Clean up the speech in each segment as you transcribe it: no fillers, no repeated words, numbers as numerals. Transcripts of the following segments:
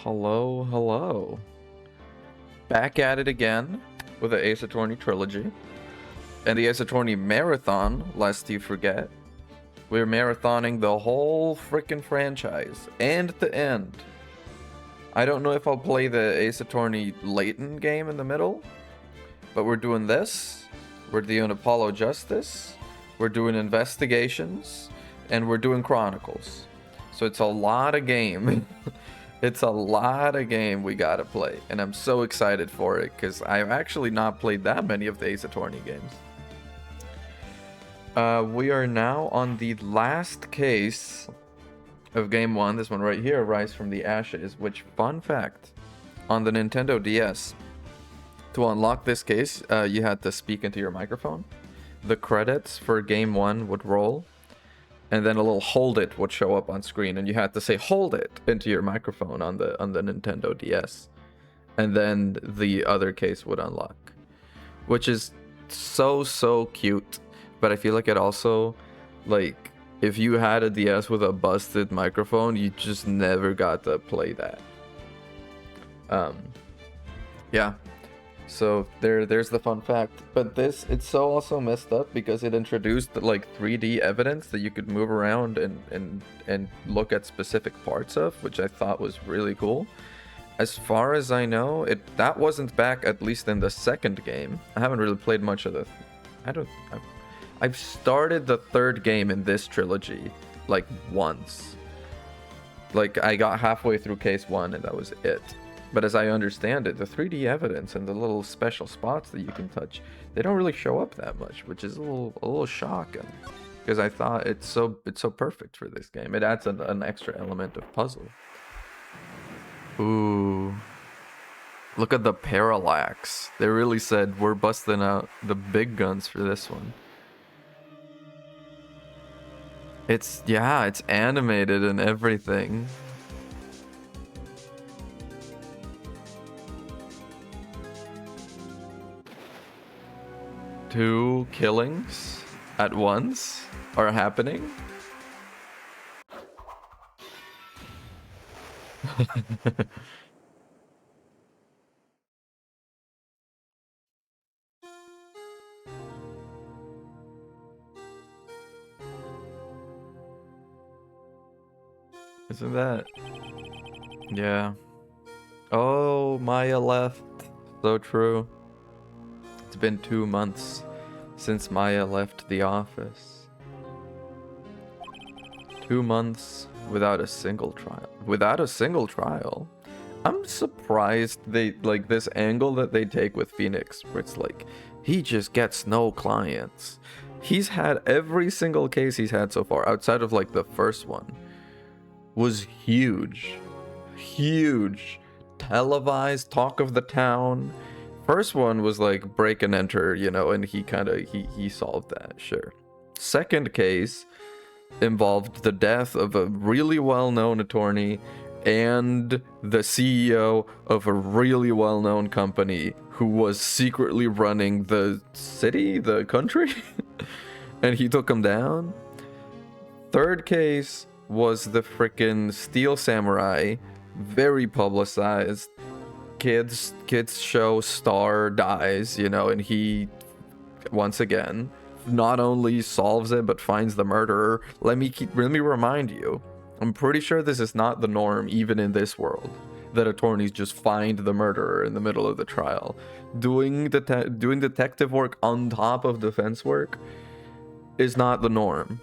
Hello, hello. Back at it again with the Ace Attorney trilogy. And the Ace Attorney marathon, lest you forget. We're marathoning the whole freaking franchise, end to end. I don't know if I'll play the Ace Attorney Layton game in the middle, but we're doing this. We're doing Apollo Justice. We're doing Investigations. And we're doing Chronicles. So it's a lot of game. It's a lot of game we gotta play, and I'm so excited for it because I've actually not played that many of the Ace Attorney games. We are now on the last case of game one. This one right here, Rise from the Ashes, which, fun fact, on the Nintendo DS, to unlock this case, you had to speak into your microphone. The credits for game one would roll, and then a little "hold it" would show up on screen, and you had to say "hold it" into your microphone on the Nintendo DS, and then the other case would unlock, which is so cute. But I feel like it also, like, if you had a DS with a busted microphone, you just never got to play that. Yeah. So there's the fun fact. But it's so also messed up because it introduced like 3D evidence that you could move around and look at specific parts of, which I thought was really cool. As far as I know, that wasn't back, at least in the second game. I haven't really played much of the I've started the third game in this trilogy like once. Like I got halfway through case 1 and that was it. But as I understand it, the 3D evidence and the little special spots that you can touch, they don't really show up that much, which is a little shocking. Because I thought it's so perfect for this game. It adds an extra element of puzzle. Ooh. Look at the parallax. They really said we're busting out the big guns for this one. It's animated and everything. Two killings at once are happening. Isn't that? Yeah. Oh, Maya left. So true. It's been 2 months since Maya left the office. 2 months without a single trial. Without a single trial? I'm surprised they, like, this angle that they take with Phoenix, where it's like, he just gets no clients. He's had every single case he's had so far, outside of, like, the first one, was huge. Huge. Televised, talk of the town. First one was like break and enter, you know, and he solved that, sure. Second case involved the death of a really well-known attorney and the CEO of a really well-known company who was secretly running the city, the country, and he took him down. Third case was the frickin' Steel Samurai, very publicized. Kids show star dies, you know, and he once again not only solves it but finds the murderer. Let me remind you, I'm pretty sure this is not the norm even in this world, that attorneys just find the murderer in the middle of the trial. Doing detective work on top of defense work is not the norm.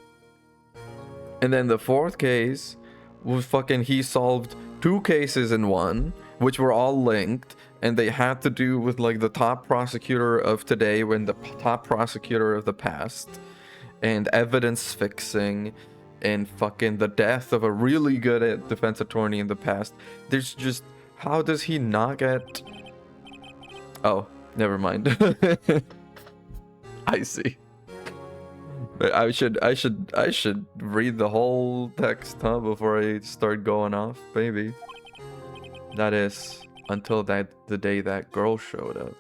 And then the fourth case was he solved 2 cases in one, which were all linked, and they had to do with like the top prosecutor of today and the top prosecutor of the past, and evidence fixing, and fucking the death of a really good defense attorney in the past. There's just, how does he not get... Oh, never mind. I see. I should read the whole text, huh, before I start going off, maybe. That is, until the day that girl showed up.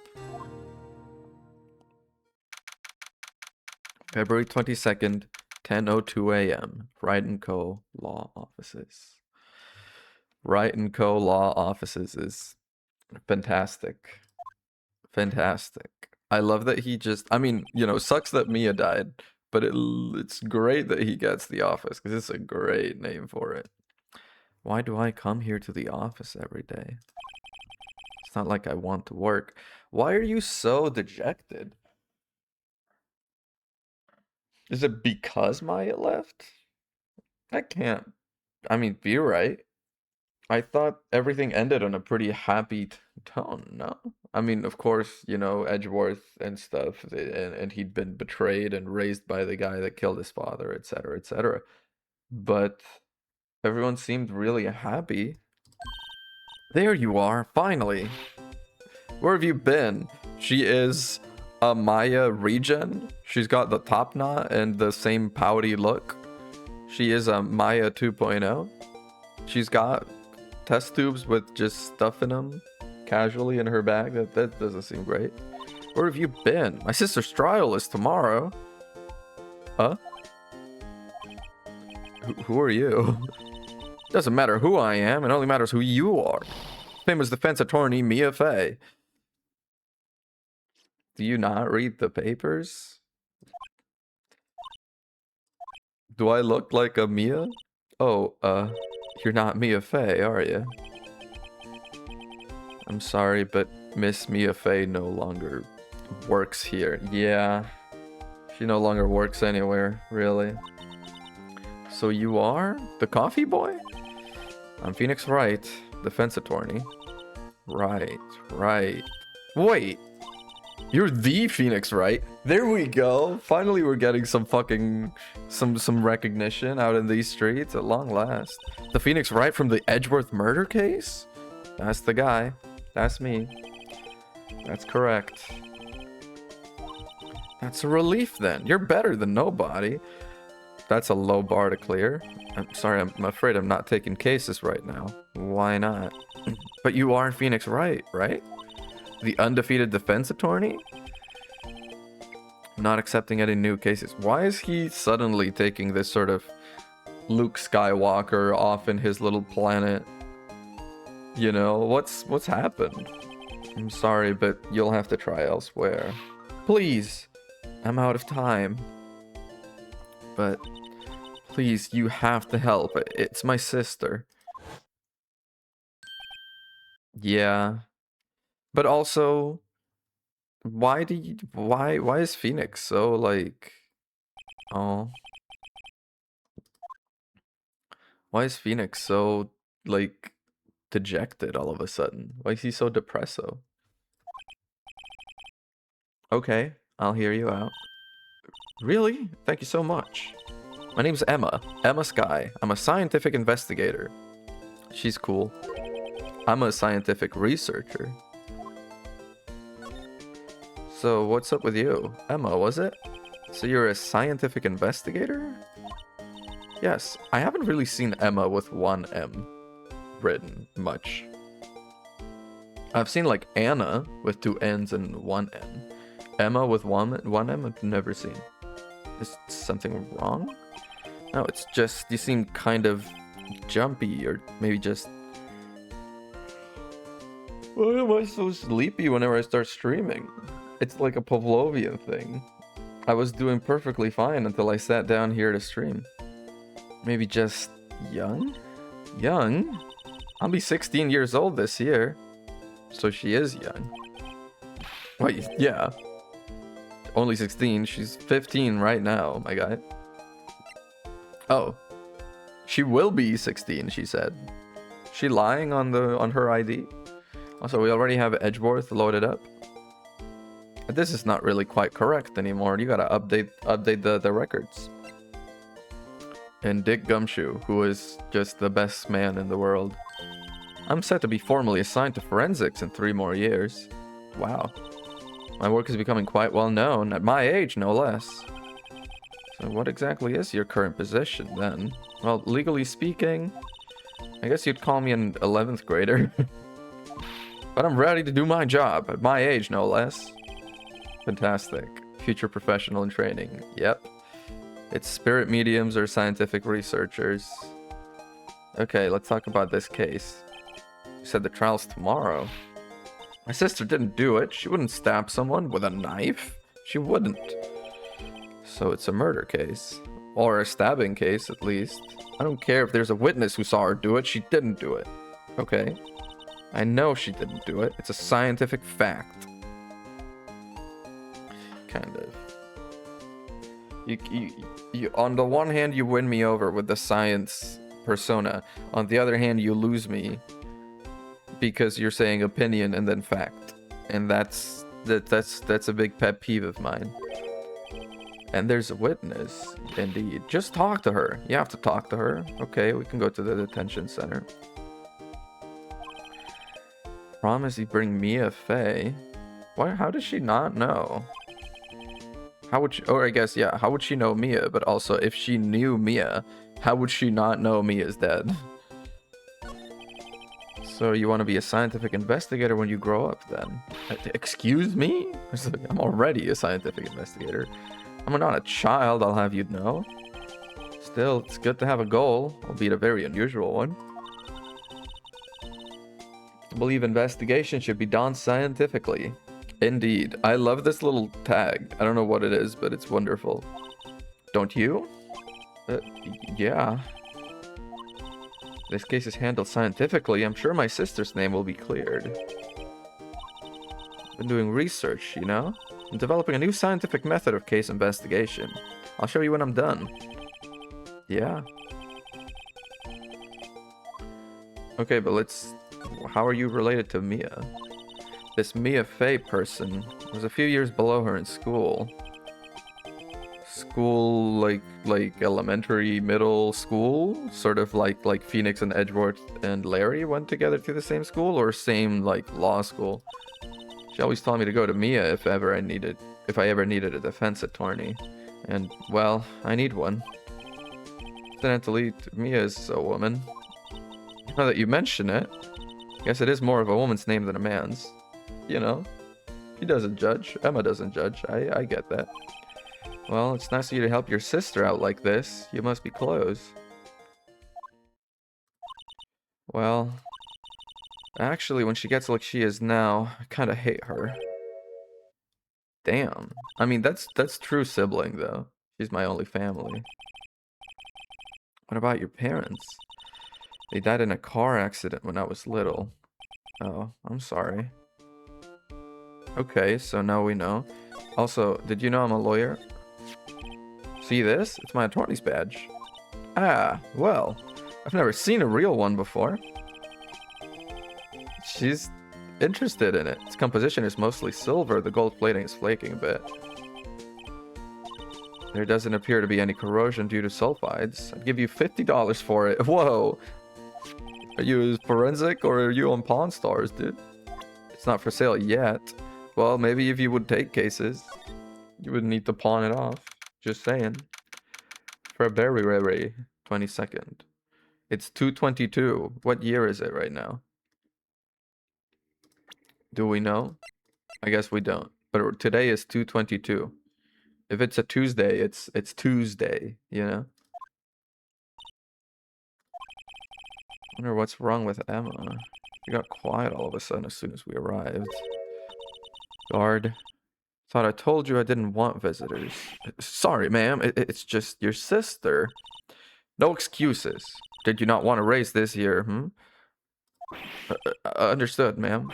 February 22nd, 10:02 a.m. Wright & Co. Law Offices. Wright and Co. law offices is fantastic. Fantastic. I love that he just, I mean, you know, sucks that Mia died, but it's great that he gets the office because it's a great name for it. Why do I come here to the office every day? It's not like I want to work. Why are you so dejected? Is it because Maya left? I can't. I mean, be right. I thought everything ended on a pretty happy tone, no? I mean, of course, you know, Edgeworth and stuff, and he'd been betrayed and raised by the guy that killed his father, etc., etc. But everyone seemed really happy. There you are, finally. Where have you been? She is a Maya regen. She's got the top knot and the same pouty look. She is a Maya 2.0. She's got test tubes with just stuff in them casually in her bag. That doesn't seem great. Where have you been? My sister's trial is tomorrow. Huh? Who are you? Doesn't matter who I am, it only matters who you are. Famous defense attorney Mia Fey. Do you not read the papers? Do I look like a Mia? Oh, you're not Mia Fey, are you? I'm sorry, but Miss Mia Fey no longer works here. Yeah, she no longer works anywhere, really. So you are the coffee boy? I'm Phoenix Wright, defense attorney. Right. Wait, you're the Phoenix Wright? There we go. Finally, we're getting some fucking some recognition out in these streets at long last. The Phoenix Wright from the Edgeworth murder case? That's the guy. That's me. That's correct. That's a relief then. You're better than nobody. That's a low bar to clear. I'm sorry, I'm afraid I'm not taking cases right now. Why not? But you are Phoenix Wright, right? The undefeated defense attorney? Not accepting any new cases. Why is he suddenly taking this sort of Luke Skywalker off in his little planet? You know, what's happened? I'm sorry, but you'll have to try elsewhere. Please! I'm out of time. But please, you have to help. It's my sister. Yeah. But also, why is Phoenix so like, oh, why is Phoenix so like dejected all of a sudden? Why is he so depresso? Okay, I'll hear you out. Really? Thank you so much. My name's Emma Sky. I'm a scientific investigator. She's cool. I'm a scientific researcher. So what's up with you? Emma, was it? So you're a scientific investigator? Yes, I haven't really seen Emma with one M written much. I've seen like Anna with two N's and one N. Emma with one M I've never seen. Is something wrong? No, it's just you seem kind of jumpy or maybe just... Why am I so sleepy whenever I start streaming? It's like a Pavlovian thing. I was doing perfectly fine until I sat down here to stream. Maybe just young? Young? I'll be 16 years old this year. So she is young. Wait, yeah. Only 16. She's 15 right now, my guy. Oh. She will be 16, she said. She lying on her ID? Also, we already have Edgeworth loaded up. This is not really quite correct anymore. You gotta update the records. And Dick Gumshoe, who is just the best man in the world. I'm set to be formally assigned to forensics in 3 more years. Wow. My work is becoming quite well known, at my age no less. So what exactly is your current position then? Well, legally speaking, I guess you'd call me an 11th grader. But I'm ready to do my job, at my age no less. Fantastic. Future professional in training. Yep. It's spirit mediums or scientific researchers. Okay, let's talk about this case. You said the trial's tomorrow. My sister didn't do it. She wouldn't stab someone with a knife. She wouldn't. So it's a murder case. Or a stabbing case, at least. I don't care if there's a witness who saw her do it. She didn't do it. Okay. I know she didn't do it. It's a scientific fact. Kind of. You on the one hand, you win me over with the science persona. On the other hand, you lose me because you're saying opinion and then fact. And that's a big pet peeve of mine. And there's a witness, indeed. Just talk to her. You have to talk to her. Okay, we can go to the detention center. Promise you bring Mia Fey. Why? How does she not know? How would she? Or I guess, yeah, how would she know Mia? But also, if she knew Mia, how would she not know Mia's dead? So you want to be a scientific investigator when you grow up, then? Excuse me? I'm already a scientific investigator. I'm not a child, I'll have you know. Still, it's good to have a goal, albeit a very unusual one. I believe investigation should be done scientifically. Indeed. I love this little tag. I don't know what it is, but it's wonderful. Don't you? Yeah. This case is handled scientifically. I'm sure my sister's name will be cleared. Been doing research, you know? I'm developing a new scientific method of case investigation. I'll show you when I'm done. Yeah. Okay, but let's... How are you related to Mia? This Mia Fey person was a few years below her in school. School, like elementary, middle school? Sort of like Phoenix and Edgeworth and Larry went together to the same school? Or same, like, law school? She always told me to go to Mia if I ever needed a defense attorney. And, well, I need one. Incidentally, Mia is a woman. Now that you mention it, I guess it is more of a woman's name than a man's. You know, he doesn't judge. Emma doesn't judge. I get that. Well, it's nice of you to help your sister out like this. You must be close. Well, actually, when she gets like she is now, I kind of hate her. Damn. I mean, that's true sibling, though. She's my only family. What about your parents? They died in a car accident when I was little. Oh, I'm sorry. Okay, so now we know. Also, did you know I'm a lawyer? See this? It's my attorney's badge. Ah, well, I've never seen a real one before. She's interested in it. Its composition is mostly silver. The gold plating is flaking a bit. There doesn't appear to be any corrosion due to sulfides. I'd give you $50 for it. Whoa! Are you forensic or are you on Pawn Stars, dude? It's not for sale yet. Well, maybe if you would take cases, you would need to pawn it off. Just saying. February 22nd. It's 2/22. What year is it right now? Do we know? I guess we don't. But today is 2/22. If it's a Tuesday, it's Tuesday, you know? Wonder what's wrong with Emma. She got quiet all of a sudden as soon as we arrived. Guard. Thought I told you I didn't want visitors. Sorry, ma'am. It's just your sister. No excuses. Did you not want to raise this here, understood, ma'am.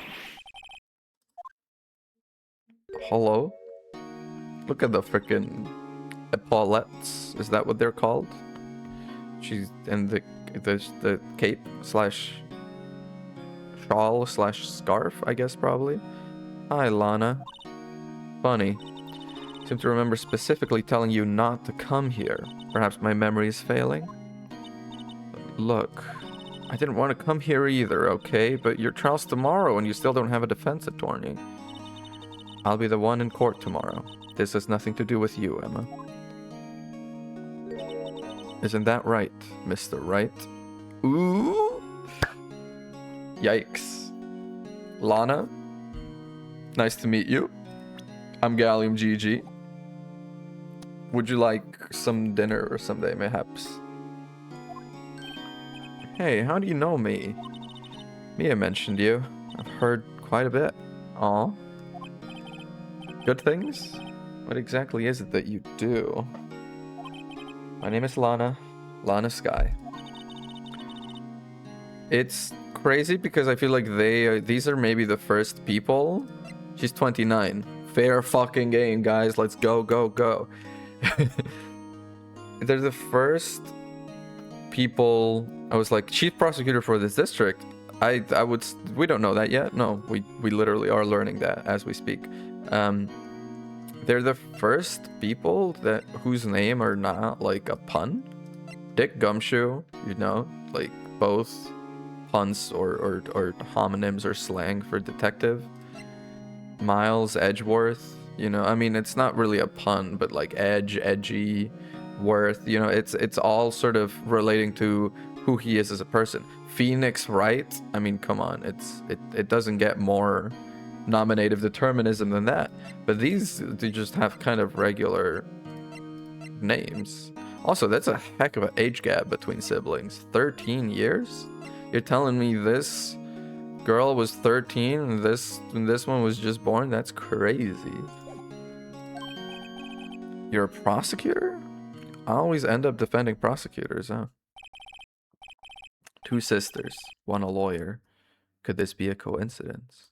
Hello? Look at the frickin' epaulettes. Is that what they're called? She's in the cape slash shawl slash scarf, I guess, probably. Hi, Lana. Funny. Seem to remember specifically telling you not to come here. Perhaps my memory is failing? Look, I didn't want to come here either, okay? But your trial's tomorrow and you still don't have a defense attorney. I'll be the one in court tomorrow. This has nothing to do with you, Emma. Isn't that right, Mr. Wright? Ooh! Yikes. Lana? Nice to meet you. I'm Gallium GG. Would you like some dinner or someday, mayhaps? Hey, how do you know me? Mia mentioned you. I've heard quite a bit. Aw. Good things? What exactly is it that you do? My name is Lana. Lana Sky. It's crazy because I feel like these are maybe the first people. She's 29. Fair fucking game, guys. Let's go, go, go. They're the first people. I was like, chief prosecutor for this district. We don't know that yet. No, we literally are learning that as we speak. They're the first people whose name are not like a pun. Dick Gumshoe, you know, like both puns or homonyms or slang for detective. Miles Edgeworth, you know, I mean, it's not really a pun, but like edgy, worth, you know, it's all sort of relating to who he is as a person. Phoenix Wright, I mean, come on, it doesn't get more nominative determinism than that. But they just have kind of regular names. Also, that's a heck of an age gap between siblings. 13 years? You're telling me this girl was 13 and this one was just born? That's crazy. You're a prosecutor? I always end up defending prosecutors, huh? 2 sisters, 1 a lawyer. Could this be a coincidence?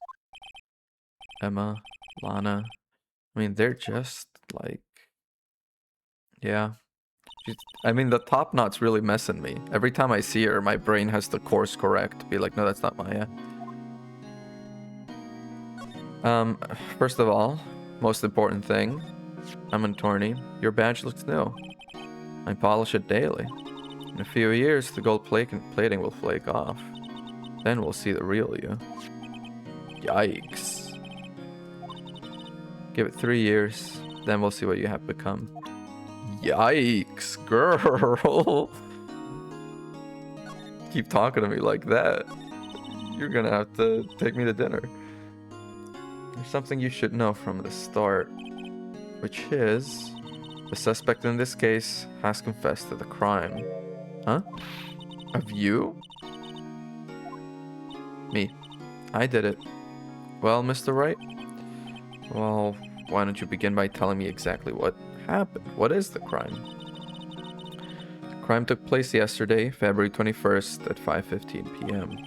Emma, Lana. I mean, they're just like... Yeah. I mean, the top knot's really messing me. Every time I see her, my brain has to course correct. Be like, no, that's not Maya. First of all, most important thing, I'm an attorney. Your badge looks new. I polish it daily. In a few years, the gold plating will flake off. Then we'll see the real you. Yikes. Give it 3 years, then we'll see what you have become. Yikes, girl. Keep talking to me like that. You're gonna have to take me to dinner. There's something you should know from the start, which is the suspect in this case has confessed to the crime. Huh? Of you? Me. I did it. Well, Mr. Wright? Well, why don't you begin by telling me exactly what happened? What is the crime? The crime took place yesterday, February 21st at 5:15 p.m.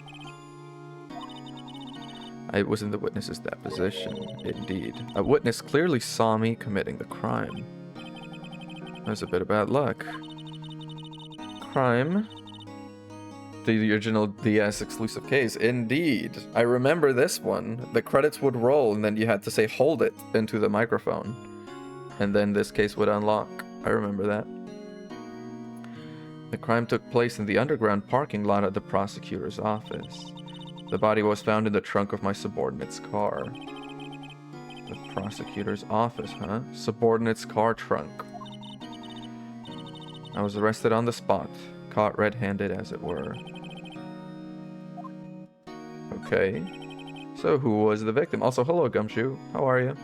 I was in the witness's deposition. Indeed. A witness clearly saw me committing the crime. That was a bit of bad luck. Crime? The original DS exclusive case. Indeed. I remember this one. The credits would roll and then you had to say hold it into the microphone. And then this case would unlock. I remember that. The crime took place in the underground parking lot at the prosecutor's office. The body was found in the trunk of my subordinate's car. The prosecutor's office, huh? Subordinate's car trunk. I was arrested on the spot, caught red-handed as it were. Okay. So who was the victim? Also, hello, Gumshoe. How are you?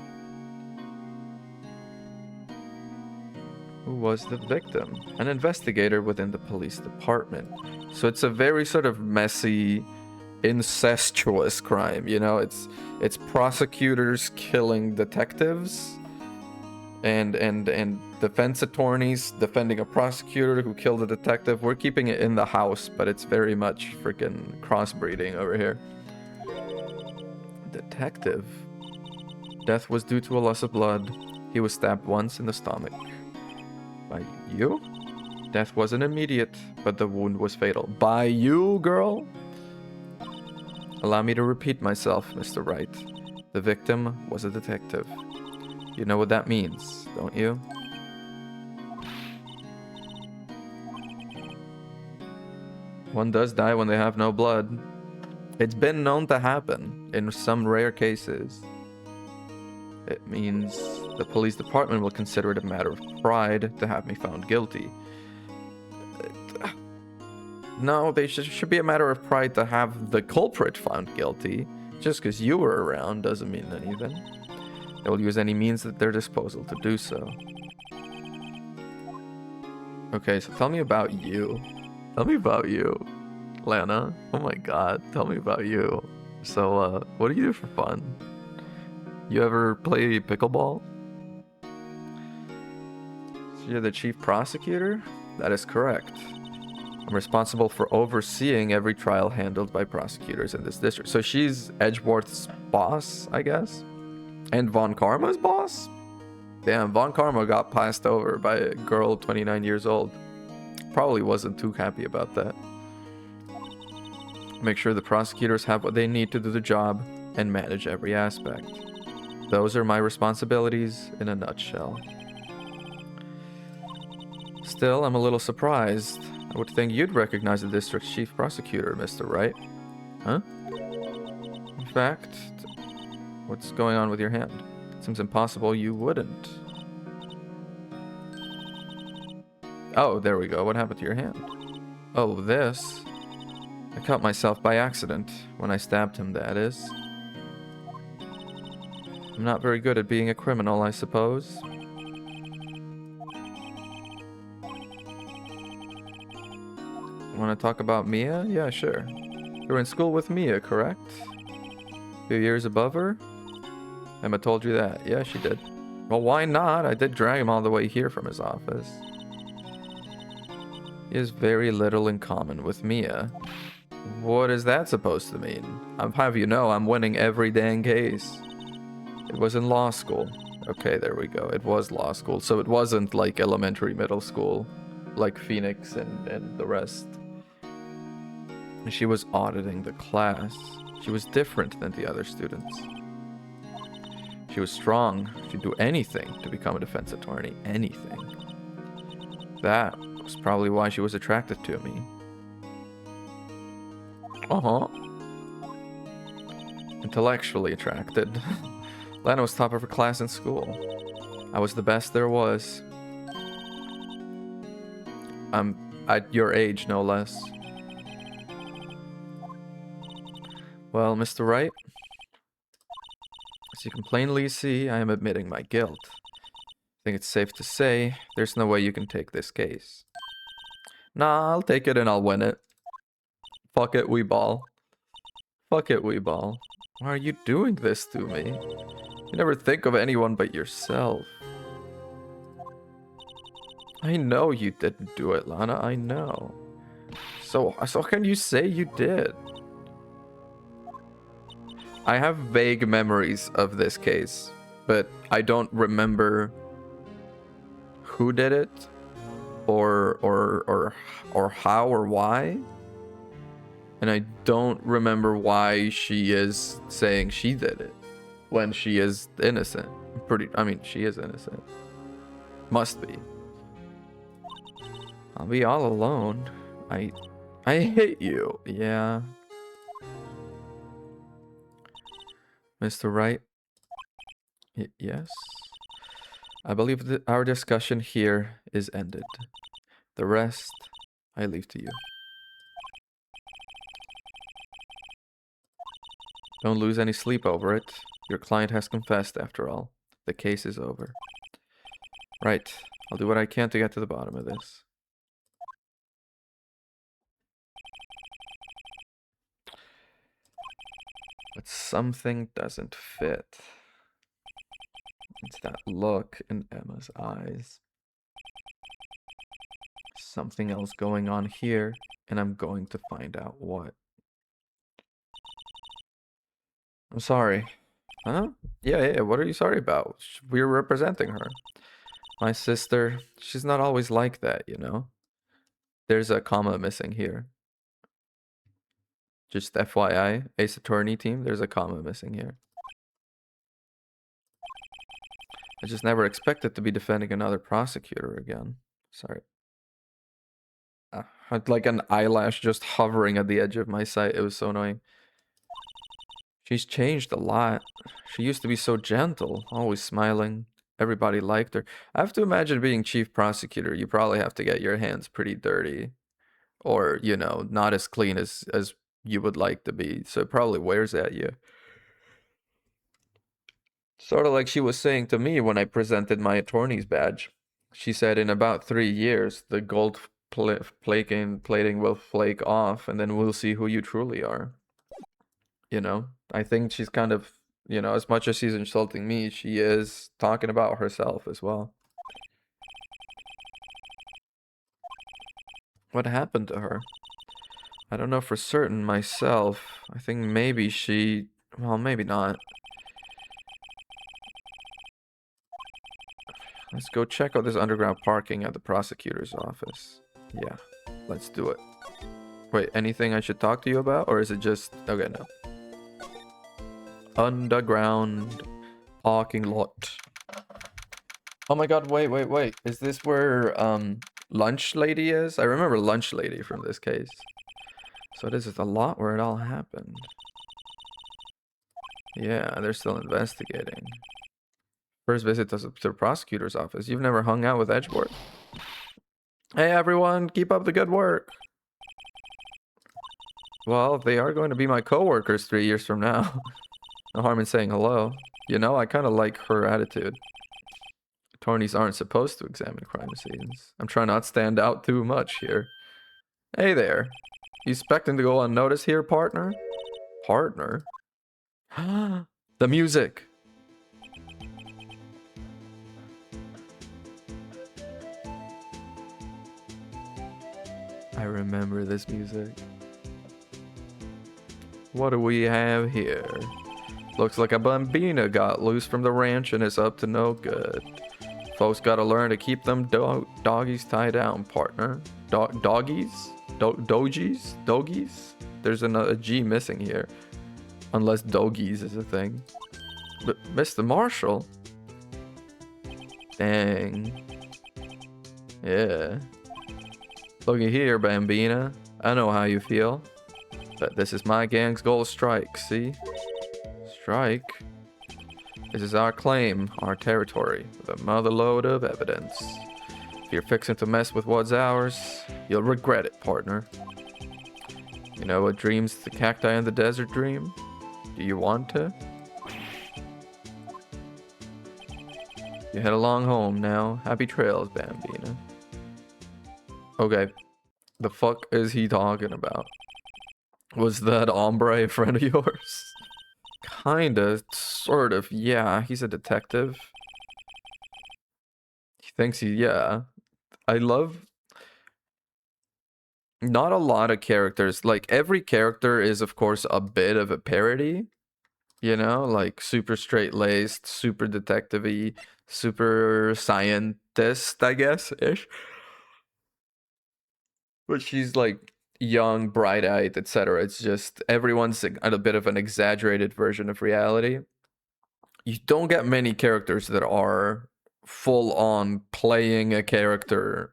Who was the victim? An investigator within the police department. So it's a very sort of messy, incestuous crime, you know? It's prosecutors killing detectives and defense attorneys defending a prosecutor who killed a detective. We're keeping it in the house, but it's very much freaking crossbreeding over here. Detective. Death was due to a loss of blood. He was stabbed once in the stomach. By you? Death wasn't immediate, but the wound was fatal. By you, girl? Allow me to repeat myself, Mr. Wright. The victim was a detective. You know what that means, don't you? One does die when they have no blood. It's been known to happen in some rare cases. It means the police department will consider it a matter of pride to have me found guilty. No, they should be a matter of pride to have the culprit found guilty. Just because you were around doesn't mean anything. They will use any means at their disposal to do so. Okay, so tell me about you. Tell me about you. Lana, oh my god, tell me about you. So, what do you do for fun? You ever play pickleball? You're the chief prosecutor? That is correct. I'm responsible for overseeing every trial handled by prosecutors in this district. So she's Edgeworth's boss, I guess? And Von Karma's boss? Damn, Von Karma got passed over by a girl 29 years old. Probably wasn't too happy about that. Make sure the prosecutors have what they need to do the job and manage every aspect. Those are my responsibilities in a nutshell. Still, I'm a little surprised. I would think you'd recognize the district's chief prosecutor, Mr. Wright. Huh? In fact, what's going on with your hand? It seems impossible you wouldn't. Oh, there we go. What happened to your hand? Oh, this. I cut myself by accident. When I stabbed him, that is. I'm not very good at being a criminal, I suppose. Want to talk about Mia? Yeah, sure. You were in school with Mia, correct? A few years above her? Emma told you that. Yeah, she did. Well, why not? I did drag him all the way here from his office. He has very little in common with Mia. What is that supposed to mean? I'll have you know, I'm winning every dang case. It was in law school. Okay, there we go. It was law school, so it wasn't like elementary, middle school, like Phoenix and the rest. She was auditing the class. She was different than the other students. She was strong. She'd do anything to become a defense attorney. Anything. That was probably why she was attracted to me. Uh-huh. Intellectually attracted. Lana was top of her class in school. I was the best there was. I'm at your age, no less. Well, Mr. Wright, as you can plainly see, I am admitting my guilt. I think it's safe to say there's no way you can take this case. Nah, I'll take it and I'll win it. Fuck it, we ball. Fuck it, we ball. Why are you doing this to me? You never think of anyone but yourself. I know you didn't do it, Lana, I know. So how can you say you did? I have vague memories of this case, but I don't remember who did it, or how or why. And I don't remember why she is saying she did it when she is innocent. I mean, she is innocent. Must be. I'll be all alone. I hate you. Yeah. Mr. Wright? Yes? I believe that our discussion here is ended. The rest, I leave to you. Don't lose any sleep over it. Your client has confessed, after all. The case is over. Right. I'll do what I can to get to the bottom of this. But something doesn't fit. It's that look in Emma's eyes. Something else going on here, and I'm going to find out what. I'm sorry. Huh? Yeah, what are you sorry about? We're representing her. My sister, she's not always like that, you know? There's a comma missing here. Just FYI, Ace Attorney team, there's a comma missing here. I just never expected to be defending another prosecutor again. Sorry. I had like an eyelash just hovering at the edge of my sight. It was so annoying. She's changed a lot. She used to be so gentle, always smiling. Everybody liked her. I have to imagine being chief prosecutor, you probably have to get your hands pretty dirty. Or, you know, not as clean as you would like to be. So it probably wears at you. Sort of like she was saying to me when I presented my attorney's badge. She said in about 3 years, the gold plating will flake off, and then we'll see who you truly are. You know, I think she's kind of, you know, as much as she's insulting me, she is talking about herself as well. What happened to her? I don't know for certain myself. I think maybe she, well, maybe not. Let's go check out this underground parking at the prosecutor's office. Yeah, let's do it. Wait, anything I should talk to you about? Or is it just... Okay, no. Underground parking lot. Oh my god, wait. Is this where, Lunch Lady is? I remember Lunch Lady from this case. So this is the lot where it all happened. Yeah, they're still investigating. First visit to the prosecutor's office. You've never hung out with Edgeworth. Hey everyone, keep up the good work. Well, they are going to be my co-workers 3 years from now. No harm in saying hello. You know, I kind of like her attitude. Attorneys aren't supposed to examine crime scenes. I'm trying not to stand out too much here. Hey there. You expecting to go unnoticed here, partner? Partner? The music! I remember this music. What do we have here? Looks like a bambina got loose from the ranch and is up to no good. Folks gotta learn to keep them doggies tied down, partner. Doggies? Dogies? There's a G missing here. Unless doggies is a thing. But Mr. Marshall? Dang. Yeah. Looky here, Bambina. I know how you feel. But this is my gang's goal to strike, see? Strike? This is our claim, our territory, with a mother load of evidence. If you're fixing to mess with what's ours, you'll regret it, partner. You know what dreams the cacti in the desert dream? Do you want to? You head along home now. Happy trails, Bambina. Okay. The fuck is he talking about? Was that hombre a friend of yours? Kinda, sort of, yeah. He's a detective. He thinks yeah. I love... Not a lot of characters. Like, every character is, of course, a bit of a parody. You know? Like, super straight-laced, super detective-y, super scientist, I guess-ish. But she's, like, young, bright-eyed, etc. It's just, everyone's a bit of an exaggerated version of reality. You don't get many characters that are full-on playing a character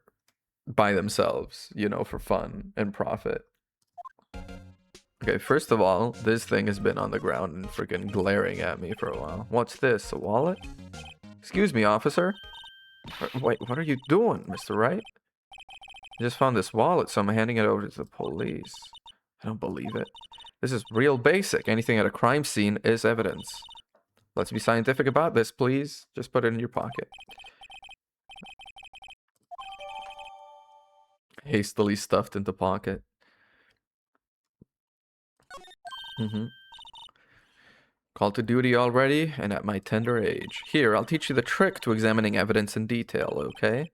by themselves, you know, for fun and profit. Okay, first of all, this thing has been on the ground and freaking glaring at me for a while. What's this, a wallet? Excuse me, officer? Wait, what are you doing, Mr. Wright? I just found this wallet, so I'm handing it over to the police. I don't believe it. This is real basic. Anything at a crime scene is evidence. Let's be scientific about this, please. Just put it in your pocket. Hastily stuffed into pocket. Called to duty already, and at my tender age. Here, I'll teach you the trick to examining evidence in detail, okay?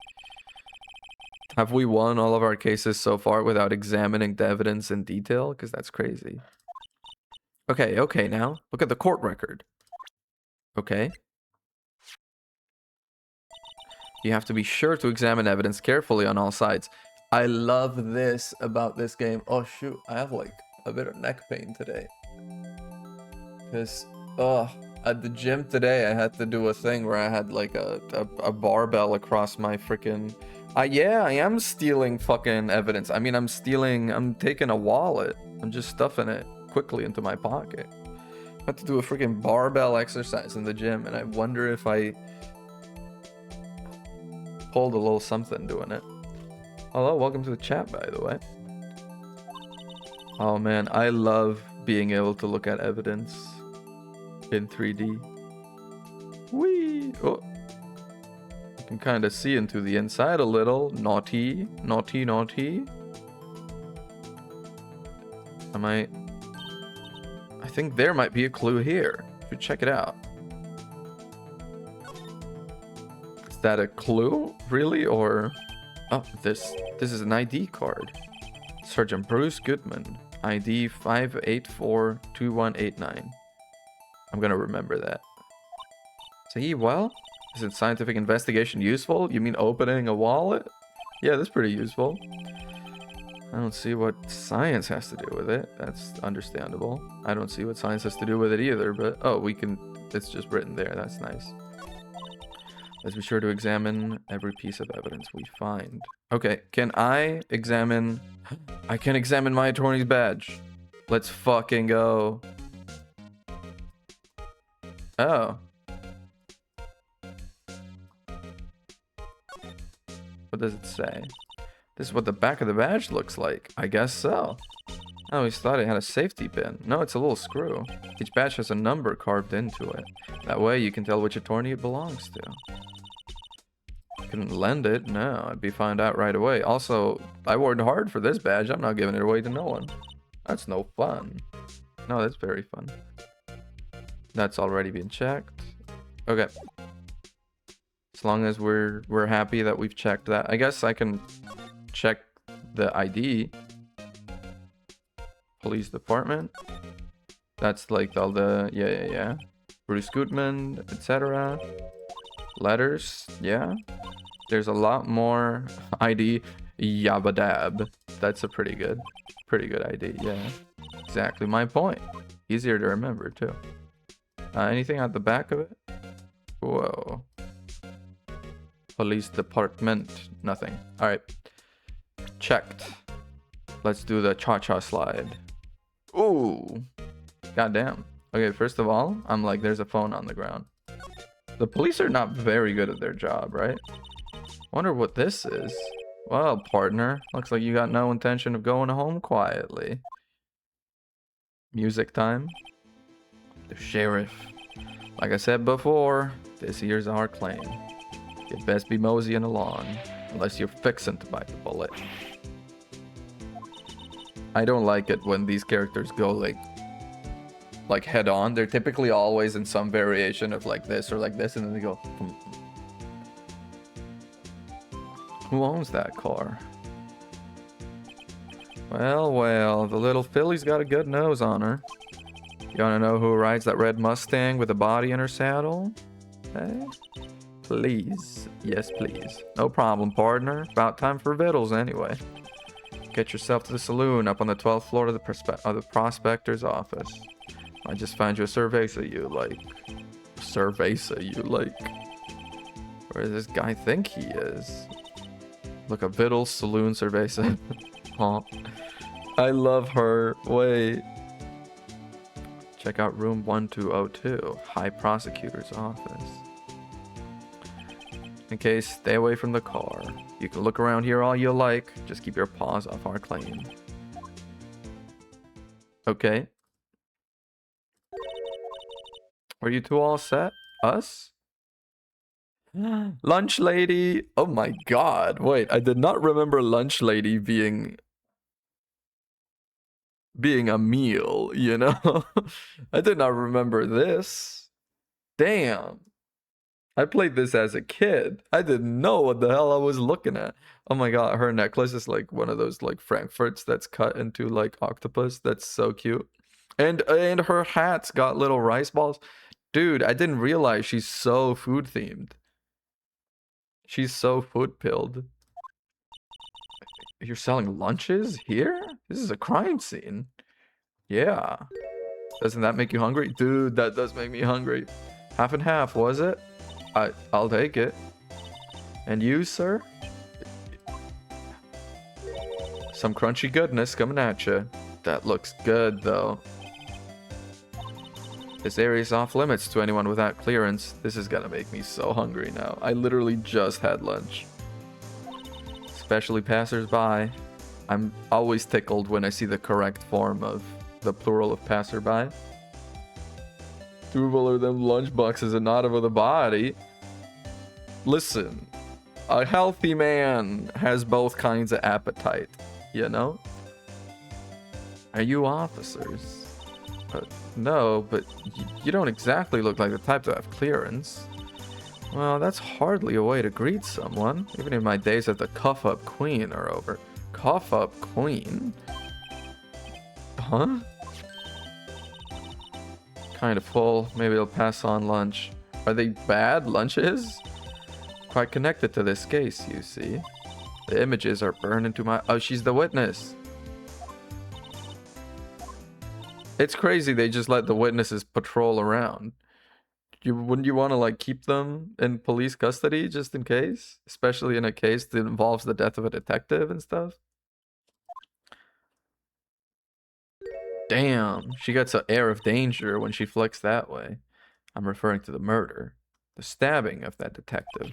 Have we won all of our cases so far without examining the evidence in detail? Because that's crazy. Okay, now. Look at the court record. Okay. You have to be sure to examine evidence carefully on all sides. I love this about this game. Oh shoot, I have like a bit of neck pain today. Because, at the gym today I had to do a thing where I had like a barbell across my freaking... yeah, I am stealing fucking evidence. I mean, I'm taking a wallet. I'm just stuffing it quickly into my pocket. I had to do a freaking barbell exercise in the gym, and I wonder if I pulled a little something doing it. Hello, welcome to the chat, by the way. Oh man, I love being able to look at evidence in 3D. Whee! Oh. can kind of see into the inside a little. Naughty, naughty, naughty. I think there might be a clue here. Should check it out. Is that a clue, really, or? Oh, this is an ID card. Sergeant Bruce Goodman, ID 5842189. I'm gonna remember that. See, well, is it scientific investigation useful? You mean opening a wallet? Yeah, that's pretty useful. I don't see what science has to do with it. That's understandable. I don't see what science has to do with it either, but oh, it's just written there. That's nice. Let's be sure to examine every piece of evidence we find. Okay, can I examine... I can examine my attorney's badge. Let's fucking go. Oh. What does it say? This is what the back of the badge looks like. I guess so. I always thought it had a safety pin. No, it's a little screw. Each badge has a number carved into it. That way you can tell which attorney it belongs to. Couldn't lend it. No, I'd be found out right away. Also, I worked hard for this badge. I'm not giving it away to no one. That's no fun. No, that's very fun. That's already been checked. Okay. As long as we're happy that we've checked that. I guess I can check the ID. Police department. That's like all the yeah. Bruce Goodman, etc. Letters, yeah. There's a lot more ID. Yabadab. That's a pretty good ID, yeah. Exactly my point. Easier to remember too. Anything at the back of it? Whoa. Police department. Nothing. Alright. Checked. Let's do the cha-cha slide. Ooh. Goddamn. Okay, first of all, I'm like, there's a phone on the ground. The police are not very good at their job, right? Wonder what this is. Well, partner, looks like you got no intention of going home quietly. Music time. The sheriff. Like I said before, this here's our claim. You'd best be moseying along, unless you're fixing to bite the bullet. I don't like it when these characters go like head on. They're typically always in some variation of like this or like this, and then they go, Who owns that car? Well, the little filly's got a good nose on her. You wanna know who rides that red Mustang with a body in her saddle? Hey? Please. Yes, please. No problem, partner. About time for vittles anyway. Get yourself to the saloon up on the 12th floor of the prospector's office. I just found you a cerveza you like. Cerveza you like. Where does this guy think he is? Look, a Vittles Saloon Cerveza. Oh, I love her. Wait. Check out room 1202, High Prosecutor's office. Okay, stay away from the car. You can look around here all you like. Just keep your paws off our claim. Okay. Are you two all set? Us? Lunch lady. Oh my god. Wait, I did not remember lunch lady being a meal, you know? I did not remember this. Damn. I played this as a kid. I didn't know what the hell I was looking at. Oh my god, her necklace is like one of those like Frankfurts that's cut into like octopus. That's so cute. And her hat's got little rice balls. Dude, I didn't realize she's so food themed. She's so food pilled. You're selling lunches here? This is a crime scene. Yeah. Doesn't that make you hungry? Dude, that does make me hungry. Half and half, was it? I'll take it. And you, sir? Some crunchy goodness coming at you. That looks good, though. This area is off limits to anyone without clearance. This is gonna make me so hungry now. I literally just had lunch. Especially passers-by. I'm always tickled when I see the correct form of the plural of passerby. Two of them lunch boxes and not over the body. Listen, A healthy man has both kinds of appetite, you know? Are you officers? No, but you don't exactly look like the type to have clearance. Well, that's hardly a way to greet someone, even if my days at the Cuff Up Queen are over. Cuff Up Queen? Huh? Kind of full. Maybe I'll pass on lunch. Are they bad lunches? Quite connected to this case, you see. The images are burned into my... Oh, she's the witness. It's crazy they just let the witnesses patrol around. Wouldn't you want to like keep them in police custody just in case? Especially in a case that involves the death of a detective and stuff? Damn, she gets an air of danger when she flicks that way. I'm referring to the murder. The stabbing of that detective.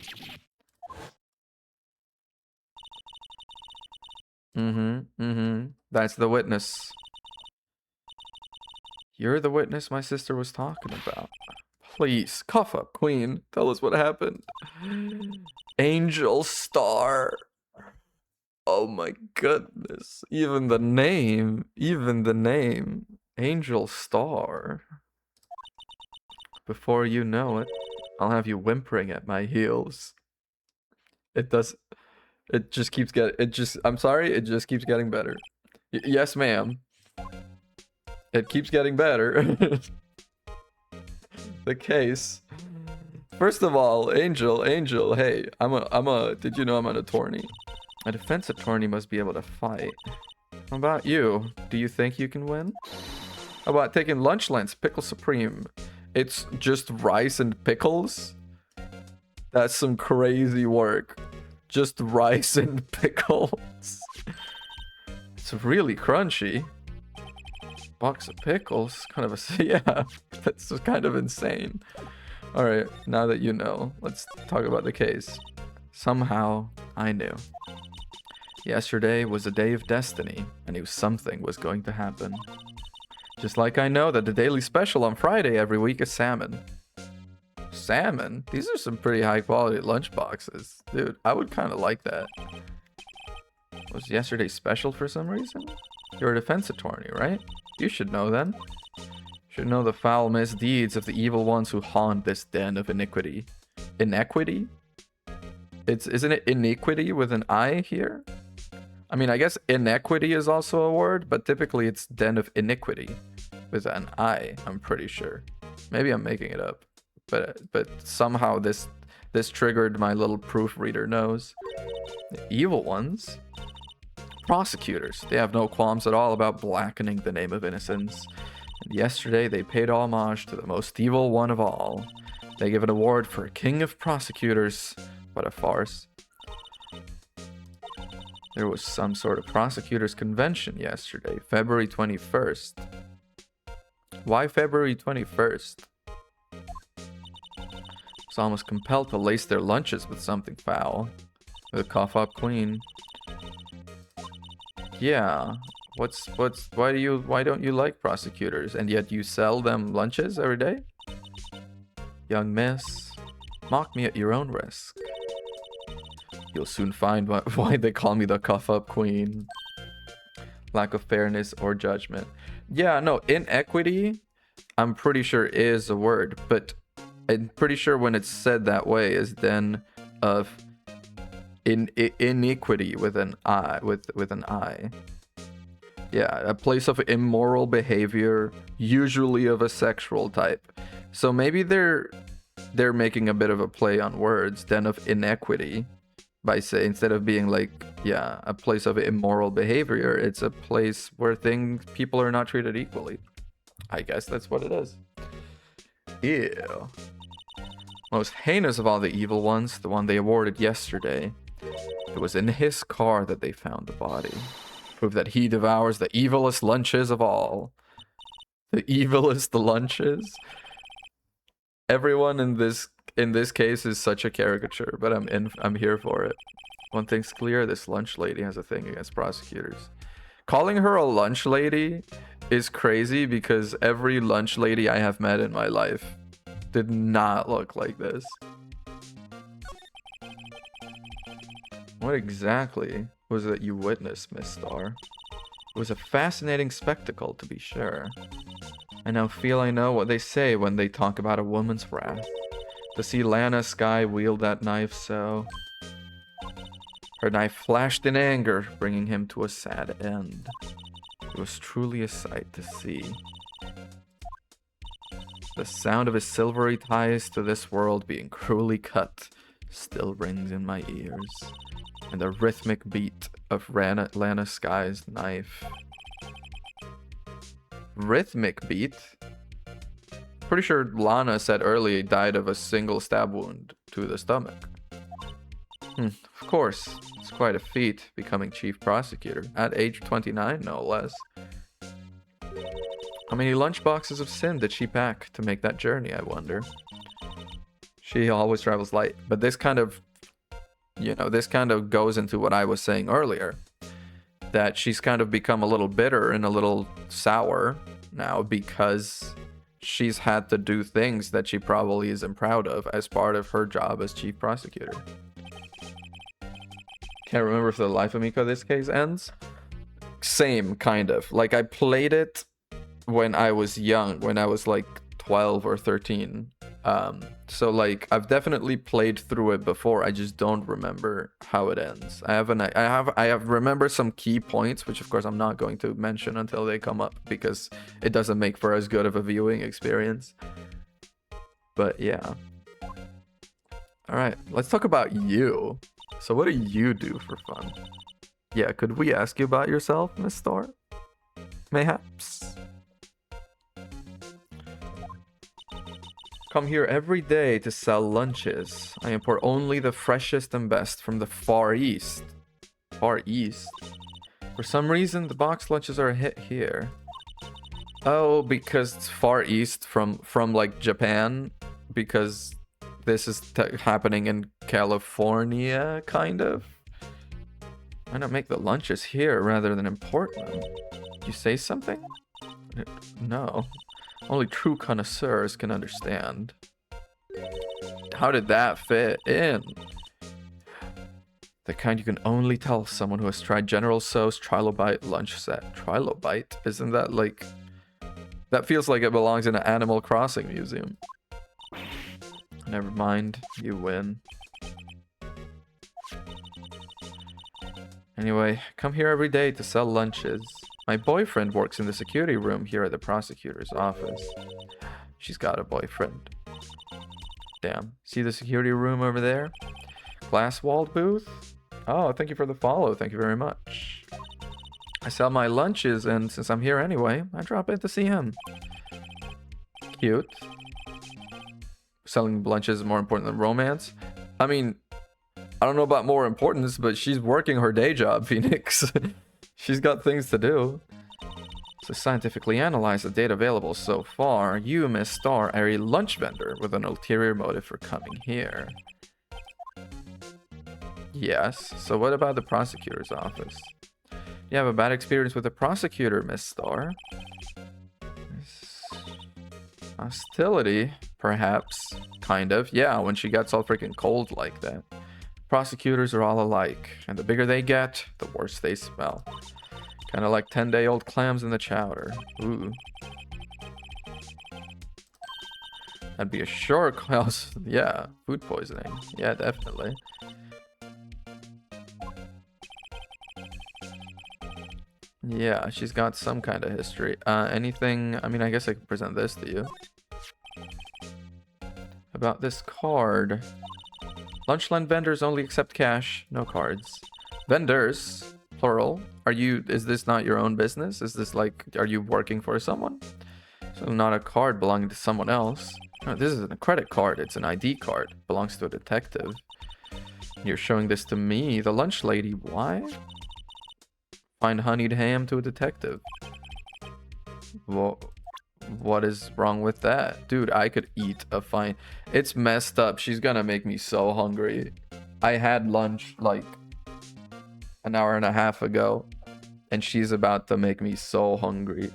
That's the witness. You're the witness my sister was talking about. Please, cough up, Queen. Tell us what happened. Angel Star. Oh my goodness. Even the name. Angel Star. Before you know it, I'll have you whimpering at my heels. It just keeps I'm sorry, it just keeps getting better. Yes, ma'am. It keeps getting better. The case. First of all, Angel, hey, did you know I'm an attorney? A defense attorney must be able to fight. How about you? Do you think you can win? How about taking lunch lens, pickle supreme? It's just rice and pickles? That's some crazy work. Just rice and pickles. It's really crunchy. Box of pickles? Kind of a... Yeah, that's kind of insane. Alright, now that you know, let's talk about the case. Somehow, I knew. Yesterday was a day of destiny. I knew something was going to happen. Just like I know that the daily special on Friday every week is salmon. Salmon? These are some pretty high quality lunch boxes. Dude, I would kind of like that. Was yesterday special for some reason? You're a defense attorney, right? You should know then. Should know the foul misdeeds of the evil ones who haunt this den of iniquity. Inequity? Isn't it iniquity with an I here? I mean, I guess inequity is also a word, but typically it's den of iniquity with an I, I'm pretty sure. Maybe I'm making it up, but somehow this triggered my little proofreader nose. The evil ones? Prosecutors. They have no qualms at all about blackening the name of innocence. And yesterday they paid homage to the most evil one of all. They give an award for a king of prosecutors. What a farce. There was some sort of prosecutors convention yesterday, February 21st. Why February 21st? It's almost compelled to lace their lunches with something foul. With a cough-up queen. Yeah. Why don't you like prosecutors and yet you sell them lunches every day? Young miss, mock me at your own risk. You'll soon find why they call me the cuff-up queen. Lack of fairness or judgment. Yeah, no, inequity, I'm pretty sure is a word, but I'm pretty sure when it's said that way is then of iniquity with an I, with an I. Yeah, a place of immoral behavior, usually of a sexual type. So maybe they're making a bit of a play on words, den of inequity, by saying, instead of being like, yeah, a place of immoral behavior, it's a place where people are not treated equally. I guess that's what it is. Ew. Most heinous of all the evil ones, the one they awarded yesterday. It was in his car that they found the body. Prove that he devours the evilest lunches of all. The evilest lunches? Everyone in this case is such a caricature, but I'm here for it. One thing's clear, this lunch lady has a thing against prosecutors. Calling her a lunch lady is crazy because every lunch lady I have met in my life did not look like this. What exactly was it you witnessed, Miss Star? It was a fascinating spectacle, to be sure. I now feel I know what they say when they talk about a woman's wrath. To see Lana Skye wield that knife so... Her knife flashed in anger, bringing him to a sad end. It was truly a sight to see. The sound of his silvery ties to this world being cruelly cut still rings in my ears. And the rhythmic beat of Lana Skye's knife. Rhythmic beat? Pretty sure Lana said earlier he died of a single stab wound to the stomach. Of course, it's quite a feat becoming chief prosecutor, at age 29 no less. How many lunchboxes of sin did she pack to make that journey, I wonder? She always travels light, but this kind of, you know, this kind of goes into what I was saying earlier. That she's kind of become a little bitter and a little sour now because she's had to do things that she probably isn't proud of as part of her job as chief prosecutor. Can't remember if the life of Miko this case ends. Same, kind of. Like, I played it when I was young, when I was like 12 or 13. So like, I've definitely played through it before. I just don't remember how it ends. I have remember some key points, which of course I'm not going to mention until they come up because it doesn't make for as good of a viewing experience. But yeah. All right, let's talk about you. So what do you do for fun? Yeah, could we ask you about yourself, Miss Star? Mayhaps? Come here every day to sell lunches. I import only the freshest and best from the Far East. Far East? For some reason, the box lunches are a hit here. Oh, because it's Far East from like Japan? Because this is happening in California, kind of? Why not make the lunches here rather than import them? You say something? No. Only true connoisseurs can understand. How did that fit in? The kind you can only tell someone who has tried General Tso's Trilobite lunch set. Trilobite? Isn't that like... That feels like it belongs in an Animal Crossing museum. Never mind, you win. Anyway, come here every day to sell lunches. My boyfriend works in the security room here at the prosecutor's office. She's got a boyfriend. Damn. See the security room over there? Glass-walled booth? Oh, thank you for the follow. Thank you very much. I sell my lunches, and since I'm here anyway, I drop in to see him. Cute. Selling lunches is more important than romance? I mean, I don't know about more importance, but she's working her day job, Phoenix. She's got things to do. To scientifically analyze the data available so far, you, Miss Star, are a lunch vendor with an ulterior motive for coming here. Yes, so what about the prosecutor's office? You have a bad experience with the prosecutor, Miss Star? Hostility, perhaps. Kind of. Yeah, when she gets all freaking cold like that. Prosecutors are all alike, and the bigger they get, the worse they smell. Kind of like 10-day-old clams in the chowder. Ooh. That'd be a sure cause. Yeah, food poisoning. Yeah, definitely. Yeah, she's got some kind of history. Anything... I mean, I guess I could present this to you. About this card. Lunchland vendors only accept cash, no cards. Vendors, plural. Is this not your own business? Is this like, are you working for someone? So not a card belonging to someone else. No, this isn't a credit card, it's an ID card. Belongs to a detective. You're showing this to me, the lunch lady. Why? Find honeyed ham to a detective. Well, what is wrong with that? Dude, I could eat a fine... It's messed up. She's gonna make me so hungry. I had lunch like an hour and a half ago, and she's about to make me so hungry.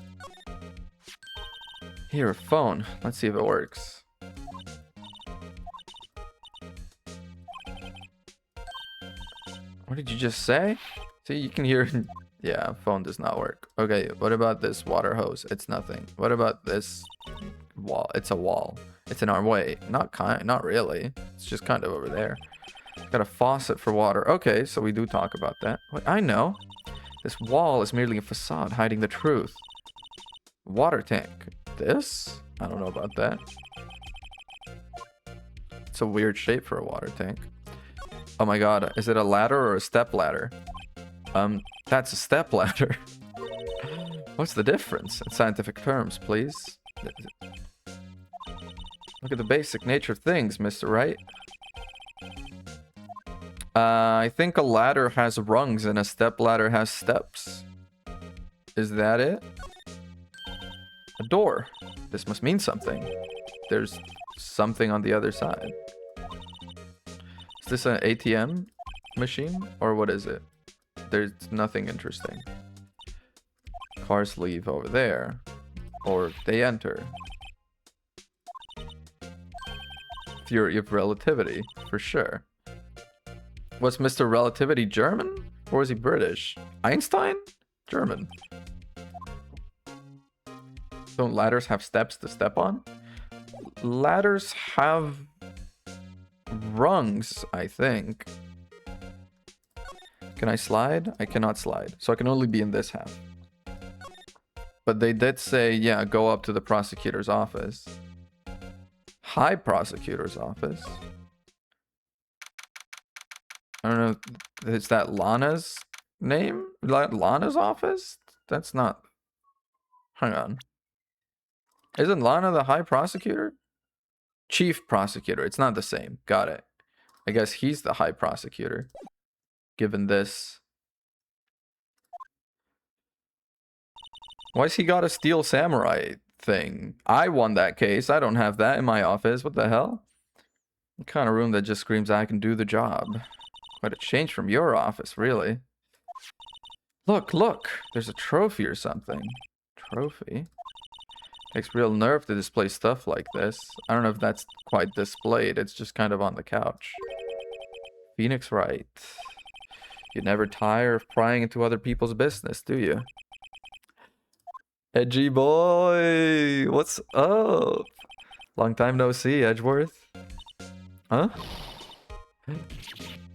Here, a phone. Let's see if it works. What did you just say? See, you can hear. Yeah, phone does not work. Okay, what about this water hose? It's nothing. What about this wall? It's a wall. It's in our way. Not really. It's just kind of over there. Got a faucet for water. Okay, so we do talk about that. Wait, I know. This wall is merely a facade hiding the truth. Water tank. This? I don't know about that. It's a weird shape for a water tank. Oh my god, is it a ladder or a step ladder? That's a step ladder. What's the difference in scientific terms, please? Look at the basic nature of things, Mr. Wright. I think a ladder has rungs and a step ladder has steps. Is that it? A door. This must mean something. There's something on the other side. Is this an ATM machine? Or what is it? There's nothing interesting. Cars leave over there. Or they enter. Theory of relativity, for sure. Was Mr. Relativity German? Or was he British? Einstein? German. Don't ladders have steps to step on? Ladders have rungs, I think. Can I slide? I cannot slide. So I can only be in this half. But they did say, yeah, go up to the prosecutor's office. Hi, prosecutor's office. I don't know. Is that Lana's name? Lana's office? That's not. Hang on. Isn't Lana the high prosecutor? Chief prosecutor. It's not the same. Got it. I guess he's the high prosecutor. Given this. Why's he got a steel samurai thing? I won that case. I don't have that in my office. What the hell? What kind of room that just screams I can do the job? Quite a change from your office, really. Look, look. There's a trophy or something. Trophy? Takes real nerve to display stuff like this. I don't know if that's quite displayed. It's just kind of on the couch. Phoenix Wright. You never tire of prying into other people's business, do you? Edgy boy! What's up? Long time no see, Edgeworth. Huh?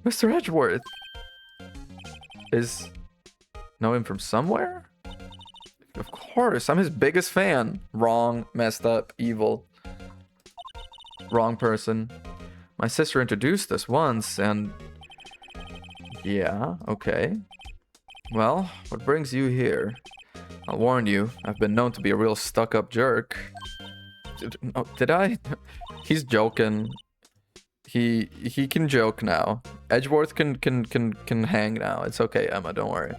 Mr. Edgeworth! Know him from somewhere? Of course, I'm his biggest fan. Wrong, messed up, evil. Wrong person. My sister introduced us once, and... Yeah, okay. Well, what brings you here? I'll warn you, I've been known to be a real stuck-up jerk. Did I? He's joking. He can joke now. Edgeworth can hang now. It's okay, Emma, don't worry.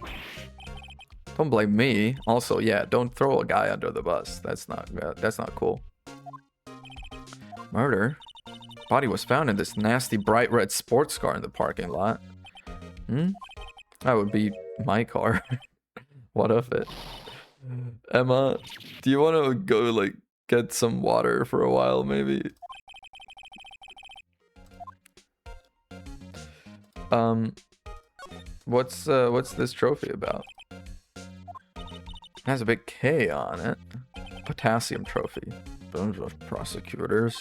Don't blame me. Also, yeah, don't throw a guy under the bus. That's not cool. Murder? Body was found in this nasty bright red sports car in the parking lot. That would be my car. What of it? Emma, do you want to go, like, get some water for a while, maybe? What's this trophy about? It has a big K on it. Potassium trophy. Bunch of prosecutors.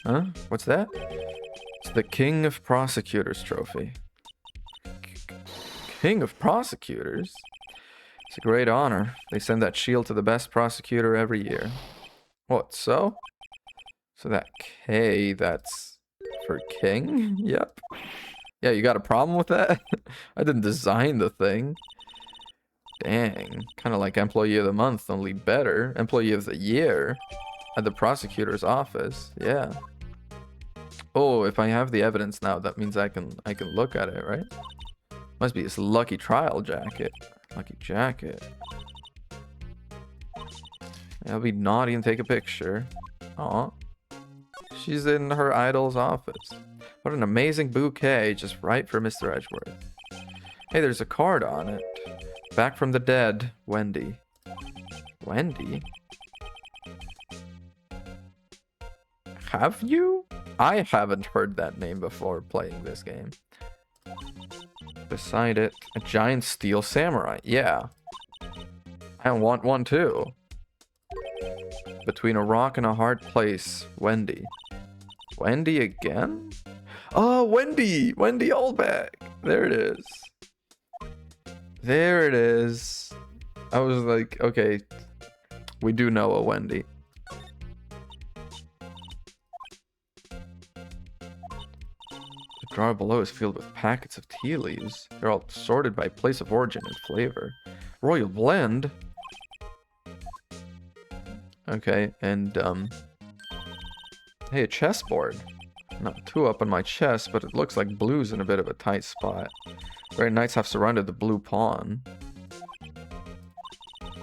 Huh? What's that? It's the King of Prosecutors trophy. King of Prosecutors? It's a great honor. They send that shield to the best prosecutor every year. What, so? So that K, that's for king? Yep. Yeah, you got a problem with that? I didn't design the thing. Dang. Kind of like Employee of the Month, only better. Employee of the Year at the prosecutor's office. Yeah. Oh, if I have the evidence now, that means I can look at it, right? Must be his lucky trial jacket. Lucky jacket. Yeah, I'll be naughty and take a picture. Aw. She's in her idol's office. What an amazing bouquet, just right for Mr. Edgeworth. Hey, there's a card on it. Back from the dead, Wendy. Wendy? Have you? I haven't heard that name before playing this game. Beside it, a giant steel samurai. Yeah. I want one too. Between a rock and a hard place, Wendy. Wendy again? Oh, Wendy! Wendy Allback! There it is. There it is. I was like, okay, we do know a Wendy. The drawer below is filled with packets of tea leaves. They're all sorted by place of origin and flavor. Royal blend? Okay, and, hey, a chessboard. Not too up on my chest, but it looks like blue's in a bit of a tight spot. Red knights have surrounded the blue pawn.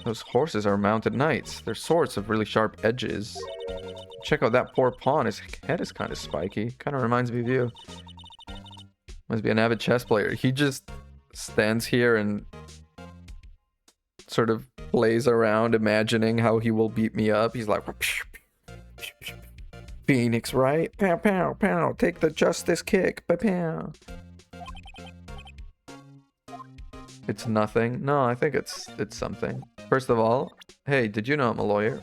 Those horses are mounted knights. Their swords have really sharp edges. Check out that poor pawn. His head is kind of spiky. Kind of reminds me of you. Must be an avid chess player. He just stands here and sort of plays around imagining how he will beat me up. He's like, Phoenix, right? Pow, pow, pow. Take the justice kick. Pow, pow. It's nothing. No, I think it's something. First of all, hey, did you know I'm a lawyer?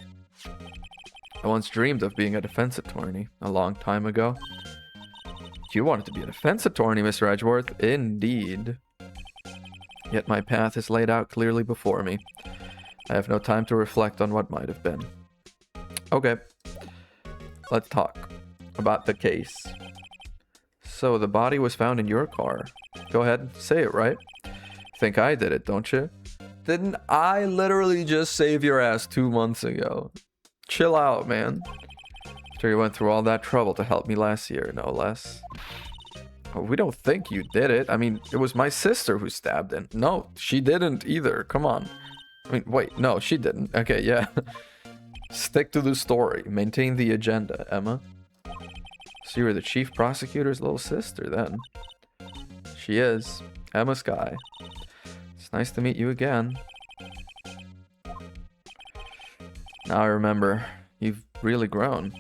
I once dreamed of being a defense attorney a long time ago. You wanted to be a defense attorney, Mr. Edgeworth? Indeed. Yet my path is laid out clearly before me. I have no time to reflect on what might have been. Okay. Let's talk about the case. So the body was found in your car. Go ahead, say it, right? Think I did it, don't you? Didn't I literally just save your ass 2 months ago? Chill out, man. After you went through all that trouble to help me last year, no less. Oh, we don't think you did it. I mean, it was my sister who stabbed him. No, she didn't either. Come on. I mean, wait, no, she didn't. Okay, yeah. Stick to the story. Maintain the agenda, Emma. So you were the chief prosecutor's little sister, then. She is. Emma Skye. It's nice to meet you again. Now I remember. You've really grown.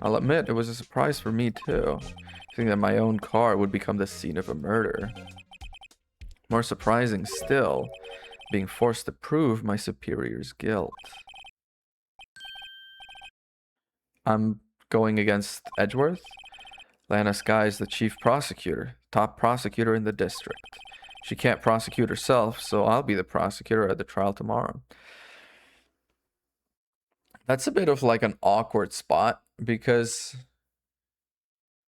I'll admit, it was a surprise for me, too. Thinking that my own car would become the scene of a murder. More surprising still, being forced to prove my superior's guilt. I'm going against Edgeworth. Lana Skye is the chief prosecutor, top prosecutor in the district. She can't prosecute herself, so I'll be the prosecutor at the trial tomorrow. That's a bit of like an awkward spot, because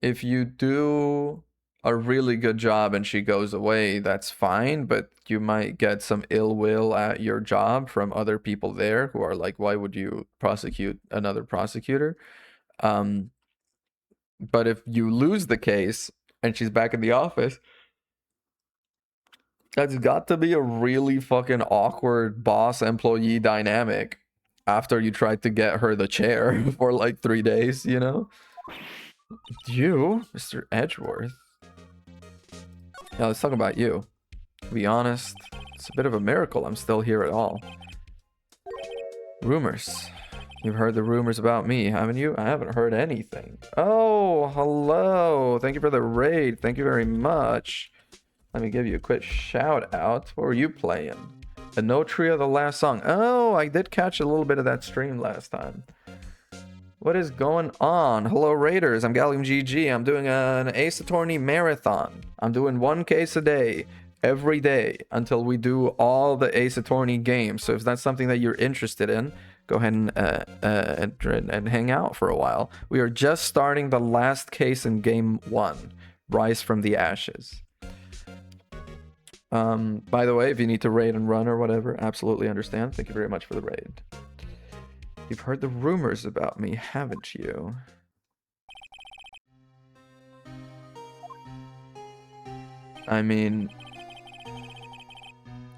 if you do a really good job and she goes away, that's fine, but you might get some ill will at your job from other people there who are like, why would you prosecute another prosecutor? But if you lose the case and she's back in the office, that's got to be a really fucking awkward boss-employee dynamic after you tried to get her the chair for like 3 days, you know? You, Mr. Edgeworth. Now let's talk about you. To be honest, it's a bit of a miracle I'm still here at all. Rumors. You've heard the rumors about me, haven't you? I haven't heard anything. Oh, hello. Thank you for the raid. Thank you very much. Let me give you a quick shout out. What were you playing? A No Trio, the last song. Oh, I did catch a little bit of that stream last time. What is going on? Hello, Raiders. I'm Gallium GG. I'm doing an Ace Attorney marathon. I'm doing 1 case a day, every day, until we do all the Ace Attorney games. So if that's something that you're interested in, go ahead and hang out for a while. We are just starting the last case in Game 1, Rise from the Ashes. By the way, if you need to raid and run or whatever, absolutely understand. Thank you very much for the raid. You've heard the rumors about me, haven't you? I mean,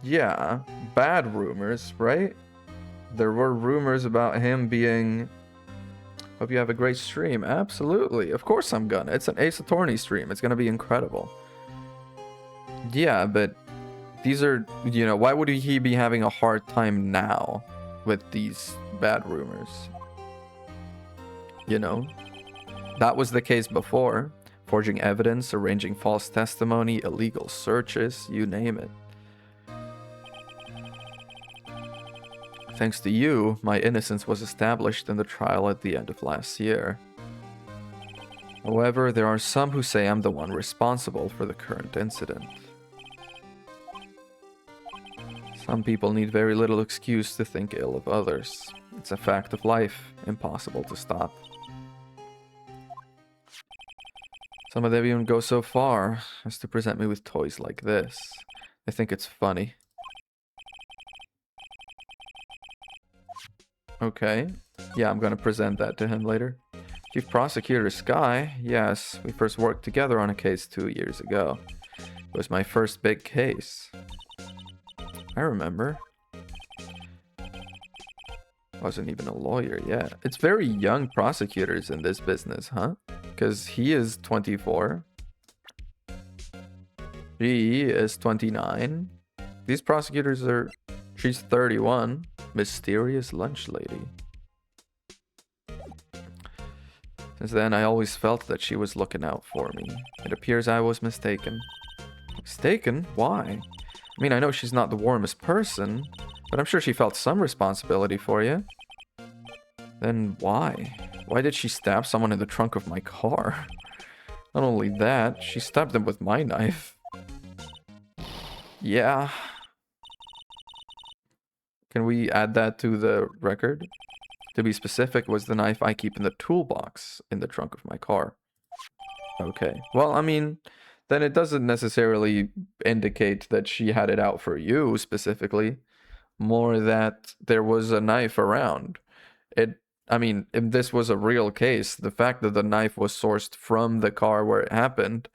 yeah, bad rumors, right? There were rumors about him being... Hope you have a great stream. Absolutely. Of course I'm gonna. It's an Ace Attorney stream. It's gonna be incredible. Yeah, but these are, you know, why would he be having a hard time now with these bad rumors? You know, that was the case before. Forging evidence, arranging false testimony, illegal searches, you name it. Thanks to you, my innocence was established in the trial at the end of last year. However, there are some who say I'm the one responsible for the current incident. Some people need very little excuse to think ill of others. It's a fact of life, impossible to stop. Some of them even go so far as to present me with toys like this. They think it's funny. Okay. Yeah, I'm gonna present that to him later. Chief Prosecutor Sky, yes, we first worked together on a case 2 years ago. It was my first big case. I remember. Wasn't even a lawyer yet. It's very young prosecutors in this business, huh? Because he is 24. She is 29. These prosecutors are... She's 31. Mysterious lunch lady. Since then, I always felt that she was looking out for me. It appears I was mistaken. Mistaken? Why? I mean, I know she's not the warmest person, but I'm sure she felt some responsibility for you. Then why? Why did she stab someone in the trunk of my car? Not only that, she stabbed them with my knife. Yeah. Can we add that to the record? To be specific, was the knife I keep in the toolbox in the trunk of my car. Okay. Well, I mean, then it doesn't necessarily indicate that she had it out for you specifically. More that there was a knife around. I mean, if this was a real case, the fact that the knife was sourced from the car where it happened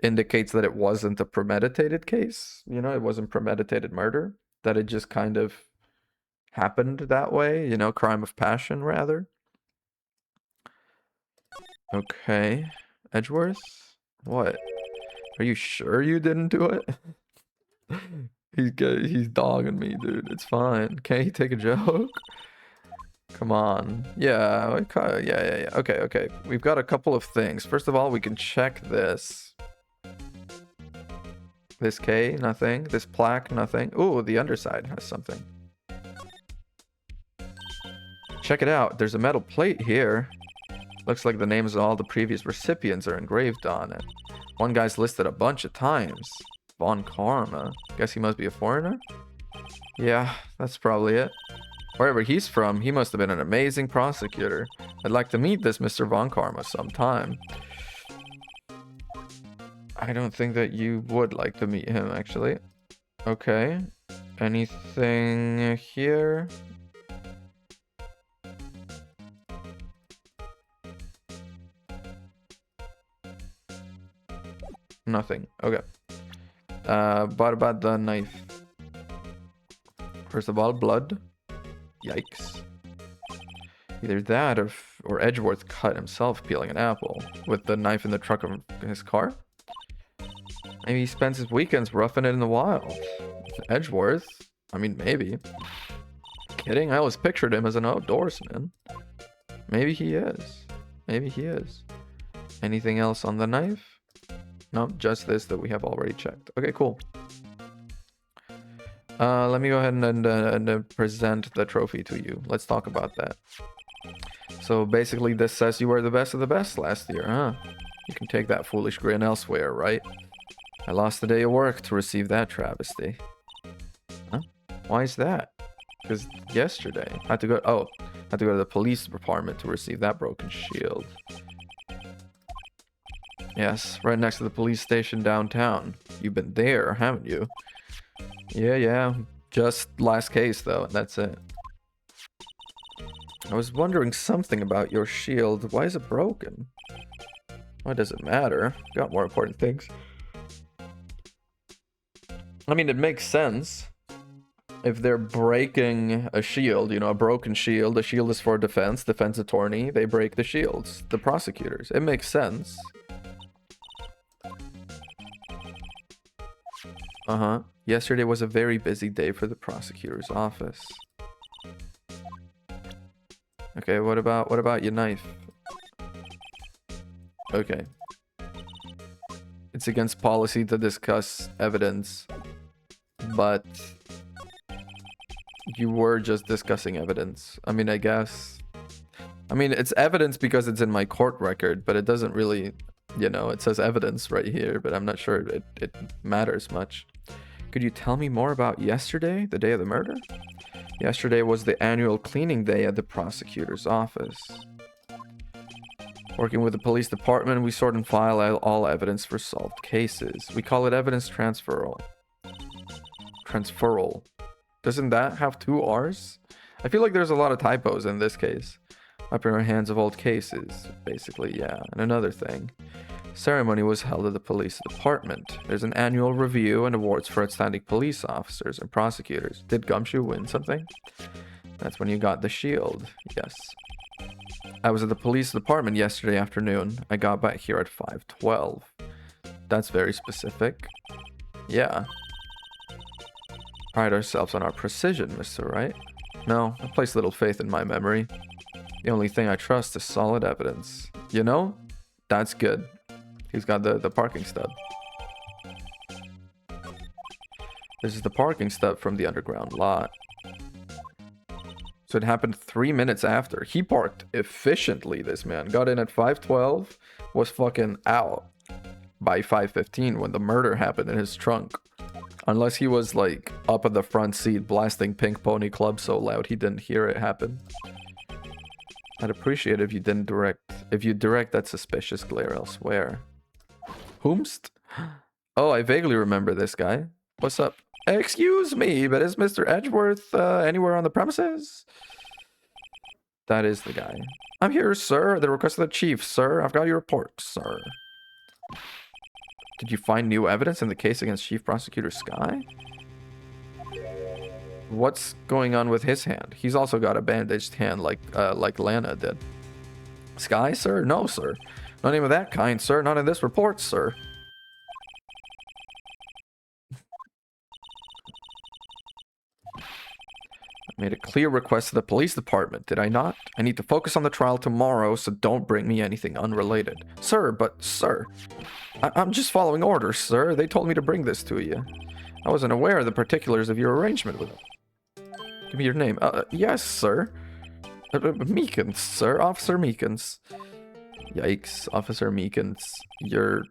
indicates that it wasn't a premeditated case. You know, it wasn't premeditated murder. That it just kind of happened that way, you know, crime of passion rather. Okay. Edgeworth? What? Are you sure you didn't do it? He's dogging me, dude. It's fine. Can't he take a joke? Come on. Yeah, yeah. Okay. We've got a couple of things. First of all, we can check this. This K, nothing. This plaque, nothing. Ooh, the underside has something. Check it out. There's a metal plate here. Looks like the names of all the previous recipients are engraved on it. One guy's listed a bunch of times. Von Karma. Guess he must be a foreigner? Yeah, that's probably it. Wherever he's from, he must have been an amazing prosecutor. I'd like to meet this Mr. Von Karma sometime. I don't think that you would like to meet him, actually. Okay. Anything here? Nothing. Okay. What about the knife? First of all, blood. Yikes. Either that or Edgeworth cut himself peeling an apple with the knife in the trunk of his car. Maybe he spends his weekends roughing it in the wild. Edgeworth? I mean, maybe. Kidding? I always pictured him as an outdoorsman. Maybe he is. Maybe he is. Anything else on the knife? No, just this that we have already checked. Okay, cool. Let me go ahead and present the trophy to you. Let's talk about that. So basically this says you were the best of the best last year, huh? You can take that foolish grin elsewhere, right? I lost a day of work to receive that travesty. Huh? Why is that? Because yesterday I had to go to the police department to receive that broken shield. Yes, right next to the police station downtown. You've been there, haven't you? Yeah. Just last case, though, and that's it. I was wondering something about your shield. Why is it broken? Why does it matter? Got more important things. I mean, it makes sense. If they're breaking a shield, you know, a broken shield, a shield is for defense attorney, they break the shields, the prosecutors. It makes sense. Yesterday was a very busy day for the prosecutor's office. Okay, what about your knife? Okay. it's against policy to discuss evidence, but you were just discussing evidence. I mean, I guess. I mean, it's evidence because it's in my court record, but it doesn't really, you know, it says evidence right here, but I'm not sure it matters much. Could you tell me more about yesterday, the day of the murder? Yesterday was the annual cleaning day at the prosecutor's office. Working with the police department, we sort and file all evidence for solved cases. We call it evidence transferal. Transferal. Doesn't that have 2 R's? I feel like there's a lot of typos in this case. Wiping our hands of old cases, basically, yeah. And another thing. Ceremony was held at the police department. There's an annual review and awards for outstanding police officers and prosecutors. Did Gumshoe win something? That's when you got the shield. Yes. I was at the police department yesterday afternoon. I got back here at 5:12. That's very specific. Yeah. Pride ourselves on our precision, Mr. Wright. No, I place little faith in my memory. The only thing I trust is solid evidence. You know? That's good. He's got the parking stub. This is the parking stub from the underground lot. So it happened 3 minutes after. He parked efficiently, this man. Got in at 5:12, was fucking out by 5:15 when the murder happened in his trunk. Unless he was like up at the front seat blasting Pink Pony Club so loud he didn't hear it happen. I'd appreciate if you direct that suspicious glare elsewhere. Whomst? Oh, I vaguely remember this guy. What's up? Excuse me, but is Mr. Edgeworth anywhere on the premises? That is the guy. I'm here, sir. At the request of the chief, sir. I've got your report, sir. Did you find new evidence in the case against Chief Prosecutor Skye? What's going on with his hand? He's also got a bandaged hand like Lana did. Skye, sir? No, sir. Not even that kind, sir. Not in this report, sir. I made a clear request to the police department, did I not? I need to focus on the trial tomorrow, so don't bring me anything unrelated. Sir, but sir, I'm just following orders, sir. They told me to bring this to you. I wasn't aware of the particulars of your arrangement with them. Give me your name. Yes, sir. Meekins, sir. Officer Meekins. Yikes, Officer Meekins. Your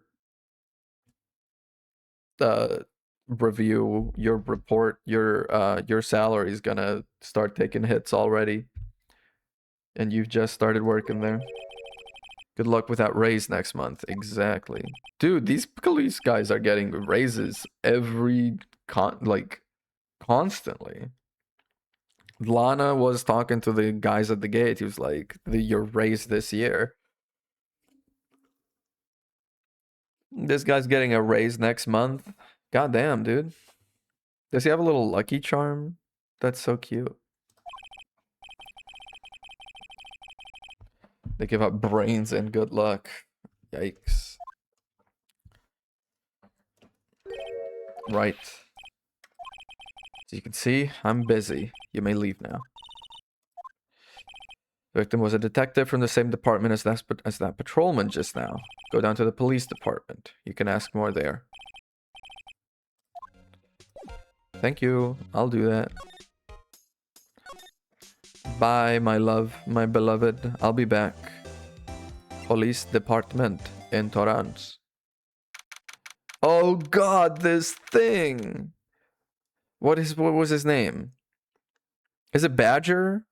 review, your report, your salary is gonna start taking hits already. And you've just started working there. Good luck with that raise next month. Exactly. Dude, these police guys are getting raises every constantly. Lana was talking to the guys at the gate. He was like, "Your raise this year." This guy's getting a raise next month. God damn, dude. Does he have a little lucky charm? That's so cute. They give up brains and good luck. Yikes. Right. As you can see, I'm busy. You may leave now. The victim was a detective from the same department as that patrolman just now. Go down to the police department. You can ask more there. Thank you. I'll do that. Bye, my love, my beloved. I'll be back. Police department in Torrance. Oh god, this thing! What was his name? Is it Badger?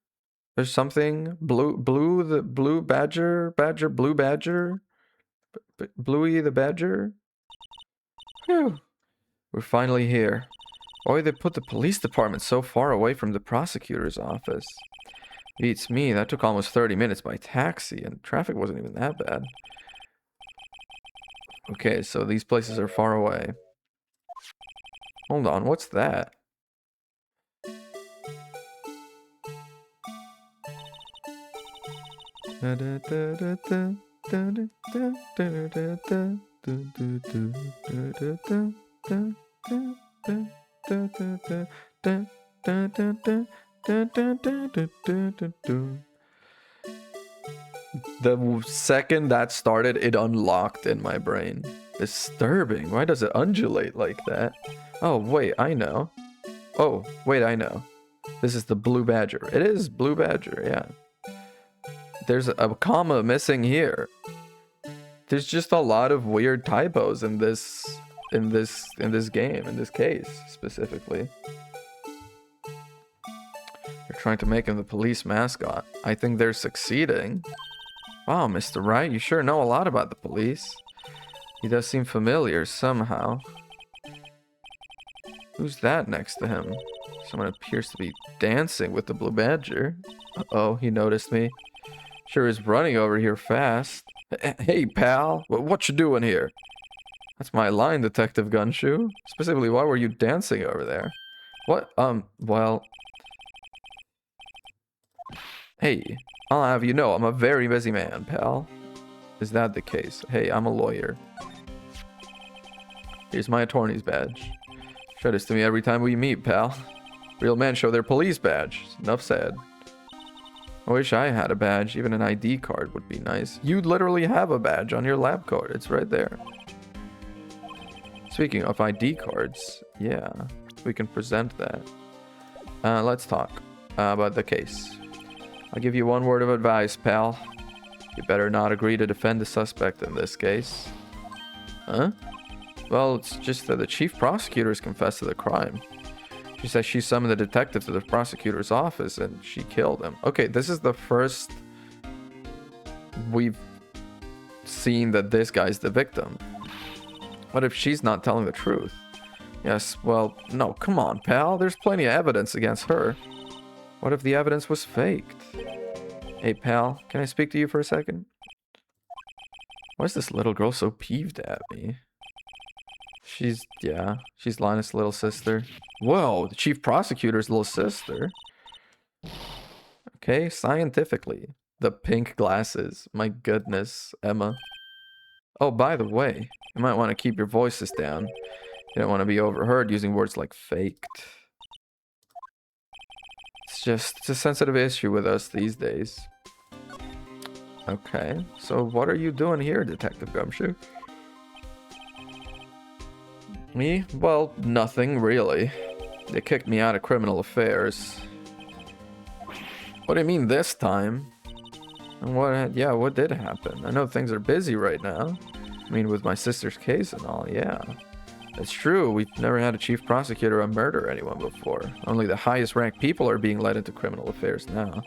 Or something? Blue Badger? Blue Badger? Bluey the Badger? Phew. We're finally here. Why they put the police department so far away from the prosecutor's office? Beats me, that took almost 30 minutes by taxi, and traffic wasn't even that bad. Okay, so these places are far away. Hold on, what's that? The second that started, it unlocked in my brain. Disturbing. Why does it undulate like that? Oh, wait, I know. Oh, wait, I know. This is the blue badger. It is blue badger, yeah. There's a comma missing here. There's just a lot of weird typos in this game, in this case specifically. They're trying to make him the police mascot. I think they're succeeding. Wow, Mr. Wright, you sure know a lot about the police. He does seem familiar somehow. Who's that next to him? Someone appears to be dancing with the blue badger. Uh-oh, he noticed me. Sure is running over here fast. Hey, pal, what you doing here? That's my line, Detective Gumshoe. Specifically, why were you dancing over there? What? Well... Hey, I'll have you know I'm a very busy man, pal. Is that the case? Hey, I'm a lawyer. Here's my attorney's badge. Show this to me every time we meet, pal. Real men show their police badge. Enough said. I wish I had a badge. Even an ID card would be nice. You literally have a badge on your lab coat. It's right there. Speaking of ID cards, yeah, we can present that. Let's talk about the case. I'll give you one word of advice, pal. You better not agree to defend the suspect in this case. Huh? Well, it's just that the chief prosecutor has confessed to the crime. She says she summoned the detective to the prosecutor's office and she killed him. Okay, this is the first we've seen that this guy's the victim. What if she's not telling the truth? Yes, well, no, come on, pal. There's plenty of evidence against her. What if the evidence was faked? Hey, pal, can I speak to you for a second? Why is this little girl so peeved at me? She's Linus' little sister. Whoa, the chief prosecutor's little sister. Okay, scientifically. The pink glasses. My goodness, Emma. Oh, by the way, you might want to keep your voices down. You don't want to be overheard using words like faked. It's a sensitive issue with us these days. Okay, so what are you doing here, Detective Gumshoe? Me? Well, nothing really. They kicked me out of criminal affairs. What do you mean this time? And what did happen? I know things are busy right now. I mean, with my sister's case and all, yeah. It's true, we've never had a chief prosecutor murder anyone before. Only the highest ranked people are being led into criminal affairs now.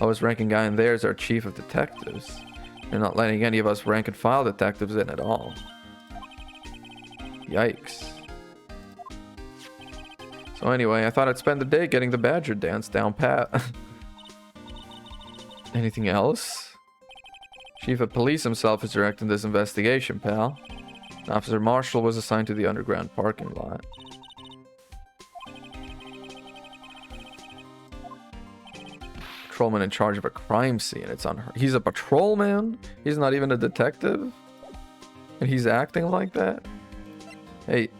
Lowest ranking guy in there is our chief of detectives. They're not letting any of us rank and file detectives in at all. Yikes. So anyway, I thought I'd spend the day getting the badger dance down pat. Anything else? Chief of police himself is directing this investigation, pal. Officer Marshall was assigned to the underground parking lot. Patrolman in charge of a crime scene. It's on her. He's a patrolman? He's not even a detective? And he's acting like that? Hey.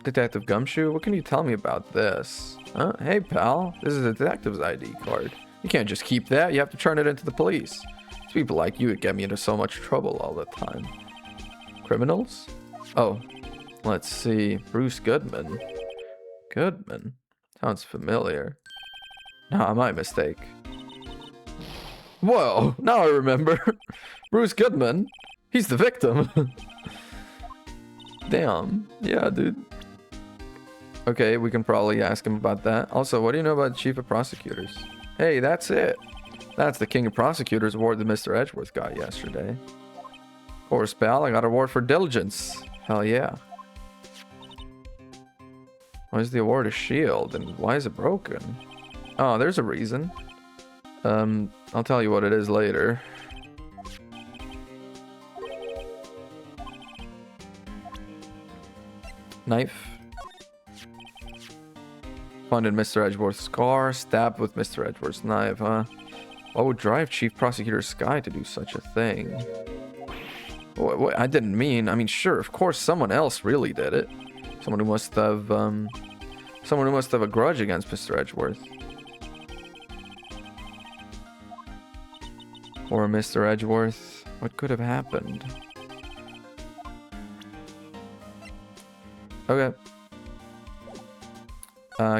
Detective Gumshoe, what can you tell me about this? Huh? Hey, pal. This is a detective's ID card. You can't just keep that. You have to turn it into the police. It's people like you that get me into so much trouble all the time. Criminals? Oh, let's see. Bruce Goodman. Goodman? Sounds familiar. Nah, my mistake. Whoa, now I remember. Bruce Goodman. He's the victim. Damn. Yeah, dude. Okay, we can probably ask him about that. Also, what do you know about Chief of Prosecutors? Hey, that's it. That's the King of Prosecutors award that Mr. Edgeworth got yesterday. Of course, pal, I got an award for diligence. Hell yeah. Why is the award a shield and why is it broken? Oh, there's a reason. I'll tell you what it is later. Knife. Found in Mr. Edgeworth's car. Stabbed with Mr. Edgeworth's knife, huh? What would drive Chief Prosecutor Skye to do such a thing? I didn't mean... I mean, sure, of course someone else really did it. Someone who must have, someone who must have a grudge against Mr. Edgeworth. Or Mr. Edgeworth. What could have happened? Okay.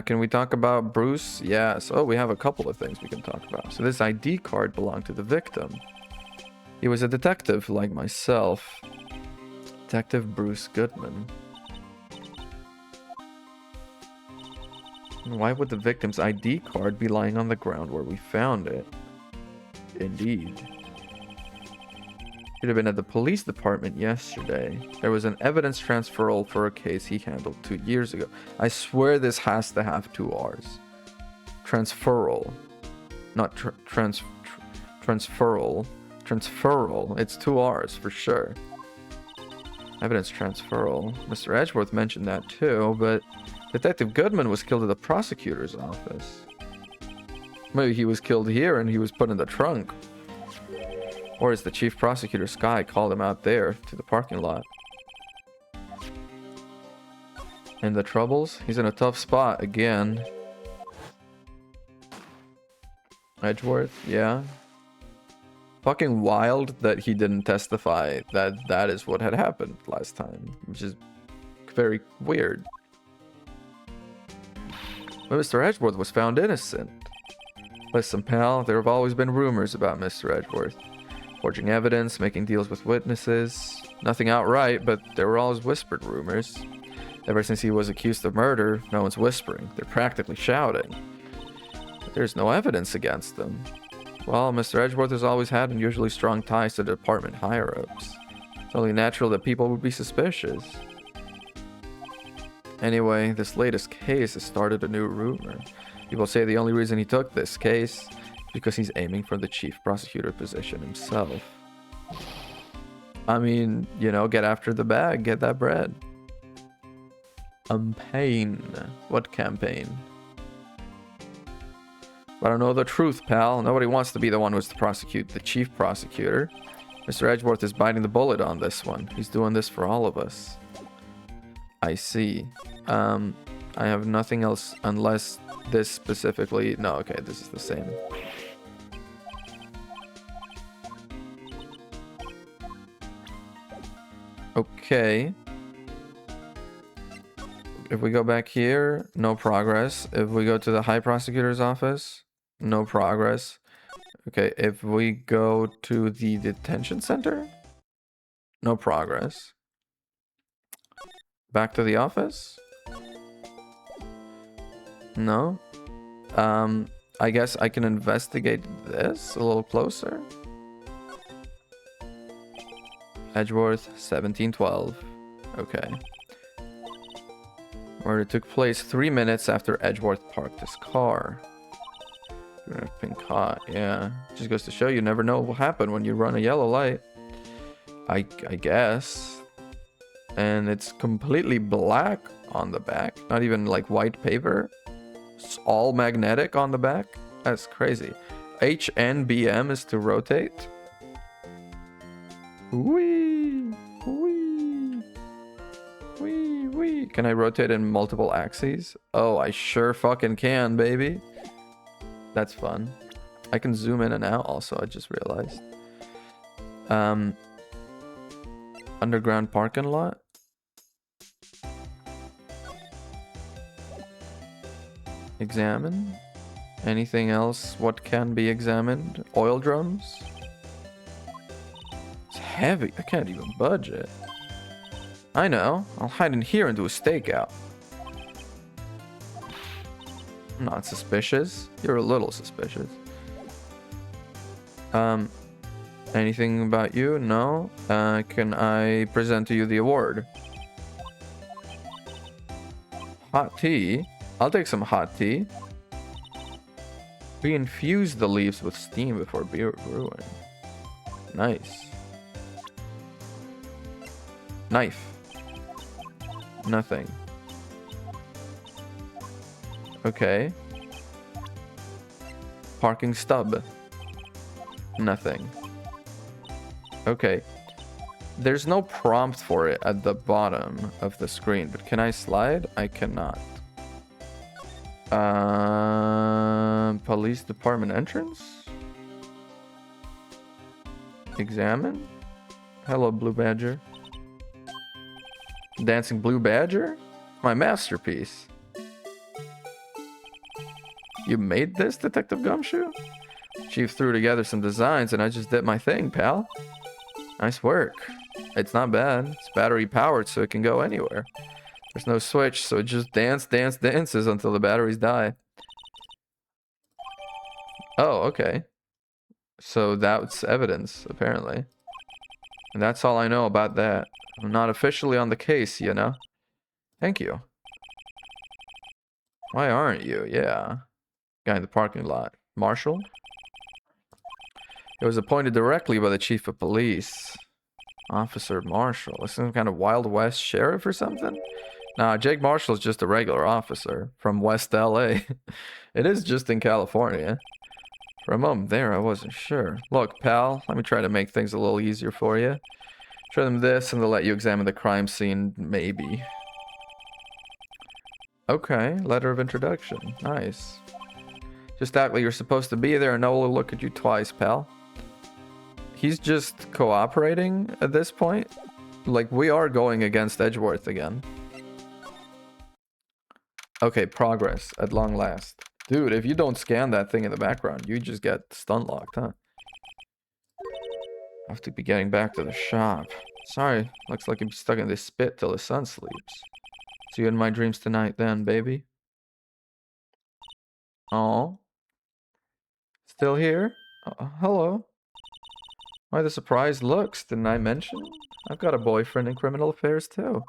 Can we talk about Bruce? Yes. Oh, we have a couple of things we can talk about. So this ID card belonged to the victim. He was a detective like myself. Detective Bruce Goodman. Why would the victim's ID card be lying on the ground where we found it? Indeed. Should have been at the police department yesterday. There was an evidence transferal for a case he handled 2 years ago. I swear this has to have 2 R's. Transferal. Not transferal. Transferal. It's 2 R's for sure. Evidence transferal. Mr. Edgeworth mentioned that too, but Detective Goodman was killed at the prosecutor's office. Maybe he was killed here and he was put in the trunk. Or as the chief prosecutor, Sky, called him out there to the parking lot. And the troubles? He's in a tough spot again. Edgeworth, yeah. Fucking wild that he didn't testify that that is what had happened last time, which is very weird. But Mr. Edgeworth was found innocent. Listen, pal, there have always been rumors about Mr. Edgeworth. Forging evidence, making deals with witnesses. Nothing outright, but there were always whispered rumors. Ever since he was accused of murder, no one's whispering. They're practically shouting. But there's no evidence against them. Well, Mr. Edgeworth has always had unusually strong ties to the department higher-ups. It's only natural that people would be suspicious. Anyway, this latest case has started a new rumor. People say the only reason he took this case is because he's aiming for the chief prosecutor position himself. I mean, you know, get after the bag, get that bread. Campaign. What campaign? I don't know the truth, pal. Nobody wants to be the one who's to prosecute the chief prosecutor. Mr. Edgeworth is biting the bullet on this one. He's doing this for all of us. I see. I have nothing else unless this specifically... No, okay, this is the same. Okay. If we go back here, no progress. If we go to the High Prosecutor's office, no progress. Okay, if we go to the detention center, no progress. Back to the office? No. I guess I can investigate this a little closer. Edgeworth, 1712. Okay. Murder took place 3 minutes after Edgeworth parked his car. You would have been caught, yeah. Just goes to show you never know what will happen when you run a yellow light. I guess. And it's completely black on the back. Not even like white paper. It's all magnetic on the back. That's crazy. HNBM is to rotate. Wee, wee, wee, wee. Can I rotate in multiple axes? Oh, I sure fucking can, baby. That's fun. I can zoom in and out also, I just realized. Underground parking lot. Examine. Anything else? What can be examined? Oil drums. It's heavy. I can't even budge it. I know. I'll hide in here and do a stakeout. I'm not suspicious. You're a little suspicious. Anything about you? No. Can I present to you the award? Hot tea. I'll take some hot tea. We infuse the leaves with steam before brewing. Nice. Knife. Nothing. Okay. Parking stub. Nothing. Okay. There's no prompt for it at the bottom of the screen, but can I slide? I cannot. Police department entrance? Examine? Hello, Blue Badger. Dancing Blue Badger? My masterpiece. You made this, Detective Gumshoe? Chief threw together some designs and I just did my thing, pal. Nice work. It's not bad. It's battery powered so it can go anywhere. There's no switch, so it just dances until the batteries die. Oh, okay. So that's evidence, apparently. And that's all I know about that. I'm not officially on the case, you know? Thank you. Why aren't you? Yeah. Guy in the parking lot. Marshall? It was appointed directly by the chief of police. Officer Marshall. Is some kind of Wild West sheriff or something? Nah, Jake Marshall's just a regular officer from West LA. It is just in California. For a moment there, I wasn't sure. Look, pal, let me try to make things a little easier for you. Show them this and they'll let you examine the crime scene, maybe. Okay, letter of introduction. Nice. Just act like you're supposed to be there and no one will look at you twice, pal. He's just cooperating at this point. Like, we are going against Edgeworth again. Okay, progress at long last. Dude, if you don't scan that thing in the background, you just get stun locked, huh? I have to be getting back to the shop. Sorry, looks like I'm stuck in this spit till the sun sleeps. See you in my dreams tonight then, baby. Oh. Still here? Hello. Why the surprised looks? Didn't I mention? I've got a boyfriend in criminal affairs too.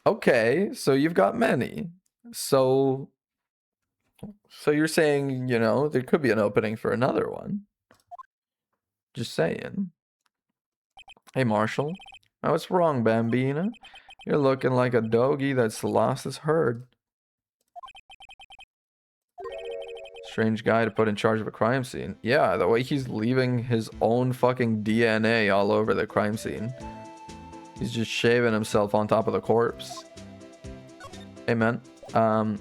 Okay, so you've got many. So you're saying, you know, there could be an opening for another one. Just saying. Hey, Marshall. I was wrong, Bambina. You're looking like a doggy that's lost his herd. Strange guy to put in charge of a crime scene. Yeah, the way he's leaving his own fucking DNA all over the crime scene. He's just shaving himself on top of the corpse. Hey, man. Can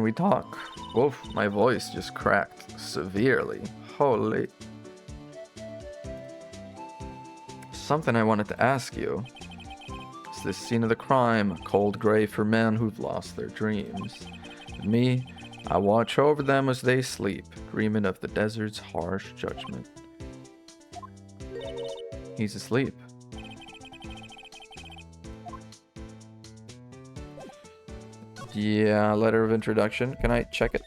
we talk? Oof, my voice just cracked severely. Holy. Something I wanted to ask you. Is this scene of the crime a cold grave for men who've lost their dreams? And me, I watch over them as they sleep, dreaming of the desert's harsh judgment. He's asleep. Yeah, letter of introduction. Can I check it?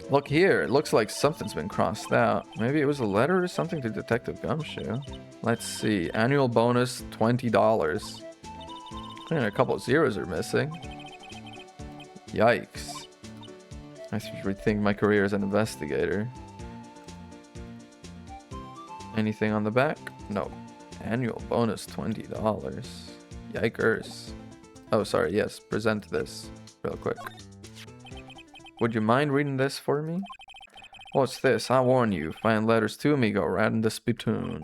Look here, it looks like something's been crossed out. Maybe it was a letter or something to Detective Gumshoe. Let's see, annual bonus $20. And a couple of zeros are missing. Yikes. I should rethink my career as an investigator. Anything on the back? No. Annual bonus $20. Yikers. Oh, sorry, yes, present this real quick. Would you mind reading this for me? What's this? I warn you, find letters to me go right in the spittoon.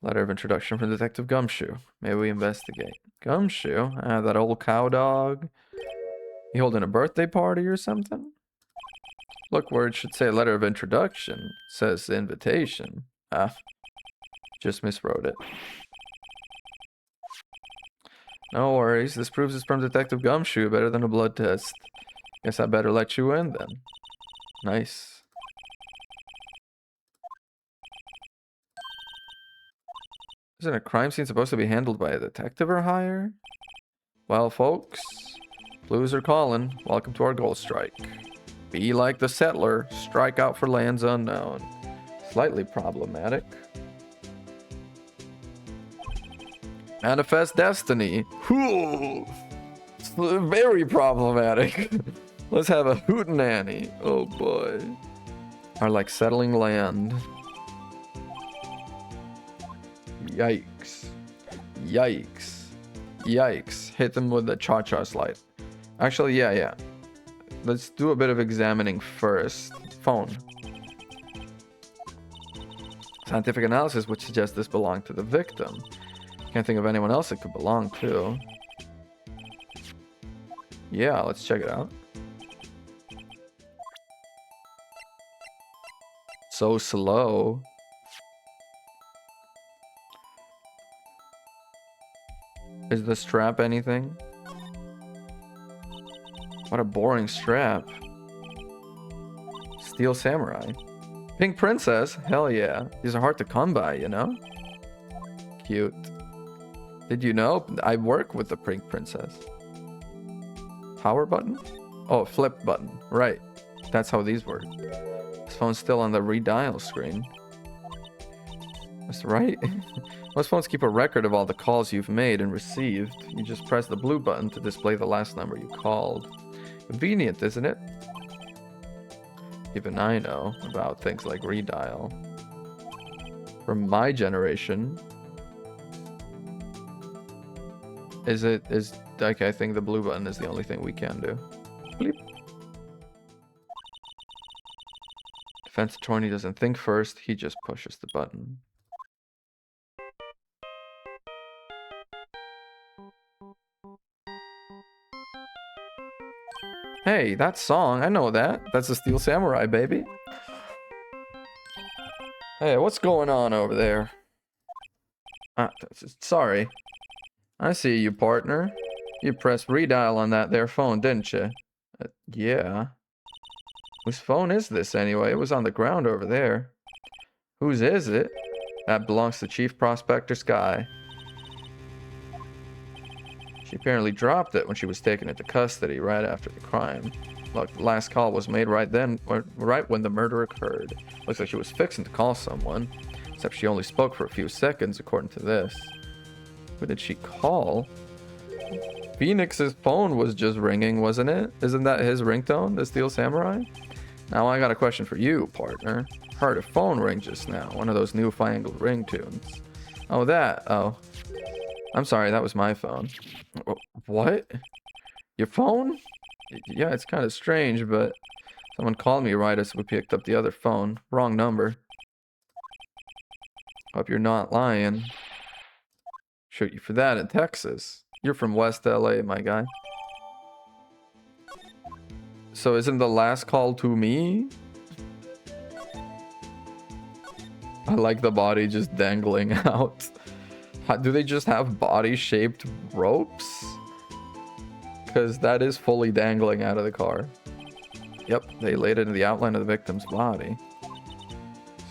Letter of introduction from Detective Gumshoe. May we investigate? Gumshoe? Ah, that old cow dog. You holding a birthday party or something? Look where it should say letter of introduction. It says invitation. Ah, just miswrote it. No worries, this proves it's from Detective Gumshoe, better than a blood test. Guess I better let you in then. Nice. Isn't a crime scene supposed to be handled by a detective or higher? Well, folks, clues are calling. Welcome to our gold strike. Be like the settler, strike out for lands unknown. Slightly problematic. Manifest destiny. Ooh, very problematic. Let's have a hootenanny. Oh boy. Are like settling land. Yikes. Yikes. Yikes. Hit them with the cha-cha slide. Actually, yeah. Let's do a bit of examining first. Phone. Scientific analysis would suggest this belonged to the victim. Can't think of anyone else it could belong to. Yeah, let's check it out. So slow. Is the strap anything? What a boring strap. Steel Samurai. Pink Princess? Hell yeah. These are hard to come by, you know? Cute. Did you know? I work with the Pink Princess. Power button? Oh, flip button. Right. That's how these work. This phone's still on the redial screen. That's right. Most phones keep a record of all the calls you've made and received. You just press the blue button to display the last number you called. Convenient, isn't it? Even I know about things like redial. From my generation, okay, I think the blue button is the only thing we can do. Bleep. Defense attorney doesn't think first, he just pushes the button. Hey, that song, I know that. That's the Steel Samurai, baby. Hey, what's going on over there? Sorry. I see you, partner. You pressed redial on that there phone, didn't you? Yeah. Whose phone is this anyway? It was on the ground over there. Whose is it? That belongs to Chief Prospector Sky. She apparently dropped it when she was taken into custody right after the crime. Look, the last call was made right then, or right when the murder occurred. Looks like she was fixing to call someone. Except she only spoke for a few seconds, according to this. Who did she call? Phoenix's phone was just ringing, wasn't it? Isn't that his ringtone, the Steel Samurai? Now I got a question for you, partner. Heard a phone ring just now, one of those newfangled ringtones. Oh, that. Oh. I'm sorry, that was my phone. What? Your phone? Yeah, it's kind of strange, but someone called me right as we picked up the other phone. Wrong number. Hope you're not lying. Shoot you for that in Texas. You're from West LA, my guy. So isn't the last call to me? I like the body just dangling out. Do they just have body-shaped ropes? Because that is fully dangling out of the car. Yep, they laid it in the outline of the victim's body.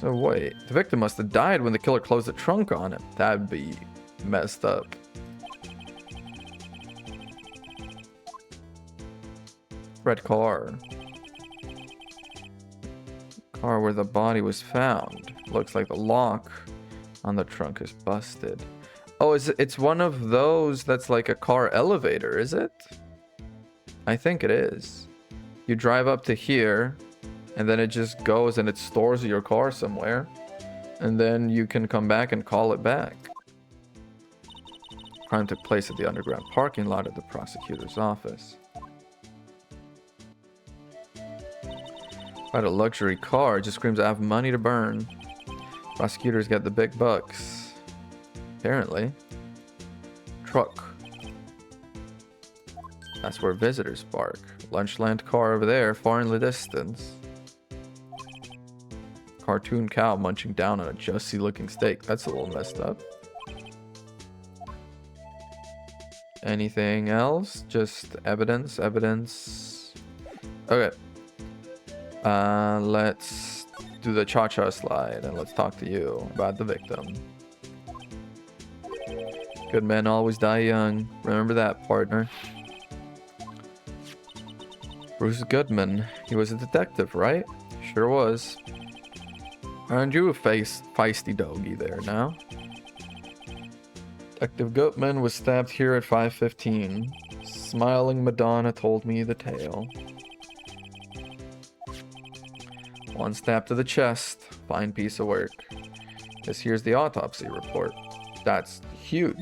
So wait, the victim must have died when the killer closed the trunk on him. That'd be messed up. Red car. Car where the body was found. Looks like the lock on the trunk is busted. Oh, it's one of those that's like a car elevator, is it? I think it is. You drive up to here, and then it just goes and it stores your car somewhere. And then you can come back and call it back. Crime took place at the underground parking lot of the prosecutor's office. Quite a luxury car. It just screams, I have money to burn. Prosecutors get the big bucks. Apparently. Truck. That's where visitors park. Lunchland car over there, far in the distance. Cartoon cow munching down on a juicy looking steak. That's a little messed up. Anything else? Just evidence, evidence. Okay. Let's do the cha-cha slide and let's talk to you about the victim. Good men always die young. Remember that, partner. Bruce Goodman. He was a detective, right? Sure was. Aren't you a feisty doggy there now? Detective Goodman was stabbed here at 5:15. Smiling Madonna told me the tale. One stab to the chest. Fine piece of work. This here's the autopsy report. That's huge.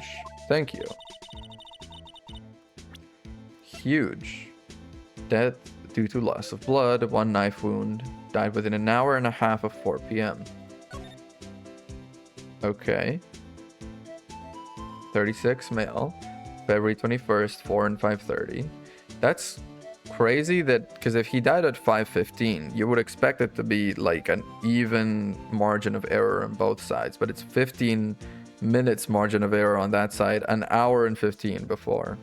Thank you. Huge. Death due to loss of blood, 1 knife wound. Died within an hour and a half of 4 p.m. Okay. 36 male. February 21st, 4 and 5:30. That's crazy that, because if he died at 5:15, you would expect it to be like an even margin of error on both sides, but it's 15 minutes margin of error on that side. An hour and 15 before.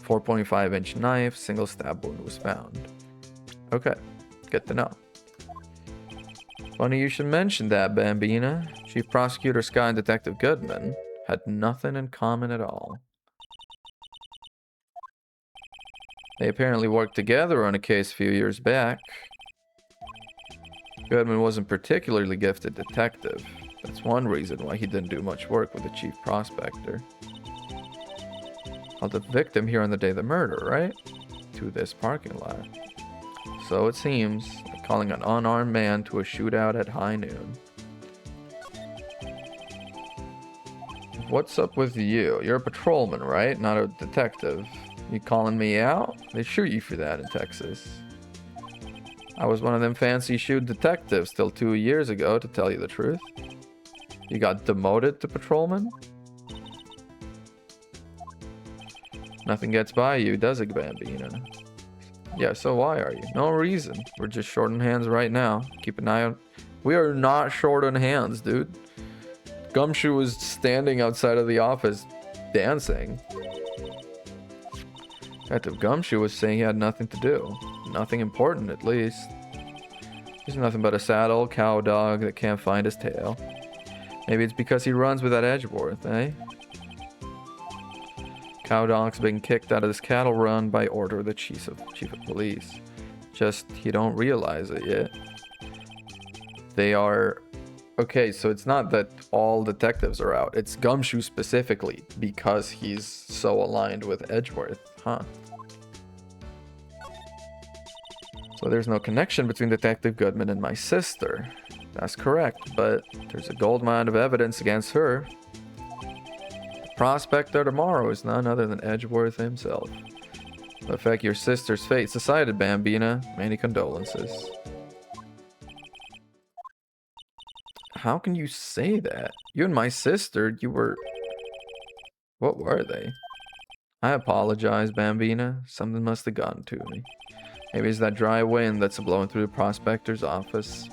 4.5-inch knife, single stab wound was found. Okay, good to know. Funny you should mention that, Bambina. Chief Prosecutor Scott and Detective Goodman had nothing in common at all. They apparently worked together on a case a few years back. Goodman wasn't particularly gifted detective. That's one reason why he didn't do much work with the chief prospector. Called the victim here on the day of the murder, right? To this parking lot. So it seems, like calling an unarmed man to a shootout at high noon. What's up with you? You're a patrolman, right? Not a detective. You calling me out? They shoot you for that in Texas. I was one of them fancy shoot detectives till 2 years ago, to tell you the truth. You got demoted to patrolman? Nothing gets by you, does it, Bambina? Yeah, so why are you? No reason. We're just short on hands right now. Keep an eye on... We are not short on hands, dude. Gumshoe was standing outside of the office dancing. Detective Gumshoe was saying he had nothing to do. Nothing important, at least. He's nothing but a sad old cow dog that can't find his tail. Maybe it's because he runs with that Edgeworth, eh? Cow dog's been kicked out of this cattle run by order of the chief of police. Just, you don't realize it yet. They are... Okay, so it's not that all detectives are out. It's Gumshoe specifically, because he's so aligned with Edgeworth, huh? So there's no connection between Detective Goodman and my sister. That's correct, but there's a goldmine of evidence against her. The prospector tomorrow is none other than Edgeworth himself. The fact your sister's fate's decided, Bambina. Many condolences. How can you say that? You and my sister, you were... What were they? I apologize, Bambina. Something must have gotten to me. Maybe it's that dry wind that's blowing through the prospector's office.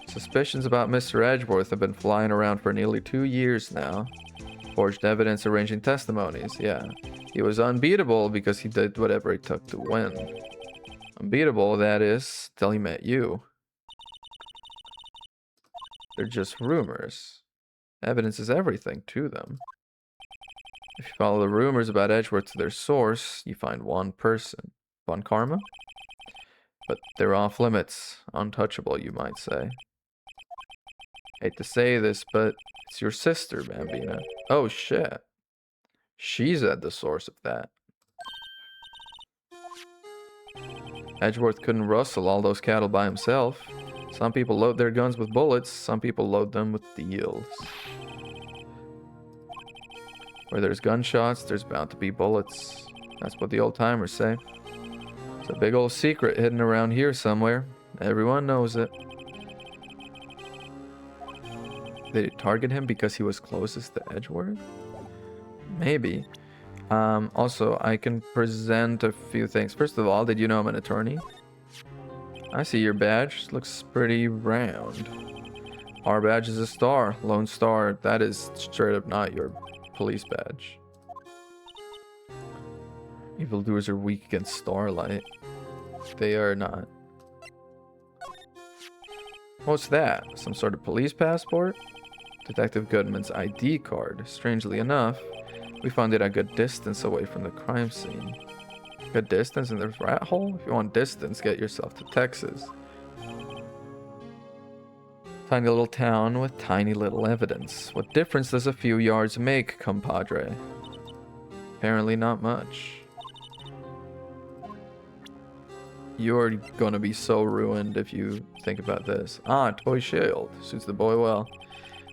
Suspicions about Mr. Edgeworth have been flying around for nearly 2 years now. Forged evidence, arranging testimonies, yeah. He was unbeatable because he did whatever it took to win. Unbeatable, that is, till he met you. They're just rumors. Evidence is everything to them. If you follow the rumors about Edgeworth to their source, you find one person. Von Karma? But they're off limits. Untouchable, you might say. Hate to say this, but it's your sister, Bambina. Oh, shit. She's at the source of that. Edgeworth couldn't rustle all those cattle by himself. Some people load their guns with bullets, some people load them with deals. Where there's gunshots, there's bound to be bullets. That's what the old timers say. It's a big old secret hidden around here somewhere. Everyone knows it. Did it target him because he was closest to Edgeworth? Maybe. Also, I can present a few things. First of all, did you know I'm an attorney? I see your badge. Looks pretty round. Our badge is a star. Lone Star. That is straight up not your police badge. Evildoers are weak against starlight. They are not. What's that? Some sort of police passport? Detective Goodman's ID card. Strangely enough, we found it a good distance away from the crime scene. Good distance in the rat hole? If you want distance, get yourself to Texas. Tiny little town with tiny little evidence. What difference does a few yards make, compadre? Apparently not much. You're gonna be so ruined if you think about this. Ah, toy shield. Suits the boy well.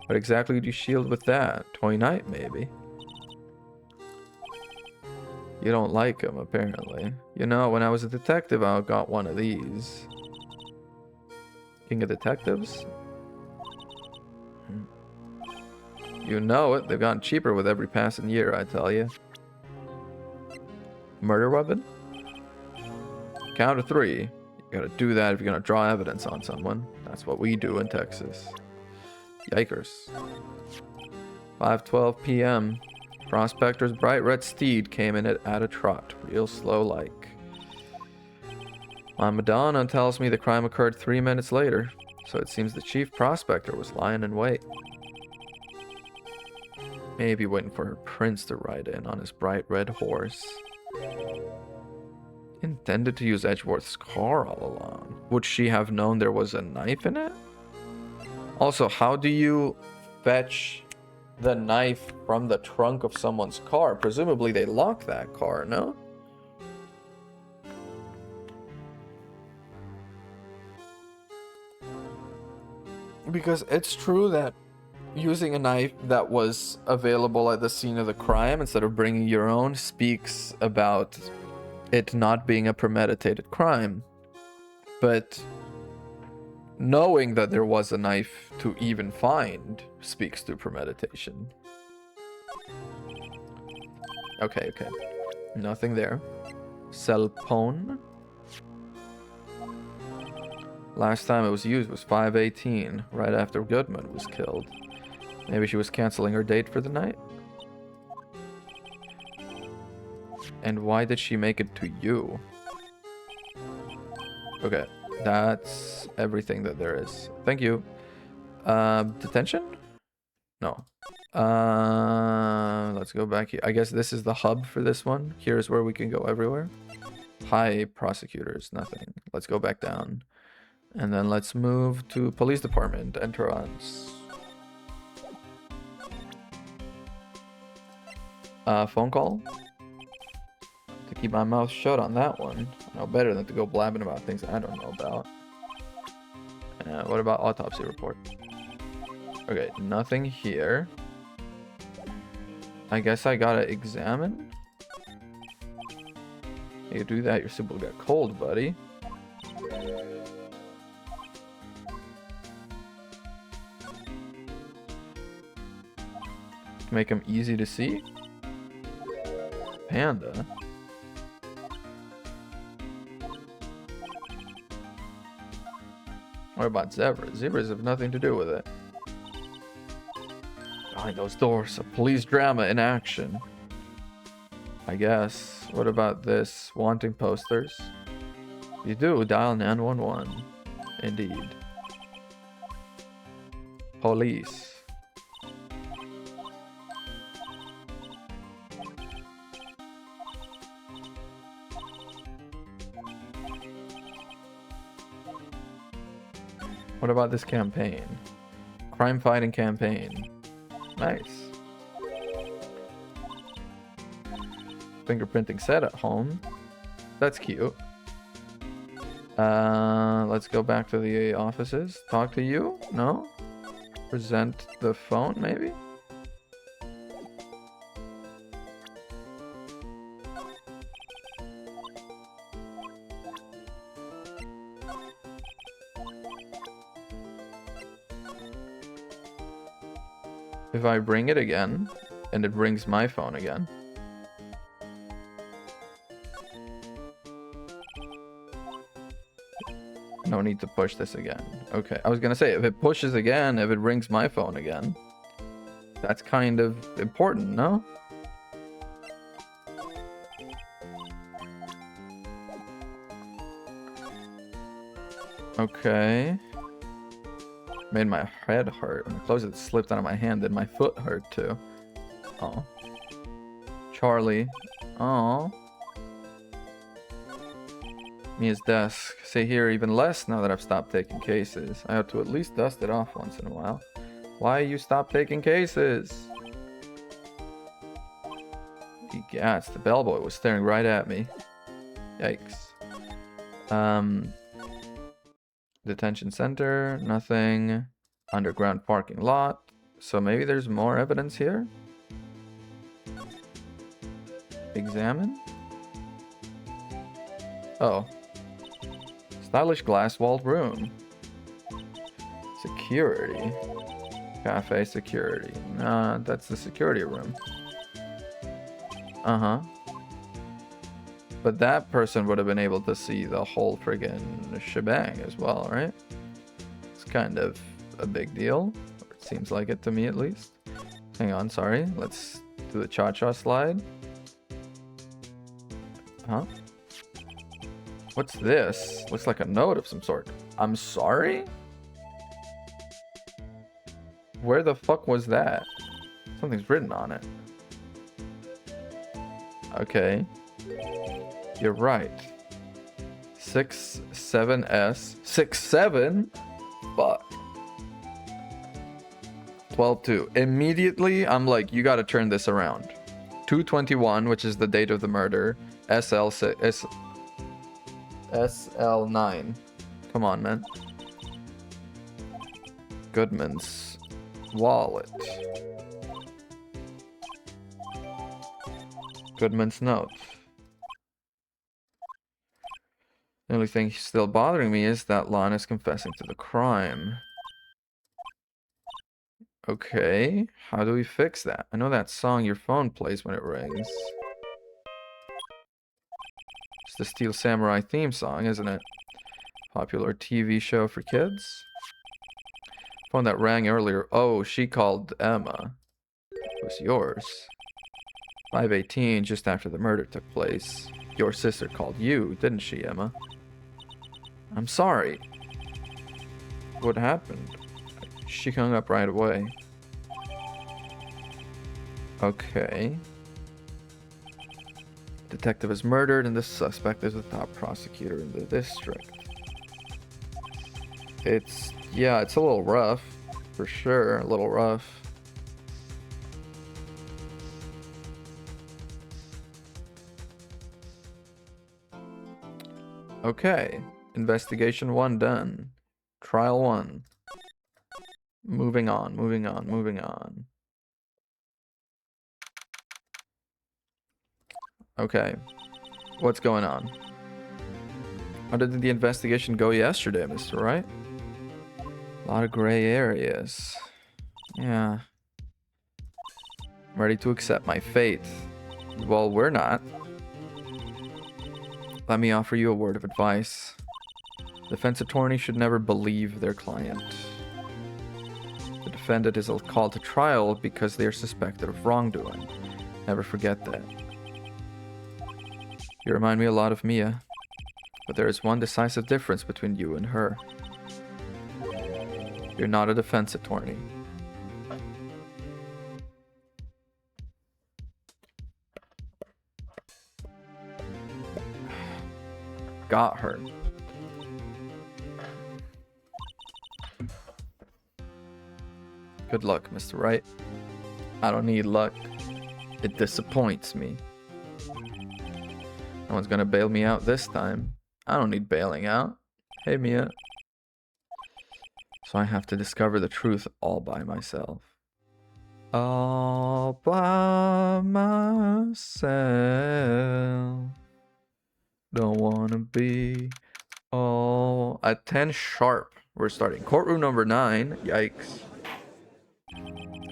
What exactly do you shield with that? Toy knight, maybe? You don't like him, apparently. You know, when I was a detective, I got one of these. King of Detectives? You know it. They've gotten cheaper with every passing year, I tell you. Murder weapon? Count of 3. Gotta do that if you're gonna draw evidence on someone. That's what we do in Texas. Yikers. 5:12 p.m. Prospector's bright red steed came in at a trot, real slow like. My Madonna tells me the crime occurred 3 minutes later, so it seems the chief prospector was lying in wait. Maybe waiting for her prince to ride in on his bright red horse. Intended to use Edgeworth's car all along. Would she have known there was a knife in it? Also, how do you fetch the knife from the trunk of someone's car? Presumably they lock that car, no? Because it's true that using a knife that was available at the scene of the crime instead of bringing your own speaks about it not being a premeditated crime. But knowing that there was a knife to even find speaks to premeditation. Okay. Nothing there. Cell phone. Last time it was used was 5:18, right after Goodman was killed. Maybe she was canceling her date for the night? And why did she make it to you? Okay, that's everything that there is. Thank you. Detention? No. Let's go back here. I guess this is the hub for this one. Here's where we can go everywhere. Hi, prosecutors. Nothing. Let's go back down. And then let's move to police department entrance. Phone call? To keep my mouth shut on that one. I know better than to go blabbing about things I don't know about. What about autopsy report? Okay, nothing here. I guess I gotta examine? You do that, your soup will get cold, buddy. Make them easy to see. Panda. What about zebras? Zebras have nothing to do with it. Behind those doors, a police drama in action. I guess. What about this? Wanting posters? You do, dial 911. Indeed. Police. What about this campaign? Crime fighting campaign. Nice. Fingerprinting set at home. That's cute. Let's go back to the offices. Talk to you? No? Present the phone, maybe? If I bring it again, and it brings my phone again. No need to push this again. Okay, I was gonna say, if it pushes again, if it rings my phone again, that's kind of important, no? Okay. Made my head hurt. When the clothes slipped out of my hand, and my foot hurt too. Oh. Charlie. Oh. Mia's desk. Say here even less now that I've stopped taking cases. I have to at least dust it off once in a while. Why you stop taking cases? Egats, the bellboy was staring right at me. Yikes. Detention center, nothing. Underground parking lot. So maybe there's more evidence here? Examine? Oh. Stylish glass-walled room. Security. Cafe security. Nah, that's the security room. Uh-huh. But that person would have been able to see the whole friggin' shebang as well, right? It's kind of a big deal. It seems like it to me, at least. Hang on, sorry. Let's do the cha-cha slide. Huh? What's this? Looks like a note of some sort. I'm sorry? Where the fuck was that? Something's written on it. Okay. You're right. 67S. 67? Fuck. 12-2. Immediately, I'm like, you gotta turn this around. 221, which is the date of the murder. SL9. Come on, man. Goodman's wallet. Goodman's note. The only thing still bothering me is that Lon is confessing to the crime. Okay, how do we fix that? I know that song your phone plays when it rings. It's the Steel Samurai theme song, isn't it? Popular TV show for kids. Phone that rang earlier. Oh, she called Emma. It was yours. 5:18, just after the murder took place. Your sister called you, didn't she, Emma? I'm sorry. What happened? She hung up right away. Okay. Detective is murdered and the suspect is the top prosecutor in the district. It's a little rough. For sure, a little rough. Okay. Investigation 1 done. Trial 1. Moving on, moving on, moving on. Okay. What's going on? How did the investigation go yesterday, Mr. Wright? A lot of gray areas. Yeah. I'm ready to accept my fate. Well, we're not. Let me offer you a word of advice. Defense attorney should never believe their client. The defendant is called to trial because they are suspected of wrongdoing. Never forget that. You remind me a lot of Mia, but there is one decisive difference between you and her. You're not a defense attorney. Got her. Good luck, Mr. Wright. I don't need luck. It disappoints me. No one's gonna bail me out this time. I don't need bailing out. Hey, Mia. So I have to discover the truth all by myself. All by myself. Don't wanna be all... At 10 sharp, we're starting. Courtroom number 9. Yikes.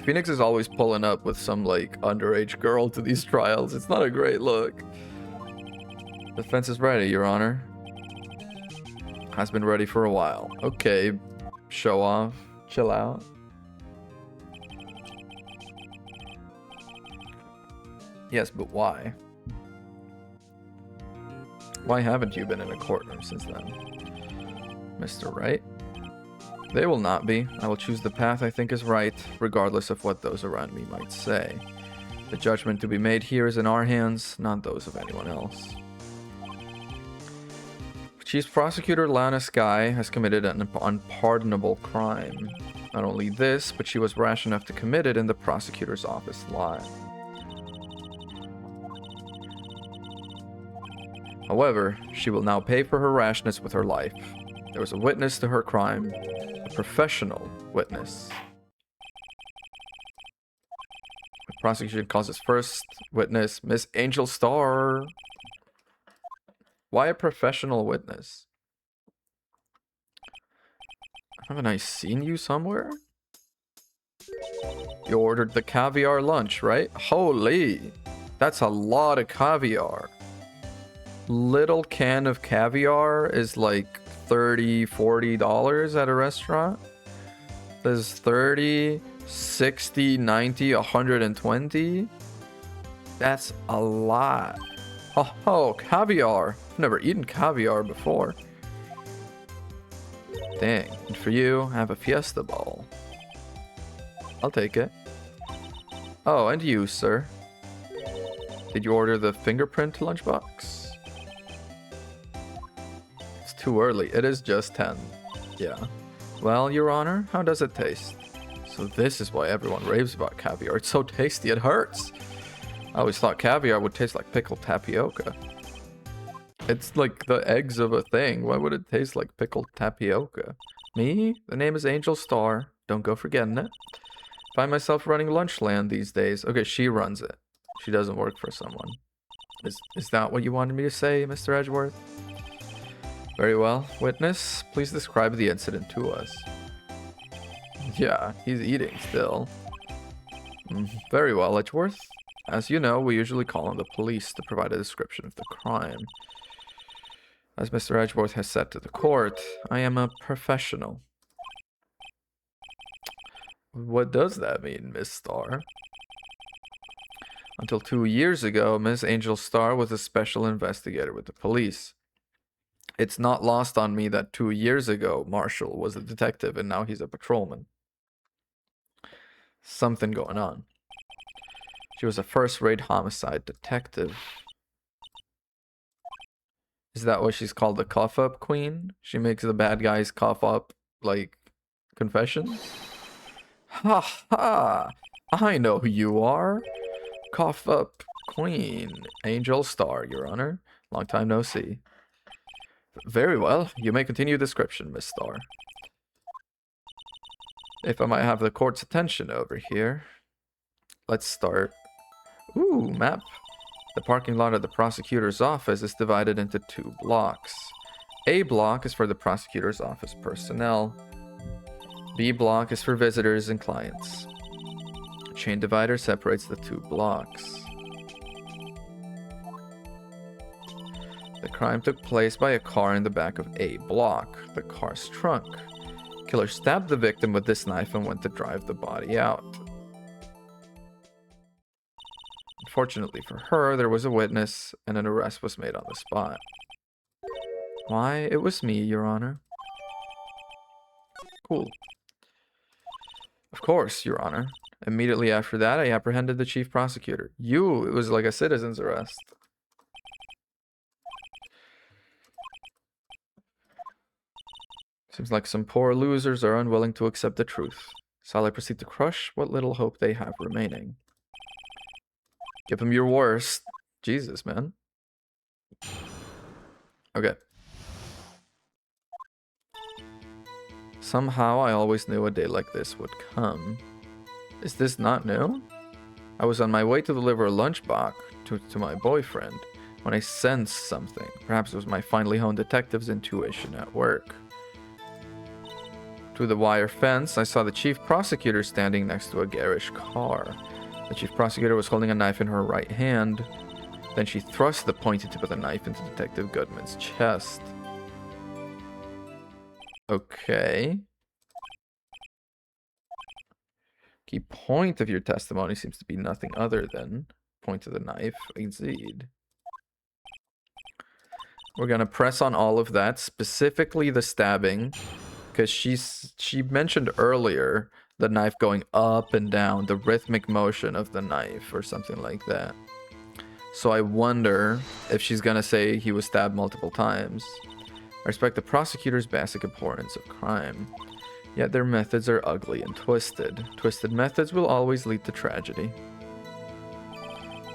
Phoenix is always pulling up with some, like, underage girl to these trials. It's not a great look. Defense is ready, Your Honor. Has been ready for a while. Okay, show off. Chill out. Yes, but why? Why haven't you been in a courtroom since then? Mr. Wright? They will not be. I will choose the path I think is right, regardless of what those around me might say. The judgment to be made here is in our hands, not those of anyone else. Chief Prosecutor Lana Skye has committed an unpardonable crime. Not only this, but she was rash enough to commit it in the prosecutor's office lie. However, she will now pay for her rashness with her life. There was a witness to her crime, a professional witness. The prosecution calls its first witness Miss Angel Star. Why a professional witness? Haven't I seen you somewhere? You ordered the caviar lunch, right? Holy! That's a lot of caviar. little can of caviar is like $30-$40 at a restaurant. There's 30, 60, 90, 120. That's a lot. Oh, caviar. I've never eaten caviar before. Dang. And for you, I have a Fiesta ball. I'll take it. Oh, and you, sir. Did you order the fingerprint lunchbox? It's too early. It is just 10. Yeah. Well, Your Honor, how does it taste? So this is why everyone raves about caviar. It's so tasty, it hurts. I always thought caviar would taste like pickled tapioca. It's like the eggs of a thing. Why would it taste like pickled tapioca? Me? The name is Angel Star. Don't go forgetting it. Find myself running Lunchland these days. Okay, she runs it. She doesn't work for someone. Is that what you wanted me to say, Mr. Edgeworth? Very well. Witness, please describe the incident to us. Yeah, he's eating still. Very well, Edgeworth. As you know, we usually call on the police to provide a description of the crime. As Mr. Edgeworth has said to the court, I am a professional. What does that mean, Miss Star? Until 2 years ago, Miss Angel Star was a special investigator with the police. It's not lost on me that 2 years ago, Marshall was a detective and now he's a patrolman. Something going on. She was a first-rate homicide detective. Is that why she's called the cough-up queen? She makes the bad guys cough up, like, confessions? Ha ha! I know who you are. Cough up queen. Angel Star, Your Honor. Long time no see. Very well. You may continue description, Miss Star. If I might have the court's attention over here. Let's start. Ooh, map. The parking lot of the prosecutor's office is divided into 2 blocks. A block is for the prosecutor's office personnel. B block is for visitors and clients. A chain divider separates the 2 blocks. The crime took place by a car in the back of A block. The car's trunk. Killer stabbed the victim with this knife and went to drive the body out. Unfortunately for her, there was a witness and an arrest was made on the spot. Why, it was me, Your Honor. Cool. Of course, Your Honor. Immediately after that, I apprehended the chief prosecutor. It was like a citizen's arrest. Seems like some poor losers are unwilling to accept the truth. Shall I proceed to crush what little hope they have remaining? Give them your worst. Jesus, man. Okay. Somehow I always knew a day like this would come. Is this not new? I was on my way to deliver a lunchbox to my boyfriend when I sensed something. Perhaps it was my finely honed detective's intuition at work. Through the wire fence, I saw the chief prosecutor standing next to a garish car. The chief prosecutor was holding a knife in her right hand. Then she thrust the pointed tip of the knife into Detective Goodman's chest. Okay. Key point of your testimony seems to be nothing other than point of the knife. Indeed. We're gonna press on all of that, specifically the stabbing, because she mentioned earlier the knife going up and down, the rhythmic motion of the knife or something like that. So I wonder if she's gonna say he was stabbed multiple times. I respect the prosecutor's basic abhorrence of crime, yet their methods are ugly and twisted. Twisted methods will always lead to tragedy.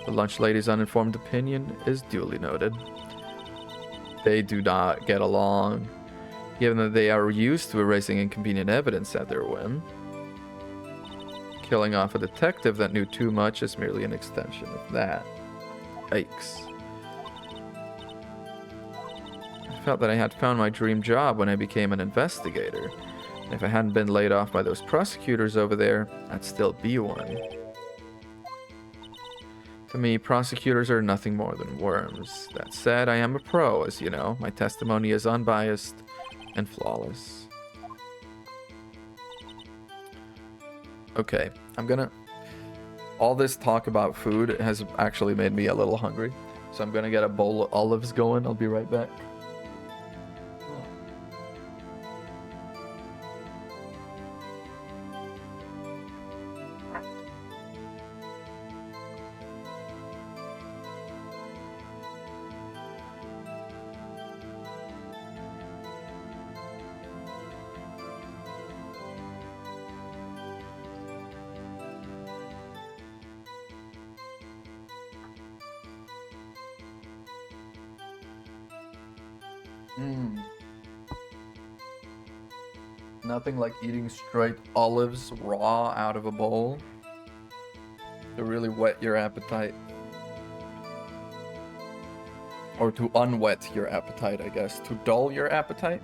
The lunch lady's uninformed opinion is duly noted. They do not get along, given that they are used to erasing inconvenient evidence at their whim. Killing off a detective that knew too much is merely an extension of that. Yikes. I felt that I had found my dream job when I became an investigator. And if I hadn't been laid off by those prosecutors over there, I'd still be one. To me, prosecutors are nothing more than worms. That said, I am a pro, as you know. My testimony is unbiased and flawless. Okay, I'm gonna... All this talk about food has actually made me a little hungry. So I'm gonna get a bowl of olives going. I'll be right back. Nothing like eating straight olives raw out of a bowl to really whet your appetite. Or to unwet your appetite, I guess. To dull your appetite.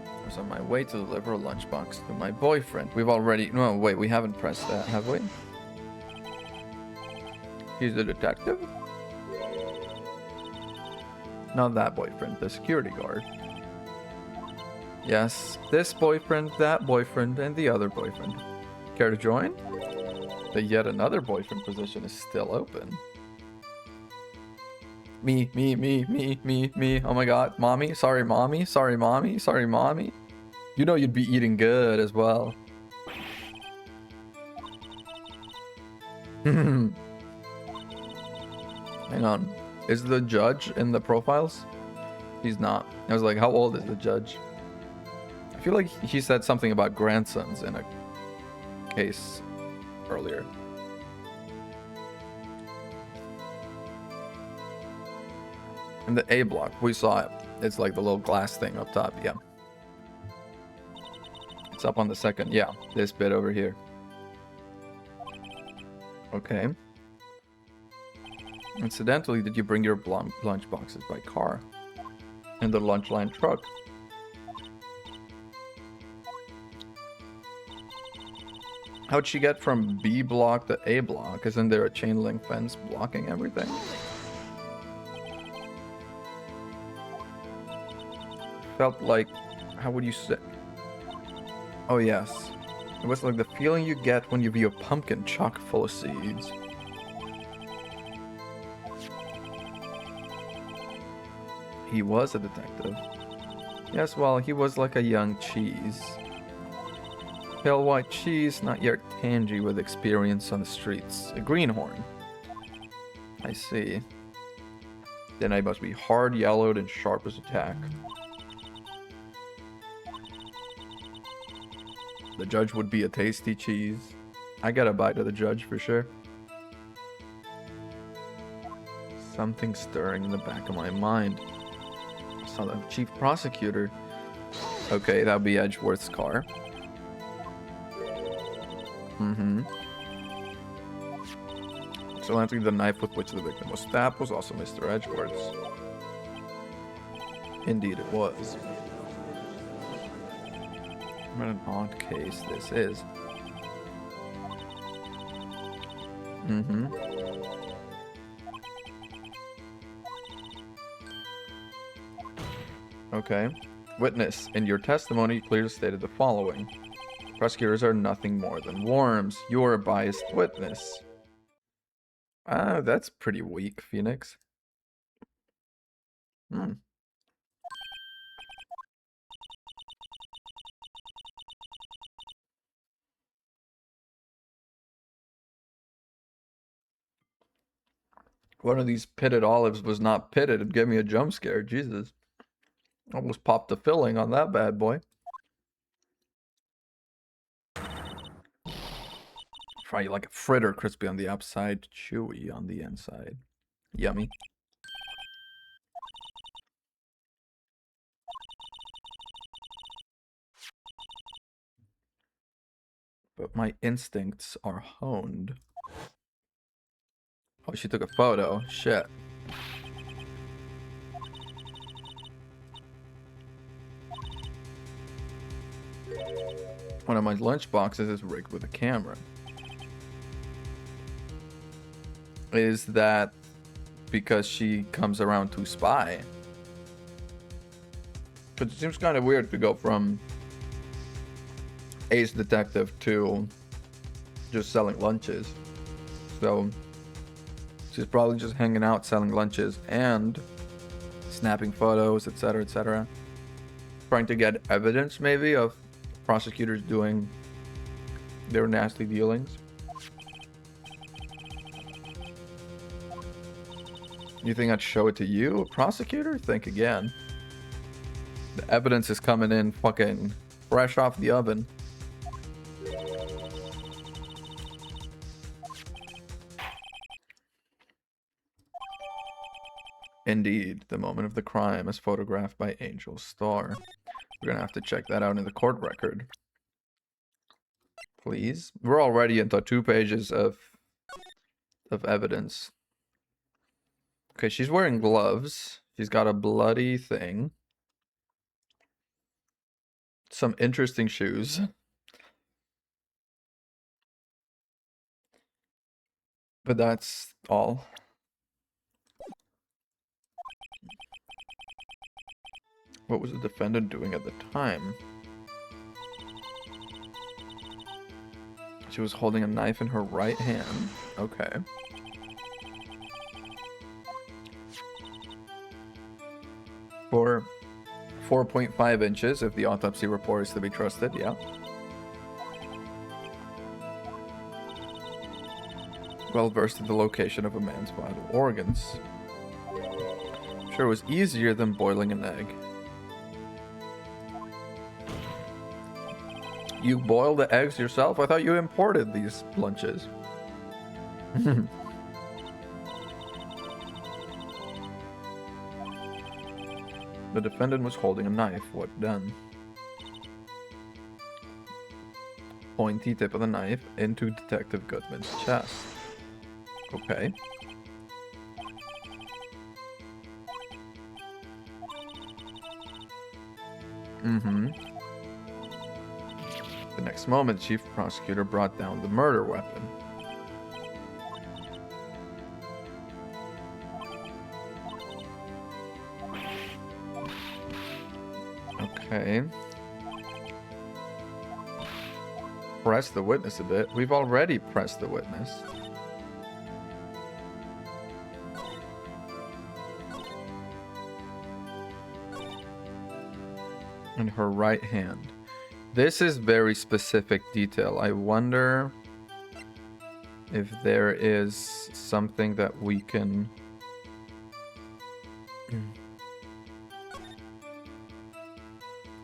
I was on my way to deliver a lunchbox to my boyfriend. We've already... No, wait, we haven't pressed that, have we? He's a detective? Not that boyfriend, the security guard. Yes, this boyfriend, that boyfriend, and the other boyfriend. Care to join? The yet another boyfriend position is still open. Me. Oh my god. Mommy? Sorry, mommy. Sorry, mommy. Sorry, mommy. You know you'd be eating good as well. Hang on. Is the judge in the profiles? He's not. I was like, how old is the judge? I feel like he said something about grandsons in a case earlier. In the A block, we saw it. It's like the little glass thing up top, yeah. It's up on the second, yeah, this bit over here. Okay. Incidentally, did you bring your lunch boxes by car? In the lunch line truck? How'd she get from B block to A block? Isn't there a chain link fence blocking everything? Felt like, how would you say? Oh yes, it was like the feeling you get when you view a pumpkin chock full of seeds. He was a detective. Yes, well, he was like a young cheese. Pale white cheese, not yet tangy with experience on the streets. A greenhorn. I see. Then I must be hard yellowed and sharp as a tack. The judge would be a tasty cheese. I got a bite of the judge for sure. Something stirring in the back of my mind. I saw the chief prosecutor. Okay, that would be Edgeworth's car. So I think the knife with which the victim was stabbed was also Mr. Edgeworth's. Indeed it was. What an odd case this is. Okay. Witness, in your testimony, you clearly stated the following. Prosecutors are nothing more than worms. You're a biased witness. Ah, that's pretty weak, Phoenix. One of these pitted olives was not pitted. It gave me a jump scare. Jesus. Almost popped the filling on that bad boy. Fry you like a fritter, crispy on the outside, chewy on the inside. Yummy. But my instincts are honed. Oh, she took a photo. Shit. One of my lunch boxes is rigged with a camera. is that because she comes around to spy. But it seems kind of weird to go from ace detective to just selling lunches. So she's probably just hanging out selling lunches and snapping photos, etc., etc. Trying to get evidence maybe of prosecutors doing their nasty dealings. You think I'd show it to you, a prosecutor? Think again. The evidence is coming in fucking fresh off the oven. Indeed, the moment of the crime is photographed by Angel Starr. We're gonna have to check that out in the court record. Please. We're already into 2 pages of evidence. Okay, she's wearing gloves. She's got a bloody thing. Some interesting shoes. But that's all. What was the defendant doing at the time? She was holding a knife in her right hand. Okay. For 4.5 inches, if the autopsy report is to be trusted, yeah. Well versed in the location of a man's vital organs. Sure was easier than boiling an egg. You boil the eggs yourself? I thought you imported these lunches. The defendant was holding a knife. What then? Pointy tip of the knife into Detective Goodman's chest. Okay. The next moment, Chief Prosecutor brought down the murder weapon. Okay. Press the witness a bit. We've already pressed the witness. In her right hand. This is very specific detail. I wonder if there is something that we can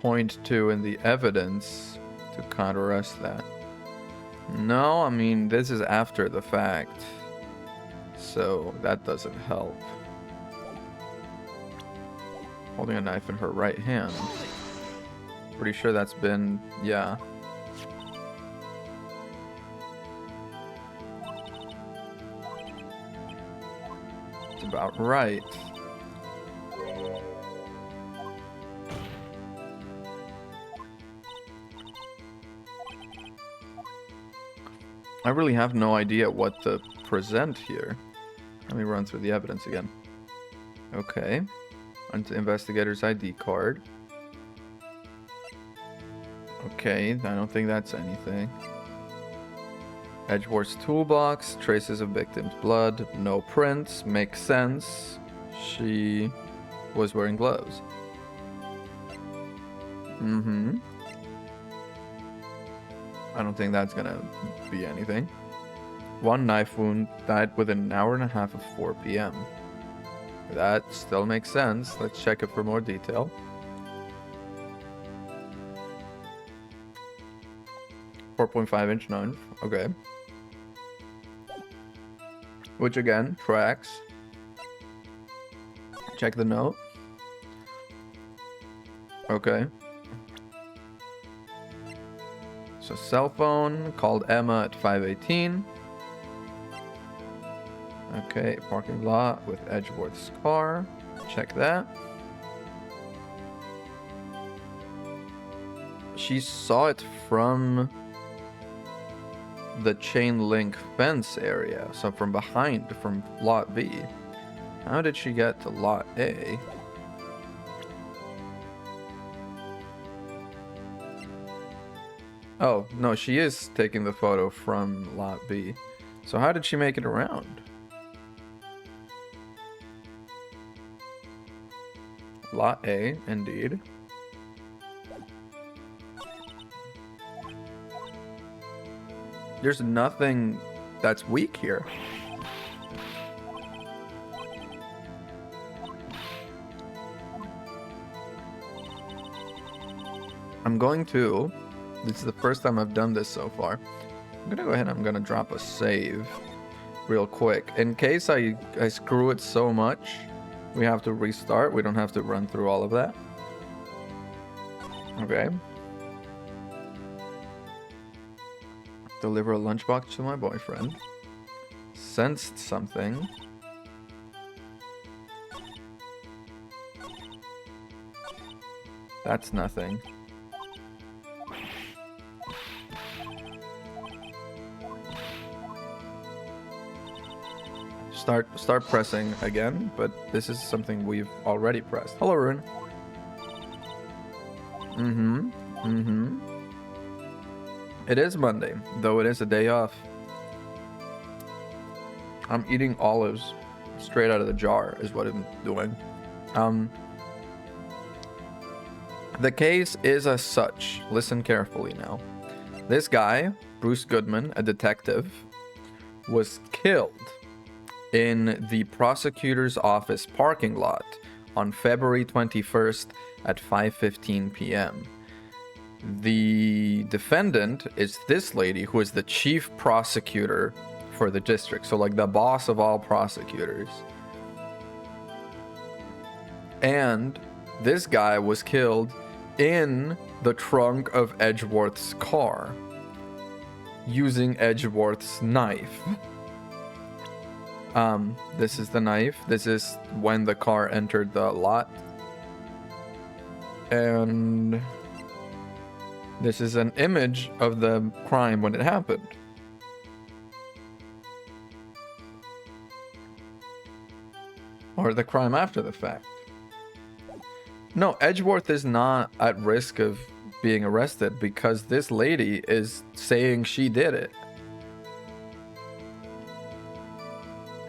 point to in the evidence to counteract that. No, I mean, this is after the fact, so that doesn't help. Holding a knife in her right hand. Pretty sure that's been, yeah. It's about right. I really have no idea what to present here. Let me run through the evidence again. Okay. Onto investigator's ID card. Okay, I don't think that's anything. Edgeworth's toolbox, traces of victim's blood, no prints, makes sense. She was wearing gloves. I don't think that's gonna be anything. One knife wound died within an hour and a half of 4 p.m. That still makes sense. Let's check it for more detail. .5-inch knife. Okay. Which again tracks. Check the note. Okay. So cell phone, called Emma at 5:18. Okay, parking lot with Edgeworth's car. Check that. She saw it from the chain link fence area. So from behind, from lot B. How did she get to lot A? Oh, no, she is taking the photo from lot B. So how did she make it around? Lot A, indeed. There's nothing that's weak here. I'm going to... This is the first time I've done this so far. I'm gonna go ahead and I'm gonna drop a save real quick. In case I screw it so much, we have to restart. We don't have to run through all of that. Okay. Deliver a lunchbox to my boyfriend. Sensed something. That's nothing. Start pressing again, but this is something we've already pressed. Hello, Rune. It is Monday, though it is a day off. I'm eating olives straight out of the jar is what I'm doing. The case is as such. Listen carefully now. This guy, Bruce Goodman, a detective, was killed in the prosecutor's office parking lot on February 21st at 5:15 p.m. The defendant is this lady who is the chief prosecutor for the district. So like the boss of all prosecutors. And this guy was killed in the trunk of Edgeworth's car using Edgeworth's knife. This is the knife. This is when the car entered the lot. And this is an image of the crime when it happened. Or the crime after the fact. No, Edgeworth is not at risk of being arrested because this lady is saying she did it.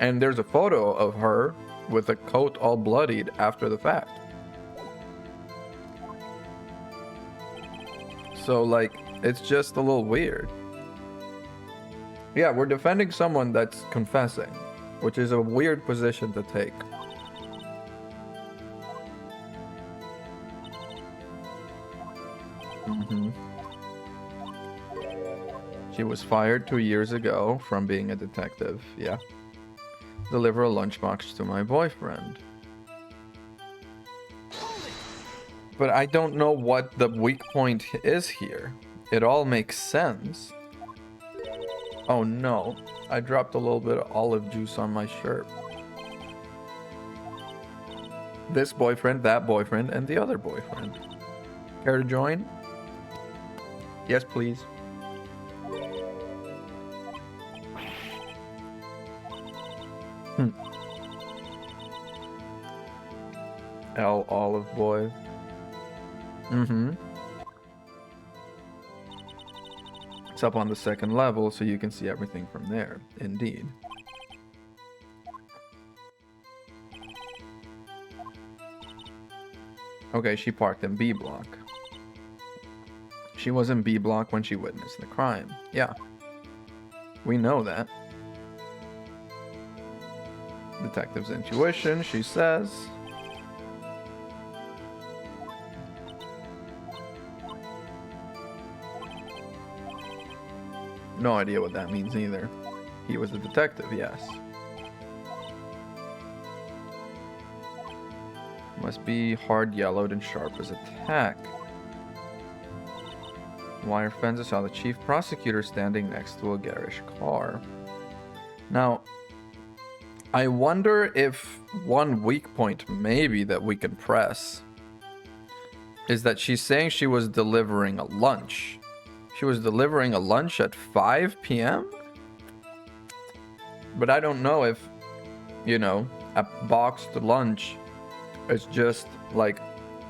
And there's a photo of her with a coat all bloodied after the fact. So, like, it's just a little weird. Yeah, we're defending someone that's confessing, which is a weird position to take. She was fired 2 years ago from being a detective, yeah. Deliver a lunchbox to my boyfriend. But I don't know what the weak point is here. It all makes sense. Oh no, I dropped a little bit of olive juice on my shirt. This boyfriend, that boyfriend, and the other boyfriend. Care to join? Yes, please. L Olive Boy. It's up on the second level, so you can see everything from there. Indeed. Okay, she parked in B block. She was in B block when she witnessed the crime. Yeah. We know that. Detective's intuition, she says. No idea what that means either. He was a detective, yes. Must be hard yellowed and sharp as a tack. Wire fence saw the chief prosecutor standing next to a garish car. Now, I wonder if one weak point maybe that we can press is that she's saying she was delivering a lunch. She was delivering a lunch at 5 p.m.? But I don't know if, you know, a boxed lunch is just like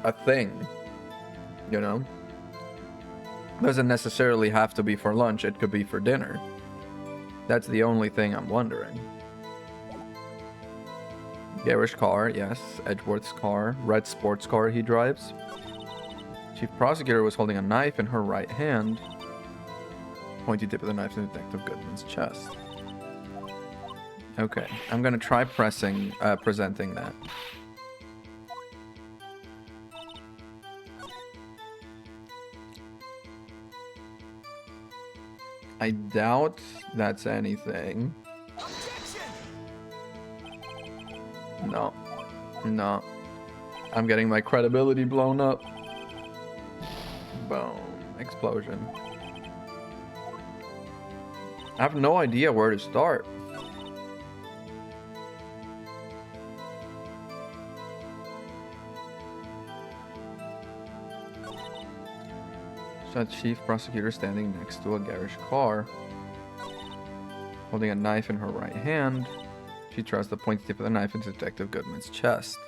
a thing, you know? Doesn't necessarily have to be for lunch, it could be for dinner. That's the only thing I'm wondering. Garish car, yes. Edgeworth's car. Red sports car he drives. Chief prosecutor was holding a knife in her right hand. Pointy tip of the knife in Detective Goodman's chest. Okay, I'm gonna try presenting that. I doubt that's anything. No. No. I'm getting my credibility blown up. Boom. Explosion. I have no idea where to start. So a chief prosecutor standing next to a garish car, holding a knife in her right hand. She thrusts the pointy tip of the knife into Detective Goodman's chest.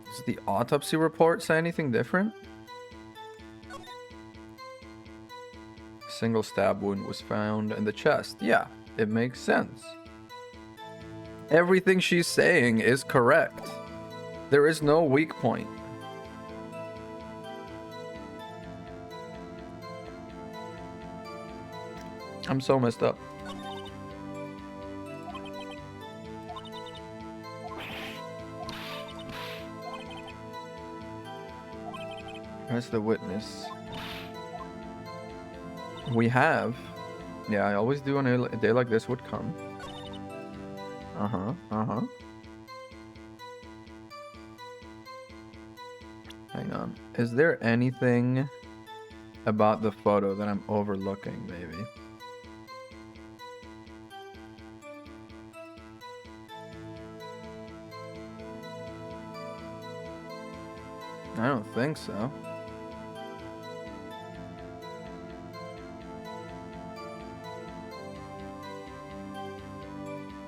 Does the autopsy report say anything different? A single stab wound was found in the chest. Yeah, it makes sense. Everything she's saying is correct. There is no weak point. I'm so messed up. Where's the witness? We have. Yeah, I always do on a day like this would come. Hang on. Is there anything about the photo that I'm overlooking, maybe? I don't think so.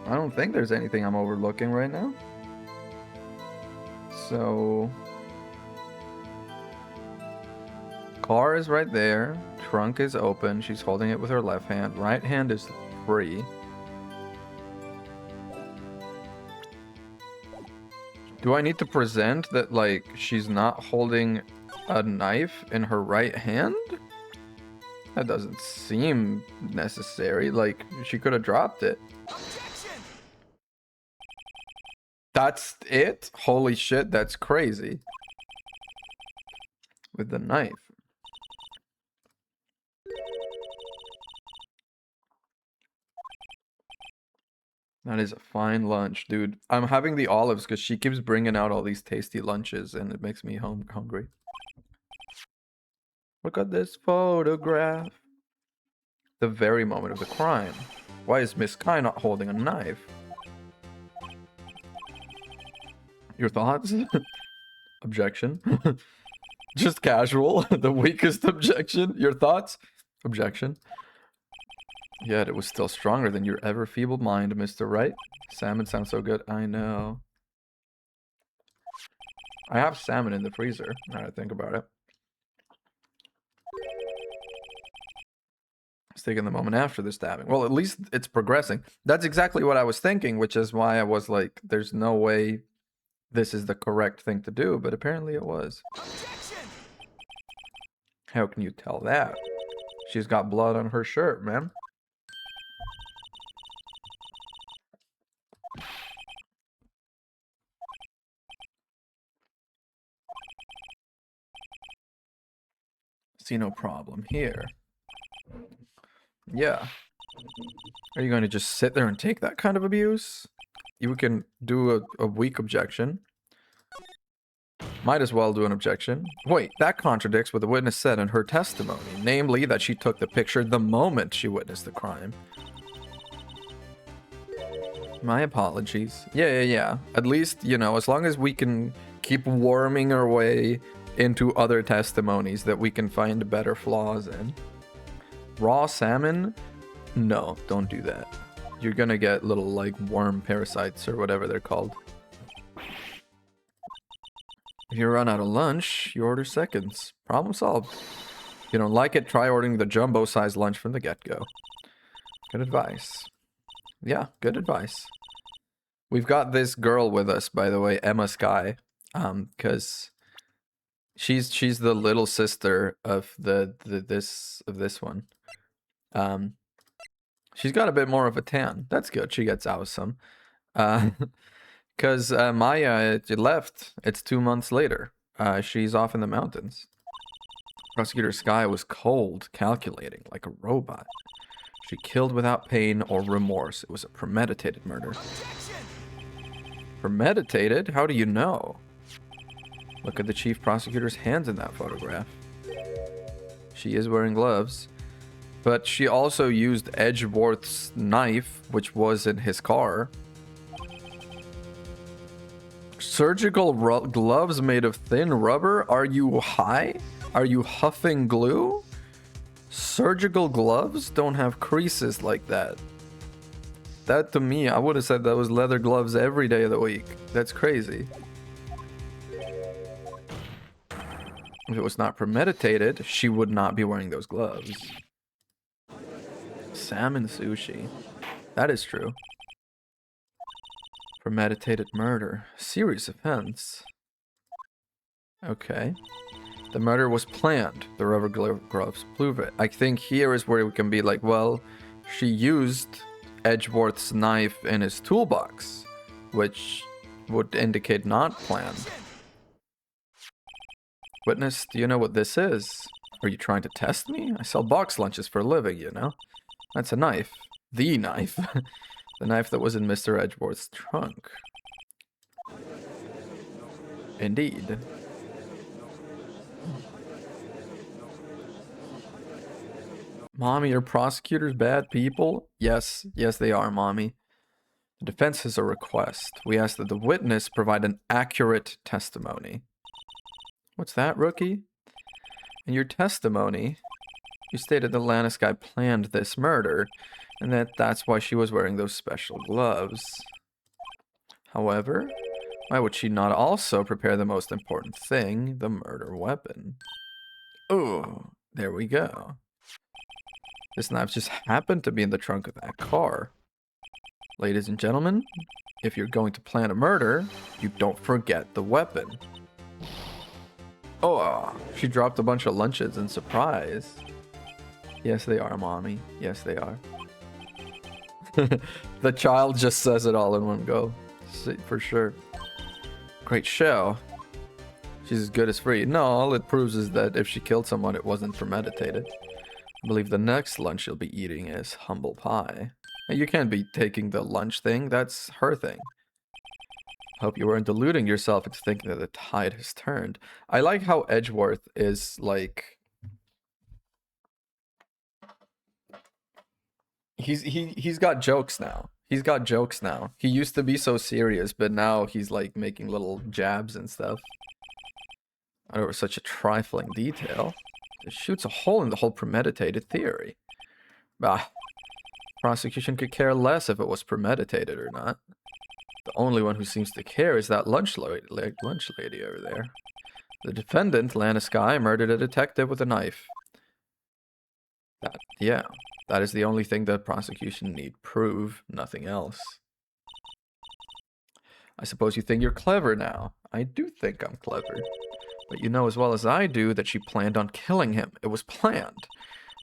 I don't think there's anything I'm overlooking right now. So... car is right there. Trunk is open. She's holding it with her left hand. Right hand is free. Do I need to present that, like, she's not holding a knife in her right hand? That doesn't seem necessary. Like, she could have dropped it. That's it? Holy shit, that's crazy. With the knife. That is a fine lunch, dude. I'm having the olives because she keeps bringing out all these tasty lunches and it makes me hungry. Look at this photograph. The very moment of the crime. Why is Miss Kai not holding a knife? Your thoughts? Objection. Just casual. The weakest objection. Your thoughts? Objection. Yet it was still stronger than your ever feeble mind, Mr. Wright. Salmon sounds so good. I know. I have salmon in the freezer, now that I think about it. It's taking the moment after the stabbing. Well, at least it's progressing. That's exactly what I was thinking, which is why I was like, there's no way this is the correct thing to do, but apparently it was. Objection! How can you tell that? She's got blood on her shirt, man. See no problem here. Yeah. Are you going to just sit there and take that kind of abuse? You can do a weak objection. Might as well do an objection. Wait, that contradicts what the witness said in her testimony, namely that she took the picture the moment she witnessed the crime. My apologies. Yeah. At least, you know, as long as we can keep worming our way into other testimonies that we can find better flaws in. Raw salmon? No, don't do that. You're gonna get little, like, worm parasites or whatever they're called. If you run out of lunch, you order seconds. Problem solved. If you don't like it, try ordering the jumbo-sized lunch from the get-go. Good advice. Yeah, good advice. We've got this girl with us, by the way, Emma Sky. Because she's the little sister of this one. She's got a bit more of a tan. That's good. She gets awesome. Because Maya left. It's 2 months later. She's off in the mountains. Prosecutor Sky was cold, calculating, like a robot. She killed without pain or remorse. It was a premeditated murder. Premeditated? How do you know? Look at the chief prosecutor's hands in that photograph. She is wearing gloves. But she also used Edgeworth's knife, which was in his car. Surgical gloves made of thin rubber? Are you high? Are you huffing glue? Surgical gloves don't have creases like that. That, to me, I would have said that was leather gloves every day of the week. That's crazy. If it was not premeditated, she would not be wearing those gloves. Salmon sushi. That is true. Premeditated murder. Serious offense. Okay. The murder was planned. The rubber gloves prove it. I think here is where we can be like, well, she used Edgeworth's knife in his toolbox, which would indicate not planned. Witness, do you know what this is? Are you trying to test me? I sell box lunches for a living, you know? That's a knife. The knife. The knife that was in Mr. Edgeworth's trunk. Indeed. Mommy, are prosecutors bad people? Yes, they are, Mommy. The defense has a request. We ask that the witness provide an accurate testimony. What's that, rookie? In your testimony, you stated that Lana Sky planned this murder, and that's why she was wearing those special gloves. However, why would she not also prepare the most important thing, the murder weapon? Oh, there we go. This knife just happened to be in the trunk of that car. Ladies and gentlemen, if you're going to plan a murder, you don't forget the weapon. Oh, she dropped a bunch of lunches in surprise. Yes, they are, Mommy. Yes, they are. The child just says it all in one go. For sure. Great show. She's as good as free. No, all it proves is that if she killed someone, it wasn't premeditated. I believe the next lunch she'll be eating is humble pie. You can't be taking the lunch thing. That's her thing. Hope you weren't deluding yourself into thinking that the tide has turned. I like how Edgeworth is like... He's got jokes now. He's got jokes now. He used to be so serious, but now he's like making little jabs and stuff. Over such a trifling detail. It shoots a hole in the whole premeditated theory. Bah. Prosecution could care less if it was premeditated or not. The only one who seems to care is that lunch lady over there. The defendant, Lana Sky, murdered a detective with a knife. That is the only thing the prosecution need prove, nothing else. I suppose you think you're clever now. I do think I'm clever. But you know as well as I do that she planned on killing him. It was planned.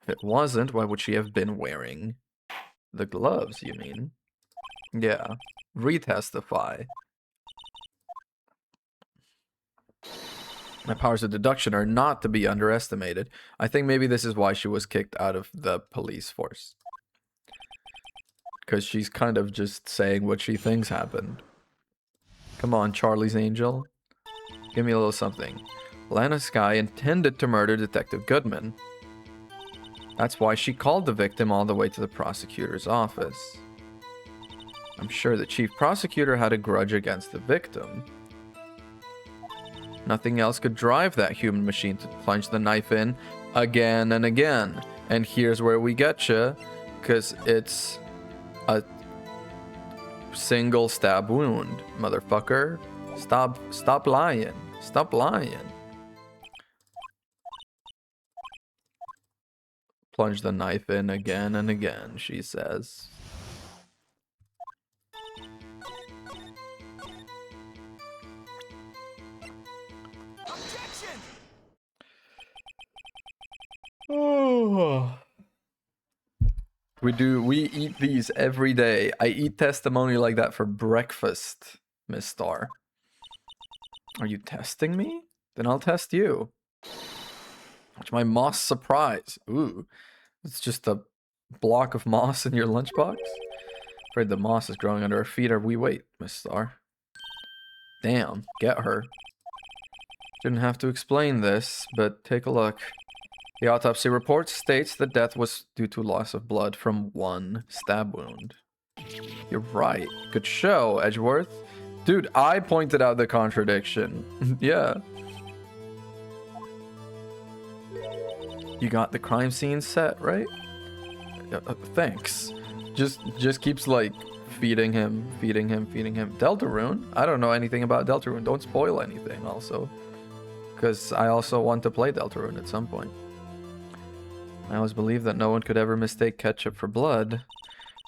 If it wasn't, why would she have been wearing the gloves, you mean? Yeah. Retestify. My powers of deduction are not to be underestimated. I think maybe this is why she was kicked out of the police force. Because she's kind of just saying what she thinks happened. Come on, Charlie's Angel. Give me a little something. Lana Sky intended to murder Detective Goodman. That's why she called the victim all the way to the prosecutor's office. I'm sure the chief prosecutor had a grudge against the victim. Nothing else could drive that human machine to plunge the knife in again and again. And here's where we getcha, because it's a single stab wound, motherfucker. Stop lying. Stop lying. Plunge the knife in again and again, she says. Objection! Oh. We eat these every day. I eat testimony like that for breakfast, Miss Star. Are you testing me? Then I'll test you. It's my moss surprise. Ooh. It's just a block of moss in your lunchbox? Afraid the moss is growing under our feet or we wait, Miss Star. Damn, get her. Didn't have to explain this, but take a look. The autopsy report states the death was due to loss of blood from one stab wound. You're right. Good show, Edgeworth. Dude, I pointed out the contradiction. Yeah. You got the crime scene set, right? Thanks. Just keeps like feeding him. Deltarune? I don't know anything about Deltarune. Don't spoil anything also. Because I also want to play Deltarune at some point. I always believed that no one could ever mistake ketchup for blood.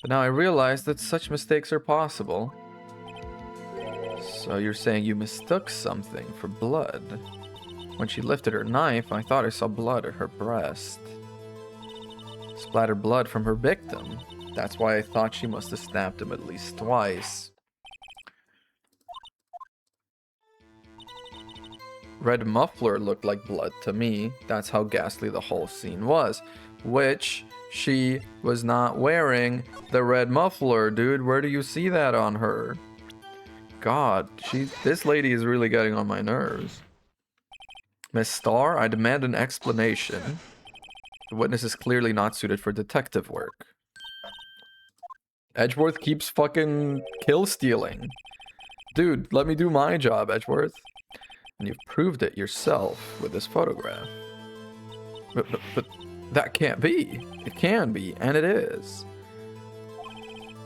But now I realize that such mistakes are possible. So you're saying you mistook something for blood? When she lifted her knife, I thought I saw blood at her breast. Splattered blood from her victim. That's why I thought she must have stabbed him at least twice. Red muffler looked like blood to me. That's how ghastly the whole scene was. Which she was not wearing the red muffler, dude. Where do you see that on her? God, this lady is really getting on my nerves. Miss Star, I demand an explanation. The witness is clearly not suited for detective work. Edgeworth keeps fucking kill stealing. Dude, let me do my job, Edgeworth. And you've proved it yourself with this photograph. But that can't be. It can be, and it is.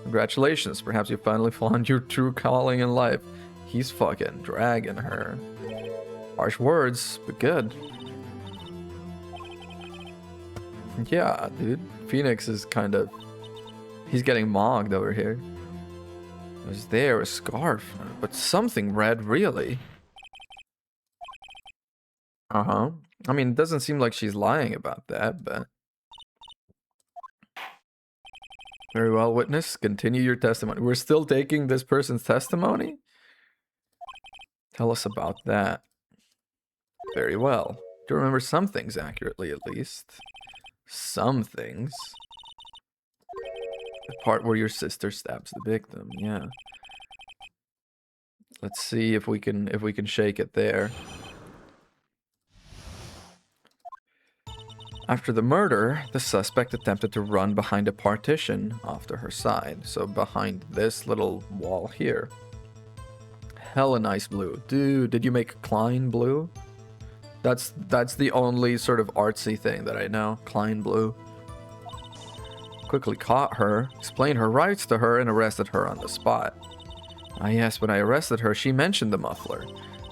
Congratulations, perhaps you finally found your true calling in life. He's fucking dragging her. Harsh words, but good. Yeah, dude. Phoenix is kind of... He's getting mogged over here. Was there a scarf? But something red, really. Uh-huh. I mean, it doesn't seem like she's lying about that, but... Very well, witness. Continue your testimony. We're still taking this person's testimony? Tell us about that. Very well. Do remember some things accurately, at least. Some things. The part where your sister stabs the victim, yeah. Let's see if we can shake it there. After the murder, the suspect attempted to run behind a partition off to her side. So behind this little wall here. Hella nice blue. Dude, did you make Klein blue? That's the only sort of artsy thing that I know. Klein blue. Quickly caught her, explained her rights to her, and arrested her on the spot. Ah yes, when I arrested her, she mentioned the muffler.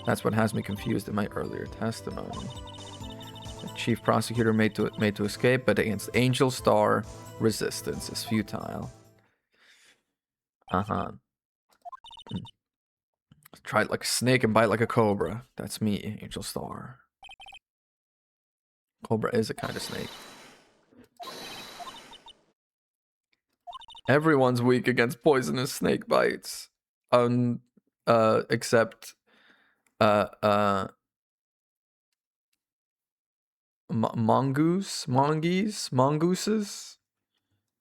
That's what has me confused in my earlier testimony. The chief prosecutor made to escape, but against Angel Star, resistance is futile. Uh-huh. Try it like a snake and bite like a cobra. That's me, Angel Star. Cobra is a kind of snake. Everyone's weak against poisonous snake bites. Except mongooses.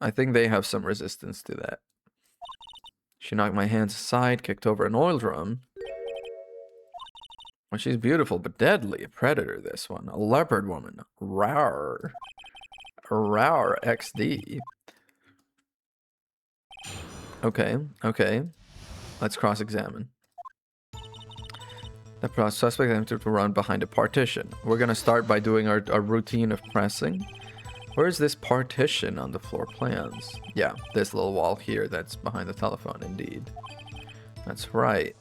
I think they have some resistance to that. She knocked my hands aside, kicked over an oil drum. Well, she's beautiful but deadly. A predator, this one. A leopard woman. Rawr. Rawr XD. Okay, okay. Let's cross-examine. The suspect attempted to run behind a partition. We're gonna start by doing our routine of pressing. Where is this partition on the floor plans? Yeah, this little wall here that's behind the telephone, indeed. That's right.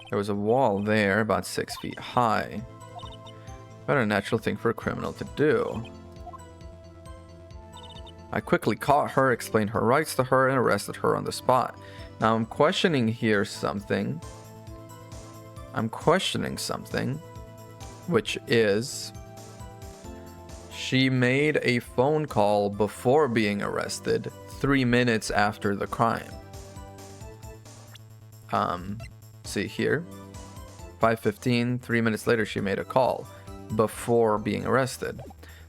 There was a wall there, about 6 feet high. Not a natural thing for a criminal to do. I quickly caught her, explained her rights to her, and arrested her on the spot. Now I'm questioning here something. I'm questioning something, which is she made a phone call before being arrested 3 minutes after the crime. See here, 5:15, 3 minutes later she made a call before being arrested.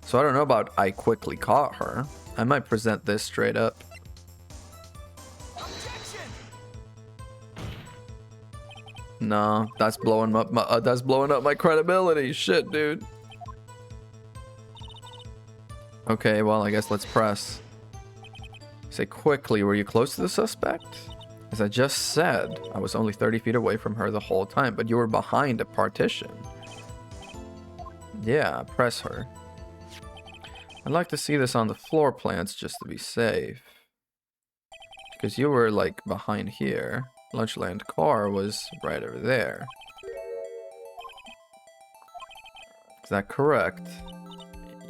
So I don't know about I quickly caught her. I might present this straight up. No, that's blowing up my credibility. Shit, dude. Okay, well, I guess let's press. Say quickly, were you close to the suspect? As I just said, I was only 30 feet away from her the whole time, but you were behind a partition. Yeah, press her. I'd like to see this on the floor plans just to be safe. Because you were, like, behind here. Lunchland car was right over there. Is that correct?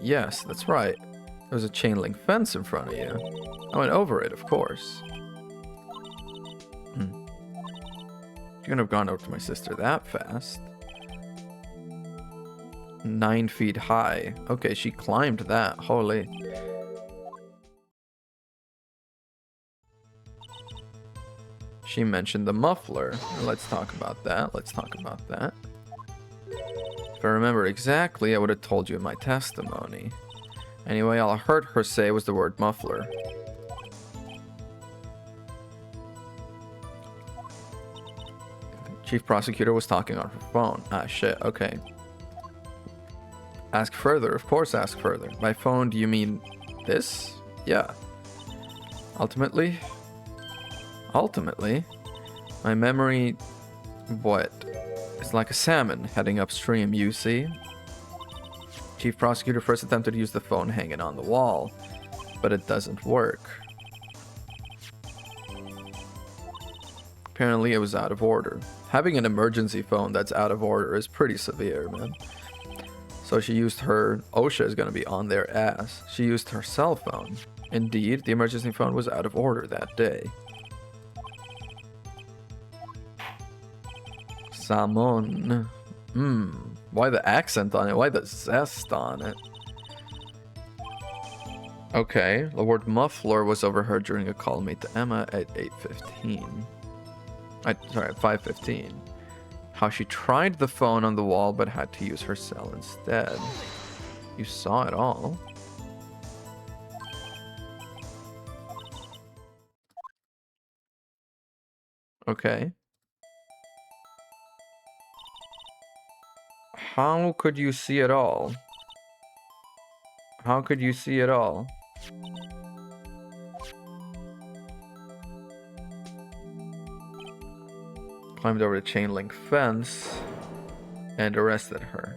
Yes, that's right. There was a chain link fence in front of you. I went over it, of course. You couldn't have gone over to my sister that fast. 9 feet high. Okay, she climbed that. Holy. She mentioned the muffler. Let's talk about that. If I remember exactly, I would have told you in my testimony. Anyway, all I heard her say was the word muffler. Chief prosecutor was talking on her phone. Ah, shit. Okay. Ask further. Of course, ask further. By phone, do you mean this? Yeah. Ultimately, my memory, what? It's like a salmon heading upstream, you see? Chief prosecutor first attempted to use the phone hanging on the wall, but it doesn't work. Apparently it was out of order. Having an emergency phone that's out of order is pretty severe, man. So she used her... OSHA is going to be on their ass. She used her cell phone. Indeed, the emergency phone was out of order that day. Salmon. Why the accent on it? Why the zest on it? Okay, the word muffler was overheard during a call made to Emma at 8:15. Sorry, at 5:15. How she tried the phone on the wall but had to use her cell instead. You saw it all. Okay. How could you see it all? How could you see it all? Climbed over the chain link fence and arrested her.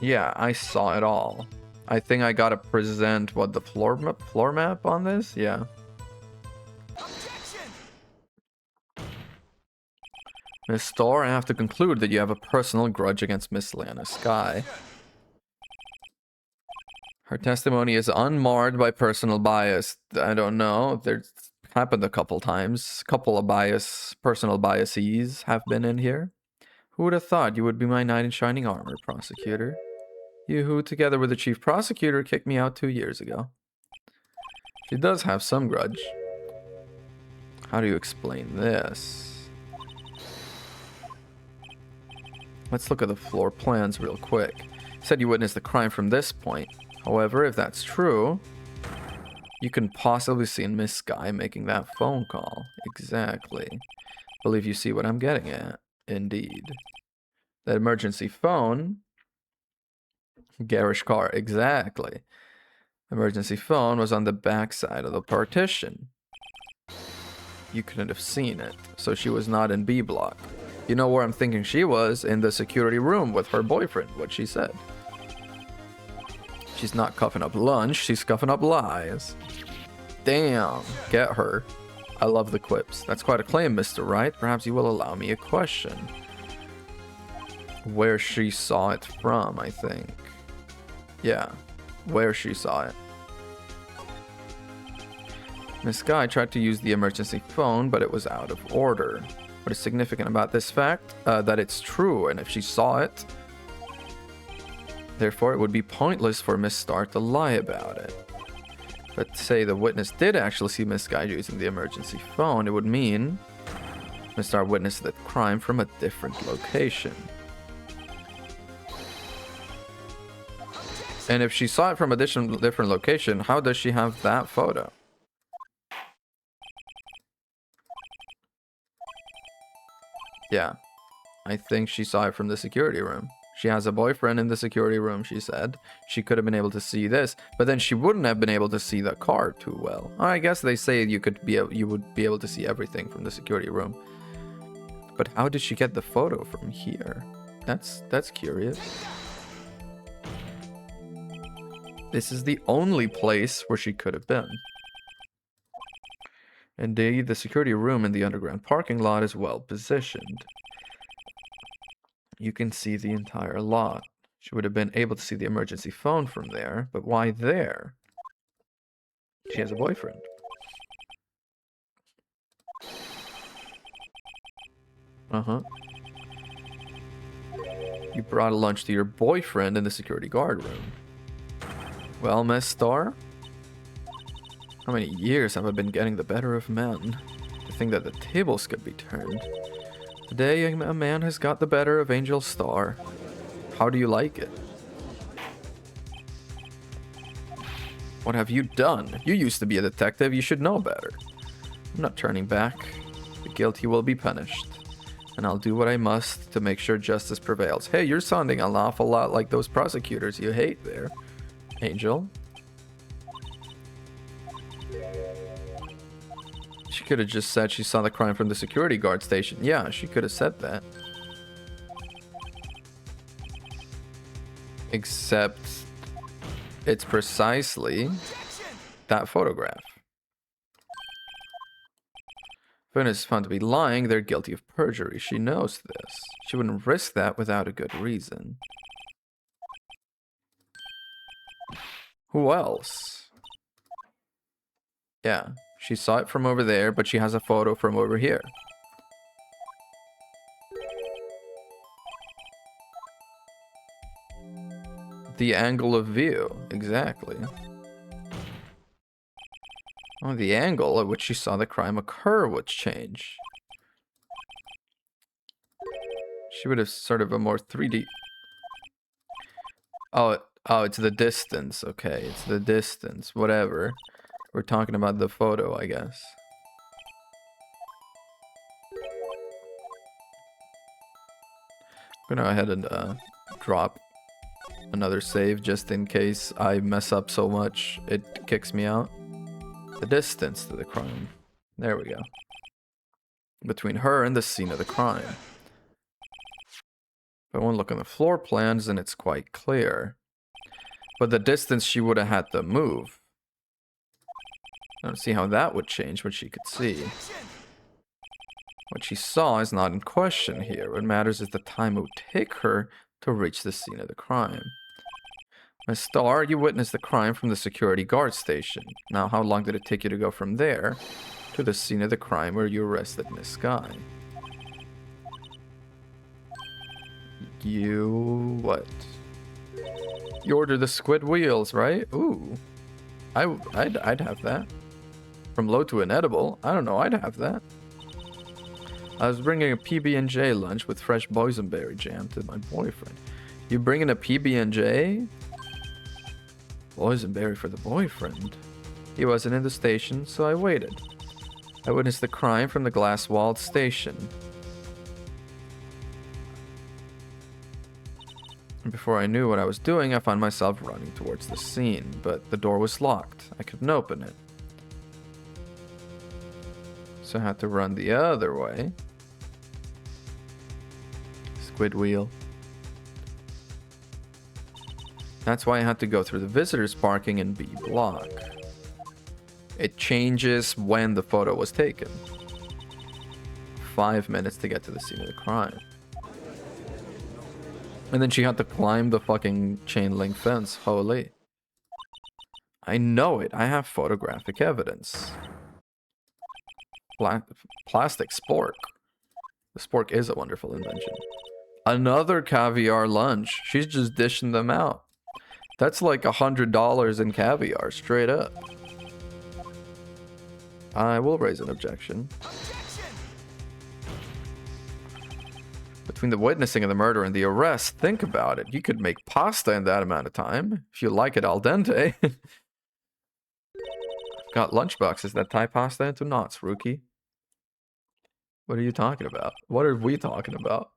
Yeah, I saw it all. I think I gotta present what the floor map on this? Yeah. Miss Starr, I have to conclude that you have a personal grudge against Miss Lana Skye. Her testimony is unmarred by personal bias. I don't know. There's happened a couple times. A couple of personal biases have been in here. Who would have thought you would be my knight in shining armor, prosecutor? You who, together with the chief prosecutor, kicked me out 2 years ago. She does have some grudge. How do you explain this? Let's look at the floor plans real quick. You said you witnessed the crime from this point. However, if that's true, you can possibly see Miss Skye making that phone call. Exactly. Believe you see what I'm getting at. Indeed. That emergency phone. Garish car. Exactly. Emergency phone was on the back side of the partition. You couldn't have seen it, so she was not in B block. You know where I'm thinking she was? In the security room with her boyfriend, what she said. She's not cuffing up lunch, she's cuffing up lies. Damn, get her. I love the quips. That's quite a claim, Mr. Wright. Perhaps you will allow me a question. Where she saw it from, I think. Yeah, where she saw it. Miss Guy tried to use the emergency phone, but it was out of order. What is significant about this fact? That it's true, and if she saw it, therefore it would be pointless for Miss Starr to lie about it. But say the witness did actually see Miss Guy using the emergency phone, it would mean Miss Starr witnessed the crime from a different location. And if she saw it from a different location, how does she have that photo? Yeah, I think she saw it from the security room. She has a boyfriend in the security room, she said. She could have been able to see this, but then she wouldn't have been able to see the car too well. I guess they say you would be able to see everything from the security room. But how did she get the photo from here? That's curious. This is the only place where she could have been. Indeed, the security room in the underground parking lot is well positioned. You can see the entire lot. She would have been able to see the emergency phone from there, but why there? She has a boyfriend. Uh-huh. You brought a lunch to your boyfriend in the security guard room. Well, Miss Starr? How many years have I been getting the better of men? To think that the tables could be turned. Today, a man has got the better of Angel Starr. How do you like it? What have you done? You used to be a detective, you should know better. I'm not turning back. The guilty will be punished. And I'll do what I must to make sure justice prevails. Hey, you're sounding an awful lot like those prosecutors you hate there, Angel. She could have just said she saw the crime from the security guard station. Yeah, she could have said that. Except it's precisely that photograph. If anyone is found to be lying, they're guilty of perjury. She knows this. She wouldn't risk that without a good reason. Who else? Yeah. She saw it from over there, but she has a photo from over here. The angle of view, exactly. Oh, the angle at which she saw the crime occur would change. She would have sort of a more 3D... Oh, it's the distance. Okay, it's the distance. Whatever. We're talking about the photo, I guess. I'm gonna go ahead and drop another save just in case I mess up so much it kicks me out. The distance to the crime. There we go. Between her and the scene of the crime. If I want to look on the floor plans, then it's quite clear. But the distance she would have had to move. I don't see how that would change what she could see. What she saw is not in question here. What matters is the time it would take her to reach the scene of the crime. Miss Starr, you witnessed the crime from the security guard station. Now, how long did it take you to go from there to the scene of the crime where you arrested Miss Guy? You... what? You ordered the squid wheels, right? Ooh. I'd have that. From low to inedible? I don't know, I'd have that. I was bringing a PB&J lunch with fresh boysenberry jam to my boyfriend. You bringing a PB&J? Boysenberry for the boyfriend? He wasn't in the station, so I waited. I witnessed the crime from the glass-walled station. Before I knew what I was doing, I found myself running towards the scene, but the door was locked. I couldn't open it. So I had to run the other way. Squid wheel. That's why I had to go through the visitors parking in B block. It changes when the photo was taken. 5 minutes to get to the scene of the crime. And then she had to climb the fucking chain link fence. Holy. I know it. I have photographic evidence. Plastic spork. The spork is a wonderful invention. Another caviar lunch. She's just dishing them out. That's like $100 in caviar, straight up. I will raise an objection. Between the witnessing of the murder and the arrest, think about it. You could make pasta in that amount of time. If you like it al dente. Got lunchboxes that tie pasta into knots, rookie. What are you talking about? What are we talking about?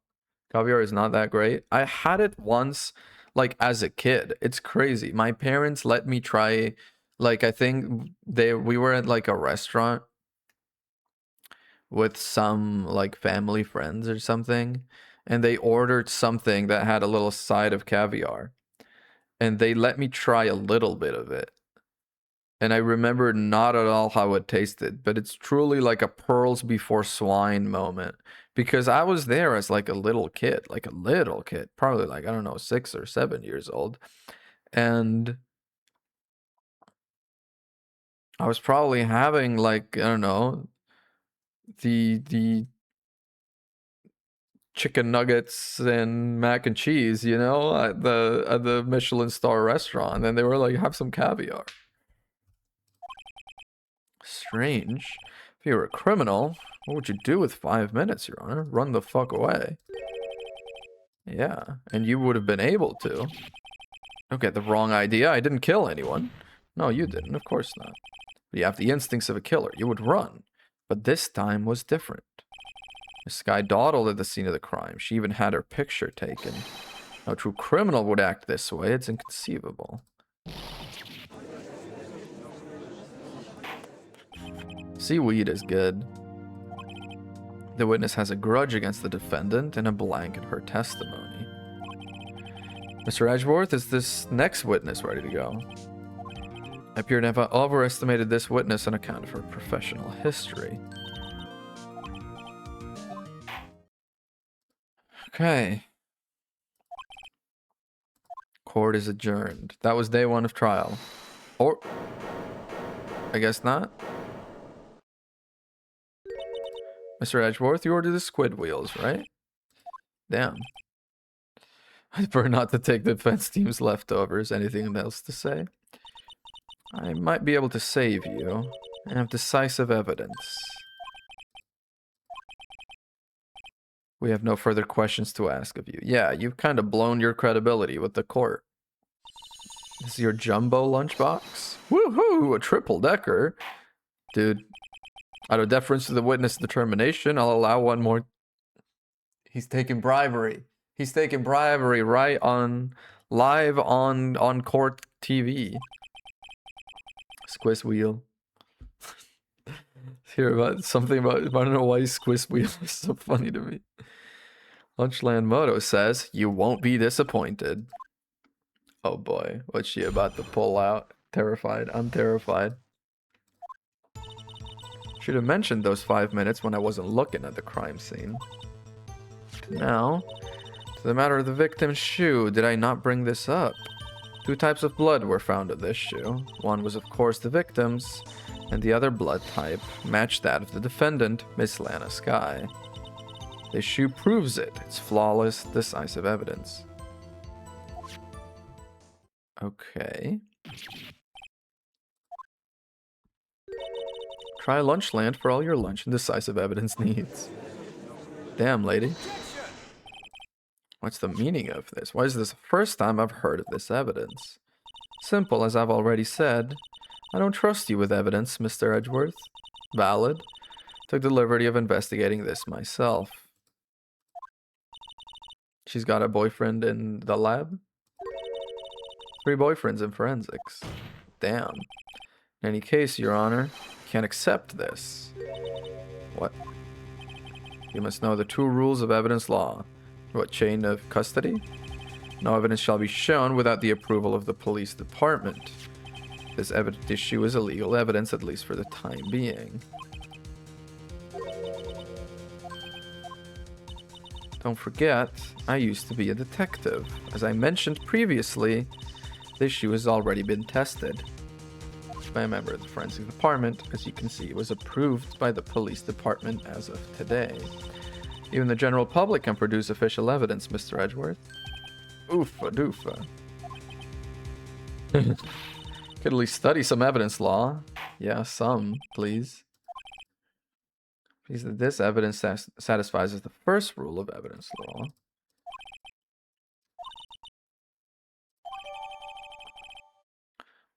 Caviar is not that great. I had it once, like, as a kid. It's crazy. My parents let me try, like, I think we were at, like, a restaurant with some, like, family friends or something, and they ordered something that had a little side of caviar, and they let me try a little bit of it. And I remember not at all how it tasted, but it's truly like a pearls before swine moment. Because I was there as like a little kid, probably like, I don't know, 6 or 7 years old. And I was probably having like, I don't know, the chicken nuggets and mac and cheese, you know, at the Michelin star restaurant. And they were like, have some caviar. Strange. If you were a criminal, what would you do with 5 minutes, Your Honor? Run the fuck away. Yeah, and you would have been able to. Don't get the wrong idea. I didn't kill anyone. No, you didn't. Of course not. But you have the instincts of a killer. You would run. But this time was different. Miss Skye dawdled at the scene of the crime. She even had her picture taken. No true criminal would act this way. It's inconceivable. Seaweed is good. The witness has a grudge against the defendant and a blank in her testimony. Mr. Edgeworth, is this next witness ready to go? I appear to have overestimated this witness on account of her professional history. Okay. Court is adjourned. That was day 1 of trial. Or... I guess not. Mr. Edgeworth, you ordered the squid wheels, right? Damn. I prefer not to take the defense team's leftovers. Anything else to say? I might be able to save you. I have decisive evidence. We have no further questions to ask of you. Yeah, you've kind of blown your credibility with the court. This is your jumbo lunchbox? Woohoo! A triple decker. Dude. Out of deference to the witness determination, I'll allow one more. He's taking bribery. He's taking bribery right on live on court TV. Squish wheel. Hear about something about, I don't know why squish wheel is so funny to me. Lunchland Moto says, you won't be disappointed. Oh boy, what's she about to pull out? Terrified. I'm terrified. Should have mentioned those 5 minutes when I wasn't looking at the crime scene. Now, to the matter of the victim's shoe, did I not bring this up? 2 types of blood were found in this shoe. One was of course the victim's, and the other blood type matched that of the defendant, Miss Lana Skye. This shoe proves it. It's flawless, decisive evidence. Okay. Try Lunchland for all your lunch and decisive evidence needs. Damn, lady. What's the meaning of this? Why is this the first time I've heard of this evidence? Simple, as I've already said. I don't trust you with evidence, Mr. Edgeworth. Valid. Took the liberty of investigating this myself. She's got a boyfriend in the lab? 3 boyfriends in forensics. Damn. In any case, Your Honor, can't accept this. What? You must know the 2 rules of evidence law. What, chain of custody? No evidence shall be shown without the approval of the police department. This issue is illegal evidence, at least for the time being. Don't forget, I used to be a detective. As I mentioned previously, the issue has already been tested by a member of the forensic department. As you can see, it was approved by the police department as of today. Even the general public can produce official evidence, Mr. Edgeworth. Oofa doofa. Could at least study some evidence law. Yeah, some, please. Please, that this evidence satisfies the first rule of evidence law.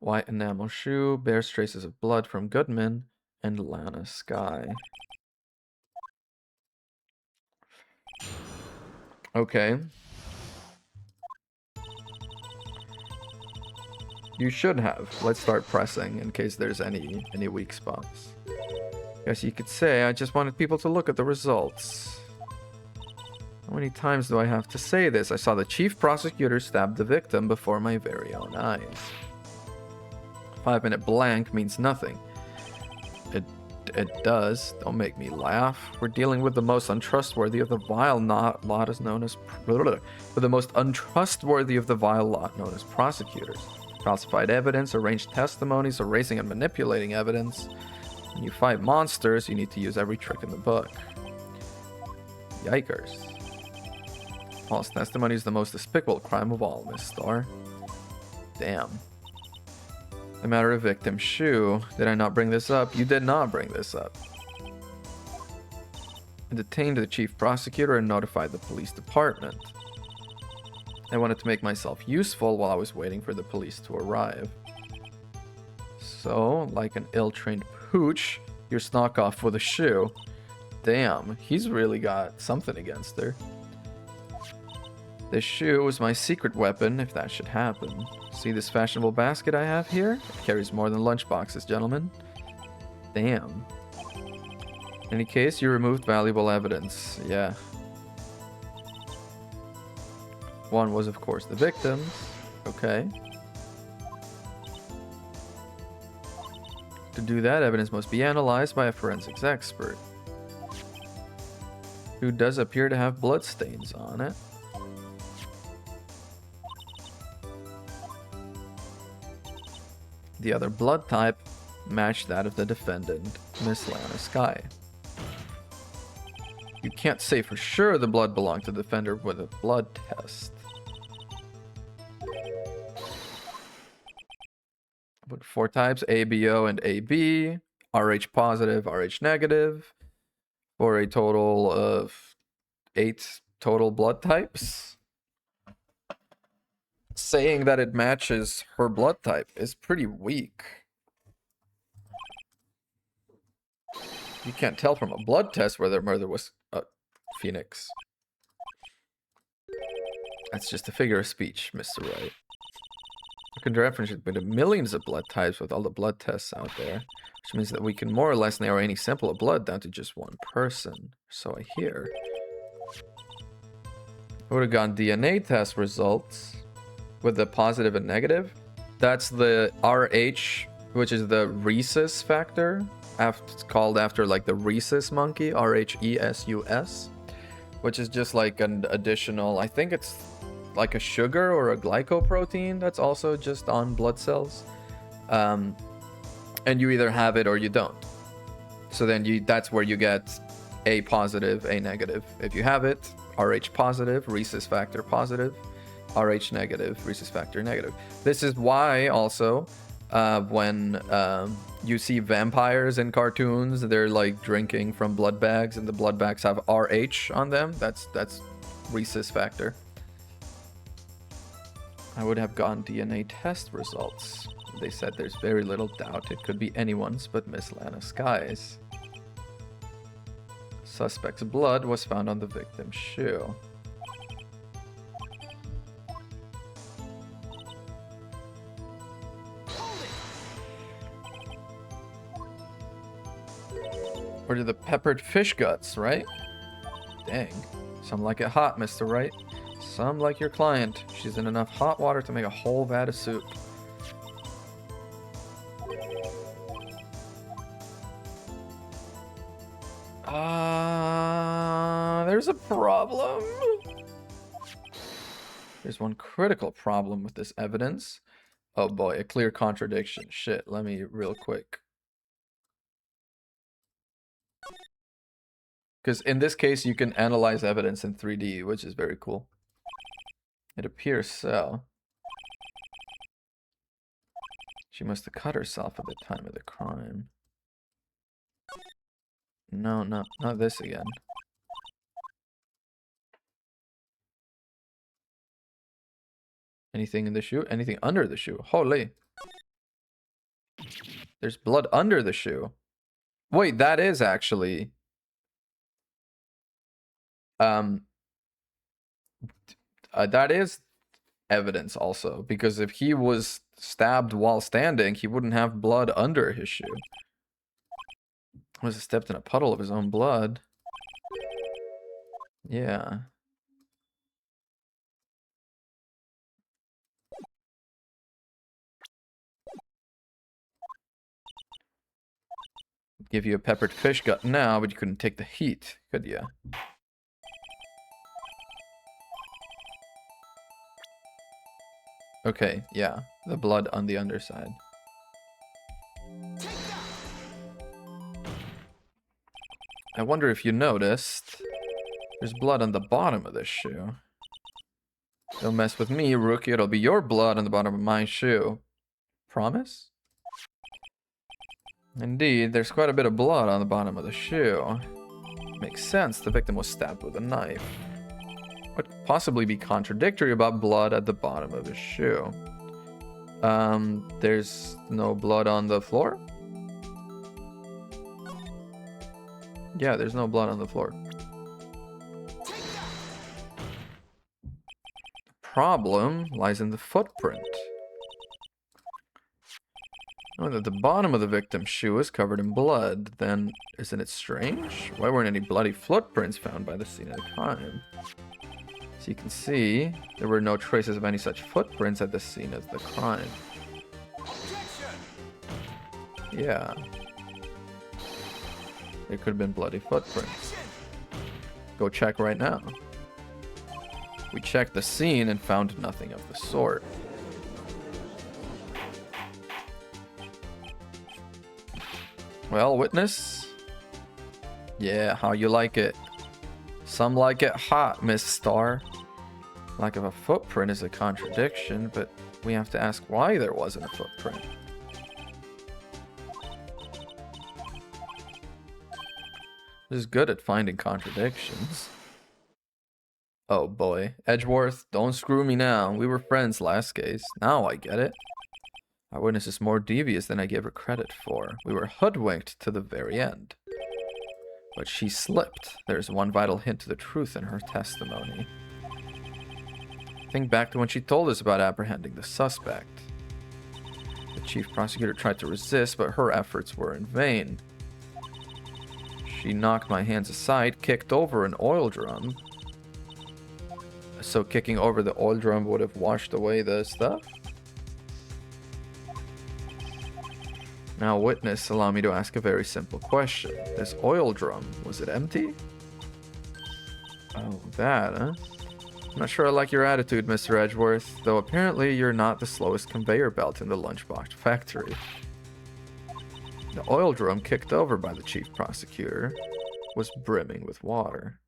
White enamel shoe bears traces of blood from Goodman and Lana Skye. Okay. You should have. Let's start pressing in case there's any weak spots. Guess you could say I just wanted people to look at the results. How many times do I have to say this? I saw the chief prosecutor stab the victim before my very own eyes. 5-minute blank means nothing. It does. Don't make me laugh. We're dealing with the most untrustworthy of the vile lot is known as with the most untrustworthy of the vile lot known as prosecutors. Falsified evidence, arranged testimonies, erasing and manipulating evidence. When you fight monsters, you need to use every trick in the book. Yikers. False testimony is the most despicable crime of all, Miss Starr. Damn. The matter of victim's shoe. Did I not bring this up? You did not bring this up. I detained the chief prosecutor and notified the police department. I wanted to make myself useful while I was waiting for the police to arrive. So, like an ill-trained pooch, you're snuck off with a shoe. Damn, he's really got something against her. This shoe was my secret weapon, if that should happen. See this fashionable basket I have here? It carries more than lunchboxes, gentlemen. Damn. In any case, you removed valuable evidence. Yeah. One was, of course, the victims. Okay. To do that, evidence must be analyzed by a forensics expert, who does appear to have bloodstains on it. The other blood type matched that of the defendant, Miss Lana Skye. You can't say for sure the blood belonged to the defender with a blood test. But 4 types, ABO and AB, RH positive, RH negative, for a total of 8 total blood types. Saying that it matches her blood type is pretty weak. You can't tell from a blood test whether the murder was Phoenix. That's just a figure of speech, Mr. Wright. You can reference it with millions of blood types with all the blood tests out there, which means that we can more or less narrow any sample of blood down to just one person. So I hear. I would have gone DNA test results with the positive and negative. That's the RH, which is the rhesus factor. It's called after like the rhesus monkey, RHESUS, which is just like an additional, I think it's like a sugar or a glycoprotein that's also just on blood cells. And you either have it or you don't. So then that's where you get A positive, A negative. If you have it, RH positive, rhesus factor positive, RH negative, rhesus factor negative. This is why also when you see vampires in cartoons, they're like drinking from blood bags and the blood bags have RH on them. That's rhesus factor. I would have gotten DNA test results. They said there's very little doubt it could be anyone's but Miss Lana Skye's. Suspect's blood was found on the victim's shoe. Or to the peppered fish guts, right? Dang. Some like it hot, Mr. Right. Some like your client. She's in enough hot water to make a whole vat of soup. There's a problem. There's one critical problem with this evidence. Oh boy, a clear contradiction. Shit, let me real quick. Because in this case, you can analyze evidence in 3D, which is very cool. It appears so. She must have cut herself at the time of the crime. No, not this again. Anything in the shoe? Anything under the shoe? Holy. There's blood under the shoe. Wait, that is actually... that is evidence also, because if he was stabbed while standing, he wouldn't have blood under his shoe. He was stepped in a puddle of his own blood. Yeah. Give you a peppered fish gut now, but you couldn't take the heat, could you? Okay, yeah. The blood on the underside. I wonder if you noticed. There's blood on the bottom of this shoe. Don't mess with me, rookie. It'll be your blood on the bottom of my shoe. Promise? Indeed, there's quite a bit of blood on the bottom of the shoe. Makes sense. The victim was stabbed with a knife. What could possibly be contradictory about blood at the bottom of his shoe? There's no blood on the floor? Yeah, there's no blood on the floor. The problem lies in the footprint. Knowing that the bottom of the victim's shoe is covered in blood, then isn't it strange? Why weren't any bloody footprints found by the scene of the crime? So you can see, there were no traces of any such footprints at the scene of the crime. Yeah. There could have been bloody footprints. Go check right now. We checked the scene and found nothing of the sort. Well, witness? Yeah, how you like it? Some like it hot, Miss Star. Lack of a footprint is a contradiction, but we have to ask why there wasn't a footprint. This is good at finding contradictions. Oh boy. Edgeworth, don't screw me now. We were friends last case. Now I get it. Our witness is more devious than I gave her credit for. We were hoodwinked to the very end. But she slipped. There's one vital hint to the truth in her testimony. Think back to when she told us about apprehending the suspect. The chief prosecutor tried to resist, but her efforts were in vain. She knocked my hands aside, kicked over an oil drum. So kicking over the oil drum would have washed away the stuff? Now, witness, allow me to ask a very simple question. This oil drum, was it empty? Oh, that, huh? I'm not sure I like your attitude, Mr. Edgeworth, though apparently you're not the slowest conveyor belt in the lunchbox factory. The oil drum kicked over by the chief prosecutor was brimming with water.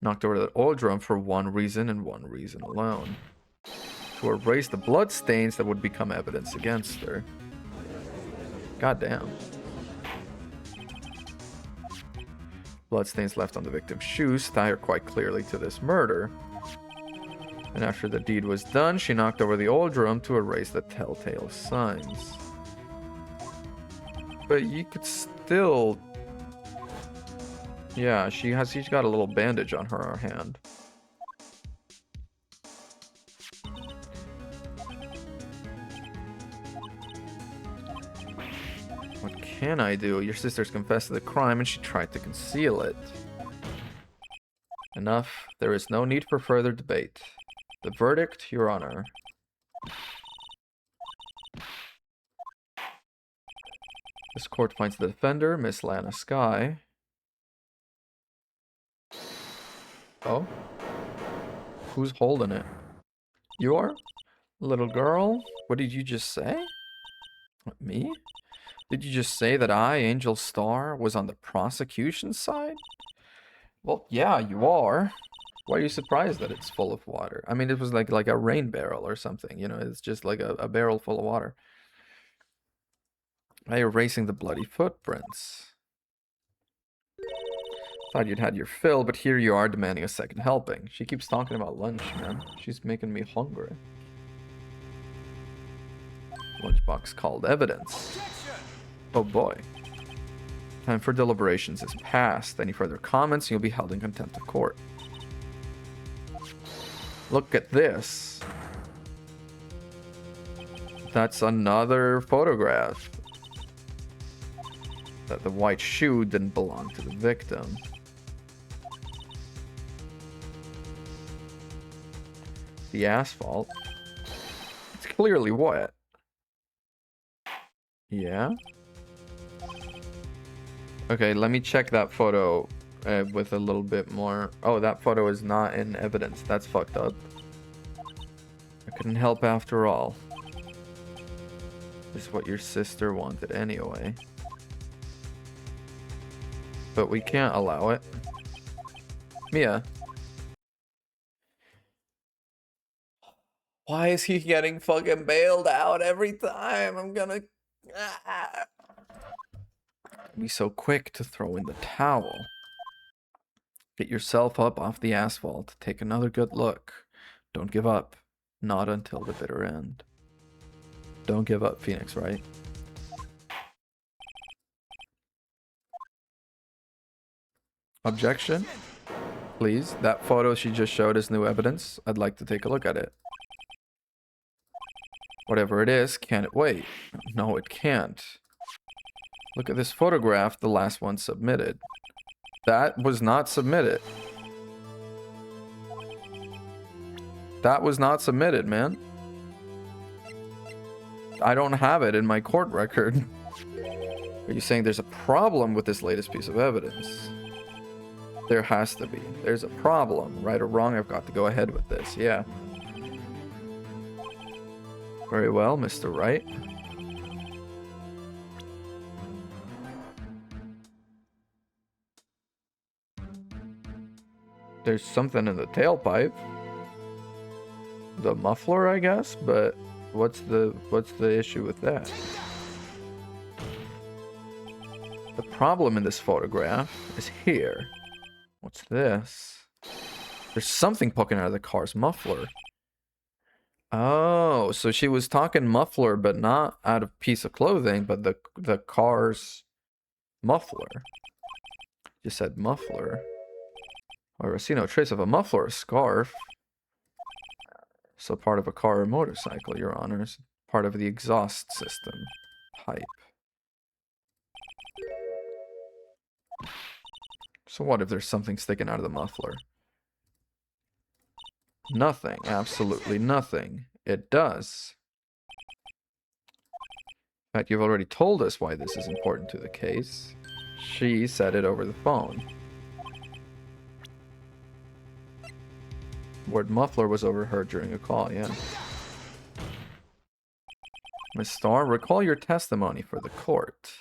Knocked over the oil drum for one reason and one reason alone. To erase the blood stains that would become evidence against her. Goddamn. Bloodstains left on the victim's shoes tie her quite clearly to this murder. And after the deed was done, she knocked over the oil drum to erase the telltale signs. But you could still... Yeah, she's got a little bandage on her hand. can I do? Your sister's confessed to the crime and she tried to conceal it. Enough. There is no need for further debate. The verdict, Your Honor. This court finds the defender, Miss Lana Skye. Oh? Who's holding it? You are? Little girl? What did you just say? What, me? Did you just say that I, Angel Star, was on the prosecution side? Well, yeah, you are. Why are you surprised that it's full of water? I mean, it was like a rain barrel or something, you know, it's just like a barrel full of water. By erasing the bloody footprints. Thought you'd had your fill, but here you are demanding a second helping. She keeps talking about lunch, man. She's making me hungry. Lunchbox called evidence. Oh boy. Time for deliberations is past. Any further comments, you'll be held in contempt of court. Look at this. That's another photograph. That the white shoe didn't belong to the victim. The asphalt. It's clearly wet. Yeah. Okay, let me check that photo with a little bit more. Oh, that photo is not in evidence. That's fucked up. I couldn't help after all. This is what your sister wanted anyway. But we can't allow it. Mia. Why is he getting fucking bailed out every time? I'm gonna... Be so quick to throw in the towel. Get yourself up off the asphalt. Take another good look. Don't give up. Not until the bitter end. Don't give up, Phoenix, right? Objection? Please. That photo she just showed is new evidence. I'd like to take a look at it. Whatever it is, can it wait? No, it can't. Look at this photograph, the last one submitted. That was not submitted. That was not submitted, man. I don't have it in my court record. Are you saying there's a problem with this latest piece of evidence? There has to be. There's a problem. Right or wrong, I've got to go ahead with this. Yeah. Very well, Mr. Wright. There's something in the tailpipe. The muffler, I guess, but what's the issue with that? The problem in this photograph is here. What's this? There's something poking out of the car's muffler. Oh, so she was talking muffler, but not out of piece of clothing, but the car's muffler. You said muffler. Or I see no trace of a muffler or scarf. So part of a car or motorcycle, Your Honors. Part of the exhaust system. Pipe. So what if there's something sticking out of the muffler? Nothing. Absolutely nothing. It does. In fact, you've already told us why this is important to the case. She said it over the phone. Word muffler was overheard during a call, yeah. Miss Starr, recall your testimony for the court.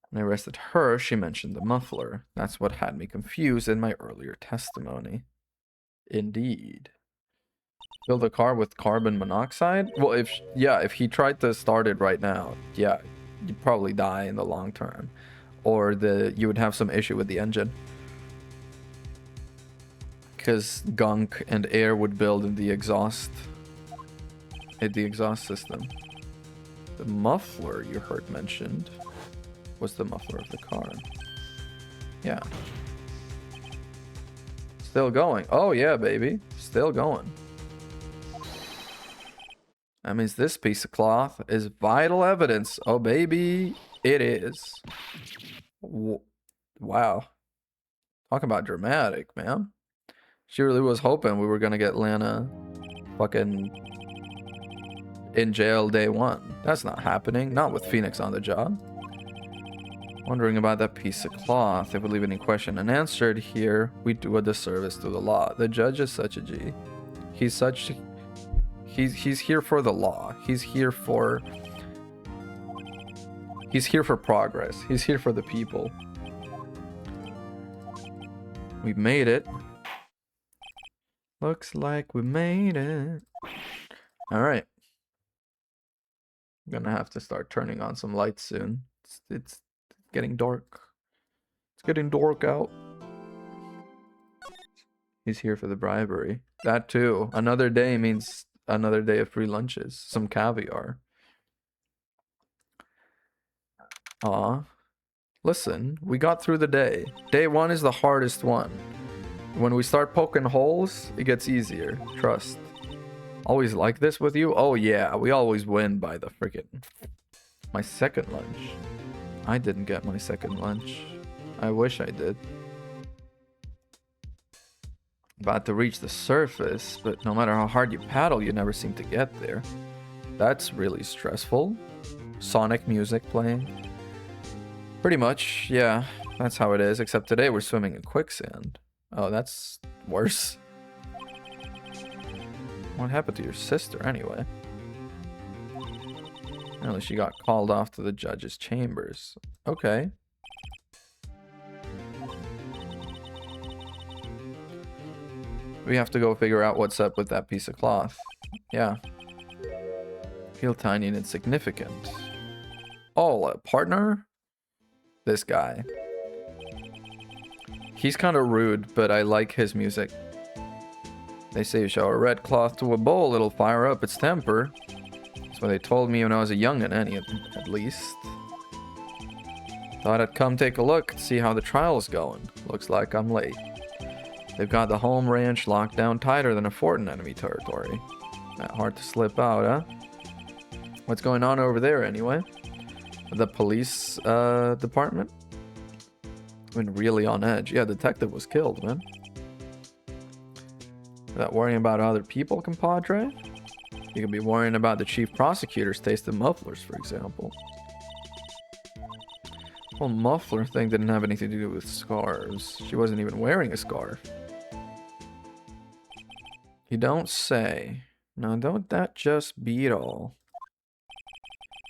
When I arrested her, she mentioned the muffler. That's what had me confused in my earlier testimony. Indeed. Fill the car with carbon monoxide? Well, if he tried to start it right now, yeah, you'd probably die in the long term. Or you would have some issue with the engine. Because gunk and air would build in the exhaust system. The muffler you heard mentioned was the muffler of the car. Yeah. Still going. Oh yeah, baby. Still going. That means this piece of cloth is vital evidence. Oh baby. It is. Wow. Talk about dramatic, man. She really was hoping we were gonna get Lana fucking in jail day one. That's not happening. Not with Phoenix on the job. Wondering about that piece of cloth. If we leave any question unanswered here, we do a disservice to the law. The judge is such a G. He's here for the law. He's here for progress. He's here for the people. We made it. Looks like we made it. All right. I'm gonna have to start turning on some lights soon. It's getting dark. It's getting dark out. He's here for the bribery. That too. Another day means another day of free lunches. Some caviar. Aw. Listen, we got through the day. Day one is the hardest one. When we start poking holes, it gets easier. Trust. Always like this with you? Oh yeah, we always win by the freaking... My second lunch. I didn't get my second lunch. I wish I did. About to reach the surface, but no matter how hard you paddle, you never seem to get there. That's really stressful. Sonic music playing. Pretty much, yeah. That's how it is, except today we're swimming in quicksand. Oh, that's worse. What happened to your sister, anyway? Apparently she got called off to the judge's chambers. Okay. We have to go figure out what's up with that piece of cloth. Yeah. Feel tiny and insignificant. Oh, a partner? This guy. He's kind of rude, but I like his music. They say you show a red cloth to a bull, it'll fire up its temper. That's what they told me when I was a youngin', at least. Thought I'd come take a look, see how the trial's going. Looks like I'm late. They've got the home ranch locked down tighter than a fort in enemy territory. Not hard to slip out, huh? What's going on over there, anyway? The police, department? Been really on edge. Yeah, detective was killed, man. Without worrying about other people, compadre? You could be worrying about the chief prosecutor's taste in mufflers, for example. Well, muffler thing didn't have anything to do with scarves. She wasn't even wearing a scarf. You don't say. Now, don't that just beat all?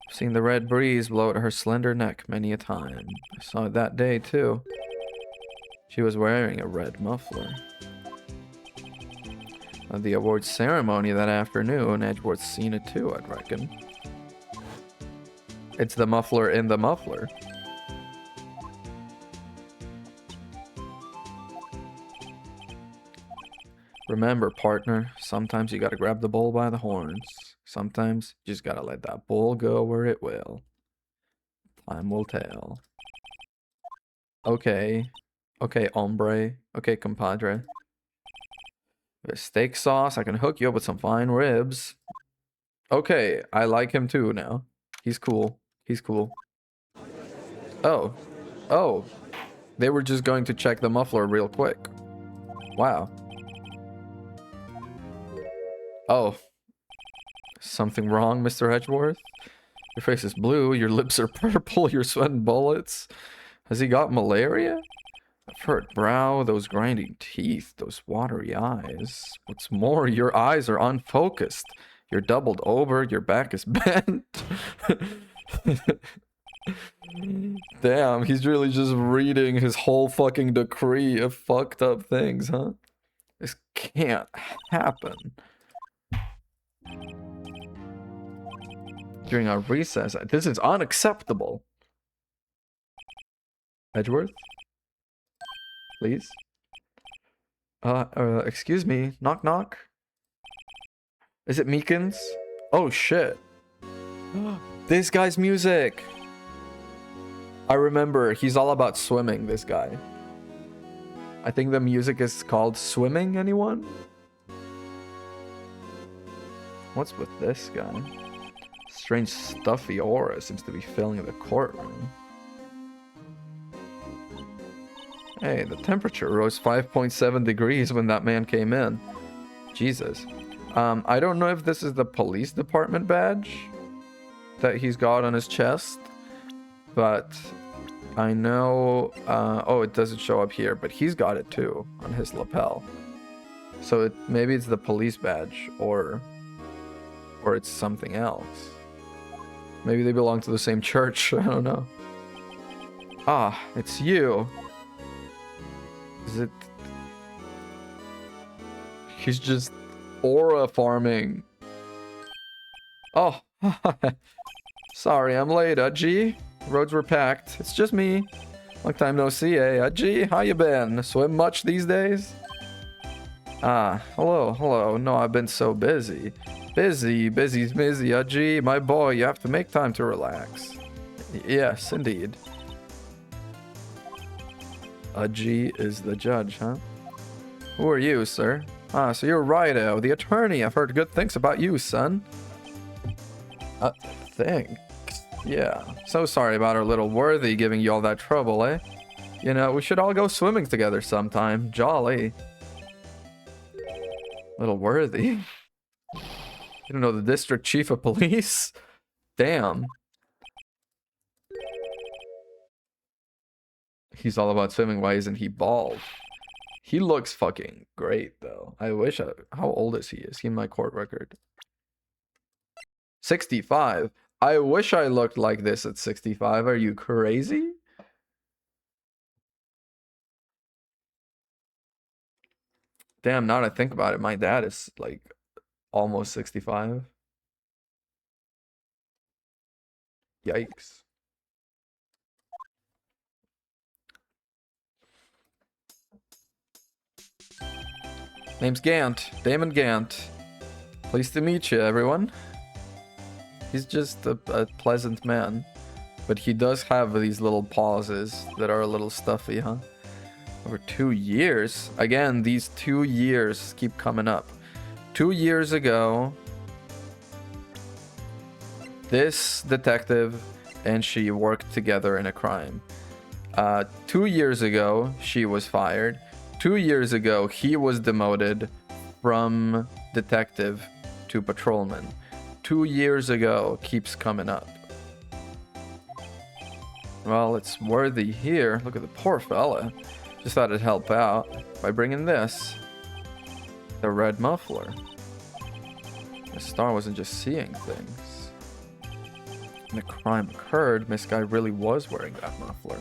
I've seen the red breeze blow at her slender neck many a time. I saw it that day, too. She was wearing a red muffler. At the awards ceremony that afternoon, Edgeworth's seen it too, I'd reckon. It's the muffler in the muffler. Remember, partner, sometimes you gotta grab the bull by the horns. Sometimes you just gotta let that bull go where it will. Time will tell. Okay. Okay, hombre. Okay, compadre. With steak sauce, I can hook you up with some fine ribs. Okay, I like him too now. He's cool. He's cool. Oh. Oh. They were just going to check the muffler real quick. Wow. Oh. Something wrong, Mr. Edgeworth? Your face is blue, your lips are purple, you're sweating bullets. Has he got malaria? A furrowed brow, those grinding teeth, those watery eyes. What's more, your eyes are unfocused. You're doubled over, your back is bent. Damn, he's really just reading his whole fucking decree of fucked up things, huh? This can't happen. During our recess, this is unacceptable. Edgeworth? Please? Excuse me. Knock knock? Is it Meekins? Oh shit. This guy's music! I remember, he's all about swimming, this guy. I think the music is called Swimming, anyone? What's with this guy? Strange stuffy aura seems to be filling the courtroom. Hey, the temperature rose 5.7 degrees when that man came in. Jesus. I don't know if this is the police department badge that he's got on his chest, but I know, oh, it doesn't show up here, but he's got it too on his lapel. So maybe it's the police badge, or it's something else. Maybe they belong to the same church. I don't know. Ah, it's you. Is it? He's just aura farming. Oh, sorry, I'm late, G. Roads were packed. It's just me. Long time no see, eh? G, how you been? Swim much these days? Ah, hello. No, I've been so busy. Busy, G. My boy, you have to make time to relax. Yes, indeed. G is the judge, huh? Who are you, sir? Ah, so you're Rido, the attorney. I've heard good things about you, son. Thanks. Yeah. So sorry about our little Worthy giving you all that trouble, eh? You know, we should all go swimming together sometime. Jolly. Little Worthy? You don't know the district chief of police? Damn. He's all about swimming. Why isn't he bald? He looks fucking great, though. I wish how old is he? Is he in my court record? 65. I wish I looked like this at 65. Are you crazy? Damn, now that I think about it, my dad is like almost 65. Yikes. Name's Gant. Damon Gant. Pleased to meet you, everyone. He's just a pleasant man. But he does have these little pauses that are a little stuffy, huh? Over 2 years. Again, these 2 years keep coming up. 2 years ago, this detective and she worked together in a crime. 2 years ago, she was fired. 2 years ago, he was demoted from detective to patrolman. 2 years ago keeps coming up. Well, it's Worthy here. Look at the poor fella. Just thought it'd help out by bringing this. The red muffler. The star wasn't just seeing things. When the crime occurred, Miss Guy really was wearing that muffler.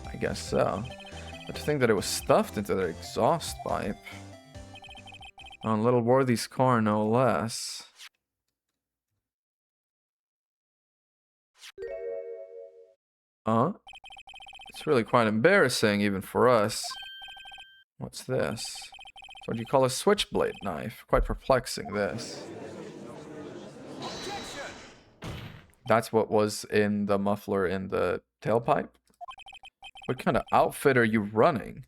I guess so. But to think that it was stuffed into their exhaust pipe. On little Worthy's car, no less. Huh? It's really quite embarrassing, even for us. What's this? What do you call a switchblade knife? Quite perplexing, this. That's what was in the muffler in the tailpipe? What kind of outfit are you running?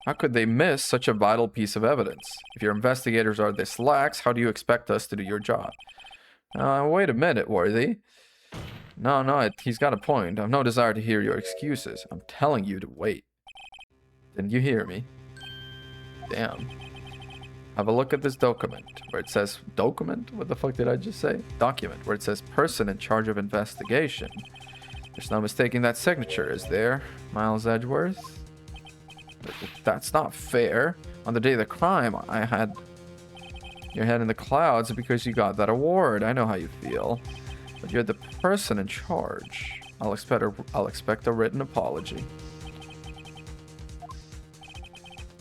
How could they miss such a vital piece of evidence? If your investigators are this lax, how do you expect us to do your job? Wait a minute, Worthy. No, he's got a point. I've no desire to hear your excuses. I'm telling you to wait. Didn't you hear me? Damn. Have a look at this document where it says document? What the fuck did I just say? Document where it says person in charge of investigation. There's no mistaking that signature, is there, Miles Edgeworth? That's not fair. On the day of the crime, I had your head in the clouds because you got that award. I know how you feel. But you're the person in charge. I'll expect a written apology.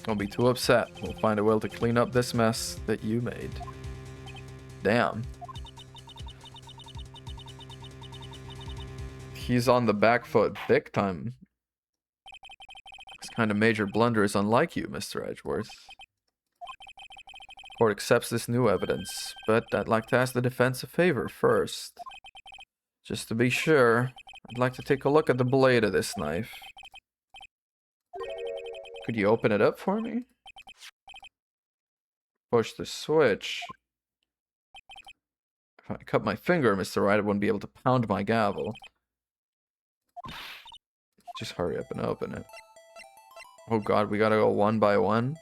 Don't be too upset. We'll find a way to clean up this mess that you made. Damn. He's on the back foot big time. This kind of major blunder is unlike you, Mr. Edgeworth. Court accepts this new evidence, but I'd like to ask the defense a favor first. Just to be sure, I'd like to take a look at the blade of this knife. Could you open it up for me? Push the switch. If I cut my finger, Mr. Wright, I wouldn't be able to pound my gavel. Just hurry up and open it. Oh god, we gotta go one by one.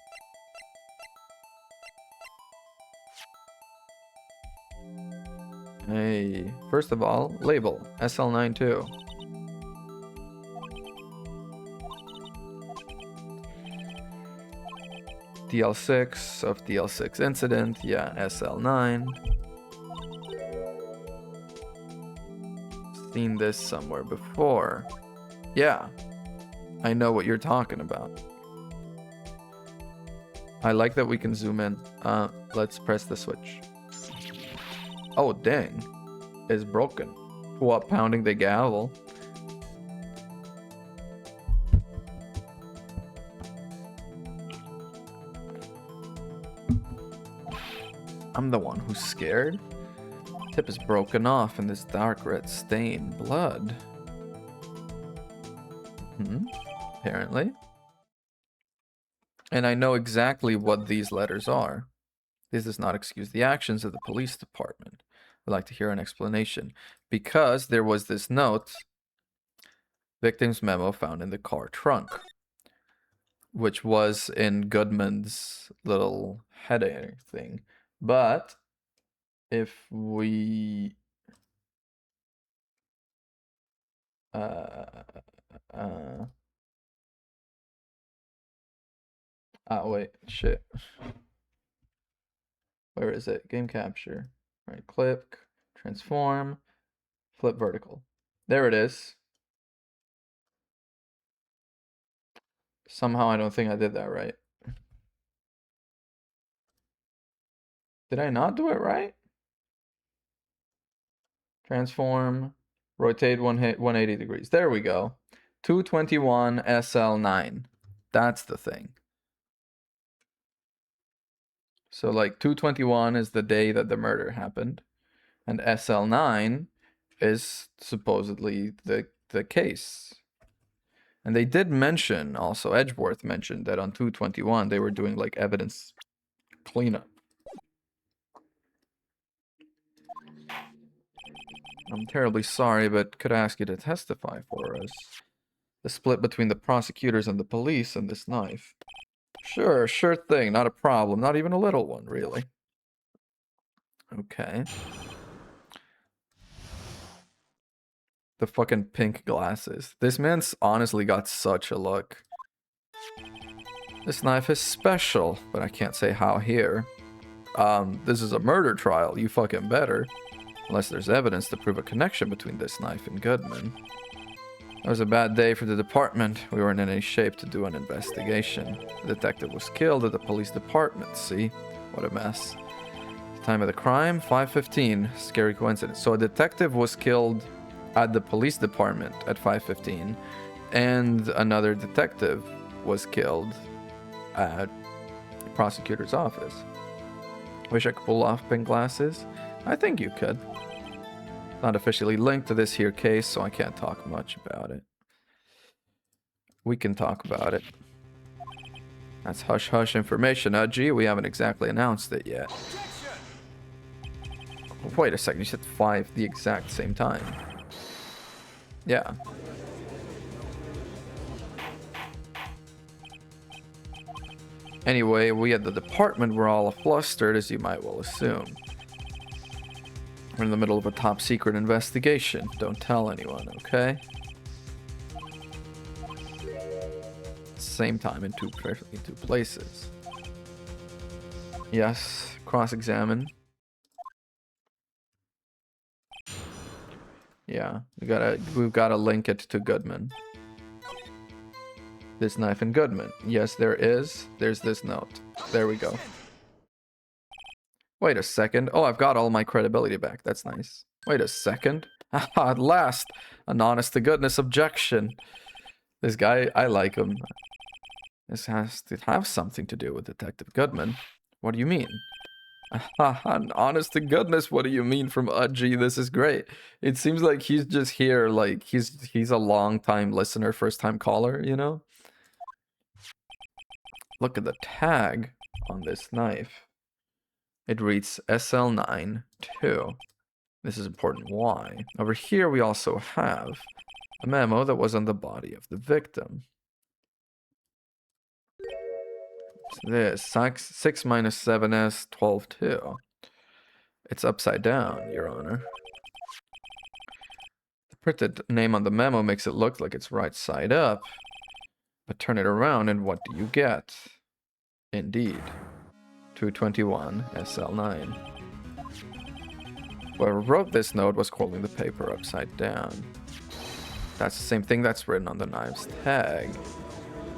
Hey, first of all, label SL92. DL6 of DL6 incident, yeah, SL9. Seen this somewhere before. Yeah, I know what you're talking about. I like that we can zoom in. Let's press the switch. Oh, dang. It's broken. What, pounding the gavel? I'm the one who's scared. Tip is broken off in this dark red stain. Blood. Apparently. And I know exactly what these letters are. This does not excuse the actions of the police department. I'd like to hear an explanation. Because there was this note, victim's memo found in the car trunk, which was in Goodman's little header thing. But if we wait, shit. Where is it? Game capture. Right click, transform, flip vertical. There it is. Somehow I don't think I did that right. Did I not do it right? Transform, rotate 180 degrees. There we go. 221 SL9. That's the thing. So like 221 is the day that the murder happened, and SL9 is supposedly the case. And they did mention also, Edgeworth mentioned that on 221 they were doing like evidence cleanup. I'm terribly sorry, but could I ask you to testify for us? The split between the prosecutors and the police and this knife. Sure thing, not a problem. Not even a little one, really. Okay. The fucking pink glasses. This man's honestly got such a look. This knife is special, but I can't say how here. This is a murder trial, you fucking better. Unless there's evidence to prove a connection between this knife and Goodman. It was a bad day for the department. We weren't in any shape to do an investigation. The detective was killed at the police department, see? What a mess. The time of the crime, 5:15. Scary coincidence. So a detective was killed at the police department at 5:15, and another detective was killed at the prosecutor's office. Wish I could pull off pink glasses. I think you could. Not officially linked to this here case, so I can't talk much about it. We can talk about it. That's hush-hush information, Gee, we haven't exactly announced it yet. Wait a second, you said 5 the exact same time. Yeah. Anyway, we at the department were all flustered, as you might well assume. We're in the middle of a top secret investigation. Don't tell anyone, okay? Same time in two places. Yes, cross-examine. Yeah, we've gotta link it to Goodman. This knife and Goodman. Yes, there is. There's this note. There we go. Wait a second. Oh, I've got all my credibility back. That's nice. Wait a second. At last, an honest-to-goodness objection. This guy, I like him. This has to have something to do with Detective Goodman. What do you mean? An honest-to-goodness, what do you mean from Udgy? This is great. It seems like he's just here, like, he's a long-time listener, first-time caller, you know? Look at the tag on this knife. It reads SL9 2. This is important. Why? Over here, we also have a memo that was on the body of the victim. This 6 minus 7s 12 2. It's upside down, Your Honor. The printed name on the memo makes it look like it's right side up. But turn it around and what do you get? Indeed. 221 SL9. Whoever wrote this note was holding the paper upside down. That's the same thing that's written on the knife's tag.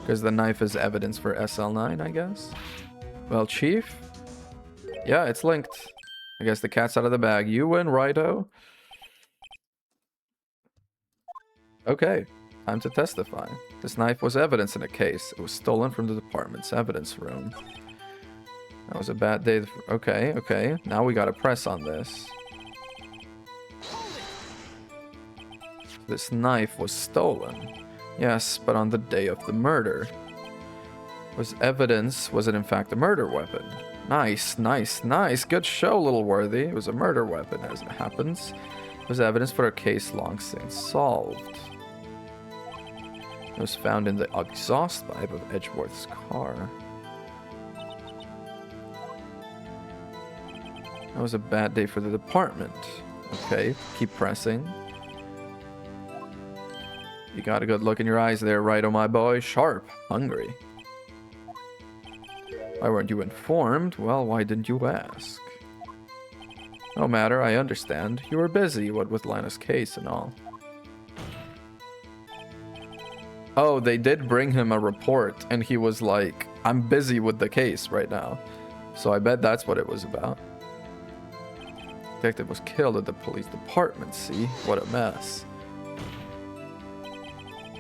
Because the knife is evidence for SL9, I guess? Well, Chief? Yeah, it's linked. I guess the cat's out of the bag. You win, righto? Okay, time to testify. This knife was evidence in a case. It was stolen from the department's evidence room. That was a bad day. Okay. Now we gotta press on this. This knife was stolen. Yes, but on the day of the murder. Was it in fact a murder weapon? Nice. Good show, little worthy. It was a murder weapon, as it happens. It was evidence for a case long since solved. It was found in the exhaust pipe of Edgeworth's car. That was a bad day for the department. Okay, keep pressing. You got a good look in your eyes there, right, oh my boy? Sharp, hungry. Why weren't you informed? Well, why didn't you ask? No matter, I understand. You were busy, what with Lana's case and all. Oh, they did bring him a report, and he was like, I'm busy with the case right now. So I bet that's what it was about. Detective was killed at the police department, see? What a mess.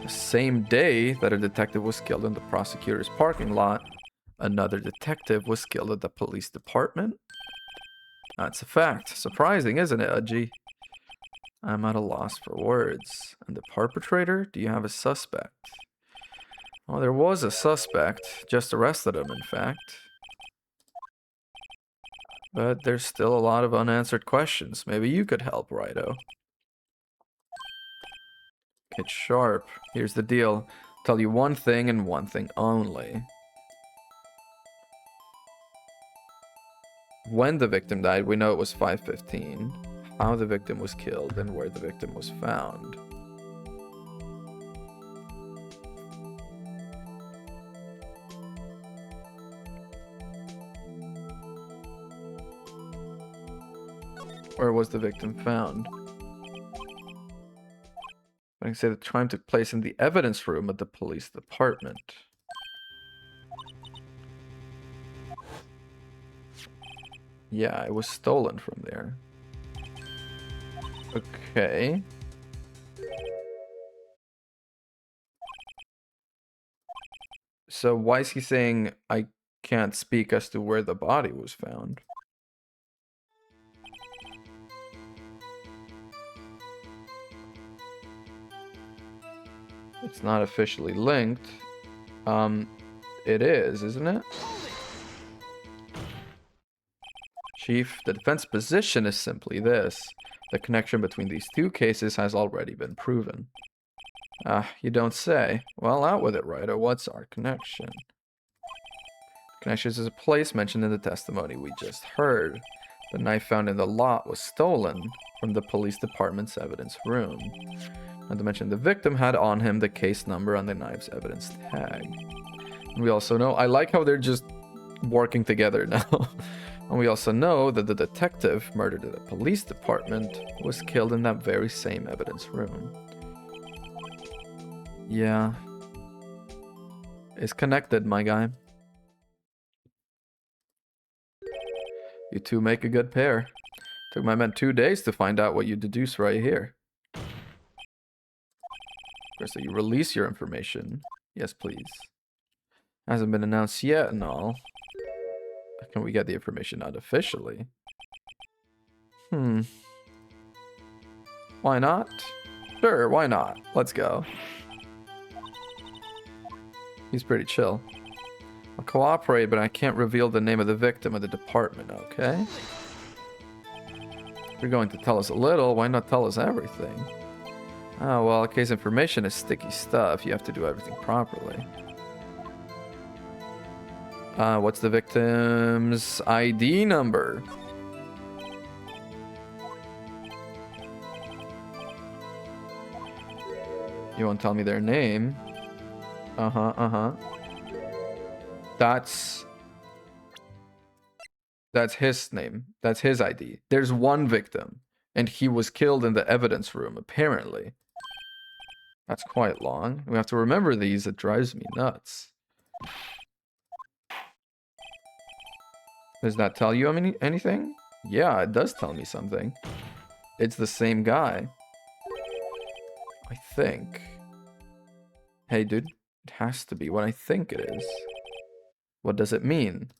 The same day that a detective was killed in the prosecutor's parking lot, another detective was killed at the police department? That's a fact. Surprising, isn't it, Udgy? I'm at a loss for words. And the perpetrator? Do you have a suspect? Oh, there was a suspect. Just arrested him, in fact. But there's still a lot of unanswered questions. Maybe you could help, Righto. Get sharp. Here's the deal. I'll tell you one thing and one thing only. When the victim died, we know it was 5:15. How the victim was killed and where the victim was found. Where was the victim found? I can say the crime took place in the evidence room at the police department. Yeah, it was stolen from there. Okay. So why is he saying I can't speak as to where the body was found? It's not officially linked. It is, isn't it? Chief, the defense position is simply this. The connection between these two cases has already been proven. You don't say. Well, out with it, Ryder. What's our connection? Connection is a place mentioned in the testimony we just heard. The knife found in the lot was stolen from the police department's evidence room. Not to mention the victim had on him the case number on the knife's evidence tag. And we also know, I like how they're just working together now. And we also know that the detective murdered at the police department was killed in that very same evidence room. Yeah. It's connected, my guy. You two make a good pair. Took my men 2 days to find out what you deduce right here. First, that you release your information. Yes, please. Hasn't been announced yet and all. Can we get the information out officially? Why not? Sure, why not? Let's go. He's pretty chill. I'll cooperate, but I can't reveal the name of the victim of the department, okay? you're going to tell us a little, why not tell us everything? Oh, well, case information is sticky stuff. You have to do everything properly. What's the victim's ID number? You won't tell me their name? That's his name. That's his ID. There's one victim, and he was killed in the evidence room, apparently. That's quite long. We have to remember these. It drives me nuts. Does that tell you anything? Yeah, it does tell me something. It's the same guy. I think. Hey, dude. It has to be what I think it is. What does it mean?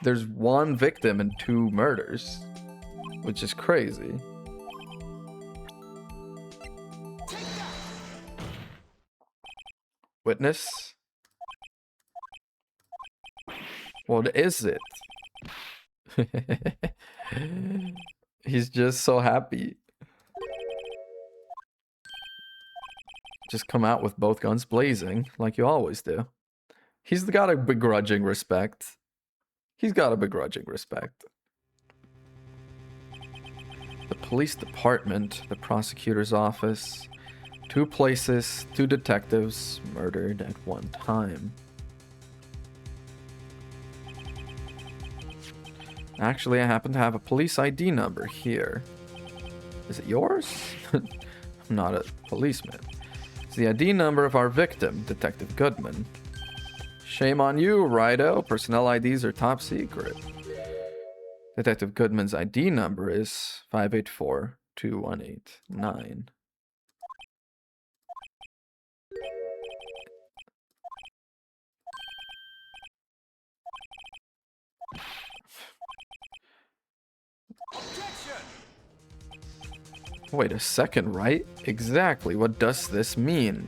There's one victim and 2 murders. Which is crazy. Witness? What is it? He's just so happy. Just come out with both guns blazing, like you always do. He's got a begrudging respect. He's got a begrudging respect. The police department, the prosecutor's office, 2 places, 2 detectives murdered at one time. Actually, I happen to have a police ID number here. Is it yours? I'm not a policeman. It's the ID number of our victim, Detective Goodman. Shame on you, Rido. Personnel IDs are top secret. Detective Goodman's ID number is 584-2189. Wait a second, right? Exactly. What does this mean?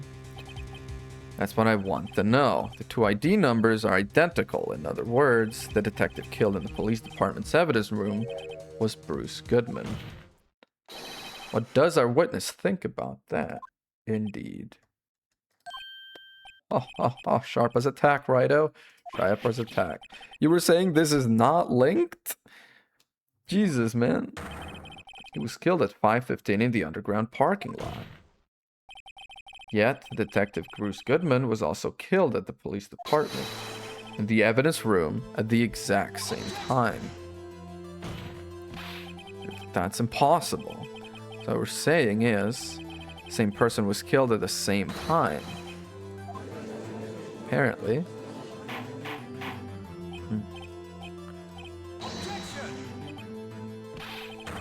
That's what I want to know. The 2 ID numbers are identical. In other words, the detective killed in the police department's evidence room was Bruce Goodman. What does our witness think about that? Indeed. Oh, sharp as attack, Rido. Sharp as attack. You were saying this is not linked? Jesus, man. He was killed at 5:15 in the underground parking lot. Yet, Detective Bruce Goodman was also killed at the police department in the evidence room at the exact same time. That's impossible. So what we're saying is, the same person was killed at the same time. Apparently.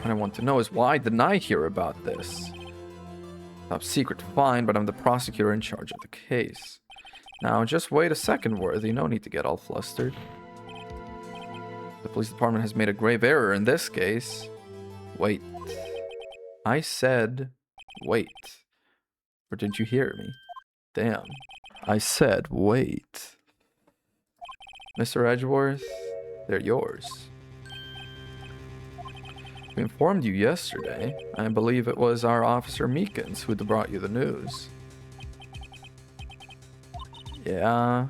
What I want to know is, why didn't I hear about this? Top secret, fine, but I'm the prosecutor in charge of the case. Now, just wait a second, Worthy. No need to get all flustered. The police department has made a grave error in this case. Wait. I said, wait. Or didn't you hear me? Damn. I said, wait. Mr. Edgeworth, they're yours. We informed you yesterday. I believe it was our officer Meekins who brought you the news. Yeah.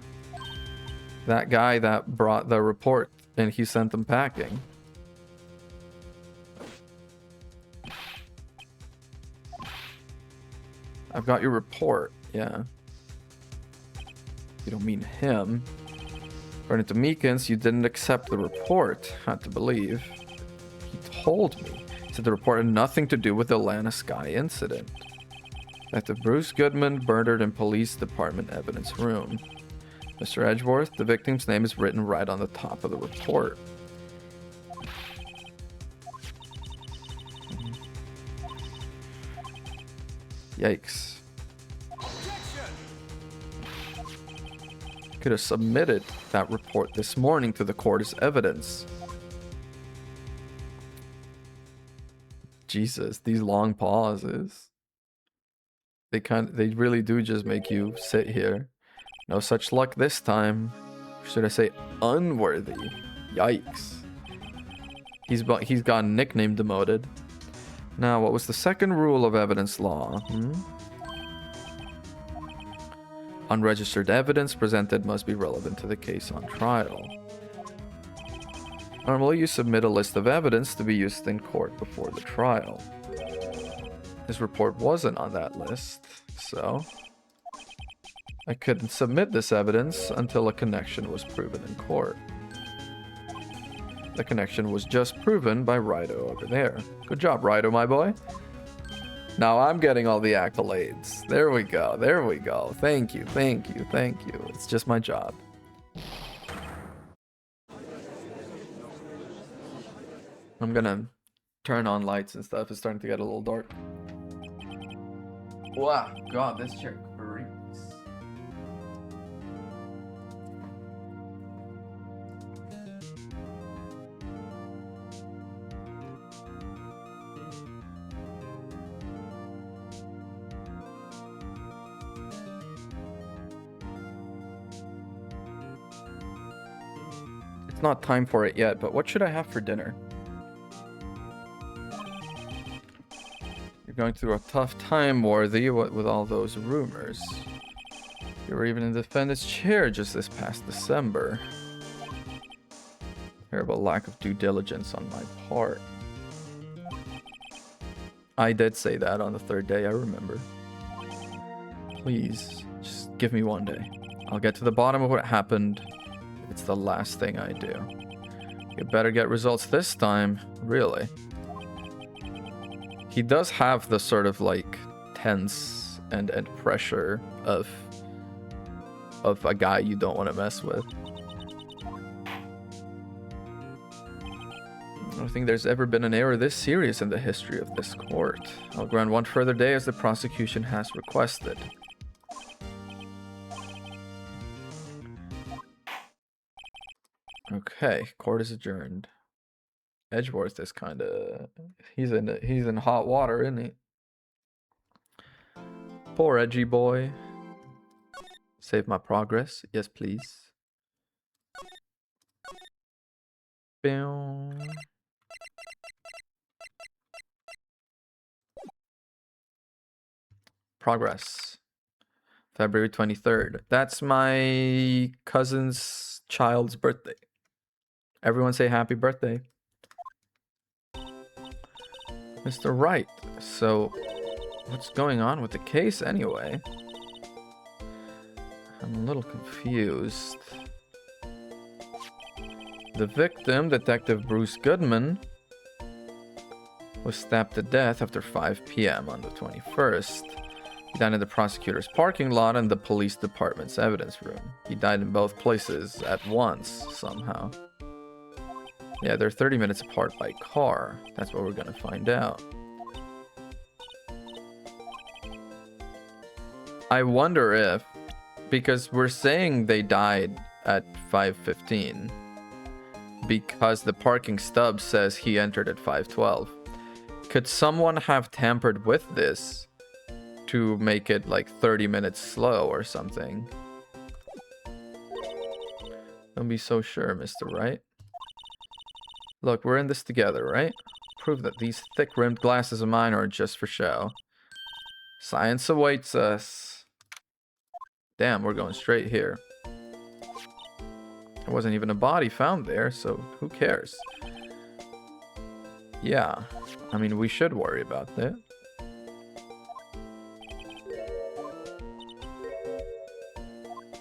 That guy that brought the report and he sent them packing. I've got your report, yeah. You don't mean him. According to Meekins, you didn't accept the report. Had to believe. He told me. He said the report had nothing to do with the Atlanta Sky incident. Detective Bruce Goodman murdered in police department evidence room. Mr. Edgeworth, the victim's name is written right on the top of the report. Yikes. Could have submitted that report this morning to the court as evidence. Jesus, these long pauses. They really do just make you sit here. No such luck this time. Should I say unworthy? Yikes. He's got nickname demoted. Now, what was the second rule of evidence law? Unregistered evidence presented must be relevant to the case on trial. Normally, you submit a list of evidence to be used in court before the trial. His report wasn't on that list, so I couldn't submit this evidence until a connection was proven in court. The connection was just proven by Rido over there. Good job, Rido, my boy. Now I'm getting all the accolades. There we go. There we go. Thank you. Thank you. Thank you. It's just my job. I'm gonna turn on lights and stuff. It's starting to get a little dark. Wow. God, this chair creeps. It's not time for it yet, but what should I have for dinner? You're going through a tough time, Worthy, what with all those rumors. You were even in the defendant's chair just this past December. Terrible lack of due diligence on my part. I did say that on the third day, I remember. Please, just give me one day. I'll get to the bottom of what happened. It's the last thing I do. You better get results this time, really. He does have the sort of like tense and pressure of a guy you don't want to mess with. I don't think there's ever been an error this serious in the history of this court. I'll grant one further day as the prosecution has requested. Okay, court is adjourned. Edgeworth is kind of he's in hot water, isn't he? Poor edgy boy. Save my progress, yes please. Boom. Progress. February 23rd. That's my cousin's child's birthday. Everyone say happy birthday. Mr. Wright, so what's going on with the case anyway? I'm a little confused. The victim, Detective Bruce Goodman, was stabbed to death after 5 p.m. on the 21st. He died in the prosecutor's parking lot and the police department's evidence room. He died in both places at once, somehow. Yeah, they're 30 minutes apart by car. That's what we're gonna find out. I wonder if, because we're saying they died at 5:15, because the parking stub says he entered at 5:12. Could someone have tampered with this to make it like 30 minutes slow or something? Don't be so sure, Mr. Wright. Look, we're in this together, right? Prove that these thick-rimmed glasses of mine aren't just for show. Science awaits us. Damn, we're going straight here. There wasn't even a body found there, so who cares? Yeah, I mean, we should worry about that.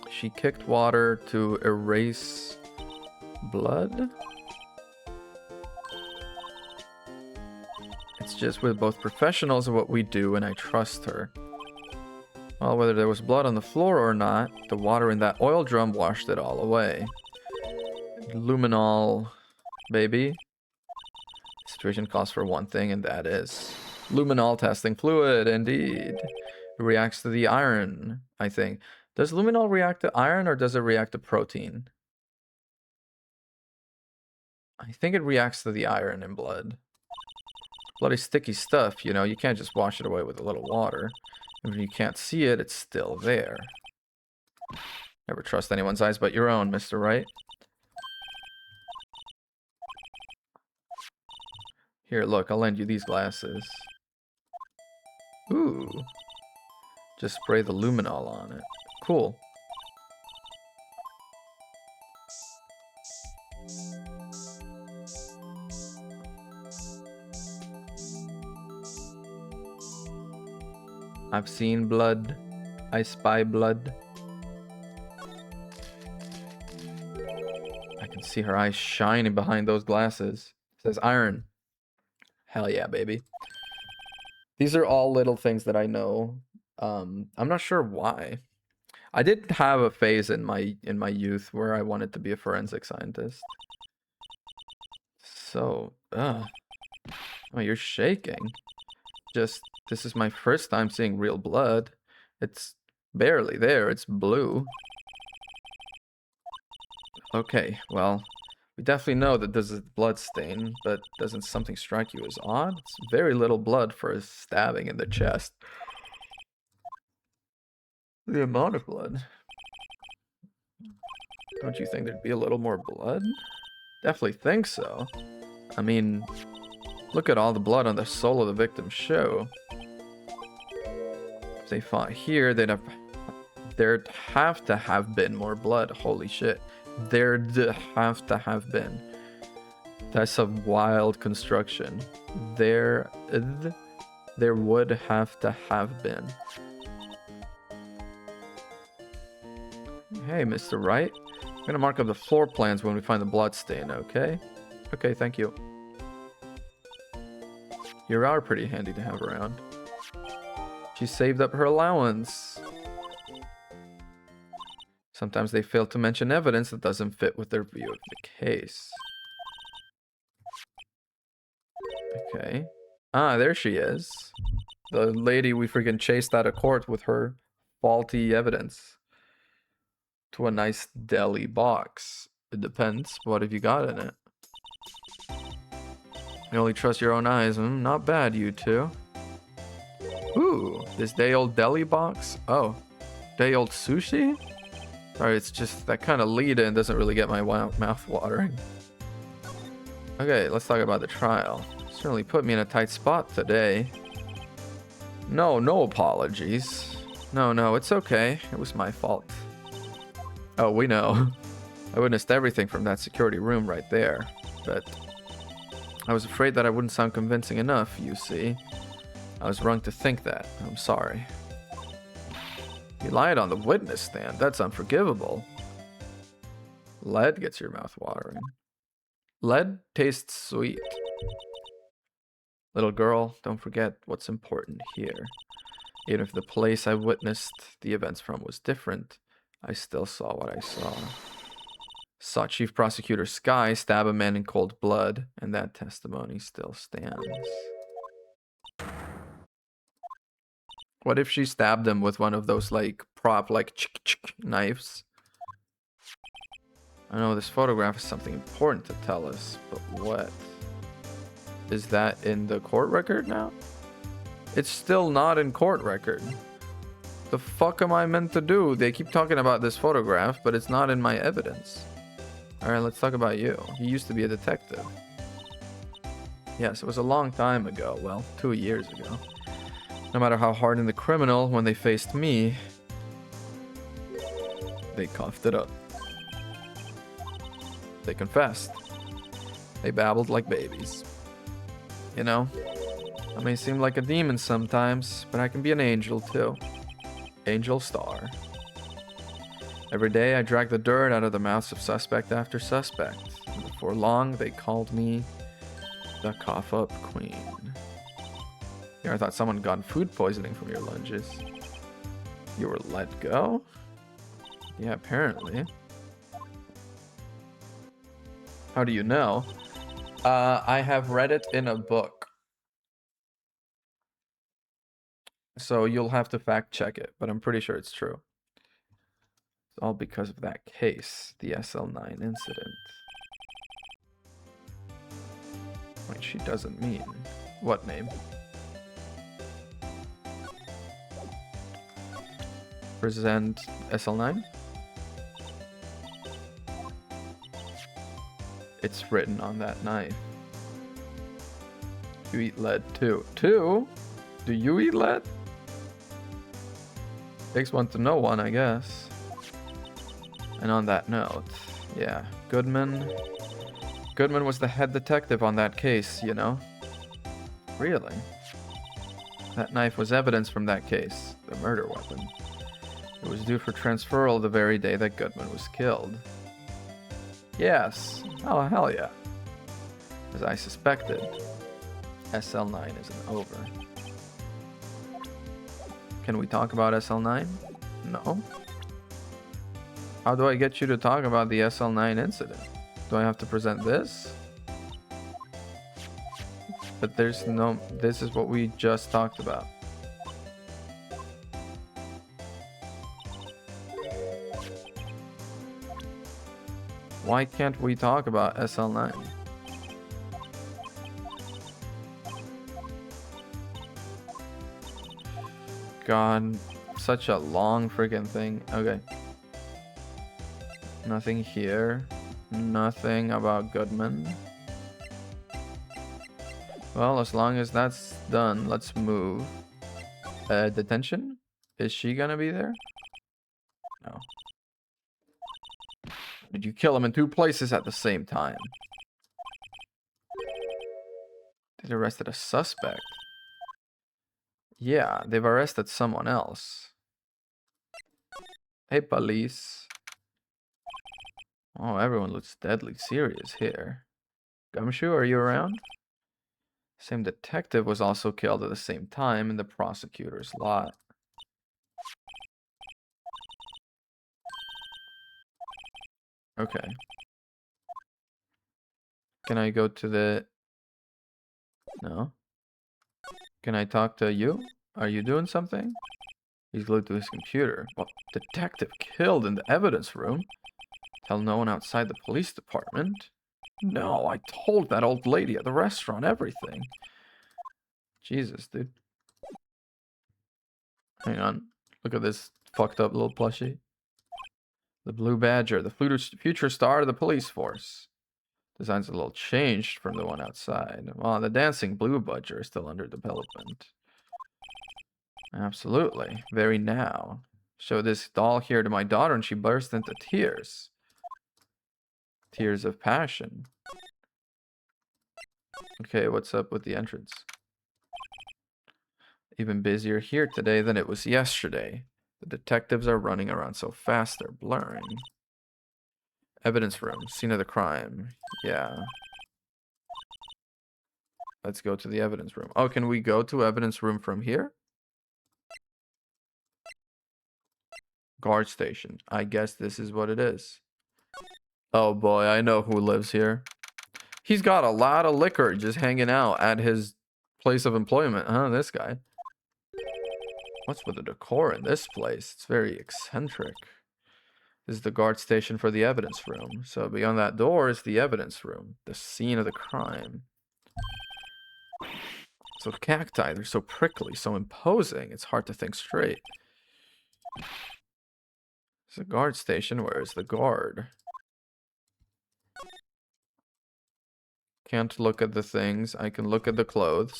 She kicked water to erase blood? It's just we're both professionals of what we do, and I trust her. Well, whether there was blood on the floor or not, the water in that oil drum washed it all away. Luminol, baby. The situation calls for one thing, and that is luminol testing fluid, indeed. It reacts to the iron, I think. Does luminol react to iron, or does it react to protein? I think it reacts to the iron in blood. Bloody sticky stuff, you know, you can't just wash it away with a little water. And when you can't see it, it's still there. Never trust anyone's eyes but your own, Mr. Wright. Here, look, I'll lend you these glasses. Ooh. Just spray the luminol on it. Cool. I've seen blood. I spy blood. I can see her eyes shining behind those glasses. It says iron. Hell yeah, baby. These are all little things that I know. I'm not sure why. I did have a phase in my youth where I wanted to be a forensic scientist. So, oh, you're shaking. Just, this is my first time seeing real blood. It's barely there, it's blue. Okay, well, we definitely know that this is a blood stain, but doesn't something strike you as odd? It's very little blood for a stabbing in the chest. The amount of blood. Don't you think there'd be a little more blood? Definitely think so. I mean, look at all the blood on the sole of the victim's shoe. If they fought here, there'd have to have been more blood. Holy shit. There'd have to have been. That's a wild construction. There would have to have been. Hey, Mr. Wright. I'm gonna mark up the floor plans when we find the blood stain, okay? Okay, thank you. You are pretty handy to have around. She saved up her allowance. Sometimes they fail to mention evidence that doesn't fit with their view of the case. Okay. Ah, there she is. The lady we freaking chased out of court with her faulty evidence. To a nice deli box. It depends. What have you got in it? You only trust your own eyes. Not bad, you two. Ooh, this day-old deli box? Oh, day-old sushi? Sorry, it's just that kind of lead-in doesn't really get my mouth watering. Okay, let's talk about the trial. Certainly put me in a tight spot today. No apologies. No, it's okay. It was my fault. Oh, we know. I witnessed everything from that security room right there, but I was afraid that I wouldn't sound convincing enough, you see. I was wrong to think that. I'm sorry. You lied on the witness stand. That's unforgivable. Lead gets your mouth watering. Lead tastes sweet. Little girl, don't forget what's important here. Even if the place I witnessed the events from was different, I still saw what I saw. Saw Chief Prosecutor Skye stab a man in cold blood, and that testimony still stands. What if she stabbed him with one of those, like, prop, like, knives? I know this photograph is something important to tell us, but what? Is that in the court record now? It's still not in court record. The fuck am I meant to do? They keep talking about this photograph, but it's not in my evidence. Alright, let's talk about you. You used to be a detective. Yes, it was a long time ago. Well, 2 years ago. No matter how hardened the criminal, when they faced me, they coughed it up. They confessed. They babbled like babies. You know, I may seem like a demon sometimes, but I can be an angel too. Angel Star. Every day I drag the dirt out of the mouths of suspect after suspect. And before long, they called me the Cough Up Queen. Yeah, I thought someone got food poisoning from your lunges. You were let go? Yeah, apparently. How do you know? I have read it in a book. So you'll have to fact check it, but I'm pretty sure it's true. It's all because of that case, the SL9 incident. Wait, she doesn't mean... What name? Present SL9? It's written on that knife. You eat lead too. Two? Do you eat lead? Takes one to know one, I guess. And on that note, yeah, Goodman. Goodman was the head detective on that case, you know? Really? That knife was evidence from that case, the murder weapon. It was due for transferal the very day that Goodman was killed. Yes. Oh, hell yeah. As I suspected, SL9 isn't over. Can we talk about SL9? No. How do I get you to talk about the SL9 incident? Do I have to present this? But there's no... This is what we just talked about. Why can't we talk about SL9? God, such a long freaking thing. Okay. Nothing here. Nothing about Goodman. Well, as long as that's done, let's move. Detention? Is she gonna be there? No. Did you kill him in two places at the same time? They arrested a suspect. Yeah, they've arrested someone else. Hey, police. Oh, everyone looks deadly serious here. Gumshoe, are you around? Same detective was also killed at the same time in the prosecutor's lot. Okay. Can I go to the... No. Can I talk to you? Are you doing something? He's glued to his computer. What? Detective killed in the evidence room? Tell no one outside the police department? No, I told that old lady at the restaurant everything. Jesus, dude. Hang on. Look at this fucked up little plushie. The Blue Badger, the future star of the police force. Design's a little changed from the one outside. Well, the dancing Blue Badger is still under development. Absolutely. Very now. Show this doll here to my daughter and she burst into tears. Tears of passion. Okay, what's up with the entrance? Even busier here today than it was yesterday. The detectives are running around so fast they're blurring. Evidence room, scene of the crime. Yeah. Let's go to the evidence room. Oh, can we go to evidence room from here? Guard station. I guess this is what it is. Oh boy, I know who lives here. He's got a lot of liquor just hanging out at his place of employment, huh? This guy. What's with the decor in this place? It's very eccentric. This is the guard station for the evidence room. So beyond that door is the evidence room, the scene of the crime. So cacti, they're so prickly, so imposing. It's hard to think straight. It's a guard station. Where is the guard? Can't look at the things. I can look at the clothes.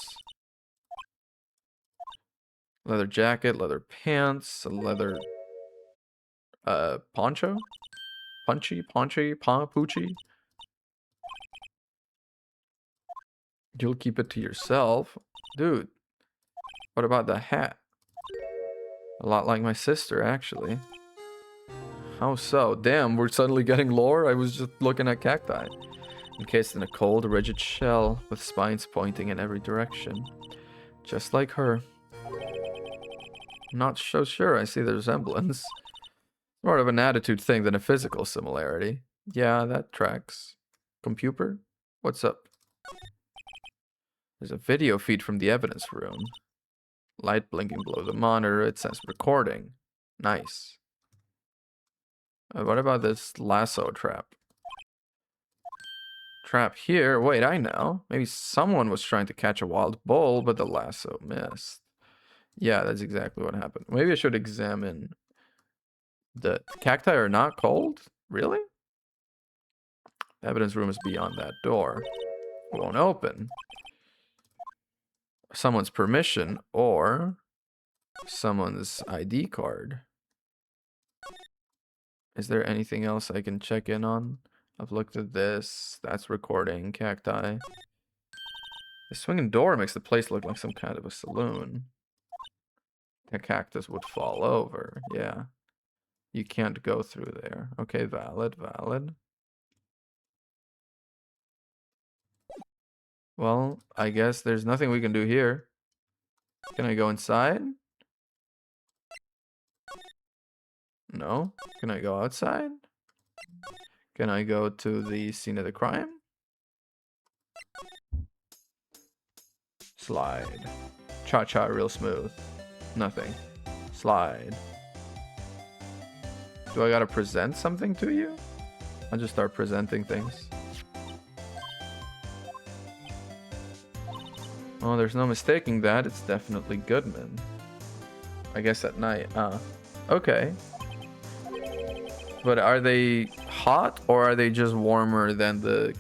Leather jacket, leather pants, a leather poncho? Poochie? You'll keep it to yourself. Dude, what about the hat? A lot like my sister, actually. How so? Damn, we're suddenly getting lore? I was just looking at cacti. Encased in a cold, rigid shell with spines pointing in every direction. Just like her. I'm not so sure I see the resemblance. More of an attitude thing than a physical similarity. Yeah, that tracks. Computer? What's up? There's a video feed from the evidence room. Light blinking below the monitor. It says recording. Nice. What about this lasso trap? Trap here? Wait, I know. Maybe someone was trying to catch a wild bull, but the lasso missed. Yeah, that's exactly what happened. Maybe I should examine... The cacti are not cold? Really? The evidence room is beyond that door. It won't open. someone's permission or someone's ID card. Is there anything else I can check in on? I've looked at this. That's recording. Cacti. The swinging door makes the place look like some kind of a saloon. A cactus would fall over. Yeah. You can't go through there. Okay, valid, valid. Well, I guess there's nothing we can do here. Can I go inside? No. Can I go outside? Can I go to the scene of the crime? Slide. Cha-cha real smooth. Nothing. Slide. Do I gotta present something to you? I'll just start presenting things. Oh, there's no mistaking that. It's definitely Goodman. I guess at night. Okay. But are they hot or are they just warmer than the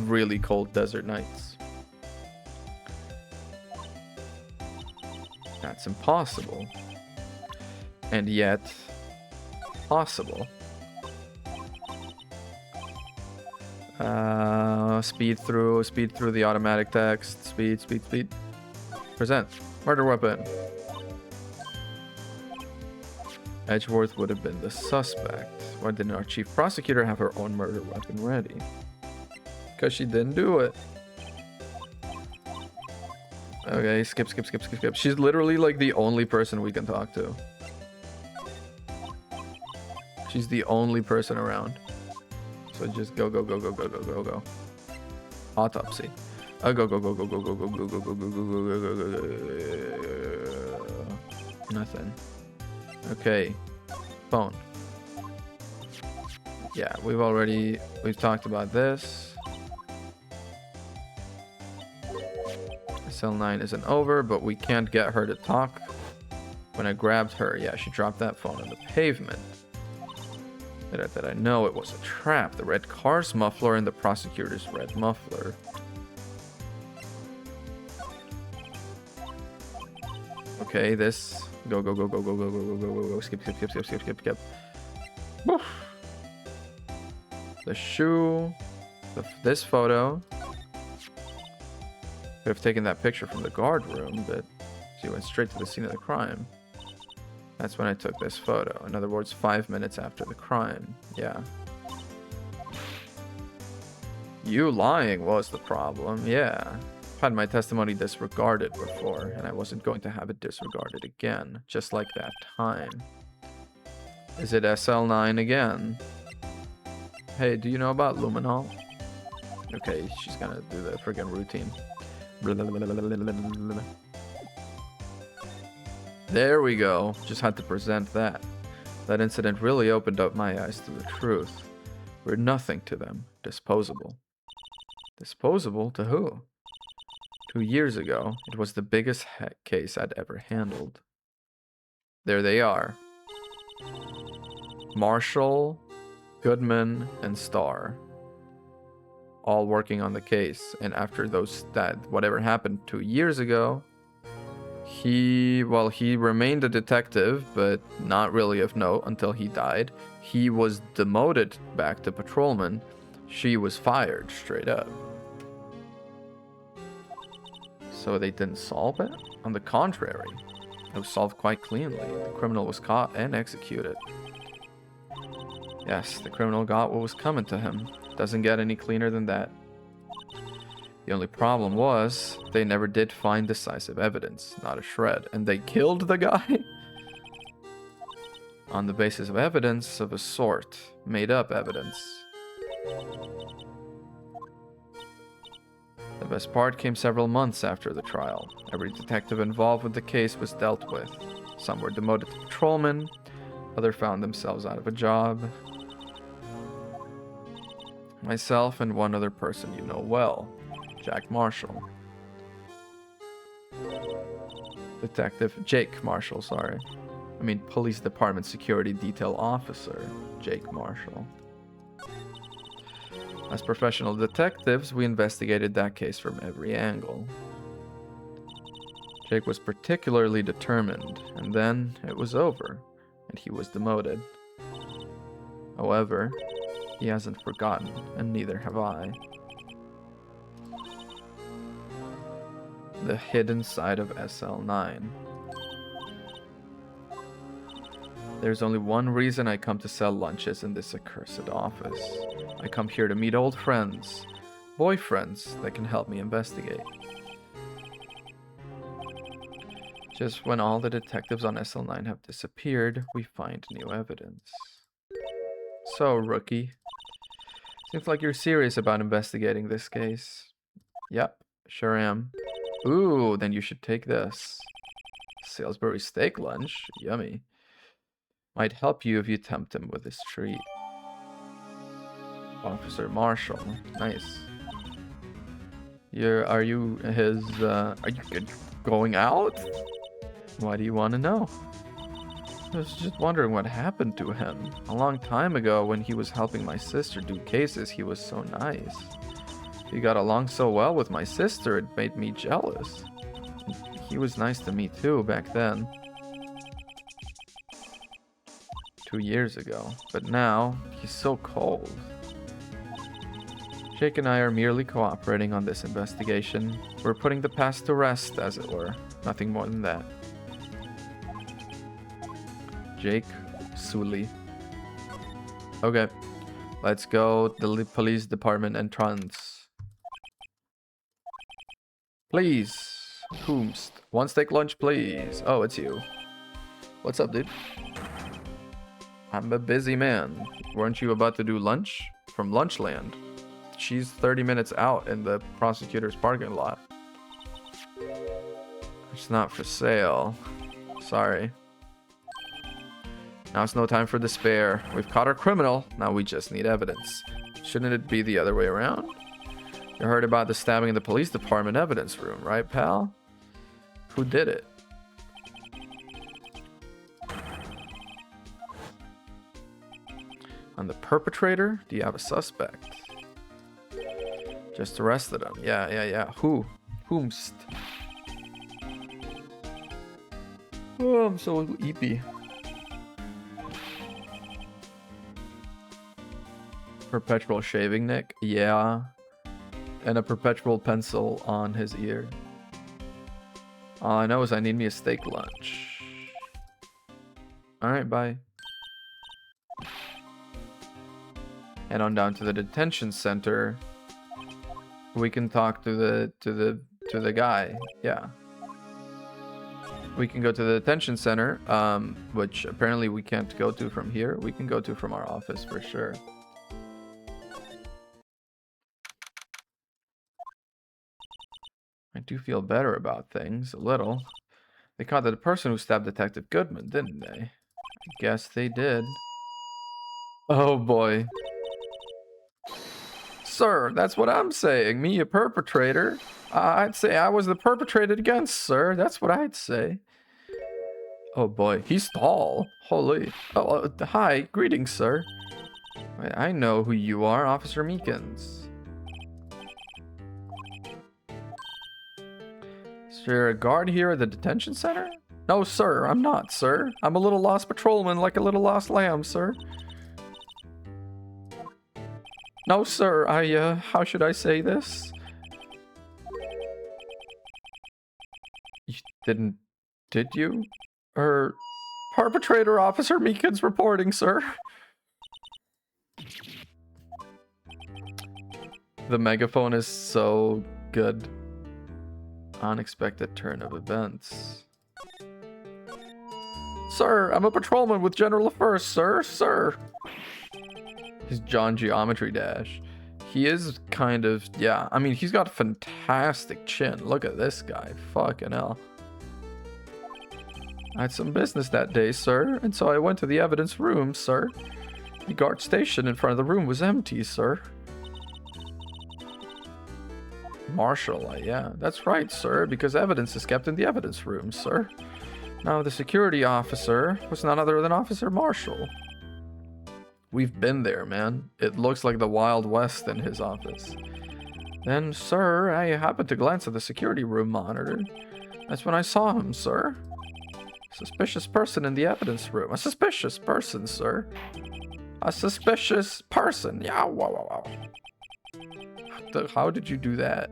really cold desert nights? That's impossible. And yet, possible. Speed through the automatic text. Speed. Present. Murder weapon. Edgeworth would have been the suspect. Why didn't our chief prosecutor have her own murder weapon ready? Because she didn't do it. Okay, skip. She's literally like the only person we can talk to. She's the only person around. So just go. Autopsy. Go. Nothing. Okay. Phone. Yeah, we've talked about this. SL9 isn't over, but we can't get her to talk. When I grabbed her, yeah, she dropped that phone on the pavement. That I know it was a trap. The red car's muffler and the prosecutor's red muffler. Okay, this. Go. Skip. Woof. The shoe. This photo. Could have taken that picture from the guard room, but she went straight to the scene of the crime. That's when I took this photo. In other words, 5 minutes after the crime. Yeah. You lying was the problem. Yeah. I've had my testimony disregarded before, and I wasn't going to have it disregarded again. Just like that time. Is it SL9 again? Hey, do you know about luminol? Okay, she's gonna do the friggin' routine. There we go. Just had to present that. That incident really opened up my eyes to the truth. We're nothing to them. Disposable. Disposable to who? 2 years ago, it was the biggest case I'd ever handled. There they are. Marshall, Goodman, and Starr. All working on the case. And after whatever happened 2 years ago, he remained a detective, but not really of note until he died. He was demoted back to patrolman. She was fired straight up. So they didn't solve it? On the contrary, it was solved quite cleanly. The criminal was caught and executed. Yes, the criminal got what was coming to him. Doesn't get any cleaner than that. The only problem was, they never did find decisive evidence, not a shred, and they killed the guy? On the basis of evidence of a sort, made up evidence. The best part came several months after the trial. Every detective involved with the case was dealt with. Some were demoted to patrolmen, others found themselves out of a job. Myself and one other person you know well. Jack Marshall. Detective Jake Marshall, sorry. I mean, Police Department Security Detail Officer Jake Marshall. As professional detectives, we investigated that case from every angle. Jake was particularly determined, and then it was over, and he was demoted. However, he hasn't forgotten, and neither have I. The hidden side of SL9. There's only one reason I come to sell lunches in this accursed office. I come here to meet old friends, boyfriends that can help me investigate. Just when all the detectives on SL9 have disappeared, we find new evidence. So, rookie, seems like you're serious about investigating this case. Yep, sure am. Ooh, then you should take this. Salisbury steak lunch, yummy. Might help you if you tempt him with this treat. Officer Marshall, nice. Are you going out? Why do you want to know? I was just wondering what happened to him. A long time ago, when he was helping my sister do cases, he was so nice. He got along so well with my sister, it made me jealous. He was nice to me too back then. 2 years ago. But now, he's so cold. Jake and I are merely cooperating on this investigation. We're putting the past to rest, as it were. Nothing more than that. Jake Sully. Okay. Let's go to the police department entrance. Please. Whomst. One steak lunch, please. Oh, it's you. What's up, dude? I'm a busy man. Weren't you about to do lunch? From Lunchland. She's 30 minutes out in the prosecutor's parking lot. It's not for sale. Sorry. Now it's no time for despair. We've caught our criminal. Now we just need evidence. Shouldn't it be the other way around? You heard about the stabbing in the police department evidence room, right, pal? Who did it? On the perpetrator? Do you have a suspect? Just arrested him. Yeah. Who? Whomst? Oh, I'm so eepy. Perpetual shaving Nick? Yeah. And a perpetual pencil on his ear. All I know is I need me a steak lunch. Alright, bye. Head on down to the detention center. We can talk to the guy. Yeah. We can go to the detention center, which apparently we can't go to from here. We can go to from our office for sure. I do feel better about things, a little. They caught the person who stabbed Detective Goodman, didn't they? I guess they did. Oh boy. Sir, that's what I'm saying. Me, a perpetrator. I'd say I was the perpetrated against, sir. That's what I'd say. Oh boy, he's tall. Holy. Oh, hi. Greetings, sir. I know who you are, Officer Meekins. Is there a guard here at the detention center? No, sir, I'm not, sir. I'm a little lost patrolman like a little lost lamb, sir. No, sir, how should I say this? You didn't, did you? Perpetrator Officer Meekins reporting, sir. The megaphone is so good. Unexpected turn of events. Sir, I'm a patrolman with General First, sir. Sir. His John Geometry Dash. He is kind of, yeah. I mean, he's got a fantastic chin. Look at this guy. Fucking hell. I had some business that day, sir, and so I went to the evidence room, sir. The guard station in front of the room was empty, sir. Marshall, yeah, that's right, sir, because evidence is kept in the evidence room, sir. Now, the security officer was none other than Officer Marshall. We've been there, man. It looks like the Wild West in his office. Then, sir, I happened to glance at the security room monitor. That's when I saw him, sir. Suspicious person in the evidence room. A suspicious person, sir. A suspicious person. Yeah, wow, wow, wow. How did you do that?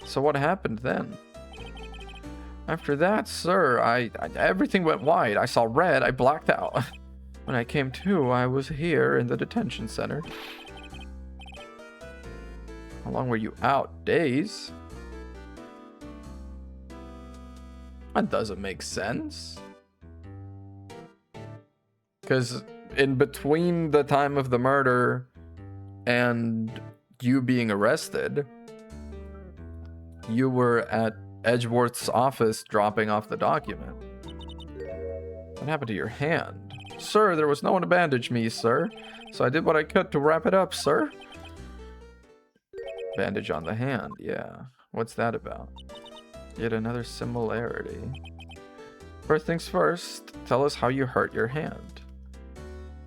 So what happened then? After that, sir, everything went white. I saw red. I blacked out. When I came to, I was here in the detention center. How long were you out? Days? That doesn't make sense. Because in between the time of the murder and you being arrested, you were at Edgeworth's office dropping off the document. What happened to your hand? Sir, there was no one to bandage me, sir. So I did what I could to wrap it up, sir. Bandage on the hand, yeah. What's that about? Yet another similarity. First things first, tell us how you hurt your hand.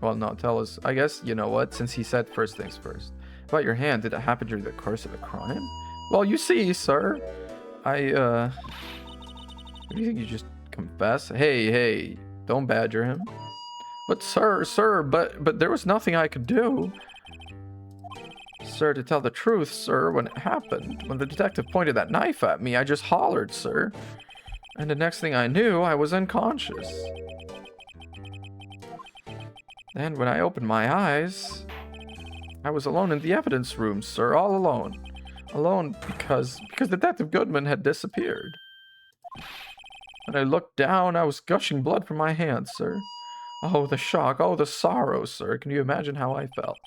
Well, no, tell us. I guess, you know what, since he said first things first. About your hand, did it happen during the course of a crime? Well, you see, sir, do you think you just confess? Hey, don't badger him. But sir, but there was nothing I could do. Sir, to tell the truth, sir, when it happened, when the detective pointed that knife at me, I just hollered, sir. And the next thing I knew, I was unconscious. And when I opened my eyes, I was alone in the evidence room, sir, all alone. Alone because Detective Goodman had disappeared. When I looked down, I was gushing blood from my hands, sir. Oh, the shock, oh, the sorrow, sir. Can you imagine how I felt?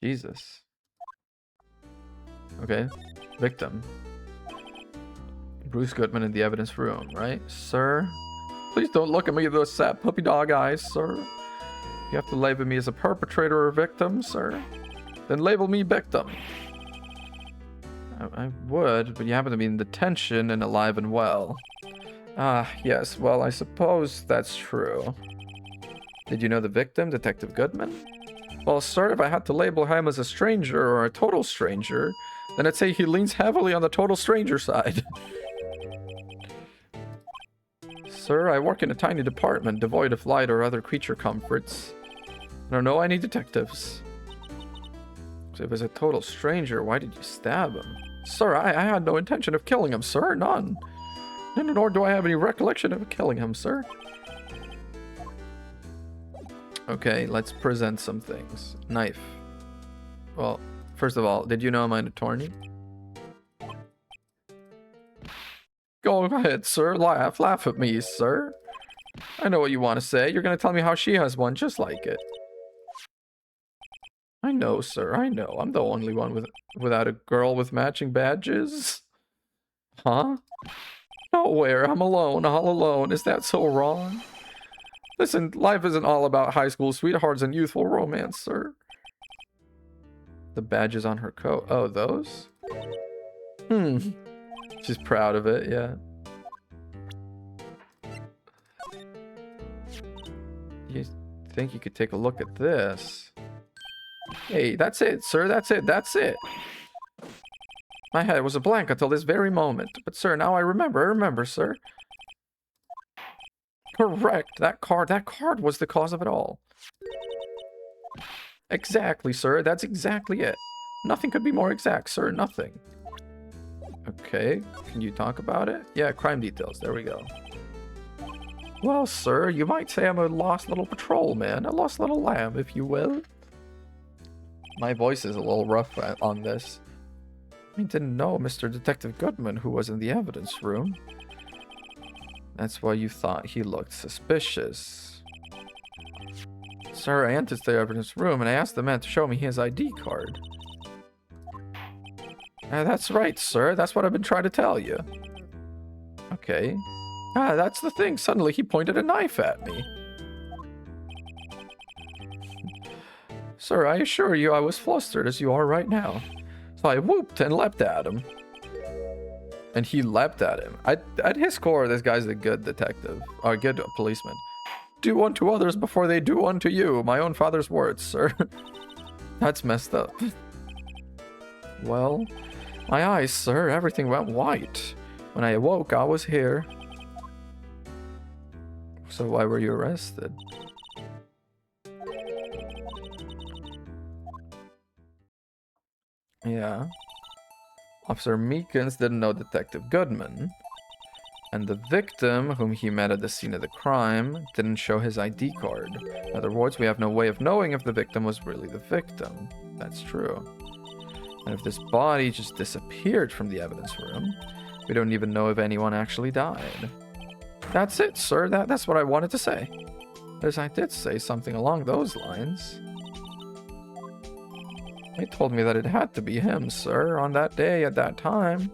Jesus. Okay, victim. Bruce Goodman in the evidence room, right? Sir, please don't look at me with those sad puppy dog eyes, sir. You have to label me as a perpetrator or victim, sir. Then label me victim. I would, but you happen to be in detention and alive and well. Ah, yes, well, I suppose that's true. Did you know the victim, Detective Goodman? Well, sir, if I had to label him as a stranger or a total stranger, then I'd say he leans heavily on the total stranger side. Sir, I work in a tiny department devoid of light or other creature comforts. I don't know any detectives. So if he's a total stranger, why did you stab him? Sir, I had no intention of killing him, sir, none. Nor do I have any recollection of killing him, sir. Okay, let's present some things. Knife. Well, first of all, did you know I'm an attorney? Go ahead, sir. Laugh at me, sir. I know what you want to say. You're going to tell me how she has one just like it. I know, sir. I know. I'm the only one without a girl with matching badges. Huh? Nowhere. I'm alone. All alone. Is that so wrong? Listen, life isn't all about high school sweethearts and youthful romance, sir. The badges on her coat. Oh, those? She's proud of it, yeah. You think you could take a look at this? Hey, that's it, sir. That's it. My head was a blank until this very moment. But, sir, now I remember, sir. Correct. That card was the cause of it all. Exactly, sir. That's exactly it. Nothing could be more exact, sir. Nothing. Okay. Can you talk about it? Yeah, crime details. There we go. Well, sir, you might say I'm a lost little patrolman. A lost little lamb, if you will. My voice is a little rough on this. I didn't know Mr. Detective Goodman, who was in the evidence room. That's why you thought he looked suspicious. Sir, I entered the evidence room and I asked the man to show me his ID card. That's right, sir. That's what I've been trying to tell you. Okay. That's the thing. Suddenly he pointed a knife at me. Sir, I assure you I was flustered as you are right now. So I whooped and leapt at him. And he leapt at him. At his core, this guy's a good detective. Or a good policeman. Do unto others before they do unto you. My own father's words, sir. That's messed up. Well, My eyes, sir, everything went white. When I awoke, I was here. So why were you arrested? Yeah. Officer Meekins didn't know Detective Goodman. And the victim, whom he met at the scene of the crime, didn't show his ID card. In other words, we have no way of knowing if the victim was really the victim. That's true. And if this body just disappeared from the evidence room, we don't even know if anyone actually died. That's it, sir. That's what I wanted to say. Because I did say something along those lines. They told me that it had to be him, sir, on that day at that time.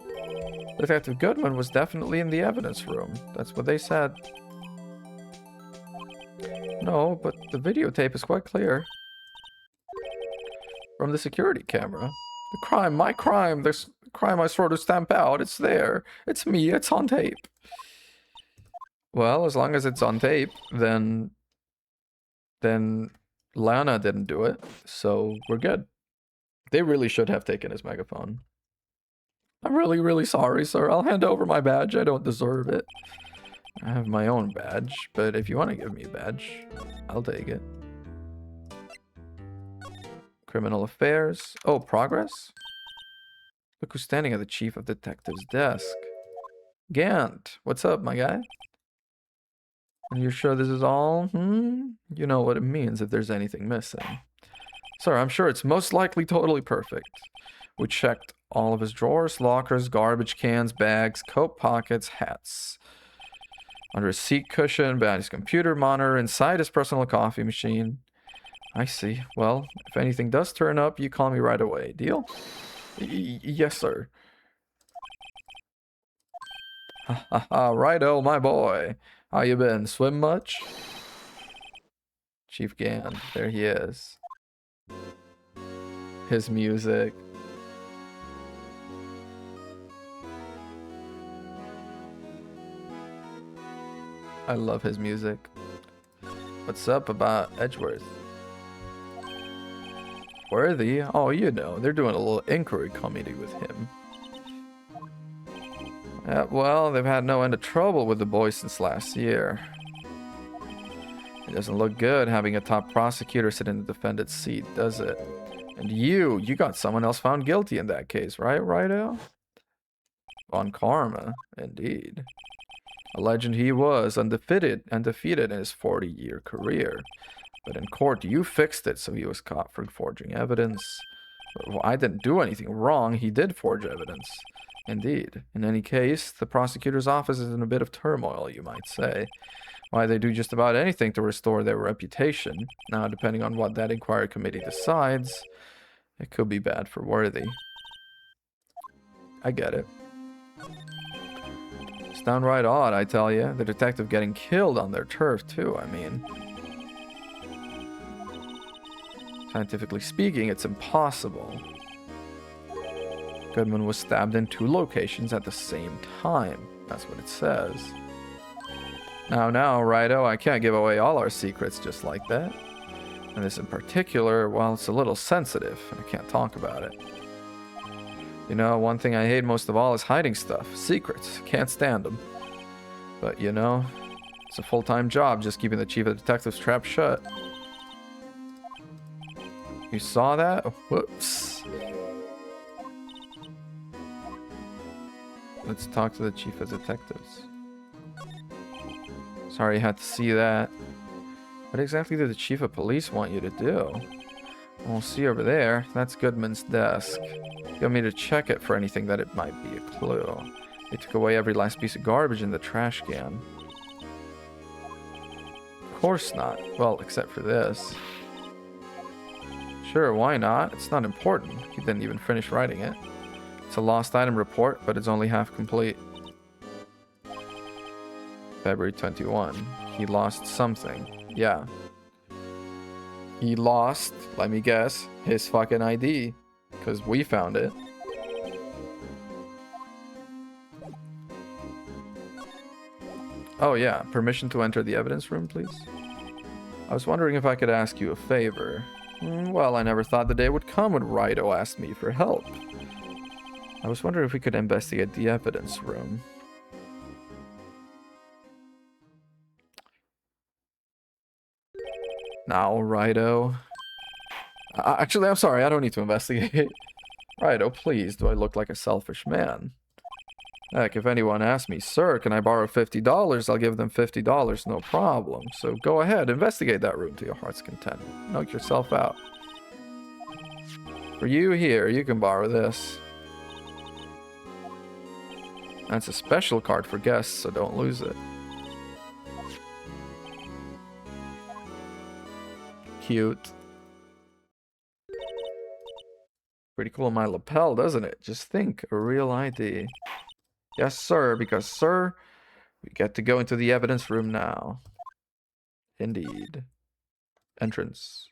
Detective Goodman was definitely in the evidence room. That's what they said. No, but the videotape is quite clear. From the security camera. The crime, my crime, this crime I swore to stamp out, it's there. It's me, it's on tape. Well, as long as it's on tape, then Lana didn't do it, so we're good. They really should have taken his megaphone. I'm really, really sorry, sir. I'll hand over my badge. I don't deserve it. I have my own badge, but if you want to give me a badge, I'll take it. Criminal affairs. Oh, progress? Look who's standing at the chief of detective's desk. Gant, what's up, my guy? And you're sure this is all? You know what it means if there's anything missing. Sir, I'm sure it's most likely totally perfect. We checked all of his drawers, lockers, garbage cans, bags, coat pockets, hats. Under his seat cushion, behind his computer monitor, inside his personal coffee machine. I see. Well, if anything does turn up, you call me right away. Deal? Yes, sir. Ha ha ha, righto, my boy. How you been? Swim much? Chief Gant, there he is. His music. I love his music. What's up about Edgeworth? Worthy? Oh, you know, they're doing a little inquiry committee with him. Yeah, well, they've had no end of trouble with the boy since last year. It doesn't look good having a top prosecutor sit in the defendant's seat, does it? And you got someone else found guilty in that case, right, Righto? Von Karma, indeed. A legend he was, undefeated in his 40-year career. But in court, you fixed it, so he was caught for forging evidence. Well, I didn't do anything wrong. He did forge evidence. Indeed. In any case, the prosecutor's office is in a bit of turmoil, you might say. Why, they do just about anything to restore their reputation. Now, depending on what that inquiry committee decides, it could be bad for Worthy. I get it. It's downright odd, I tell you. The detective getting killed on their turf, too, I mean. Scientifically speaking, it's impossible. Goodman was stabbed in 2 locations at the same time. That's what it says. Now, Righto, I can't give away all our secrets just like that. And this in particular, well, it's a little sensitive, and I can't talk about it. You know, one thing I hate most of all is hiding stuff. Secrets. Can't stand them. But, you know, it's a full-time job just keeping the chief of detectives trap shut. You saw that? Whoops. Let's talk to the chief of detectives. Sorry you had to see that. What exactly did the chief of police want you to do? We'll see over there. That's Goodman's desk. You want me to check it for anything that it might be a clue. They took away every last piece of garbage in the trash can. Of course not. Well, except for this. Sure, why not? It's not important. He didn't even finish writing it. It's a lost item report, but it's only half complete. February 21. He lost something. Yeah. He lost, let me guess, his fucking ID. Because we found it. Oh yeah, permission to enter the evidence room, please? I was wondering if I could ask you a favor. Well, I never thought the day would come when Righto asked me for help. I was wondering if we could investigate the evidence room. Now, Righto. Actually, I'm sorry, I don't need to investigate. Righto, please, do I look like a selfish man? Heck, if anyone asks me, sir, can I borrow $50? I'll give them $50, no problem. So go ahead, investigate that room to your heart's content. Knock yourself out. For you here, you can borrow this. That's a special card for guests, so don't lose it. Cute. Pretty cool on my lapel, doesn't it? Just think, a real ID. Yes, sir, because, sir, we get to go into the evidence room now. Indeed. Entrance.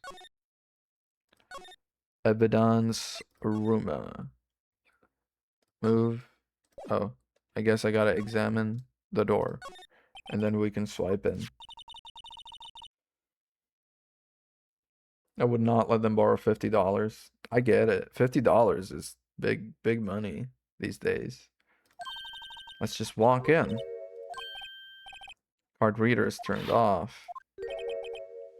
Evidence room. Move. Oh, I guess I gotta examine the door. And then we can swipe in. I would not let them borrow $50. I get it. $50 is big money these days. Let's just walk in. Card reader is turned off.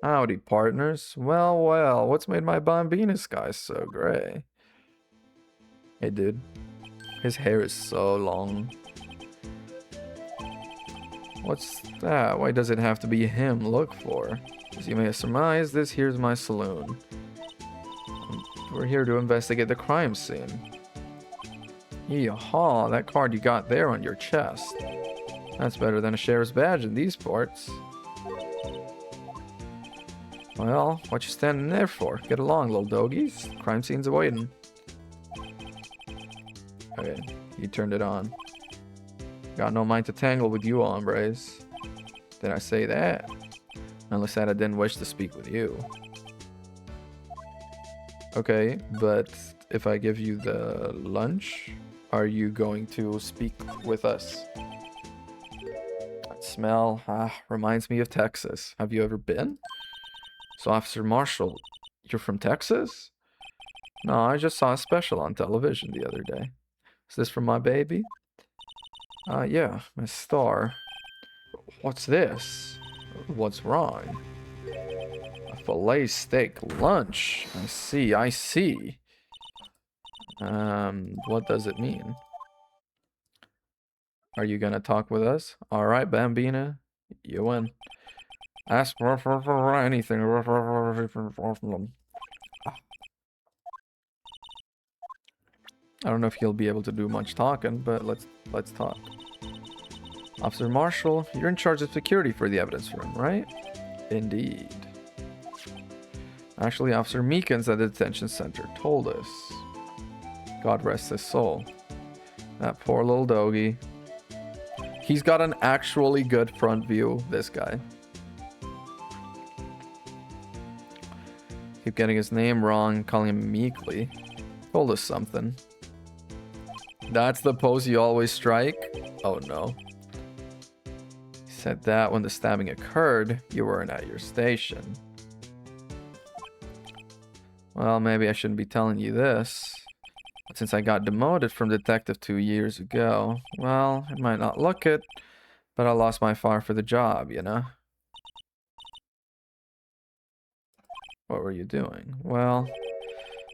Howdy, partners. Well, what's made my Bambina sky so gray? Hey, dude. His hair is so long. What's that? Why does it have to be him look for? As you may have surmised, this here's my saloon. We're here to investigate the crime scene. Yeehaw, that card you got there on your chest. That's better than a sheriff's badge in these parts. Well, what you standing there for? Get along, little doggies. Crime scene's awaiting. Okay, you turned it on. Got no mind to tangle with you, hombres. Did I say that? Unless I didn't wish to speak with you. Okay, but if I give you the lunch, are you going to speak with us? That smell reminds me of Texas. Have you ever been? So, Officer Marshall, you're from Texas? No, I just saw a special on television the other day. Is this from my baby? Yeah, my star. What's this? What's wrong? A filet steak lunch. I see. What does it mean? Are you gonna talk with us? Alright, Bambina. You win. Ask for anything. I don't know if he'll be able to do much talking, but let's talk. Officer Marshall, you're in charge of security for the evidence room, right? Indeed. Actually, Officer Meekins at the detention center told us. God rest his soul. That poor little doggy. He's got an actually good front view, this guy. Keep getting his name wrong, calling him Meekly. Told us something. That's the pose you always strike? Oh no. He said that when the stabbing occurred, you weren't at your station. Well, maybe I shouldn't be telling you this. But since I got demoted from detective 2 years ago, well, it might not look it, but I lost my fire for the job, you know? What were you doing? Well,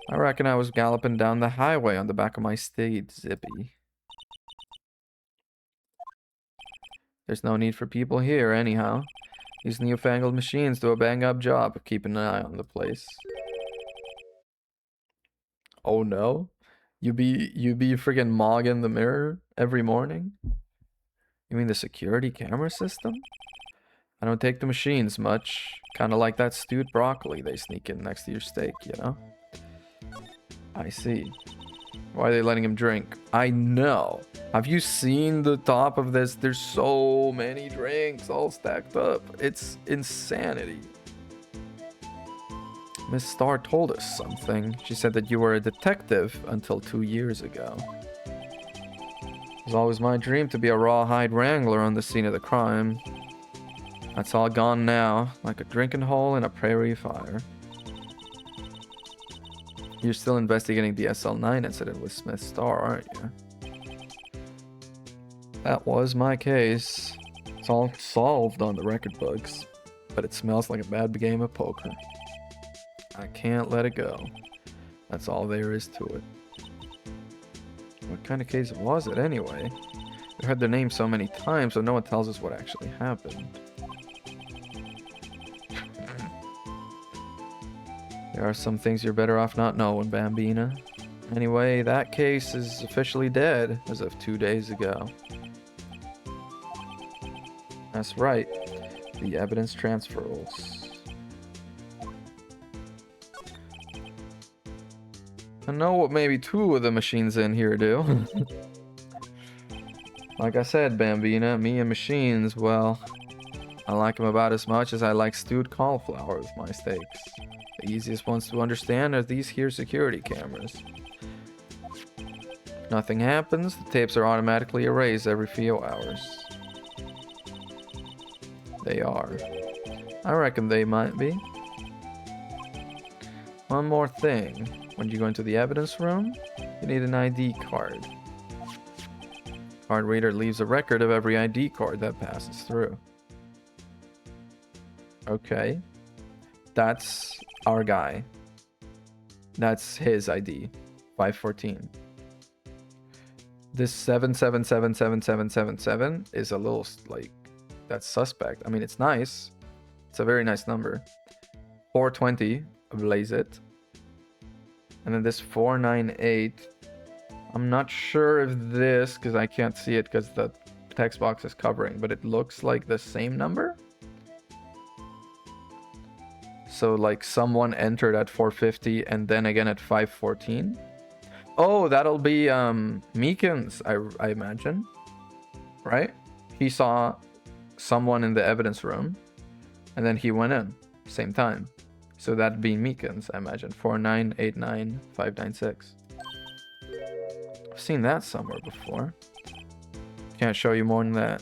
I reckon I was galloping down the highway on the back of my steed, Zippy. There's no need for people here, anyhow. These newfangled machines do a bang-up job of keeping an eye on the place. Oh no? You be freaking mogging the mirror every morning? You mean the security camera system? I don't take the machines much. Kinda like that stewed broccoli they sneak in next to your steak, you know? I see. Why are they letting him drink? I know. Have you seen the top of this? There's so many drinks all stacked up. It's insanity. Miss Starr told us something. She said that you were a detective until 2 years ago. It was always my dream to be a rawhide wrangler on the scene of the crime. That's all gone now, like a drinking hole in a prairie fire. You're still investigating the SL9 incident with Smith Star, aren't you? That was my case. It's all solved on the record books, but it smells like a bad game of poker. I can't let it go. That's all there is to it. What kind of case was it anyway? We heard their name so many times, so no one tells us what actually happened. There are some things you're better off not knowing, Bambina. Anyway, that case is officially dead as of 2 days ago. That's right. The evidence transfer rules. I know what maybe 2 of the machines in here do. Like I said, Bambina, me and machines, well, I like them about as much as I like stewed cauliflower with my steaks. The easiest ones to understand are these here security cameras. If nothing happens, the tapes are automatically erased every few hours. They are. I reckon they might be. One more thing. When you go into the evidence room, you need an ID card. Card reader leaves a record of every ID card that passes through. Okay. That's our guy. That's his ID. 514. This 7777777 is a little, like, that's suspect. I mean, it's nice. It's a very nice number. 420, blaze it. And then this 498. I'm not sure if this, because I can't see it because the text box is covering, but it looks like the same number. So like someone entered at 450 and then again at 514. Oh, that'll be Meekins, I imagine. Right? He saw someone in the evidence room and then he went in same time. So that'd be Meekins, I imagine. 4989596. I've seen that somewhere before. Can't show you more than that.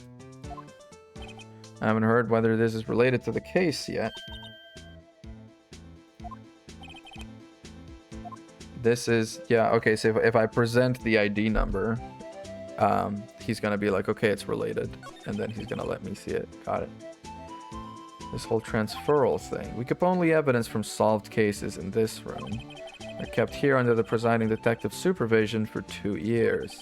I haven't heard whether this is related to the case yet. This is, yeah, okay, so if I present the ID number, he's gonna be like, okay, it's related, and then he's gonna let me see it. Got it. This whole transferal thing. We keep only evidence from solved cases in this room. They're kept here under the presiding detective's supervision for 2 years.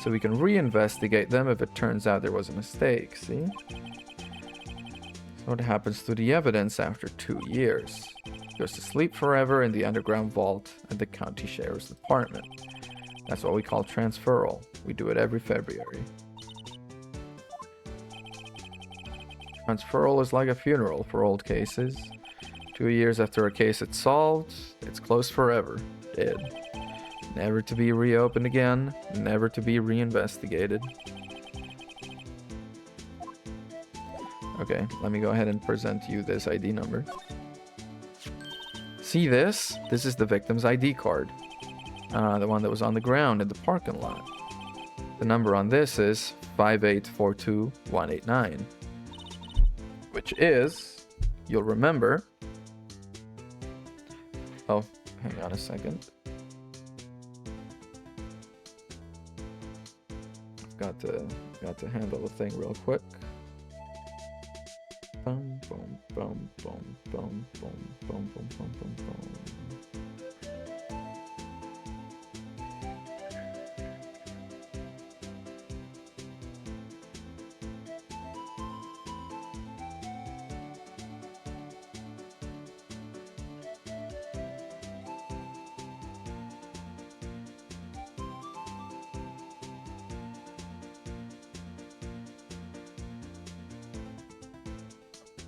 So we can reinvestigate them if it turns out there was a mistake, see? So what happens to the evidence after 2 years? It goes to sleep forever in the underground vault at the county sheriff's department. That's what we call transferal. We do it every February. Transferal is like a funeral for old cases. 2 years after a case is solved, it's closed forever. Dead. Never to be reopened again, never to be reinvestigated. Okay, let me go ahead and present you this ID number. See this? This is the victim's ID card. The one that was on the ground in the parking lot. The number on this is 5842189. Which is, you'll remember... Oh, hang on a second. Got to handle the thing real quick. Boom, boom, boom, boom, boom, boom, boom, boom, boom, boom, boom.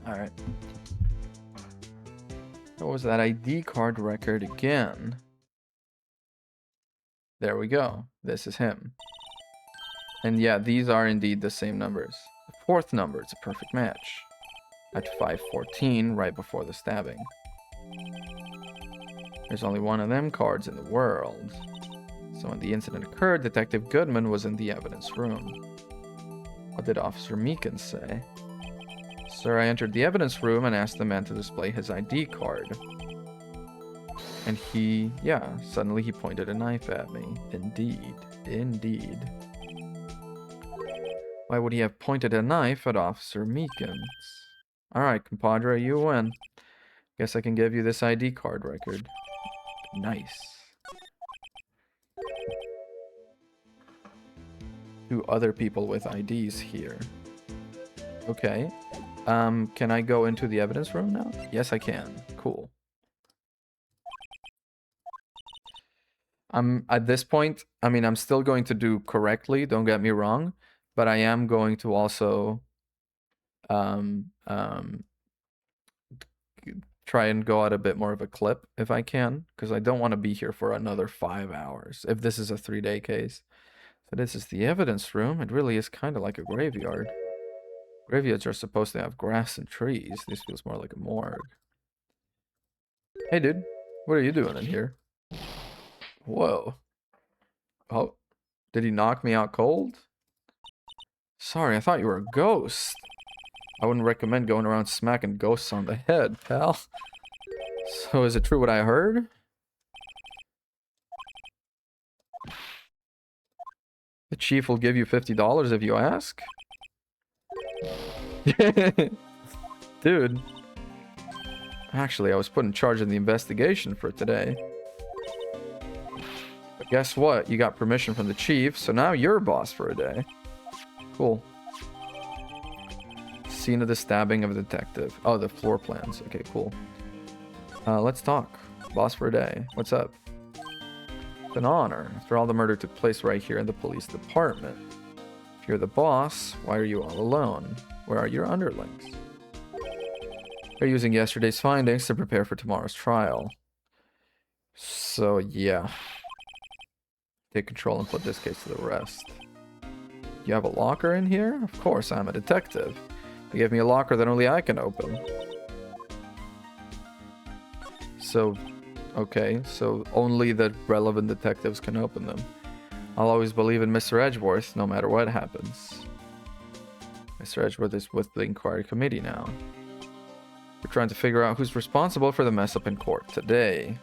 Alright. What was that ID card record again? There we go. This is him. And yeah, these are indeed the same numbers. The fourth number is a perfect match. At 514, right before the stabbing. There's only one of them cards in the world. So when the incident occurred, Detective Goodman was in the evidence room. What did Officer Meekins say? Sir, I entered the evidence room and asked the man to display his ID card. And he, yeah, suddenly he pointed a knife at me. Indeed. Indeed. Why would he have pointed a knife at Officer Meekins? Alright, compadre, you win. Guess I can give you this ID card record. Nice. 2 other people with IDs here. Okay. Can I go into the evidence room now? Yes, I can. Cool. At this point, I mean, I'm still going to do correctly, don't get me wrong, but I am going to also try and go at a bit more of a clip if I can, because I don't want to be here for another 5 hours if this is a 3-day case. So this is the evidence room. It really is kind of like a graveyard. Graveyards are supposed to have grass and trees. This feels more like a morgue. Hey, dude. What are you doing in here? Whoa. Oh. Did he knock me out cold? Sorry, I thought you were a ghost. I wouldn't recommend going around smacking ghosts on the head, pal. So is it true what I heard? The chief will give you $50 if you ask? Dude. Actually, I was put in charge of the investigation for today. But guess what? You got permission from the chief, so now you're boss for a day. Cool. Scene of the stabbing of a detective. Oh, the floor plans. Okay, cool. Let's talk. Boss for a day. What's up? It's an honor. After all, the murder took place right here in the police department. If you're the boss, why are you all alone? Where are your underlings? They're using yesterday's findings to prepare for tomorrow's trial. So, yeah. Take control and put this case to the rest. You have a locker in here? Of course, I'm a detective. They gave me a locker that only I can open. So, okay, so only the relevant detectives can open them. I'll always believe in Mr. Edgeworth, no matter what happens. Mr. Edgeworth is with the inquiry committee now. We're trying to figure out who's responsible for the mess up in court today.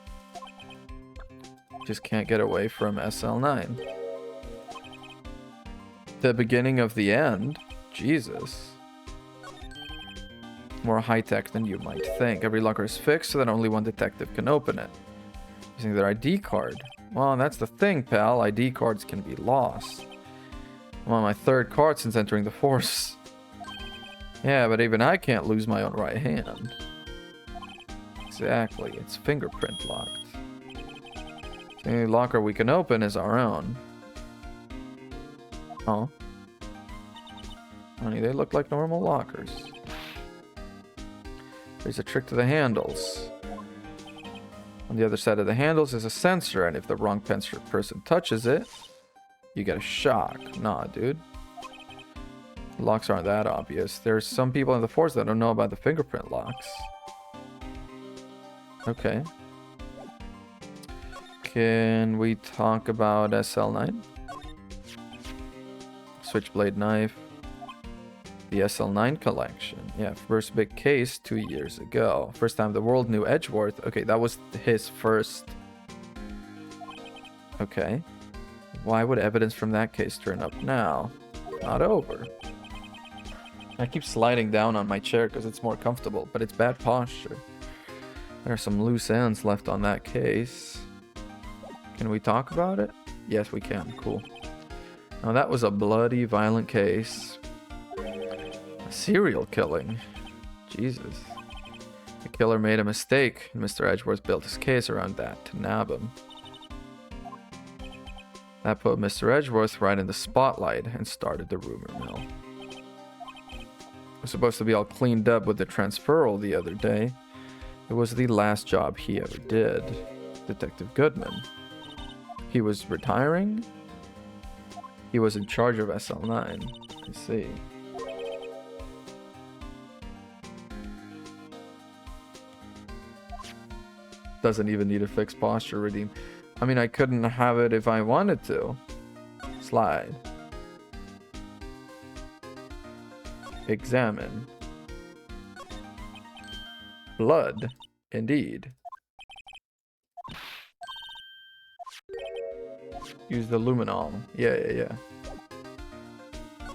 Just can't get away from SL9. The beginning of the end? Jesus. More high-tech than you might think. Every locker is fixed so that only one detective can open it. Using their ID card. Well, that's the thing, pal. ID cards can be lost. I'm on my 3rd card since entering the force. Yeah, but even I can't lose my own right hand. Exactly. It's fingerprint locked. The only locker we can open is our own. Oh. Honey, they look like normal lockers. There's a trick to the handles. On the other side of the handles is a sensor, and if the wrong person touches it, you get a shock. Nah, dude. Locks aren't that obvious. There's some people in the force that don't know about the fingerprint locks. Okay. Can we talk about SL9? Switchblade knife. The SL9 collection. Yeah, first big case 2 years ago. First time the world knew Edgeworth. Okay, that was his first. Okay. Why would evidence from that case turn up now? Not over. I keep sliding down on my chair because it's more comfortable, but it's bad posture. There are some loose ends left on that case. Can we talk about it? Yes, we can. Cool. Now that was a bloody, violent case. A serial killing. Jesus. The killer made a mistake, and Mr. Edgeworth built his case around that to nab him. That put Mr. Edgeworth right in the spotlight and started the rumor mill. It was supposed to be all cleaned up with the transferal the other day. It was the last job he ever did. Detective Goodman. He was retiring? He was in charge of SL9. I see. Doesn't even need a fixed posture redeem. I mean, I couldn't have it if I wanted to. Slide. Examine. Blood. Indeed. Use the luminol. Yeah, yeah, yeah.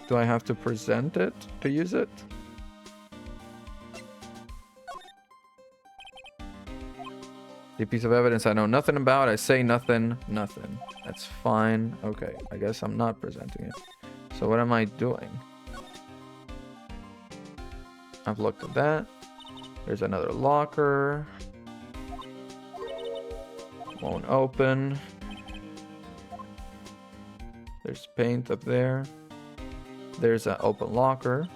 Do I have to present it to use it? The piece of evidence I know nothing about. I say nothing. Nothing. That's fine. Okay, I guess I'm not presenting it. So what am I doing? I've looked at that. There's another locker. Won't open. There's paint up there. There's an open locker.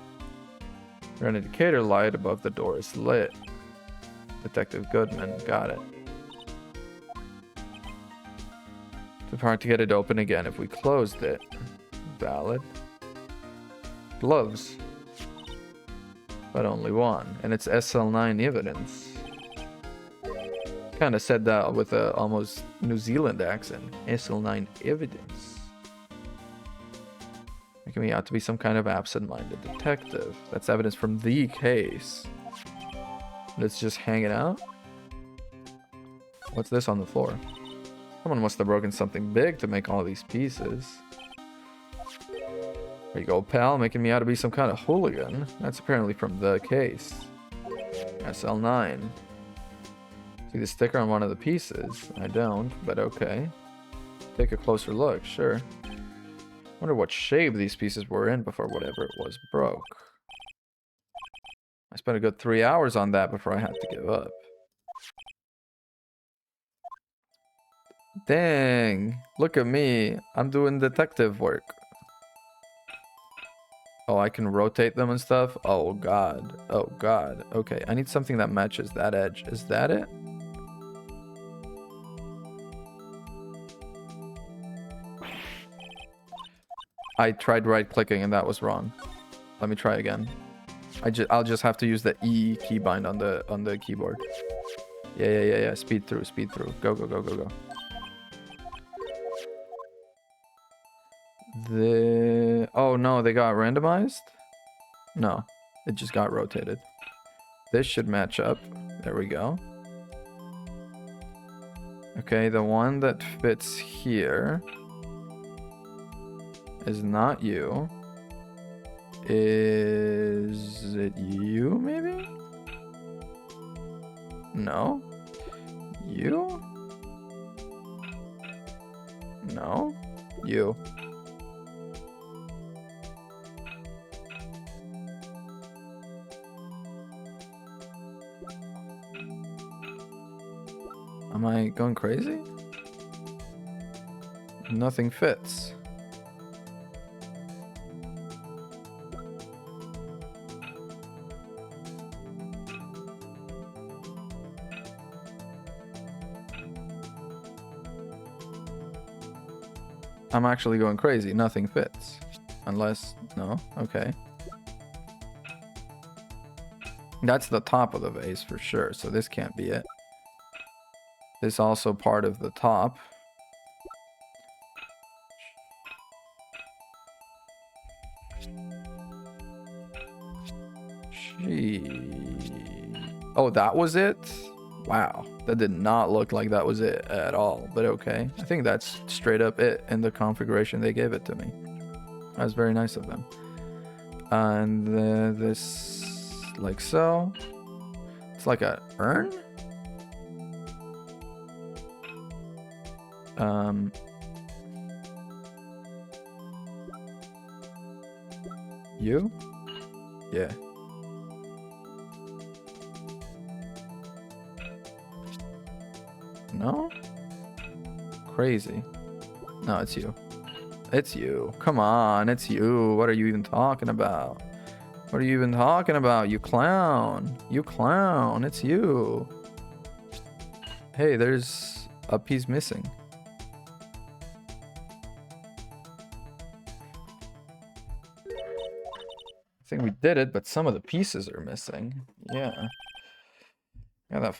An indicator light above the door is lit. Detective Goodman, got it. Too hard to get it open again if we closed it. Valid. Gloves. But only one. And it's SL9 evidence. Kind of said that with a almost New Zealand accent. SL9 evidence. Making me out to be some kind of absent-minded detective. That's evidence from the case. And it's just hanging out? What's this on the floor? Someone must have broken something big to make all these pieces. There you go, pal, making me out to be some kind of hooligan. That's apparently from the case. SL9. See the sticker on one of the pieces? I don't, but okay. Take a closer look, sure. Wonder what shape these pieces were in before whatever it was broke. I spent a good 3 hours on that before I had to give up. Dang, look at me. I'm doing detective work. Oh, I can rotate them and stuff? Oh god. Oh god. Okay, I need something that matches that edge. Is that it? I tried right-clicking and that was wrong. Let me try again. I'll just have to use the E keybind on the keyboard. Yeah. Speed through. Go. Oh no, they got randomized? No, it just got rotated. This should match up. There we go. Okay, the one that fits here is not you. Is it you, maybe? No. You? No. You. Am I going crazy? Nothing fits. I'm actually going crazy. Nothing fits. Unless... No? Okay. That's the top of the vase for sure, so this can't be it. This also part of the top. Oh, that was it? Wow, that did not look like that was it at all, but okay. I think that's straight up it in the configuration they gave it to me. That was very nice of them. And this, like so. It's like a urn? You? Yeah. No? Crazy. No, it's you. It's you. Come on, it's you. What are you even talking about? What are you even talking about, you clown? You clown, it's you. Hey, there's a piece missing. I think we did it, but some of the pieces are missing. Yeah. Yeah, that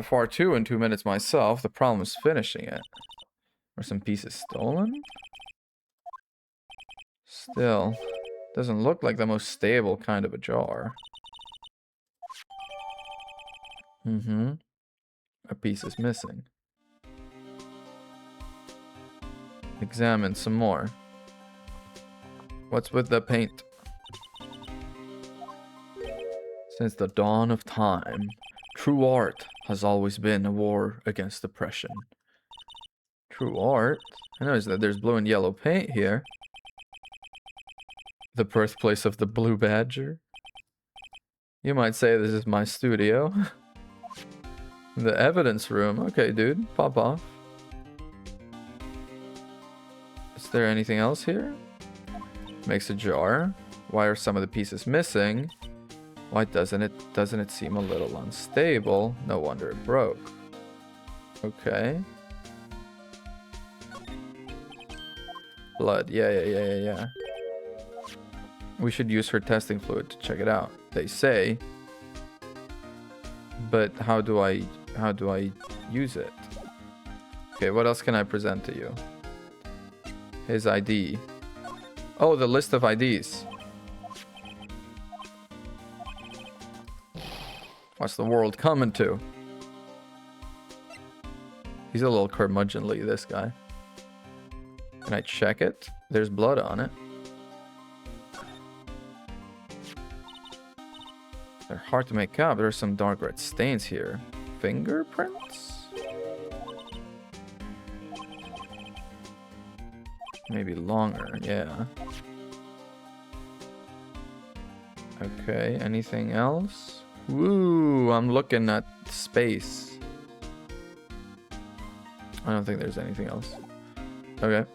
far too in 2 minutes myself. The problem is finishing it. Were some pieces stolen? Still, doesn't look like the most stable kind of a jar. A piece is missing. Examine some more. What's with the paint? Since the dawn of time, true art has always been a war against oppression. True art? I notice that there's blue and yellow paint here. The birthplace of the Blue Badger. You might say this is my studio. The evidence room. Okay, dude. Pop off. Is there anything else here? Makes a jar. Why are some of the pieces missing? Why doesn't it seem a little unstable? No wonder it broke. Okay. Blood. Yeah. We should use her testing fluid to check it out. They say. But how do I use it? Okay, what else can I present to you? His ID. Oh, the list of IDs. What's the world coming to? He's a little curmudgeonly, this guy. Can I check it? There's blood on it. They're hard to make out. There's some dark red stains here. Fingerprints? Maybe longer, yeah. Okay, anything else? Woo, I'm looking at space. I don't think there's anything else. Okay.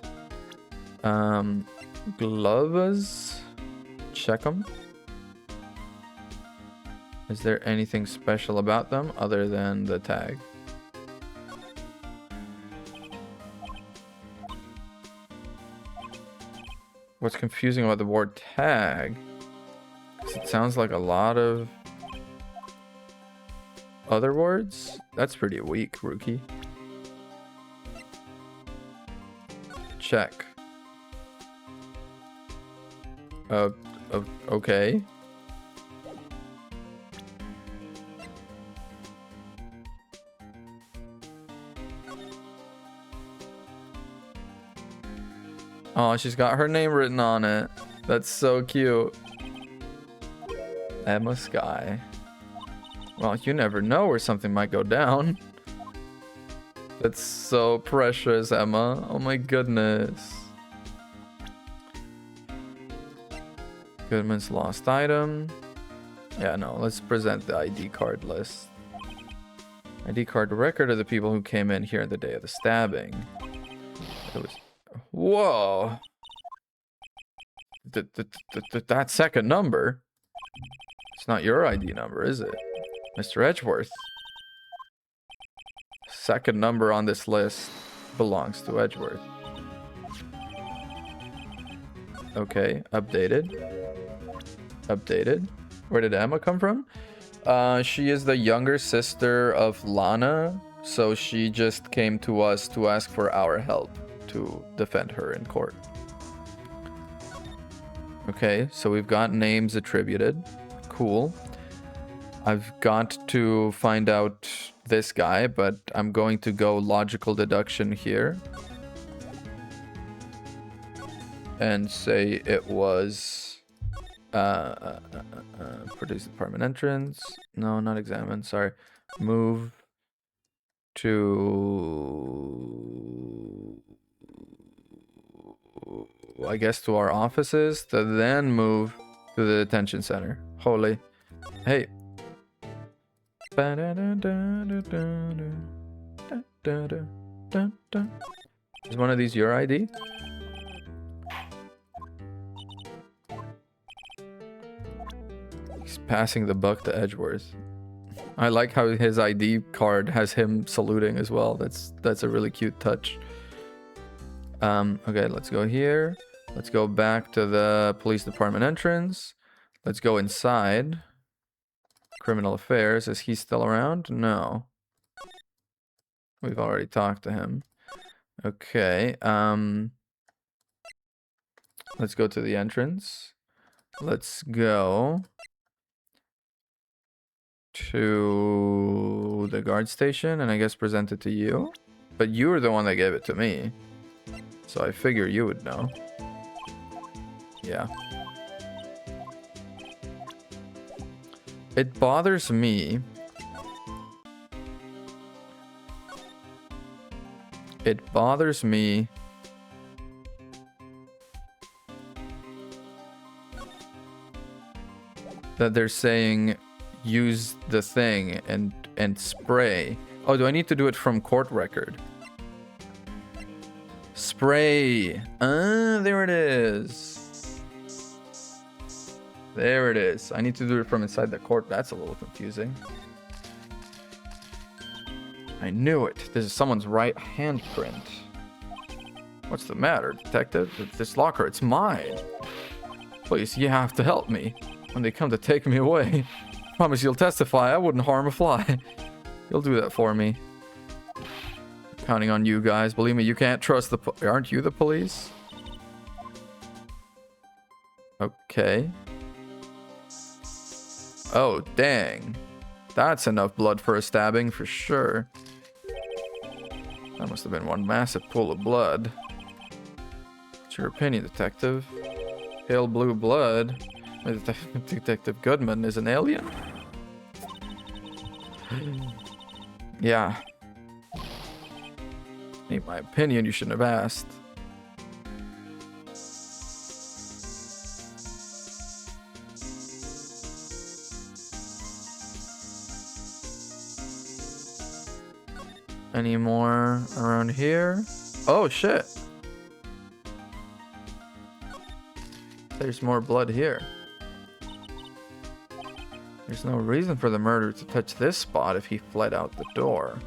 Gloves. Check them. Is there anything special about them other than the tag? What's confusing about the word tag? 'Cause it sounds like a lot of other words. That's pretty weak, rookie. Check. Okay. Oh, she's got her name written on it. That's so cute. Emma Sky. Well, you never know where something might go down. That's so precious, Emma. Oh my goodness. Goodman's lost item. Yeah, no, let's present the ID card list. ID card record of the people who came in here on the day of the stabbing. It was... Whoa! That second number? It's not your ID number, is it? Mr. Edgeworth. Second number on this list belongs to Edgeworth. Okay, updated. Updated. Where did Emma come from? She is the younger sister of Lana, so she just came to us to ask for our help to defend her in court. Okay, so we've got names attributed. Cool. I've got to find out this guy, but I'm going to go logical deduction here. And say it was... produce department entrance. No, not examine, sorry. Move to... I guess to our offices, to then move to the detention center. Holy. Hey. Is one of these your ID? He's passing the buck to Edgeworth. I like how his ID card has him saluting as well. That's a really cute touch. Okay, let's go here. Let's go back to the police department entrance. Let's go inside. Criminal affairs. Is he still around? No. We've already talked to him. Okay. Let's go to the entrance. Let's go to the guard station and I guess present it to you. But you were the one that gave it to me. So I figure you would know. Yeah. It bothers me. It bothers me that they're saying use the thing and spray. Oh, do I need to do it from court record? Spray. There it is. There it is. I need to do it from inside the court. That's a little confusing. I knew it. This is someone's right handprint. What's the matter, detective? This locker, it's mine. Please, you have to help me when they come to take me away. Promise you'll testify. I wouldn't harm a fly. You'll do that for me. Counting on you guys. Believe me, you can't trust the aren't you the police? Okay. Oh, dang. That's enough blood for a stabbing for sure. That must have been one massive pool of blood. What's your opinion, detective? Pale blue blood? Detective Goodman is an alien? Yeah. In my opinion, you shouldn't have asked. Any more around here? Oh, shit. There's more blood here. There's no reason for the murderer to touch this spot if he fled out the door.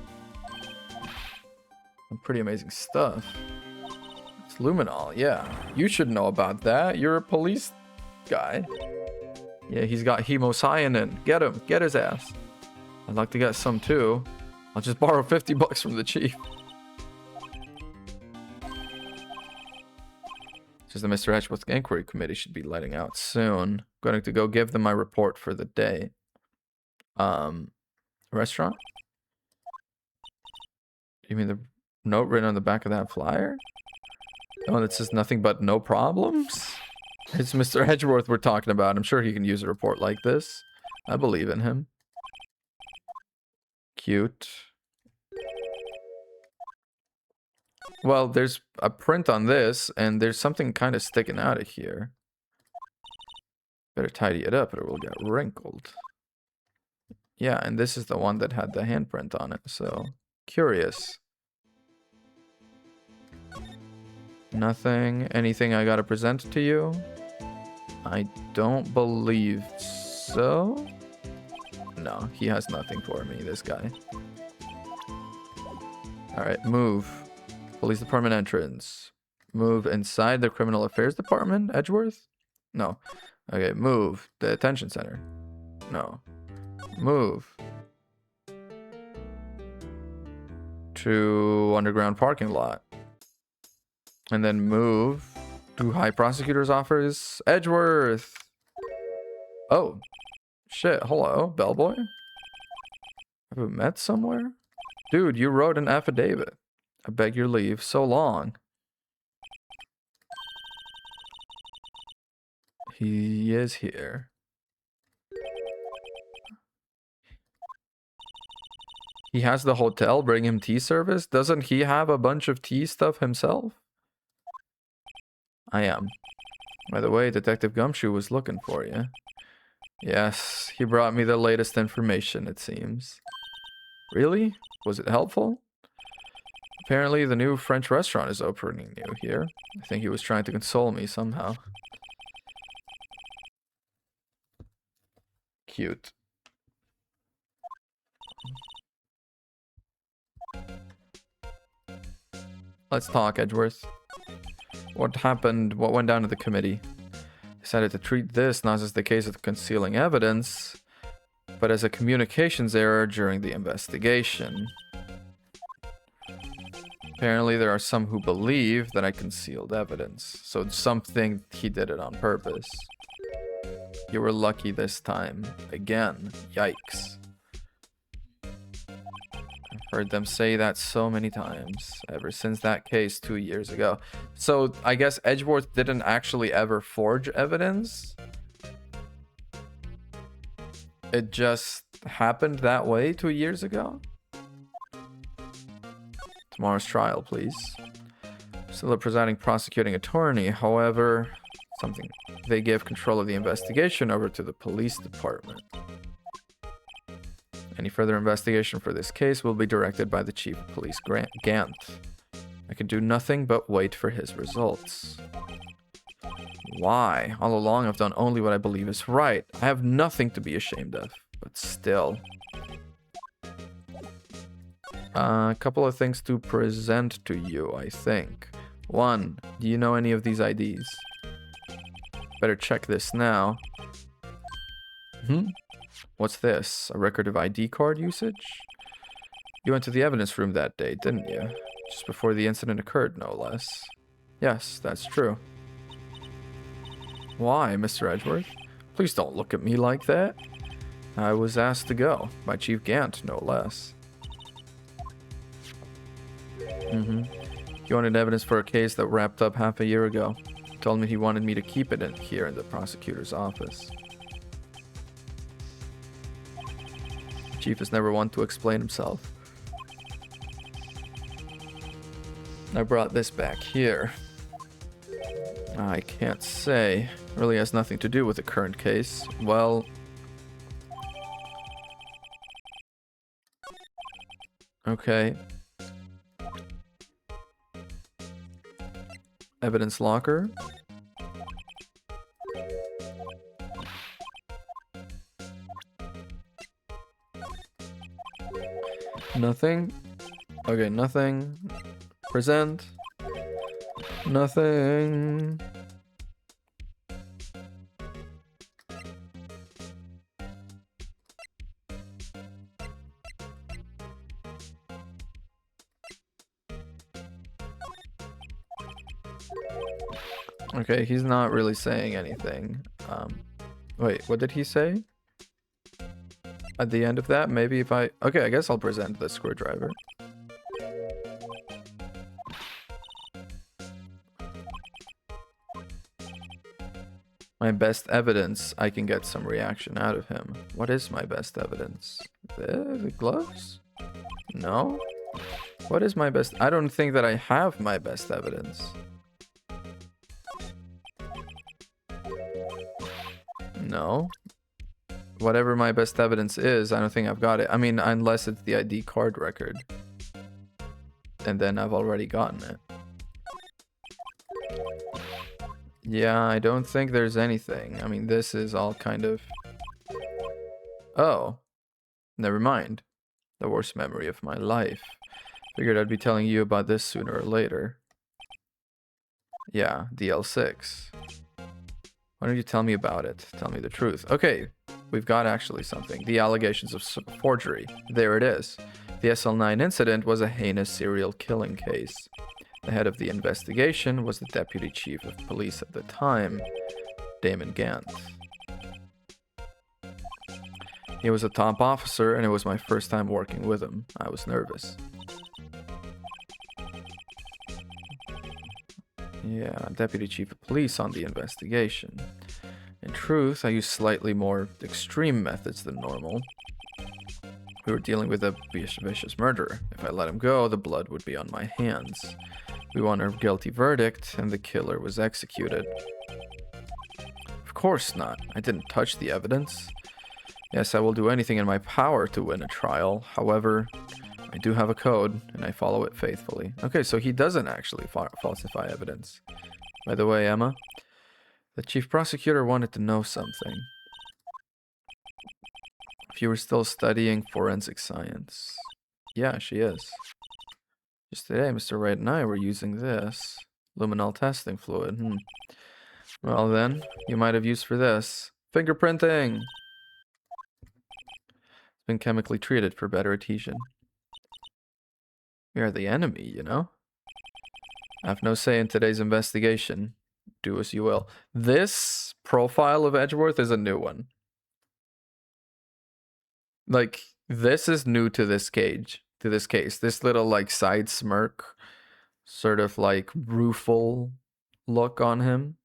Some pretty amazing stuff. It's luminol, yeah. You should know about that. You're a police guy. Yeah, he's got hemocyanin. Get him. Get his ass. I'd like to get some too. I'll just borrow 50 bucks from the chief. Says the Mr. Edgeworth Inquiry Committee should be letting out soon. Going to go give them my report for the day. Restaurant? You mean the note written on the back of that flyer? The one that says nothing but no problems? It's Mr. Edgeworth we're talking about. I'm sure he can use a report like this. I believe in him. Cute. Well, there's a print on this, and there's something kind of sticking out of here. Better tidy it up or it will get wrinkled. Yeah, and this is the one that had the handprint on it, so curious. Nothing. Anything I gotta present to you? I don't believe so. No, he has nothing for me, this guy. Alright, move. Police department entrance. Move inside the criminal affairs department, Edgeworth? No. Okay, move. The detention center. No. Move. To underground parking lot. And then move to high prosecutor's office, Edgeworth. Oh. Shit, hello, bellboy. Have we met somewhere? Dude, you wrote an affidavit. I beg your leave. So long. He is here. He has the hotel bring him tea service? Doesn't he have a bunch of tea stuff himself? I am. By the way, Detective Gumshoe was looking for you. Yes, he brought me the latest information, it seems. Really? Was it helpful? Apparently, the new French restaurant is opening new here. I think he was trying to console me somehow. Cute. Let's talk, Edgeworth. What happened? What went down to the committee? Decided to treat this not as the case of concealing evidence, but as a communications error during the investigation. Apparently, there are some who believe that I concealed evidence, so it's something he did it on purpose. You were lucky this time. Again. Yikes. Heard them say that so many times, ever since that case 2 years ago. So I guess Edgeworth didn't actually ever forge evidence. It just happened that way 2 years ago. Tomorrow's trial, please. Still a presiding prosecuting attorney, however, they gave control of the investigation over to the police department. Any further investigation for this case will be directed by the Chief of Police Gant. I can do nothing but wait for his results. Why? All along I've done only what I believe is right. I have nothing to be ashamed of, but still. A couple of things to present to you, I think. 1, do you know any of these IDs? Better check this now. What's this? A record of ID card usage? You went to the evidence room that day, didn't you? Just before the incident occurred, no less. Yes, that's true. Why, Mr. Edgeworth? Please don't look at me like that. I was asked to go, by Chief Gant, no less. He wanted evidence for a case that wrapped up half a year ago. Told me he wanted me to keep it here in the prosecutor's office. Chief is never one to explain himself. I brought this back here. I can't say. Really has nothing to do with the current case. Well... Okay. Evidence locker. Nothing. Okay, nothing. Present. Nothing. Okay, he's not really saying anything. Wait, what did he say? At the end of that, maybe if I... Okay, I guess I'll present the screwdriver. My best evidence, I can get some reaction out of him. What is my best evidence? The gloves? No? What is my best... I don't think that I have my best evidence. No. Whatever my best evidence is, I don't think I've got it. I mean, unless it's the ID card record. And then I've already gotten it. Yeah, I don't think there's anything. I mean, this is all kind of... Oh. Never mind. The worst memory of my life. Figured I'd be telling you about this sooner or later. Yeah, DL6. Why don't you tell me about it? Tell me the truth. Okay, we've got actually something. The allegations of forgery. There it is. The SL9 incident was a heinous serial killing case. The head of the investigation was the deputy chief of police at the time, Damon Gant. He was a top officer, and it was my first time working with him. I was nervous. Yeah, deputy chief of police on the investigation. In truth, I used slightly more extreme methods than normal. We were dealing with a vicious murderer. If I let him go, the blood would be on my hands. We won a guilty verdict, and the killer was executed. Of course not. I didn't touch the evidence. Yes, I will do anything in my power to win a trial. However, I do have a code, and I follow it faithfully. Okay, so he doesn't actually falsify evidence. By the way, Emma, the chief prosecutor wanted to know something. If you were still studying forensic science. Yeah, she is. Just today, Mr. Wright and I were using this. Luminol testing fluid. Well then, you might have used for this. Fingerprinting! It's been chemically treated for better adhesion. We are the enemy, you know? I have no say in today's investigation. Do as you will. This profile of Edgeworth is a new one. Like, this is new to this cage. to this case. This little like side smirk, sort of like rueful look on him.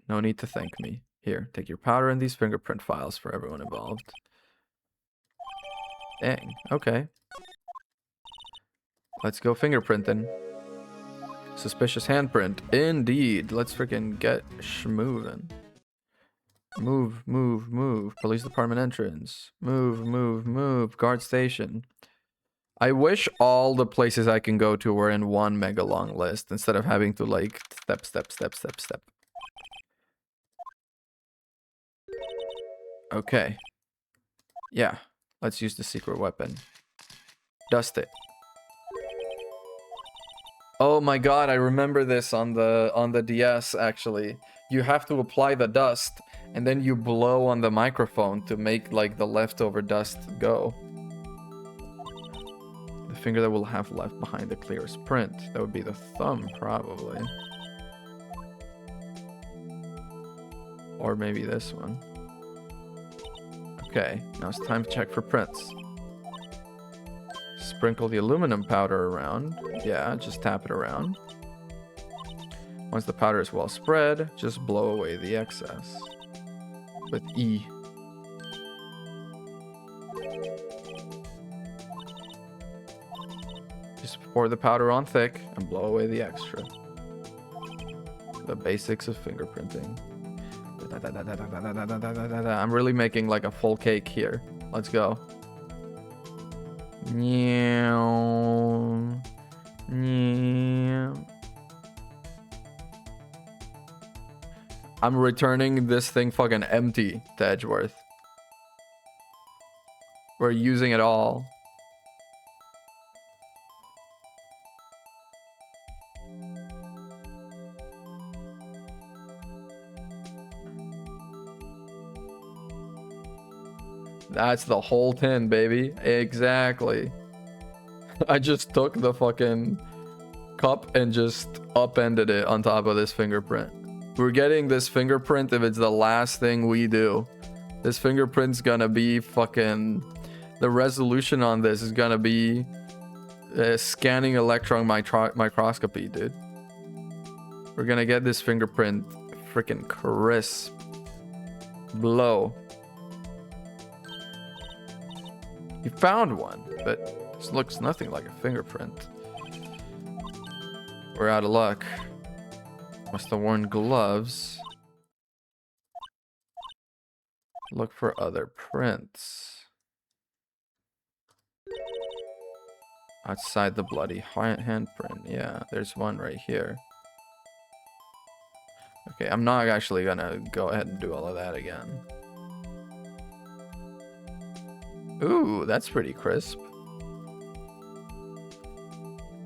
No need to thank me. Here, take your powder and these fingerprint files for everyone involved. Dang, okay. Let's go fingerprinting. Suspicious handprint. Indeed. Let's freaking get schmovin'. Move, move, move. Police department entrance. Move, move, move. Guard station. I wish all the places I can go to were in one mega long list instead of having to like step, step, step, step, step. Okay. Yeah. Let's use the secret weapon. Dust it. Oh my god, I remember this on the DS actually. You have to apply the dust and then you blow on the microphone to make like the leftover dust go. The finger that will have left behind the clearest print. That would be the thumb probably. Or maybe this one. Okay, now it's time to check for prints. Sprinkle the aluminum powder around. Yeah, just tap it around. Once the powder is well spread, just blow away the excess. With E. Just pour the powder on thick and blow away the extra. The basics of fingerprinting. I'm really making like a full cake here. Let's go. I'm returning this thing fucking empty to Edgeworth. We're using it all. That's the whole tin, baby. Exactly. I just took the fucking cup and just upended it on top of this fingerprint. We're getting this fingerprint if it's the last thing we do. This fingerprint's gonna be fucking... The resolution on this is gonna be scanning electron microscopy, dude. We're gonna get this fingerprint freaking crisp. Blow. You found one, but this looks nothing like a fingerprint. We're out of luck. Must have worn gloves. Look for other prints. Outside the bloody handprint. Yeah, there's one right here. Okay, I'm not actually gonna go ahead and do all of that again. Ooh, that's pretty crisp.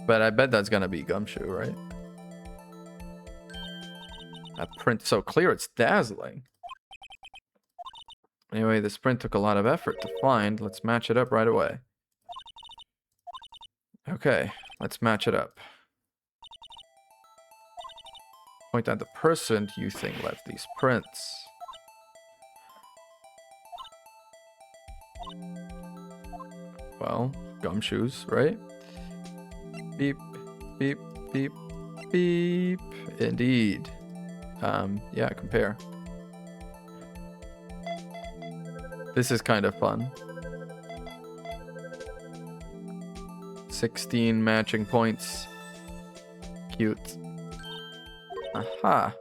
But I bet that's gonna be Gumshoe, right? That print's so clear, it's dazzling. Anyway, this print took a lot of effort to find. Let's match it up right away. Okay, let's match it up. Point at the person you think left these prints. Well, Gumshoes, right? Beep, beep, beep, beep. Indeed. Yeah, compare. This is kind of fun. 16 matching points. Cute. Aha.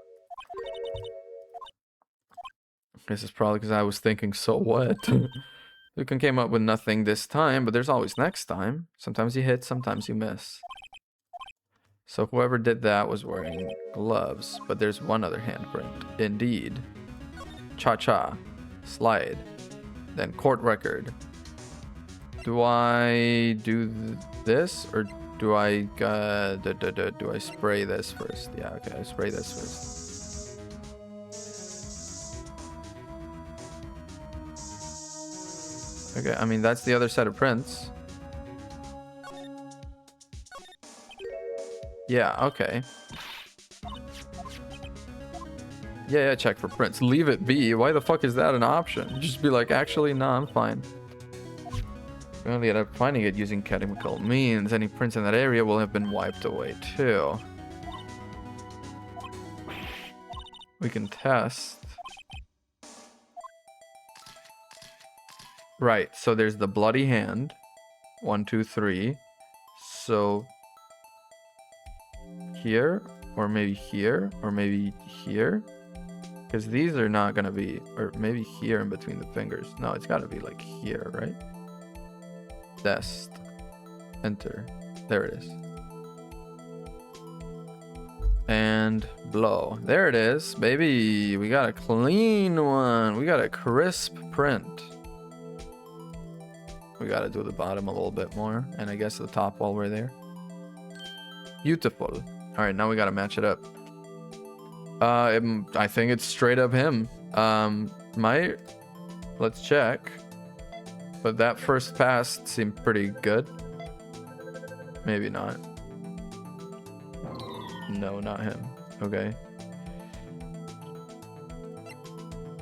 This is probably because I was thinking, so what? Lucan came up with nothing this time, but there's always next time. Sometimes you hit, sometimes you miss. So whoever did that was wearing gloves, but there's one other handprint. Indeed. Cha-cha. Slide. Then court record. Do I do this, or do I do I spray this first? Yeah, okay, I spray this first. Okay, I mean that's the other set of prints. Yeah, okay. Yeah, check for prints. Leave it be. Why the fuck is that an option? Just be like, actually, nah, I'm fine. We only end up finding it using chemical means. Any prints in that area will have been wiped away too. We can test. Right, so there's the bloody hand. 1, 2, 3. So here, or maybe here, or maybe here. Because these are not gonna be, or maybe here in between the fingers. No, it's gotta be like here, right? Test. Enter. There it is. And blow. There it is, baby. We got a clean one. We got a crisp print. We gotta do the bottom a little bit more, and I guess the top while we're there. Beautiful. All right, now we gotta match it up. I think it's straight up him. Let's check. But that first pass seemed pretty good. Maybe not. No, not him. Okay.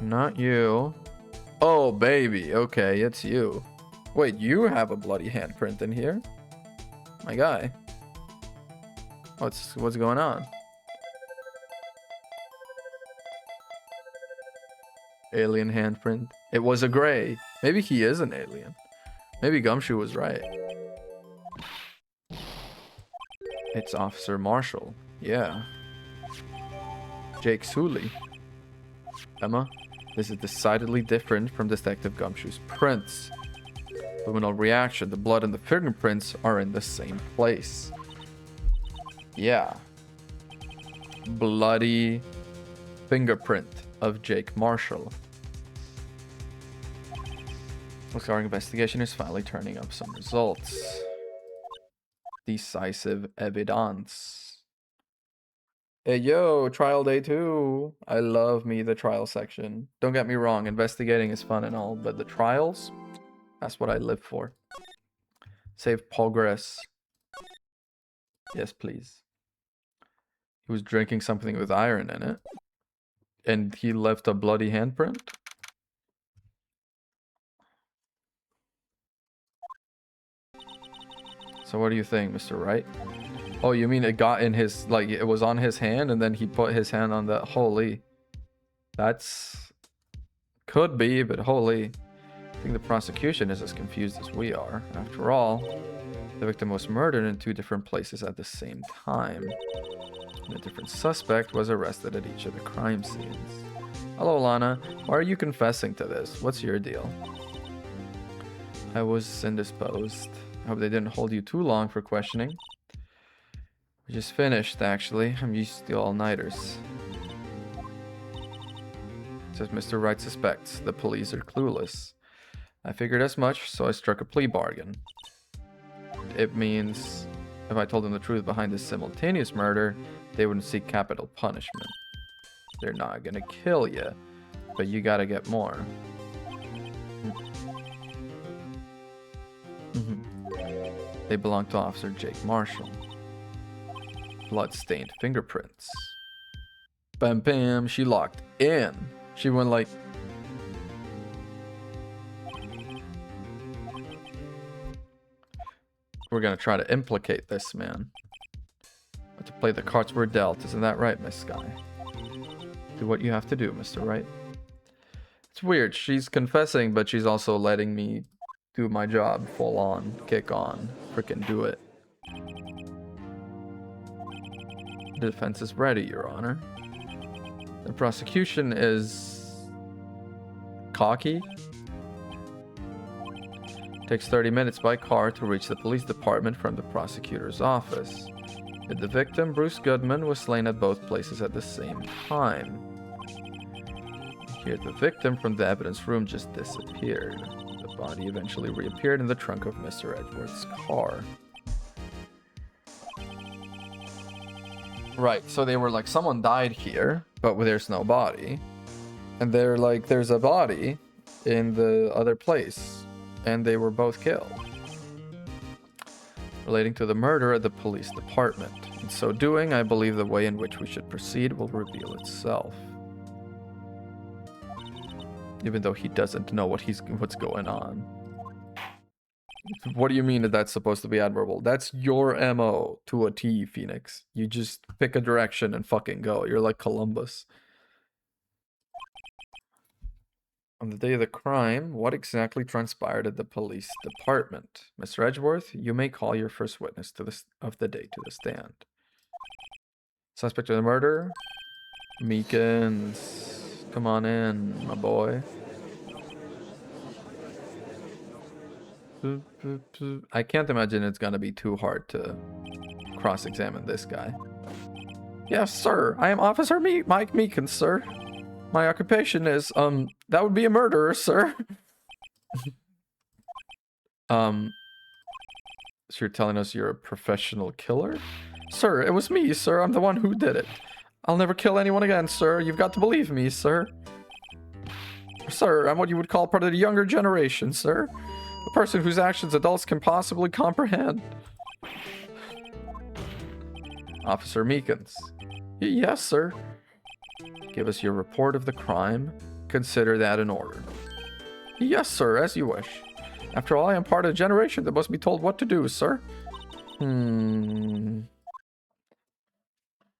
Not you. Oh, baby. Okay, it's you. Wait, you have a bloody handprint in here? My guy. What's going on? Alien handprint. It was a gray. Maybe he is an alien. Maybe Gumshoe was right. It's Officer Marshall. Yeah. Jake Sully. Emma, this is decidedly different from Detective Gumshoe's prints. Luminal reaction. The blood and the fingerprints are in the same place. Yeah. Bloody fingerprint of Jake Marshall. Looks like our investigation is finally turning up some results. Decisive evidence. Hey yo, trial day 2. I love me the trial section. Don't get me wrong, investigating is fun and all, but the trials, that's what I live for. Save progress. Yes, please. He was drinking something with iron in it. And he left a bloody handprint? So what do you think, Mr. Wright? Oh, you mean it got in his, like, it was on his hand and then he put his hand on the, holy. That's, could be, but holy. I think the prosecution is as confused as we are. After all, the victim was murdered in 2 different places at the same time. And a different suspect was arrested at each of the crime scenes. Hello, Lana. Why are you confessing to this? What's your deal? I was indisposed. I hope they didn't hold you too long for questioning. We just finished, actually. I'm used to all-nighters. Says Mr. Wright suspects the police are clueless. I figured as much, so I struck a plea bargain. It means if I told them the truth behind this simultaneous murder, they wouldn't seek capital punishment. They're not gonna kill you, but you gotta get more. They belong to Officer Jake Marshall. Blood-stained fingerprints. Bam bam, she locked in. She went like... We're gonna try to implicate this man. But to play the cards we're dealt, isn't that right, Miss Sky? Do what you have to do, Mr. Wright. It's weird, she's confessing, but she's also letting me do my job full on, kick on, freaking do it. The defense is ready, Your Honor. The prosecution is cocky. Takes 30 minutes by car to reach the police department from the prosecutor's office. The victim, Bruce Goodman, was slain at both places at the same time. Here, the victim from the evidence room just disappeared. The body eventually reappeared in the trunk of Mr. Edgeworth's car. Right, so they were like, someone died here, but there's no body. And they're like, there's a body in the other place. And they were both killed. Relating to the murder at the police department. In so doing, I believe the way in which we should proceed will reveal itself. Even though he doesn't know what's going on. What do you mean that that's supposed to be admirable? That's your MO to a T, Phoenix. You just pick a direction and fucking go. You're like Columbus. On the day of the crime, what exactly transpired at the police department? Mr. Edgeworth, you may call your first witness of the day to the stand. Suspect of the murder? Meekins. Come on in, my boy. I can't imagine it's gonna be too hard to cross-examine this guy. Yes, sir. I am Officer Mike Meekins, sir. My occupation is, that would be a murderer, sir. So you're telling us you're a professional killer? Sir, it was me, sir. I'm the one who did it. I'll never kill anyone again, sir. You've got to believe me, sir. Sir, I'm what you would call part of the younger generation, sir. A person whose actions adults can possibly comprehend. Officer Meekins. Yes, sir. Give us your report of the crime. Consider that in order. Yes, sir, as you wish. After all, I am part of a generation that must be told what to do, sir.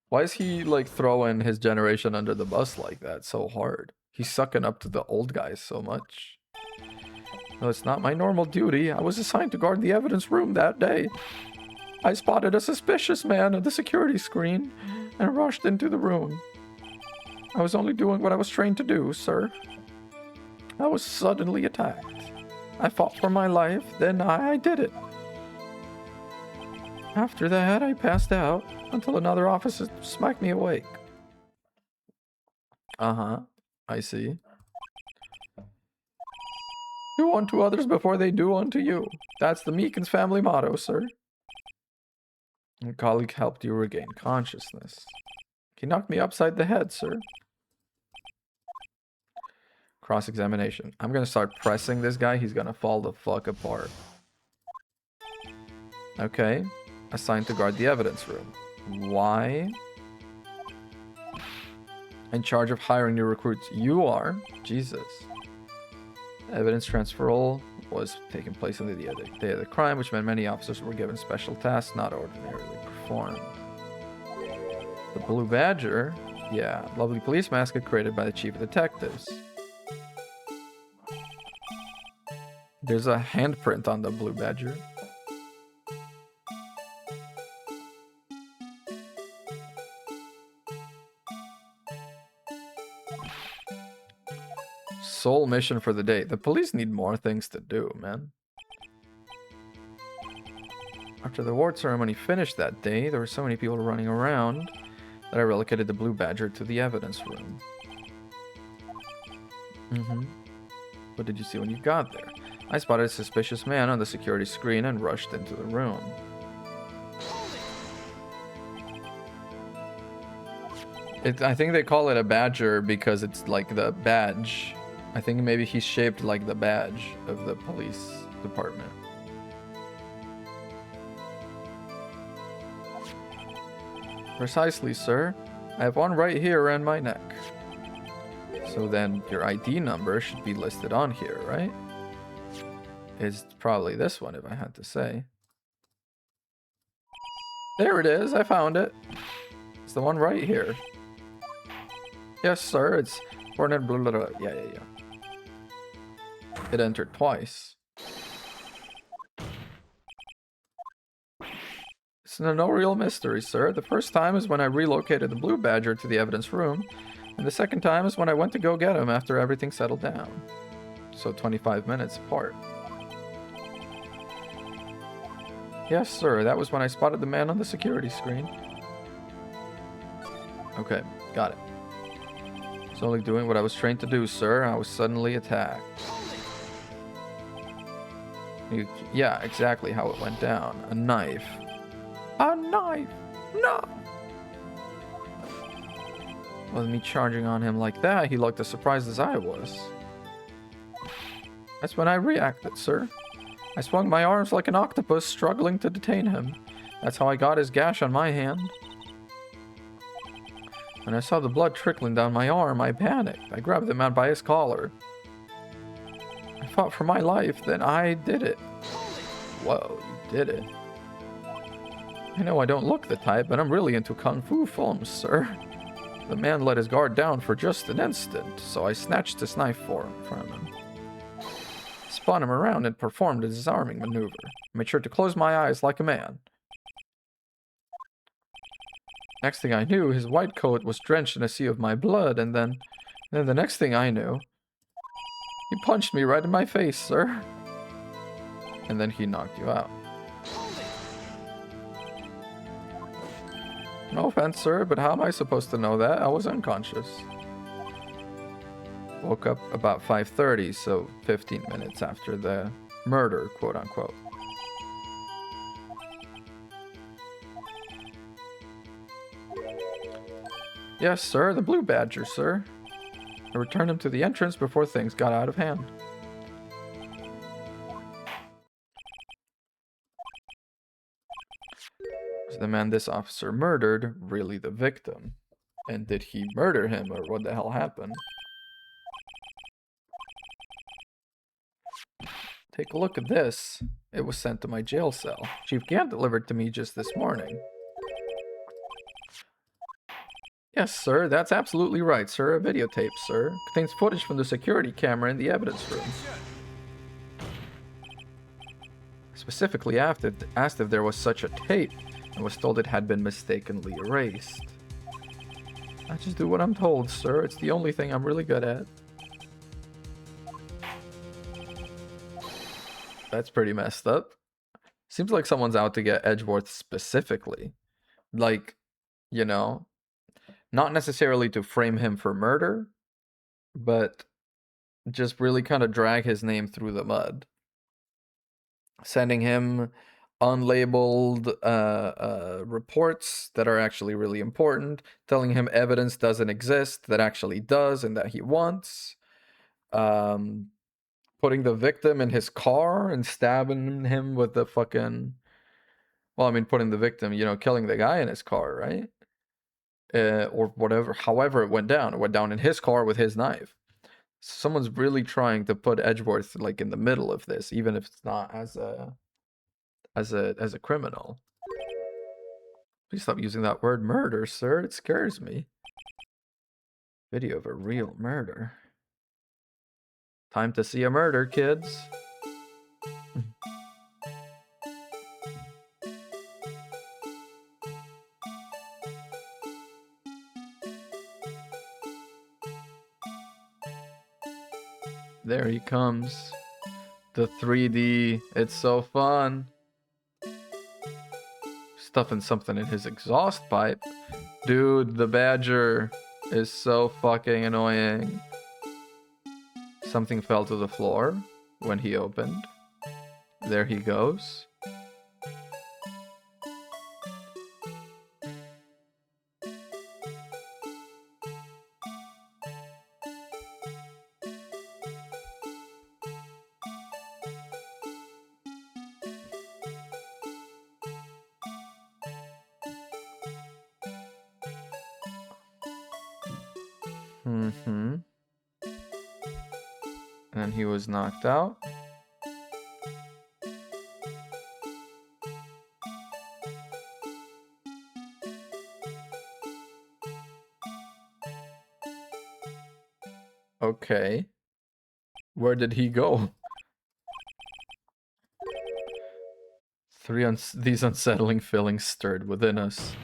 Why is he, like, throwing his generation under the bus like that so hard? He's sucking up to the old guys so much. No, it's not my normal duty. I was assigned to guard the evidence room that day. I spotted a suspicious man at the security screen and rushed into the room. I was only doing what I was trained to do, sir. I was suddenly attacked. I fought for my life, then I did it. After that, I passed out until another officer smacked me awake. Uh-huh, I see. Do unto others before they do unto you. That's the Meekins family motto, sir. A colleague helped you regain consciousness. He knocked me upside the head, sir. Cross-examination. I'm gonna start pressing this guy. He's gonna fall the fuck apart. Okay. Assigned to guard the evidence room. Why? In charge of hiring new recruits. You are? Jesus. Evidence transferal was taking place on the day of the crime, which meant many officers were given special tasks not ordinarily performed. The Blue Badger? Yeah, lovely police mascot created by the chief of detectives. There's a handprint on the Blue Badger. Sole mission for the day. The police need more things to do, man. After the award ceremony finished that day, there were so many people running around that I relocated the Blue Badger to the evidence room. What did you see when you got there? I spotted a suspicious man on the security screen and rushed into the room. I think they call it a badger because it's like the badge. I think maybe he's shaped like the badge of the police department. Precisely, sir. I have one right here around my neck. So then your ID number should be listed on here, right? It's probably this one if I had to say. There it is, I found it. It's the one right here. Yes, sir, it's Hornet blah, blah, blah. Yeah. It entered twice. It's no real mystery, sir. The first time is when I relocated the Blue Badger to the evidence room, and the second time is when I went to go get him after everything settled down. So 25 minutes apart. Yes, sir, that was when I spotted the man on the security screen. Okay, got it. I was only doing what I was trained to do, sir. I was suddenly attacked. Yeah, exactly how it went down. A knife. A knife! No! With me charging on him like that, he looked as surprised as I was. That's when I reacted, sir. I swung my arms like an octopus, struggling to detain him. That's how I got his gash on my hand. When I saw the blood trickling down my arm, I panicked. I grabbed the man by his collar. fought for my life, then I did it. Whoa, you did it. I know I don't look the type, but I'm really into kung fu films, sir. The man let his guard down for just an instant, so I snatched his knife from him. Spun him around and performed a disarming maneuver. I made sure to close my eyes like a man. Next thing I knew, his white coat was drenched in a sea of my blood, and then the next thing I knew, he punched me right in my face, sir. And then he knocked you out. No offense, sir, but how am I supposed to know that? I was unconscious. Woke up about 5:30, so 15 minutes after the murder, quote unquote. Yes, sir, the Blue Badger, sir. I returned him to the entrance before things got out of hand. Was the man this officer murdered really the victim? And did he murder him, or what the hell happened? Take a look at this. It was sent to my jail cell. Chief Gant delivered to me just this morning. Yes, sir, that's absolutely right, sir. A videotape, sir. Contains footage from the security camera in the evidence room. Specifically asked if there was such a tape, and was told it had been mistakenly erased. I just do what I'm told, sir. It's the only thing I'm really good at. That's pretty messed up. Seems like someone's out to get Edgeworth specifically. Like, you know, not necessarily to frame him for murder, but just really kind of drag his name through the mud. Sending him unlabeled reports that are actually really important, telling him evidence doesn't exist that actually does and that he wants, putting the victim in his car and stabbing him with the fucking, well, I mean, putting the victim, you know, killing the guy in his car, right? Or whatever, however it went down in his car with his knife. Someone's really trying to put Edgeworth like in the middle of this, even if it's not as a criminal. Please stop using that word murder, sir. It scares me. Video of a real murder. Time to see a murder, kids. There he comes. The 3D. It's so fun. Stuffing something in his exhaust pipe. Dude, the badger is so fucking annoying. Something fell to the floor when he opened. There he goes. And he was knocked out. Okay. Where did he go? These unsettling feelings stirred within us.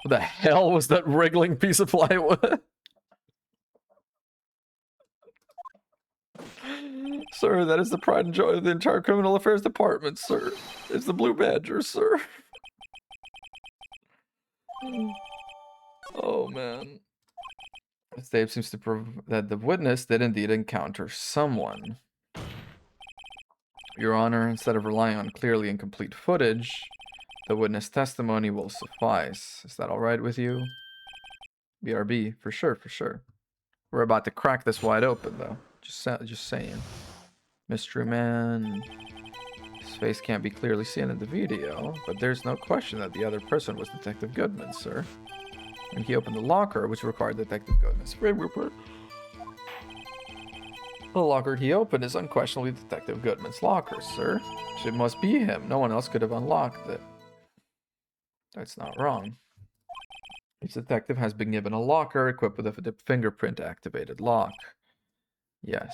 What the hell was that wriggling piece of plywood? Sir, that is the pride and joy of the entire criminal affairs department, sir. It's the Blue Badger, sir. Oh, man. This tape seems to prove that the witness did indeed encounter someone. Your Honor, instead of relying on clearly incomplete footage, the witness testimony will suffice. Is that alright with you? BRB, for sure, for sure. We're about to crack this wide open, though. Just saying. Mystery Man. His face can't be clearly seen in the video, but there's no question that the other person was Detective Goodman, sir. When he opened the locker, which required Detective Goodman's frame report. The locker he opened is unquestionably Detective Goodman's locker, sir. It must be him. No one else could have unlocked it. That's not wrong. Each detective has been given a locker equipped with a fingerprint-activated lock. Yes.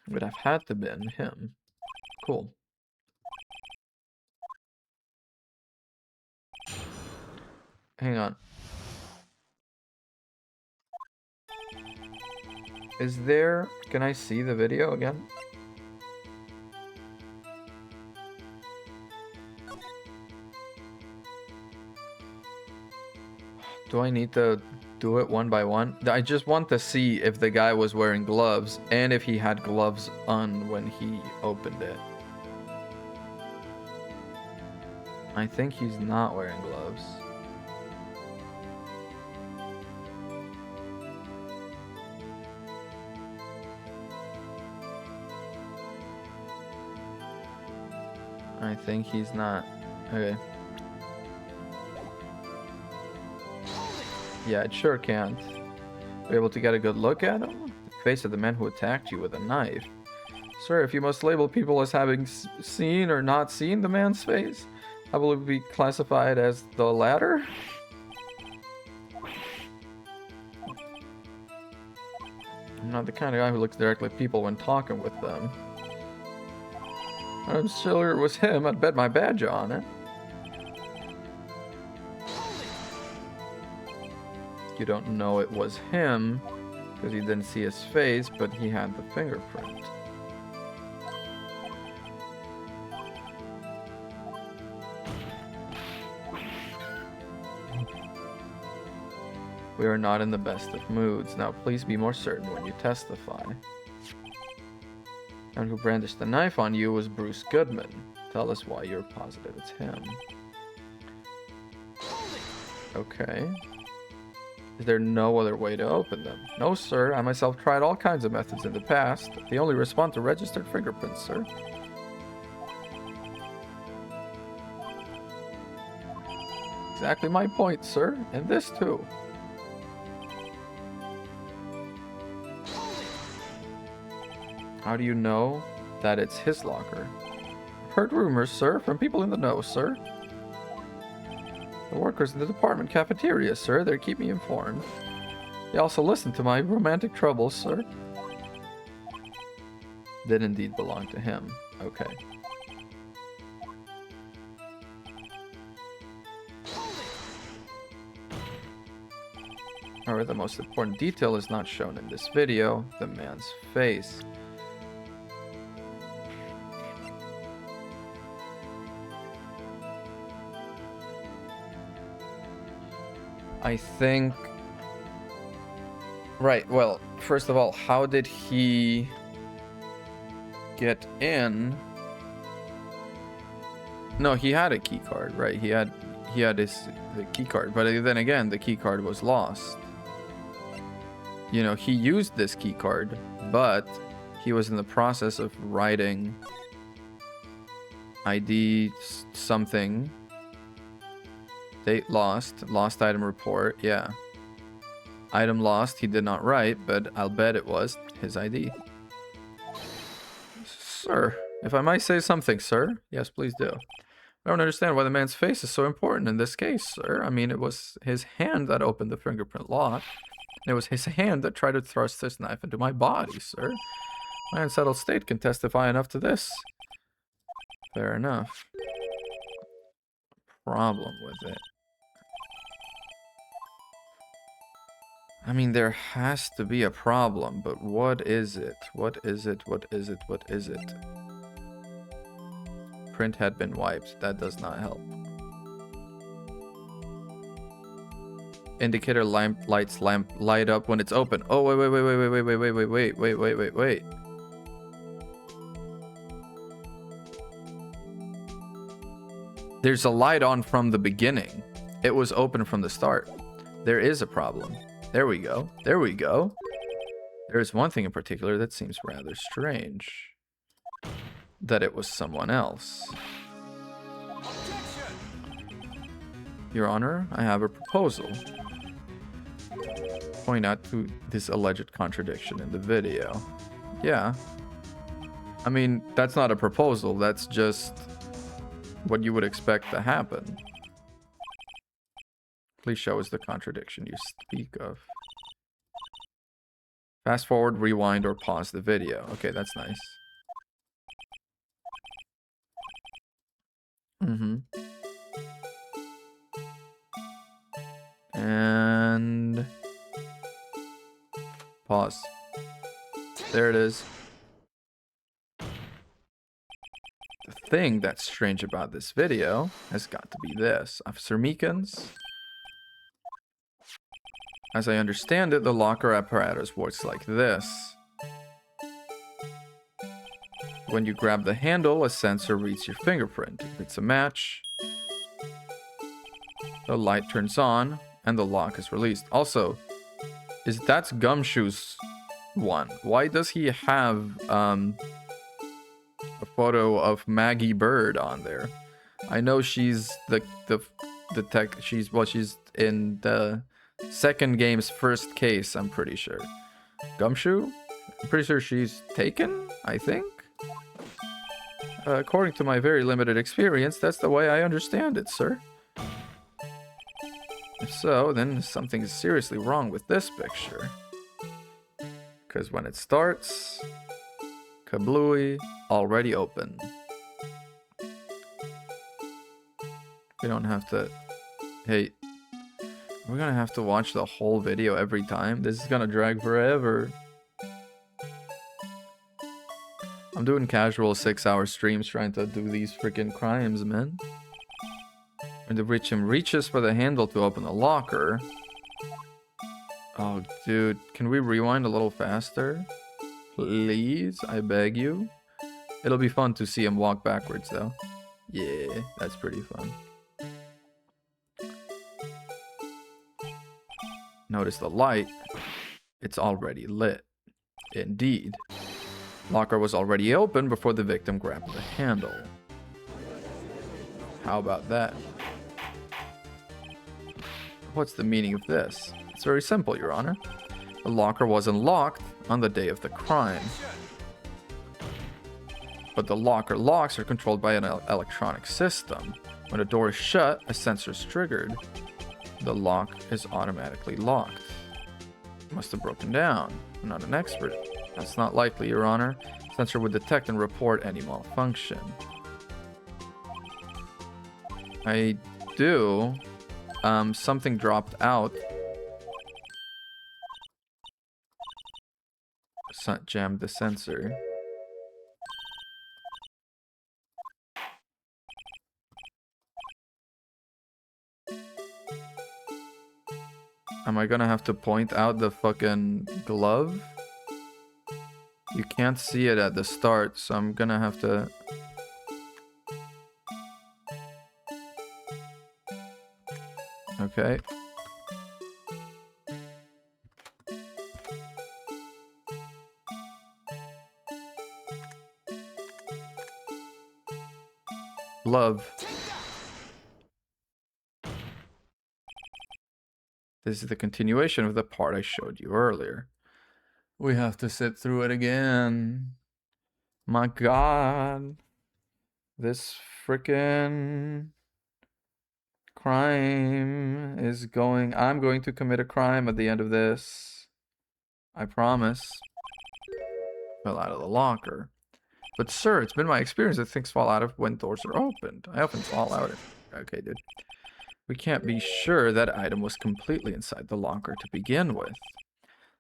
Would have had to been him. Cool. Hang on. Is there... Can I see the video again? Do I need to do it one by one? I just want to see if the guy was wearing gloves and if he had gloves on when he opened it. I think he's not wearing gloves. I think he's not. Okay. Yeah, it sure can't. Be able to get a good look at him? The face of the man who attacked you with a knife. Sir, if you must label people as having seen or not seen the man's face, how will it be classified as the latter? I'm not the kind of guy who looks directly at people when talking with them. I'm sure it was him. I'd bet my badge on it. You don't know it was him because you didn't see his face, but he had the fingerprint. We are not in the best of moods. Now please be more certain when you testify. And who brandished the knife on you was Bruce Goodman. Tell us why you're positive it's him. Okay. Is there no other way to open them? No, sir. I myself tried all kinds of methods in the past. They only respond to registered fingerprints, sir. Exactly my point, sir. And this, too. How do you know that it's his locker? I've heard rumors, sir, from people in the know, sir. The workers in the department cafeteria, sir, they keep me informed. They also listen to my romantic troubles, sir. Did indeed belong to him. Okay. However, the most important detail is not shown in this video, the man's face. I think... Right, well, first of all, how did he get in? No, he had a key card, right? He had the key card, but then again, the key card was lost. You know, he used this key card, but he was in the process of writing ID something. Date lost, lost item report, yeah. Item lost, he did not write, but I'll bet it was his ID. Sir, if I might say something, sir? Yes, please do. I don't understand why the man's face is so important in this case, sir. I mean, it was his hand that opened the fingerprint lock. And it was his hand that tried to thrust this knife into my body, sir. My unsettled state can testify enough to this. Fair enough. Problem with it. I mean, there has to be a problem, but what is it? What is it? What is it? What is it? Print had been wiped. That does not help. Indicator lights light up when it's open. Oh, wait. There's a light on from the beginning. It was open from the start. There is a problem. There we go. There we go. There is one thing in particular that seems rather strange. That it was someone else. Your Honor, I have a proposal. Point out to this alleged contradiction in the video. Yeah. I mean, that's not a proposal. That's just what you would expect to happen. Please show us the contradiction you speak of. Fast forward, rewind, or pause the video. Okay, that's nice. And pause. There it is. The thing that's strange about this video has got to be this. Officer Meekins. As I understand it, the locker apparatus works like this. When you grab the handle, a sensor reads your fingerprint. If it's a match, the light turns on and the lock is released. Also, that's Gumshoe's one. Why does he have a photo of Maggie Bird on there? I know she's the tech. She's in the second game's first case. I'm pretty sure. Gumshoe? I'm pretty sure she's taken. I think. According to my very limited experience, that's the way I understand it, sir. If so, then something is seriously wrong with this picture. Because when it starts, kablooey, already open. We don't have to... Hey, we're gonna have to watch the whole video every time. This is gonna drag forever. I'm doing casual 6-hour streams trying to do these freaking crimes, man. When the victim reaches for the handle to open the locker. Oh, dude. Can we rewind a little faster? Please? I beg you. It'll be fun to see him walk backwards, though. Yeah, that's pretty fun. Notice the light. It's already lit. Indeed. Locker was already open before the victim grabbed the handle. How about that? What's the meaning of this? It's very simple, Your Honor. The locker was unlocked on the day of the crime. But the locker locks are controlled by an electronic system. When a door is shut, a sensor is triggered. The lock is automatically locked. It must have broken down. I'm not an expert. That's not likely, Your Honor. Sensor would detect and report any malfunction. I do. Something dropped out. Jammed the sensor. Am I gonna have to point out the fucking glove? You can't see it at the start, so I'm gonna have to... Okay. Glove. This is the continuation of the part I showed you earlier. We have to sit through it again. My God. This frickin' crime is going... I'm going to commit a crime at the end of this. I promise. Fell out of the locker. But sir, it's been my experience that things fall out of when doors are opened. I often fall out of... Okay, dude. We can't be sure that item was completely inside the locker to begin with.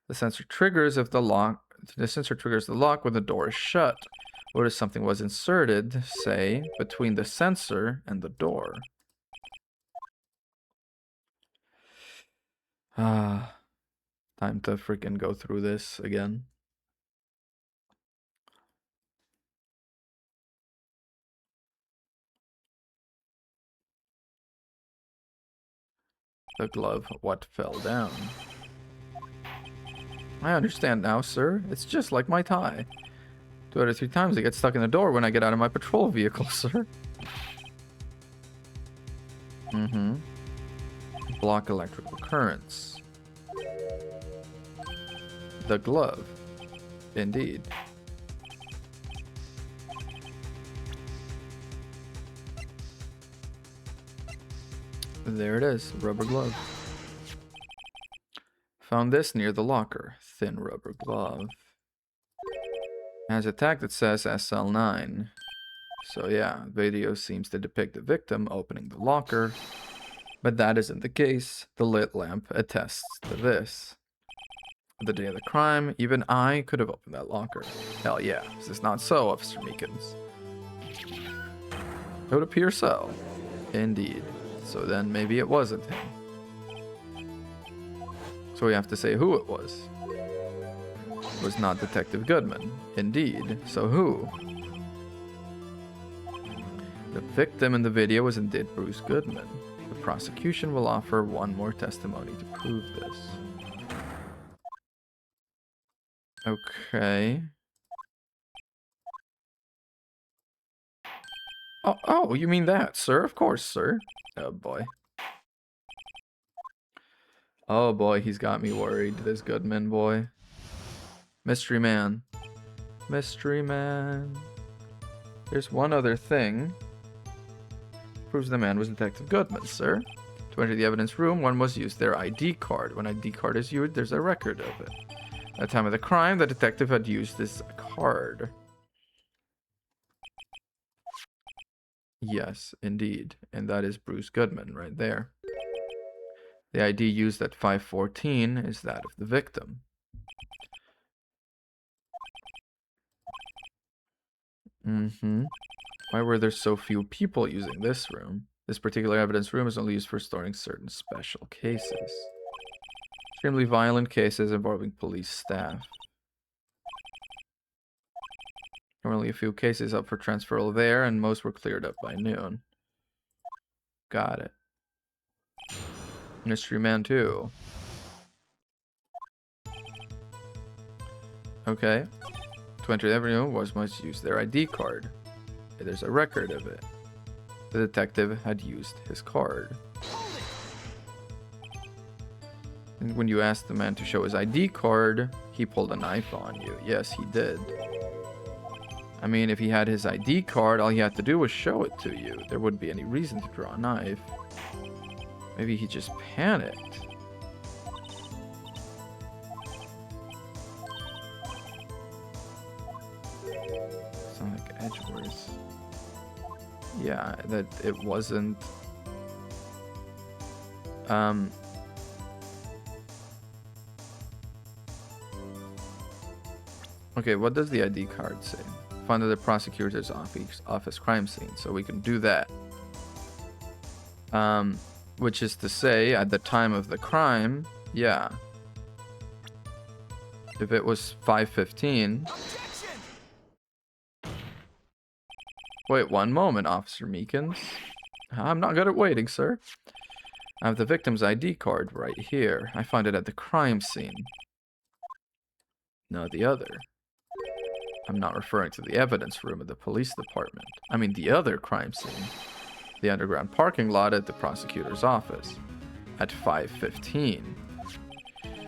The sensor triggers if the lock... The sensor triggers the lock when the door is shut. What if something was inserted, say, between the sensor and the door? Time to freaking go through this again. The glove, what fell down. I understand now, sir. It's just like my tie. 2 out of 3 times I get stuck in the door when I get out of my patrol vehicle, sir. Block electrical currents. the glove. Indeed. There it is, rubber glove. Found this near the locker. Thin rubber glove. Has a tag that says SL9. So yeah, video seems to depict the victim opening the locker, but that isn't the case. The lit lamp attests to this. The day of the crime, even I could have opened that locker. Hell yeah, is this not so, Officer Meekins? It would appear so. Indeed. So then maybe it wasn't him. So we have to say who it was. It was not Detective Goodman. Indeed. So who? The victim in the video was indeed Bruce Goodman. The prosecution will offer one more testimony to prove this. Okay. Oh, you mean that, sir? Of course, sir. Oh, boy. Oh, boy, he's got me worried, this Goodman boy. Mystery man. Mystery man. There's one other thing. Proves the man was Detective Goodman, sir. To enter the evidence room, one must use their ID card. When ID card is used, there's a record of it. At the time of the crime, the detective had used this card. Yes, indeed. And that is Bruce Goodman right there. The ID used at 514 is that of the victim. Why were there so few people using this room? This particular evidence room is only used for storing certain special cases. Extremely violent cases involving police staff. There were only a few cases up for transferal there, and most were cleared up by noon. Got it. Mystery Man 2. Okay. To enter every room, was must use their ID card. There's a record of it. The detective had used his card. And when you asked the man to show his ID card, he pulled a knife on you. Yes, he did. I mean, if he had his ID card, all he had to do was show it to you. There wouldn't be any reason to draw a knife. Maybe he just panicked. Sound like Edgeworth. Yeah, that it wasn't. Okay, what does the ID card say? Found at the prosecutor's office crime scene, so we can do that. Which is to say, at the time of the crime, yeah. If it was 5:15. Wait one moment, Officer Meekins. I'm not good at waiting, sir. I have the victim's ID card right here. I found it at the crime scene. No, the other. I'm not referring to the evidence room of the police department. I mean the other crime scene. The underground parking lot at the prosecutor's office. At 5:15.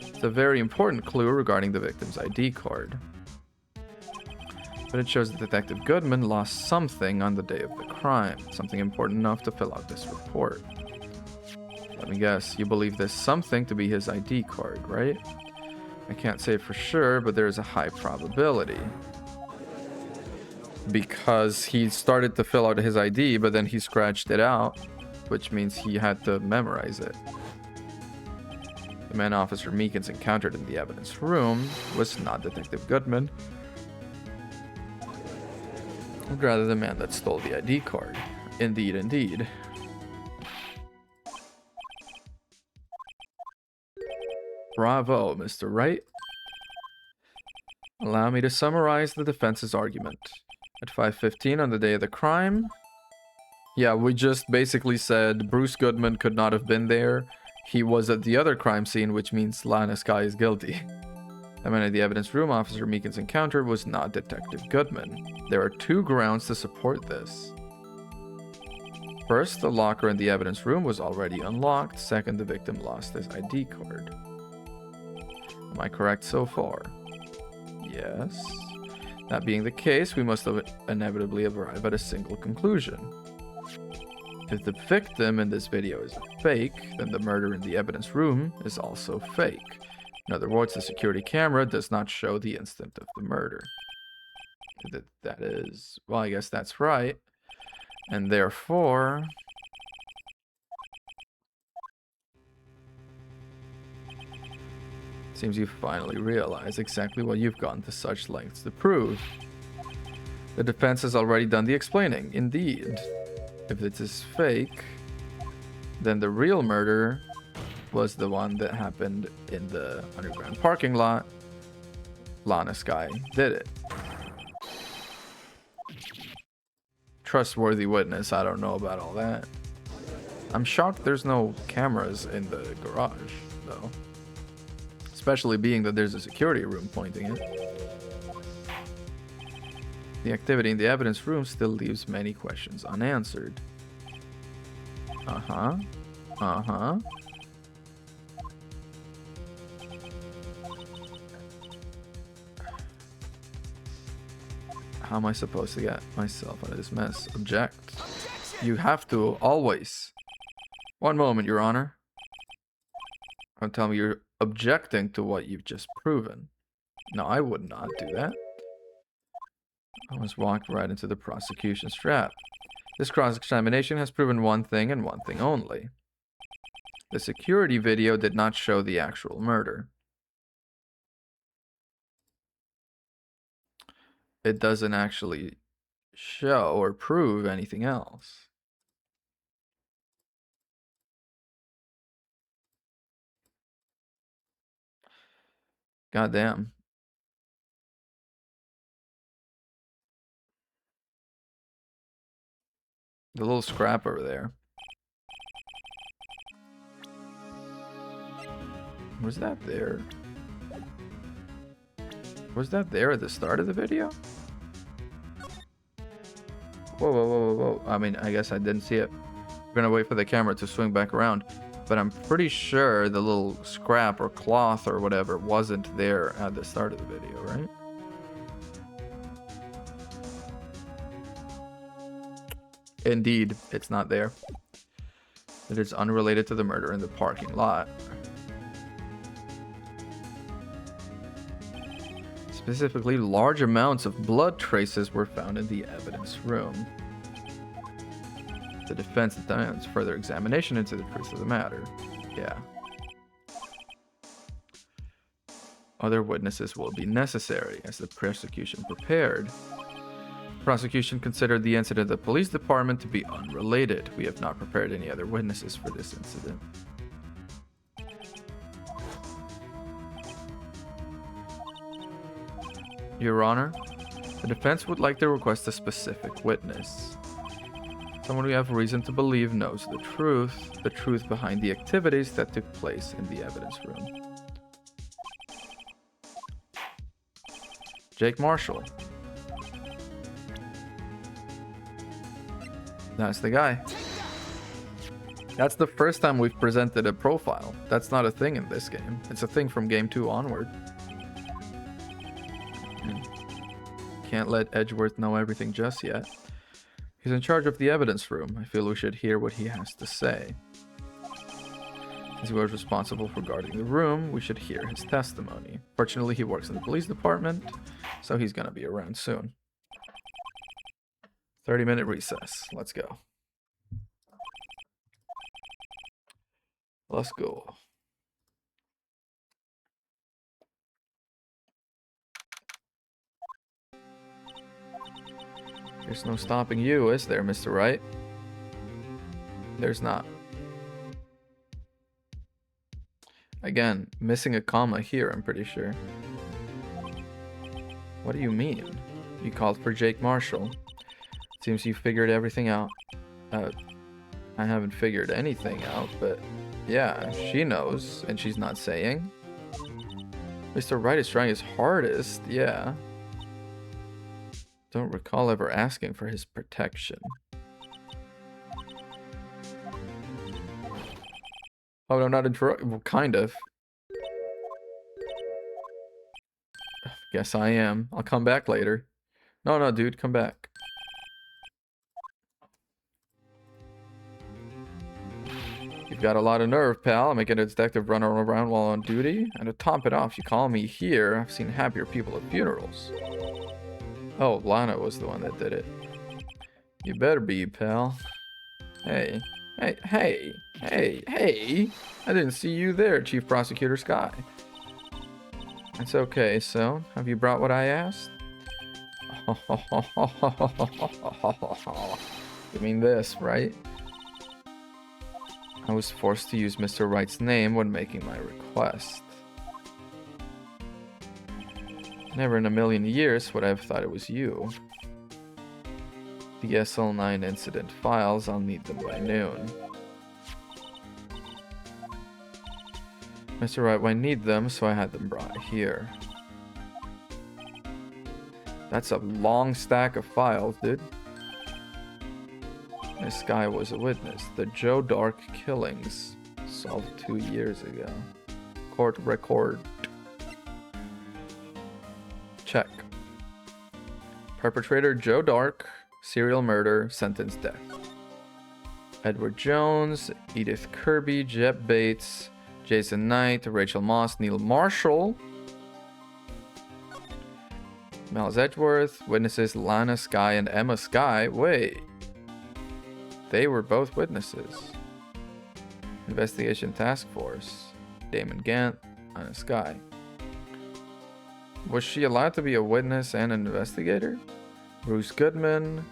It's a very important clue regarding the victim's ID card. But it shows that Detective Goodman lost something on the day of the crime. Something important enough to fill out this report. Let me guess, you believe this something to be his ID card, right? I can't say for sure, but there is a high probability. Because he started to fill out his ID, but then he scratched it out, which means he had to memorize it. The man Officer Meekins encountered in the evidence room was not Detective Goodman, but rather the man that stole the ID card. Indeed, indeed. Bravo, Mr. Wright. Allow me to summarize the defense's argument. At 5:15 on the day of the crime. Yeah, we just basically said Bruce Goodman could not have been there. He was at the other crime scene, which means Lana Skye is guilty. The man at the evidence room Officer Meekins encountered was not Detective Goodman. There are two grounds to support this. First, the locker in the evidence room was already unlocked. Second, the victim lost his ID card. Am I correct so far? Yes. That being the case, we must inevitably arrive at a single conclusion. If the victim in this video is a fake, then the murder in the evidence room is also fake. In other words, the security camera does not show the instant of the murder. That is... well, I guess that's right. And therefore... seems you finally realize exactly what you've gone to such lengths to prove. The defense has already done the explaining. Indeed. If this is fake, then the real murder was the one that happened in the underground parking lot. Lana Skye did it. Trustworthy witness, I don't know about all that. I'm shocked there's no cameras in the garage, though. Especially being that there's a security room pointing it. The activity in the evidence room still leaves many questions unanswered. Uh-huh. Uh-huh. How am I supposed to get myself out of this mess? Object. You have to, always. One moment, Your Honor. Don't tell me you're objecting to what you've just proven. No, I would not do that. I almost walked right into the prosecution's trap. This cross-examination has proven one thing and one thing only. The security video did not show the actual murder. It doesn't actually show or prove anything else. Goddamn. The little scrap over there. Was that there? Was that there at the start of the video? Whoa, whoa, whoa, whoa, whoa. I mean, I guess I didn't see it. We're gonna wait for the camera to swing back around. But I'm pretty sure the little scrap or cloth or whatever wasn't there at the start of the video, right? Indeed, it's not there. It is unrelated to the murder in the parking lot. Specifically, large amounts of blood traces were found in the evidence room. The defense demands further examination into the truth of the matter. Yeah. Other witnesses will be necessary as the prosecution prepared. The prosecution considered the incident at the police department to be unrelated. We have not prepared any other witnesses for this incident. Your Honor, the defense would like to request a specific witness. Someone we have reason to believe knows the truth behind the activities that took place in the evidence room. Jake Marshall. That's the guy. That's the first time we've presented a profile. That's not a thing in this game. It's a thing from game 2 onward. Can't let Edgeworth know everything just yet. He's in charge of the evidence room. I feel we should hear what he has to say. Since he was responsible for guarding the room, we should hear his testimony. Fortunately, he works in the police department, so he's gonna be around soon. 30-minute recess. Let's go. Let's go. There's no stopping you, is there, Mr. Wright? There's not. Again, missing a comma here, I'm pretty sure. What do you mean? You called for Jake Marshall. Seems you figured everything out. I haven't figured anything out, but yeah, she knows, and she's not saying. Mr. Wright is trying his hardest, yeah. Don't recall ever asking for his protection. Oh no, not interrupt. Well, kind of. Guess I am. I'll come back later. No, dude, come back. You've got a lot of nerve, pal. I'm making a detective run around while on duty. And to top it off, you call me here. I've seen happier people at funerals. Oh, Lana was the one that did it. You better be, pal. Hey. Hey. I didn't see you there, Chief Prosecutor Sky. It's okay, so, have you brought what I asked? You mean this, right? I was forced to use Mr. Wright's name when making my request. Never in a million years would I have thought it was you. The SL9 incident files, I'll need them by noon. Mr. Wright might need them, so I had them brought here. That's a long stack of files, dude. This guy was a witness. The Joe Dark killings, solved 2 years ago. Court record. Check. Perpetrator Joe Dark, serial murder, sentenced death. Edward Jones, Edith Kirby, Jeb Bates, Jason Knight, Rachel Moss, Neil Marshall, Miles Edgeworth, witnesses Lana Sky and Emma Sky. Wait. They were both witnesses. Investigation Task Force. Damon Gant, Lana Sky. Was she allowed to be a witness and an investigator? Bruce Goodman,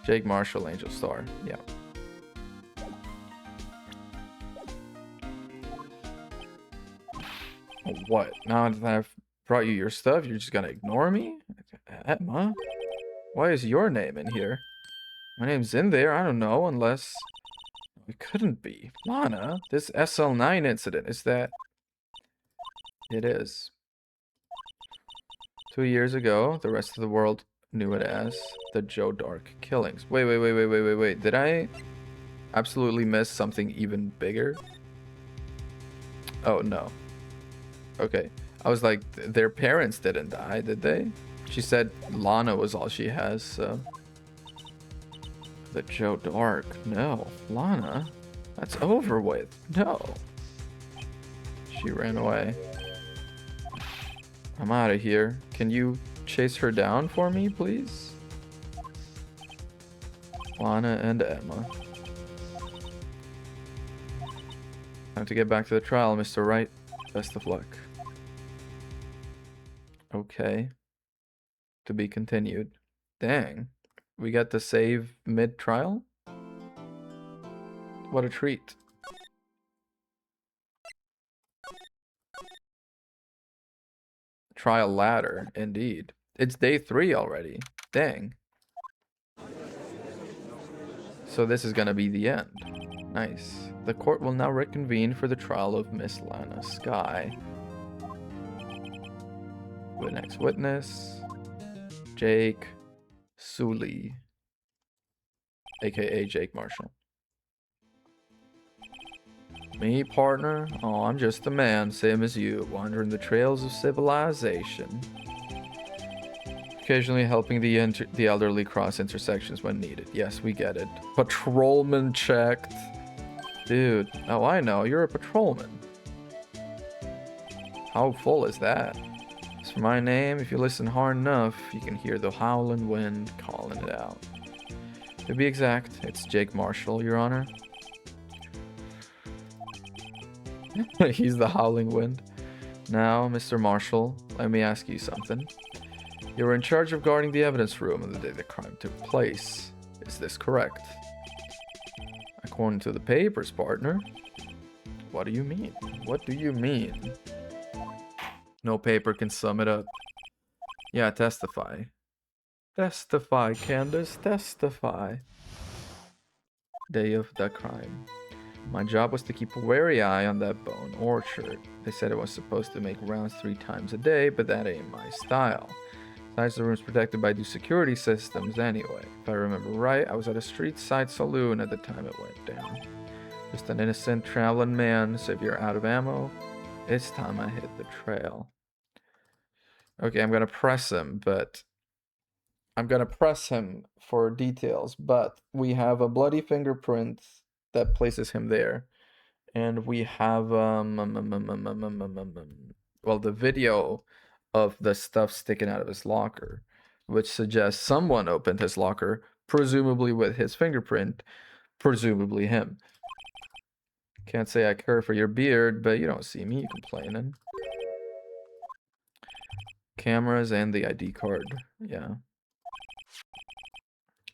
Jake Marshall, Angel Star. Yeah. What? Now that I've brought you your stuff, you're just gonna ignore me? Emma? Why is your name in here? My name's in there, I don't know, unless... It couldn't be. Lana, this SL9 incident, is that... It is. 2 years ago, the rest of the world knew it as the Joe Dark killings. Wait. Did I absolutely miss something even bigger? Oh, no. Okay. I was like, their parents didn't die, did they? She said Lana was all she has, so... The Joe Dark. No. Lana? That's over with. No. She ran away. I'm out of here. Can you chase her down for me, please? Lana and Emma. Time to get back to the trial, Mr. Wright. Best of luck. Okay. To be continued. Dang. We got to save mid-trial? What a treat. Trial ladder, indeed. It's day 3 already. Dang. So this is gonna be the end. Nice. The court will now reconvene for the trial of Miss Lana Sky. The next witness, Jake Sully, aka Jake Marshall. Me, partner? Oh, I'm just a man, same as you, wandering the trails of civilization. Occasionally helping the elderly cross intersections when needed. Yes, we get it. Patrolman checked. Dude, oh, I know, you're a patrolman. How full is that? As for my name, if you listen hard enough, you can hear the howling wind calling it out. To be exact, it's Jake Marshall, Your Honor. He's the howling wind. Now, Mr. Marshall, let me ask you something. You were in charge of guarding the evidence room on the day the crime took place. Is this correct? According to the papers, partner. What do you mean? What do you mean? No paper can sum it up. Yeah, testify. Testify, Candace, testify. Day of the crime. My job was to keep a wary eye on that bone orchard. They said it was supposed to make rounds 3 times a day, but that ain't my style. Besides, the room's protected by 2 security systems anyway. If I remember right, I was at a street side saloon at the time it went down. Just an innocent traveling man, so if you're out of ammo, it's time I hit the trail. Okay, I'm gonna press him, but I'm gonna press him for details, but we have a bloody fingerprint that places him there. And we have well, the video of the stuff sticking out of his locker, which suggests someone opened his locker, presumably with his fingerprint, presumably him. Can't say I care for your beard, but you don't see me complaining. Cameras and the ID card. Yeah.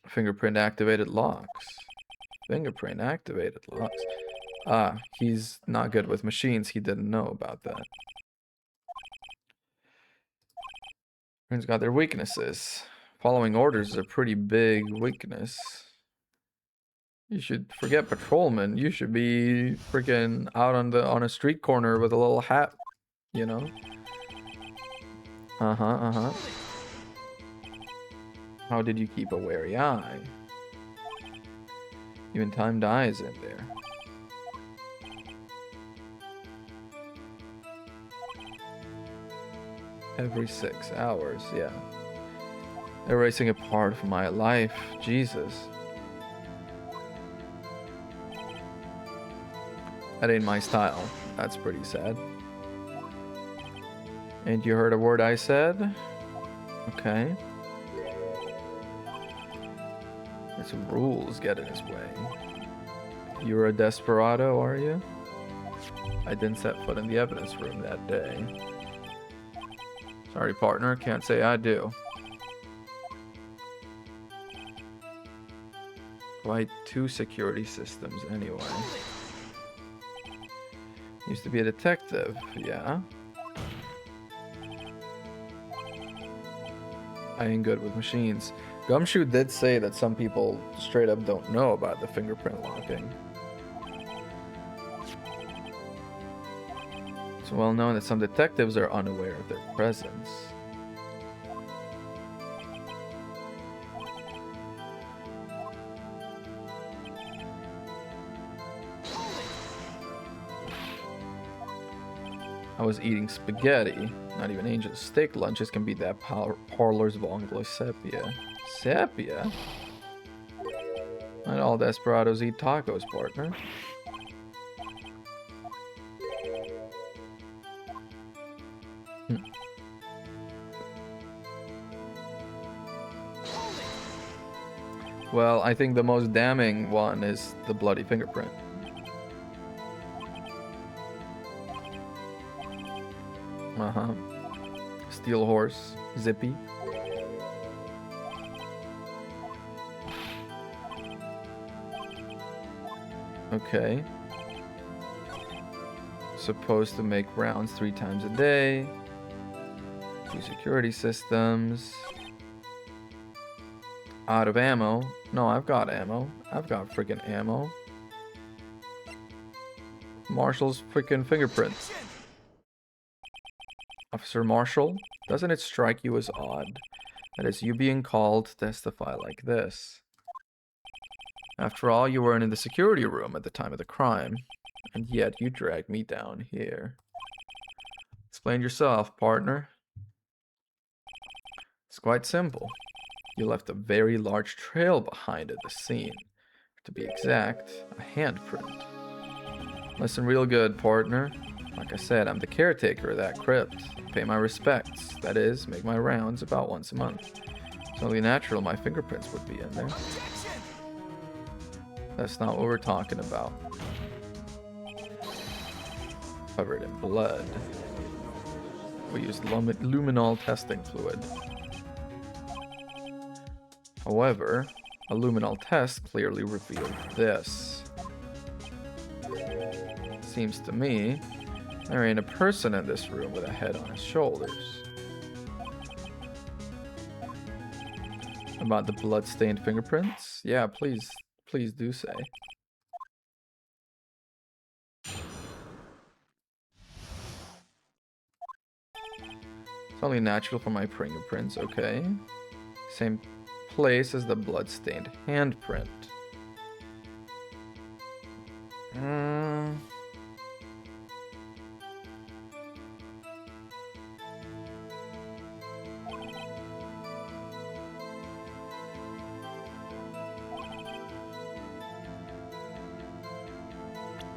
Fingerprint activated locks. Fingerprint activated locks. Ah, he's not good with machines. He didn't know about that. Everyone's got their weaknesses. Following orders is a pretty big weakness. You should forget patrolman. You should be freaking out on a street corner with a little hat, you know? Uh-huh. How did you keep a wary eye? Even time dies in there. Every 6 hours, yeah. Erasing a part of my life, Jesus. That ain't my style. That's pretty sad. And you heard a word I said? Okay. Some rules get in his way. You're a desperado, are you? I didn't set foot in the evidence room that day. Sorry, partner, can't say I do. Quite 2 security systems anyway. Used to be a detective, yeah. I ain't good with machines. Gumshoe did say that some people straight up don't know about the fingerprint locking. It's well known that some detectives are unaware of their presence. I was eating spaghetti. Not even Angel's steak lunches can beat that parlor's Anglo sepia. Sepia? Not all desperados eat tacos, partner. Well, I think the most damning one is the bloody fingerprint. Uh-huh. Steel horse. Zippy. Okay. Supposed to make rounds 3 times a day. 2 security systems. Out of ammo. No, I've got ammo. I've got freaking ammo. Marshall's freaking fingerprints. Officer Marshall, doesn't it strike you as odd that it's you being called to testify like this? After all, you weren't in the security room at the time of the crime, and yet you dragged me down here. Explain yourself, partner. It's quite simple. You left a very large trail behind at the scene. To be exact, a handprint. Listen real good, partner. Like I said, I'm the caretaker of that crypt. Pay my respects. That is, make my rounds about once a month. It's only natural my fingerprints would be in there. That's not what we're talking about. Covered in blood. We used luminol testing fluid. However, a luminol test clearly revealed this. Seems to me there ain't a person in this room with a head on his shoulders. About the blood-stained fingerprints? Yeah, please do say. It's only natural for my fingerprints, okay. Same place as the blood-stained handprint.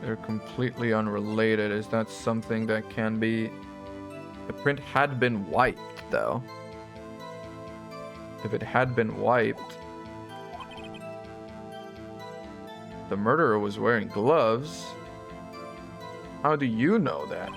They're completely unrelated. Is that something that can be... The print had been wiped, though. If it had been wiped... The murderer was wearing gloves. How do you know that?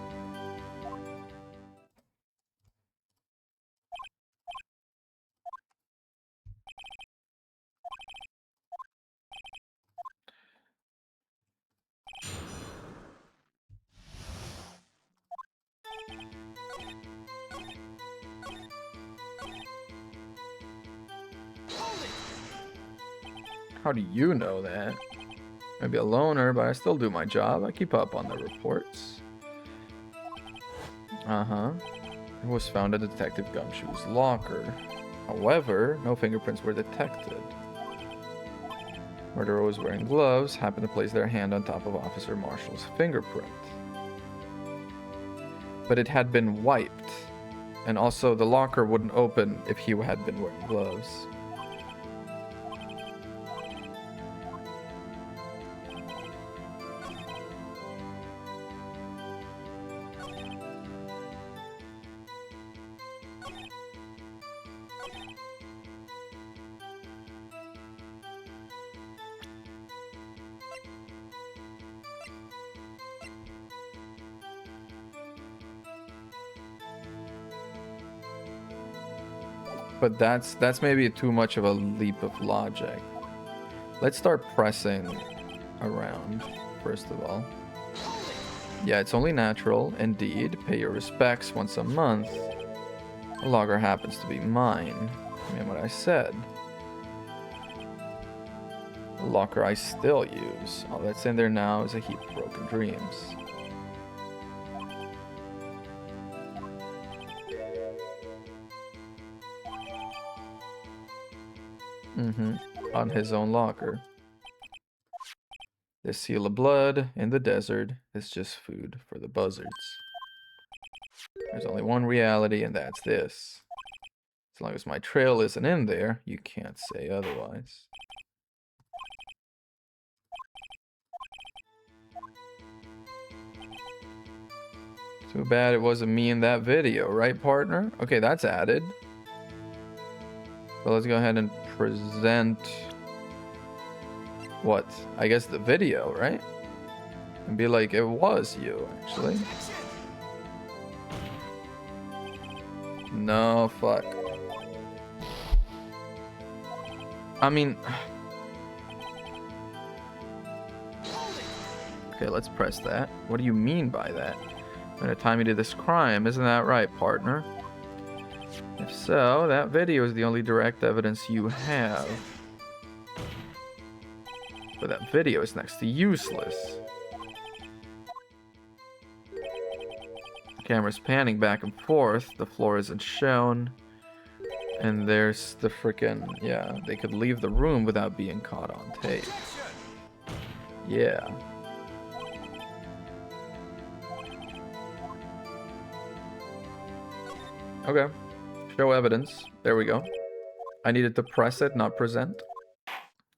How do you know that? Maybe a loner, but I still do my job. I keep up on the reports. Uh-huh. It was found in Detective Gumshoe's locker. However, no fingerprints were detected. Murderer was wearing gloves, happened to place their hand on top of Officer Marshall's fingerprint. But it had been wiped. And also, the locker wouldn't open if he had been wearing gloves. But that's maybe too much of a leap of logic. Let's start pressing around, first of all. Yeah, it's only natural, indeed. Pay your respects once a month. The logger happens to be mine. I mean what I said. The locker I still use. All that's in there now is a heap of broken dreams. On his own locker. This seal of blood in the desert is just food for the buzzards. There's only one reality, and that's this. As long as my trail isn't in there, you can't say otherwise. Too bad it wasn't me in that video, right, partner? Okay, that's added. So let's go ahead and present... What? I guess the video, right? And be like, it was you, actually. No, fuck. I mean... Okay, let's press that. What do you mean by that? I'm gonna tie me to this crime, isn't that right, partner? If so, that video is the only direct evidence you have. But that video is next to useless. The camera's panning back and forth, the floor isn't shown. And there's the frickin', yeah, they could leave the room without being caught on tape. Yeah. Okay. Show evidence. There we go. I needed to press it, not present.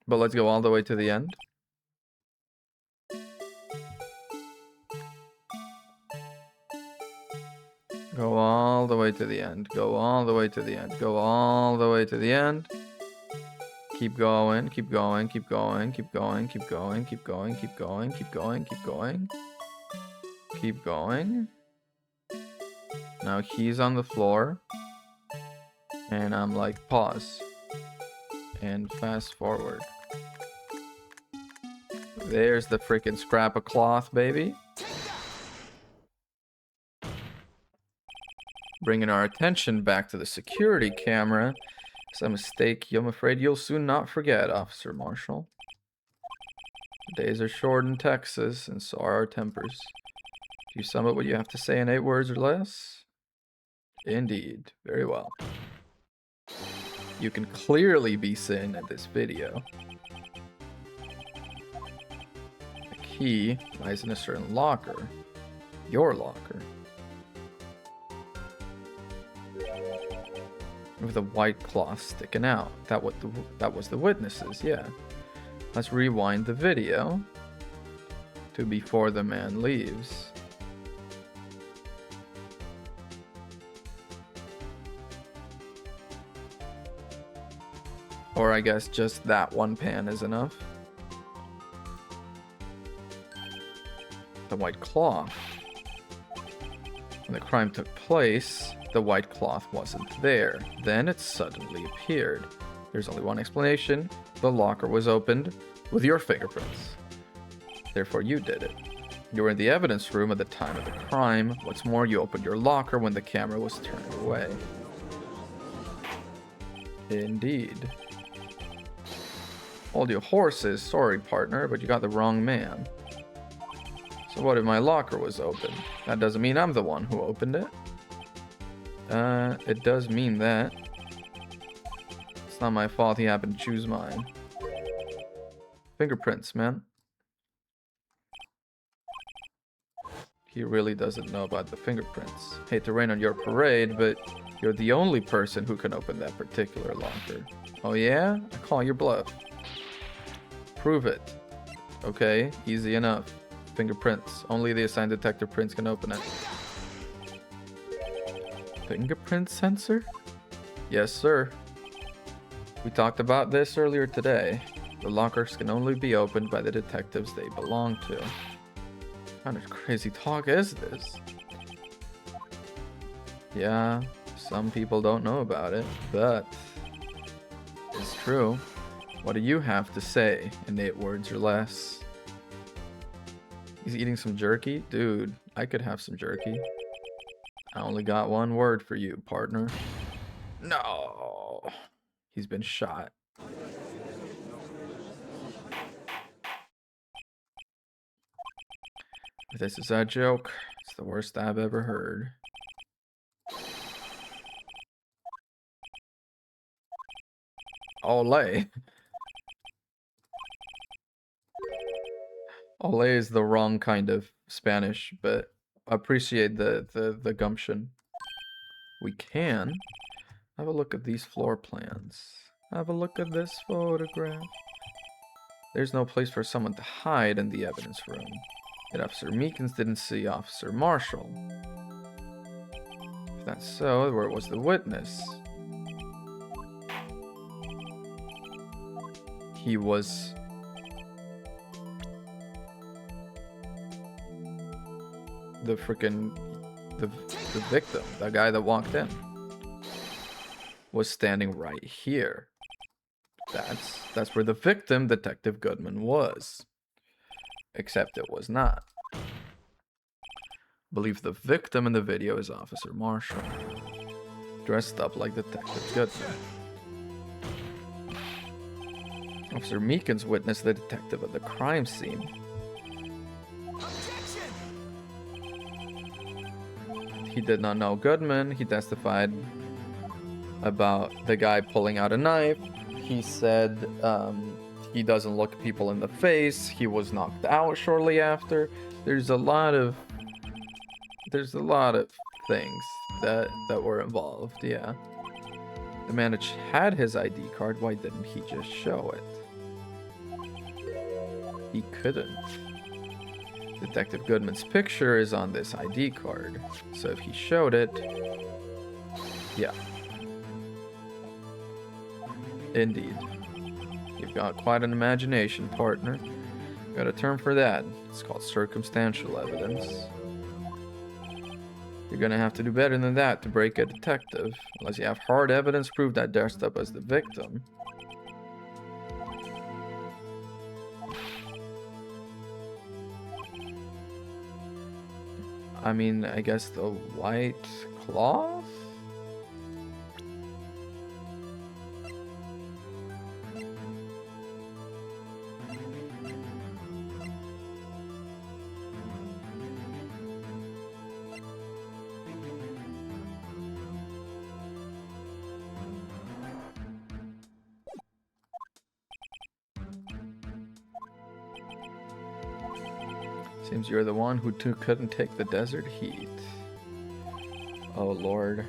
But let's go all the way to the end. Go all the way to the end. Go all the way to the end. Go all the way to the end. Keep going, keep going, keep going, keep going, keep going, keep going, keep going, keep going, keep going. Keep going. Now he's on the floor. And I'm like, pause. And fast forward. There's the freaking scrap of cloth, baby. Bringing our attention back to the security camera. It's a mistake I'm afraid you'll soon not forget, Officer Marshall. The days are short in Texas, and so are our tempers. Do you sum up what you have to say in 8 words or less? Indeed. Very well. You can clearly be seen in this video. The key lies in a certain locker. Your locker. With a white cloth sticking out. That was the witnesses, yeah. Let's rewind the video. to before the man leaves. Or I guess just that one pan is enough. The white cloth. When the crime took place, the white cloth wasn't there. Then it suddenly appeared. There's only one explanation. The locker was opened with your fingerprints. Therefore, you did it. You were in the evidence room at the time of the crime. What's more, you opened your locker when the camera was turned away. Indeed. Hold your horses. Sorry, partner, but you got the wrong man. So what if my locker was open? That doesn't mean I'm the one who opened it. It does mean that. It's not my fault he happened to choose mine. Fingerprints, man. He really doesn't know about the fingerprints. Hate to rain on your parade, but you're the only person who can open that particular locker. Oh yeah? I call your bluff. Prove it. Okay, easy enough. Fingerprints. Only the assigned detective prints can open it. Fingerprint sensor? Yes, sir. We talked about this earlier today. The lockers can only be opened by the detectives they belong to. What kind of crazy talk is this? Yeah, some people don't know about it, but it's true. What do you have to say in 8 words or less? He's eating some jerky? Dude, I could have some jerky. I only got 1 word for you, partner. No. He's been shot. If this is a joke, it's the worst I've ever heard. Ole. Ole is the wrong kind of Spanish, but I appreciate the gumption. We can have a look at these floor plans. Have a look at this photograph. There's no place for someone to hide in the evidence room. Yet Officer Meekins didn't see Officer Marshall. If that's so, where was the witness? He was... the freaking... the victim, the guy that walked in, was standing right here. That's where the victim, Detective Goodman, was. Except it was not. I believe the victim in the video is Officer Marshall, dressed up like Detective Goodman. Officer Meekins witnessed the detective at the crime scene. He did not know Goodman. He testified about the guy pulling out a knife. He said he doesn't look people in the face. He was knocked out shortly after. There's a lot of things that were involved. Yeah. The man had his ID card. Why didn't he just show it? He couldn't. Detective Goodman's picture is on this ID card. So if he showed it, yeah. Indeed. You've got quite an imagination, partner. Got a term for that. It's called circumstantial evidence. You're gonna have to do better than that to break a detective, unless you have hard evidence proof that dressed up as the victim. I mean, I guess the white cloth? Seems you're the one who couldn't take the desert heat. Oh lord.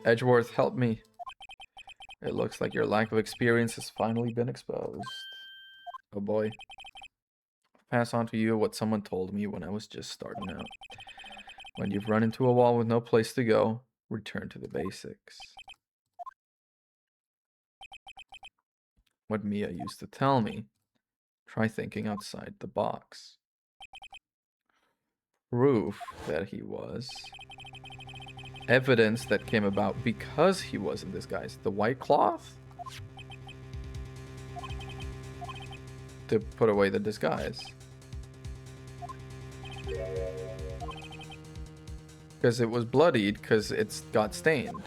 Edgeworth, help me. It looks like your lack of experience has finally been exposed. Oh boy. pass on to you what someone told me when I was just starting out. When you've run into a wall with no place to go, return to the basics. What Mia used to tell me. Try thinking outside the box. Proof that he was. Evidence that came about because he was in disguise. The white cloth? To put away the disguise. Because it was bloodied, because it's got stained.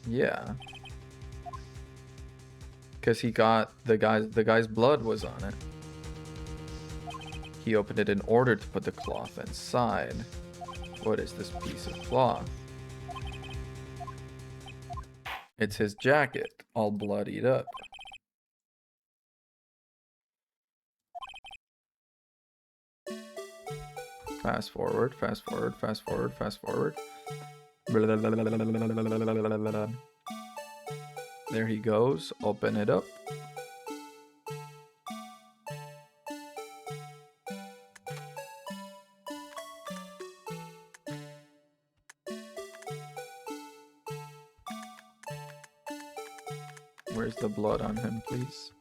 Yeah. Because he got the guy's blood was on it. He opened it in order to put the cloth inside. What is this piece of cloth? It's his jacket, all bloodied up. Fast forward, fast forward, fast forward, fast forward. There he goes. Open it up. Where's the blood on him, please?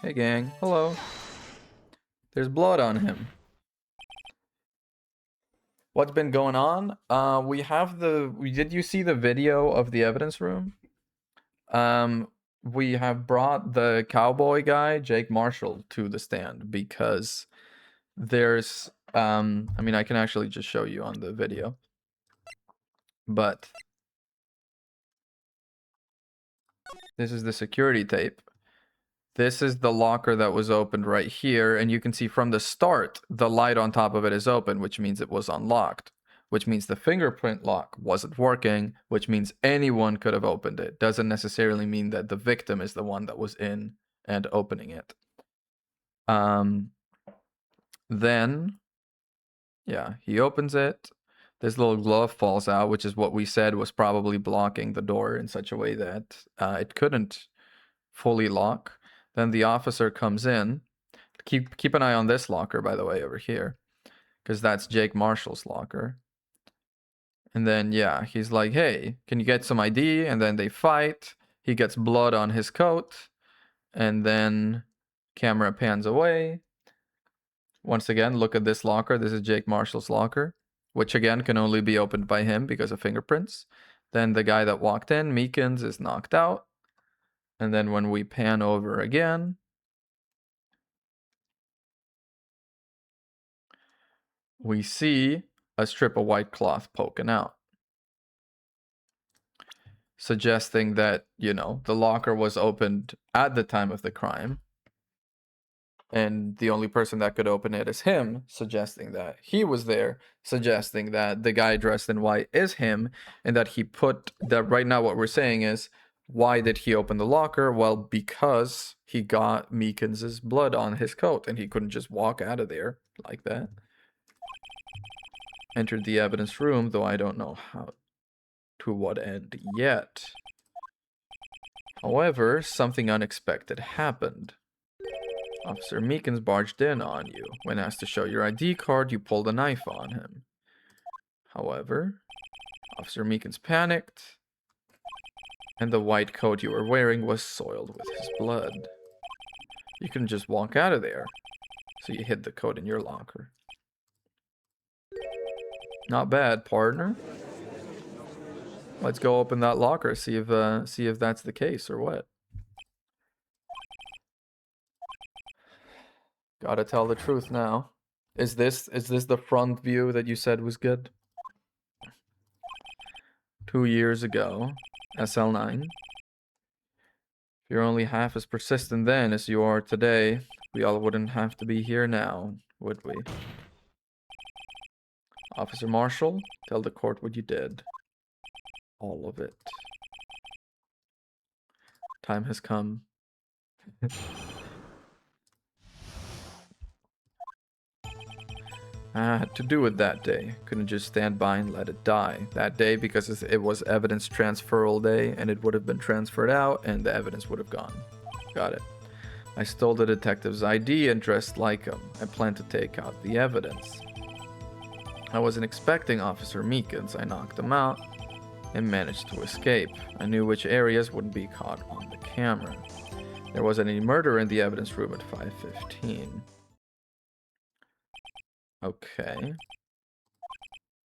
Hey gang, hello. There's blood on him. What's been going on? Did you see the video of the evidence room? We have brought the cowboy guy, Jake Marshall, to the stand because there's I mean, I can actually just show you on the video. But this is the security tape. This is the locker that was opened right here, and you can see from the start, the light on top of it is open, which means it was unlocked, which means the fingerprint lock wasn't working, which means anyone could have opened it. Doesn't necessarily mean that the victim is the one that was in and opening it. Then, yeah, he opens it. This little glove falls out, which is what we said was probably blocking the door in such a way that it couldn't fully lock. Then the officer comes in. Keep an eye on this locker, by the way, over here, because that's Jake Marshall's locker. And then, yeah, he's like, hey, can you get some ID? And then they fight. He gets blood on his coat. And then camera pans away. Once again, look at this locker. This is Jake Marshall's locker, which again can only be opened by him because of fingerprints. Then the guy that walked in, Meekins, is knocked out. And then when we pan over again, we see a strip of white cloth poking out, suggesting that, you know, the locker was opened at the time of the crime. And the only person that could open it is him, suggesting that he was there, suggesting that the guy dressed in white is him, and that he put that right now what we're saying is, why did he open the locker? Well, because he got Meekins' blood on his coat and he couldn't just walk out of there like that. Entered the evidence room, though I don't know how to what end yet. However, something unexpected happened. Officer Meekins barged in on you. When asked to show your ID card, you pulled a knife on him. However, Officer Meekins panicked, and the white coat you were wearing was soiled with his blood. You couldn't just walk out of there, so you hid the coat in your locker. Not bad, partner. Let's go open that locker, see if that's the case or what. Gotta tell the truth now. Is this the front view that you said was good? 2 years ago, SL9. If you're only half as persistent then as you are today, we all wouldn't have to be here now, would we? Officer Marshall, tell the court what you did. All of it. Time has come. I had to do it that day. Couldn't just stand by and let it die. That day because it was evidence transferal day and it would have been transferred out and the evidence would have gone. Got it. I stole the detective's ID and dressed like him. I planned to take out the evidence. I wasn't expecting Officer Meekins. I knocked him out and managed to escape. I knew which areas wouldn't be caught on the camera. There wasn't any murder in the evidence room at 5:15. Okay.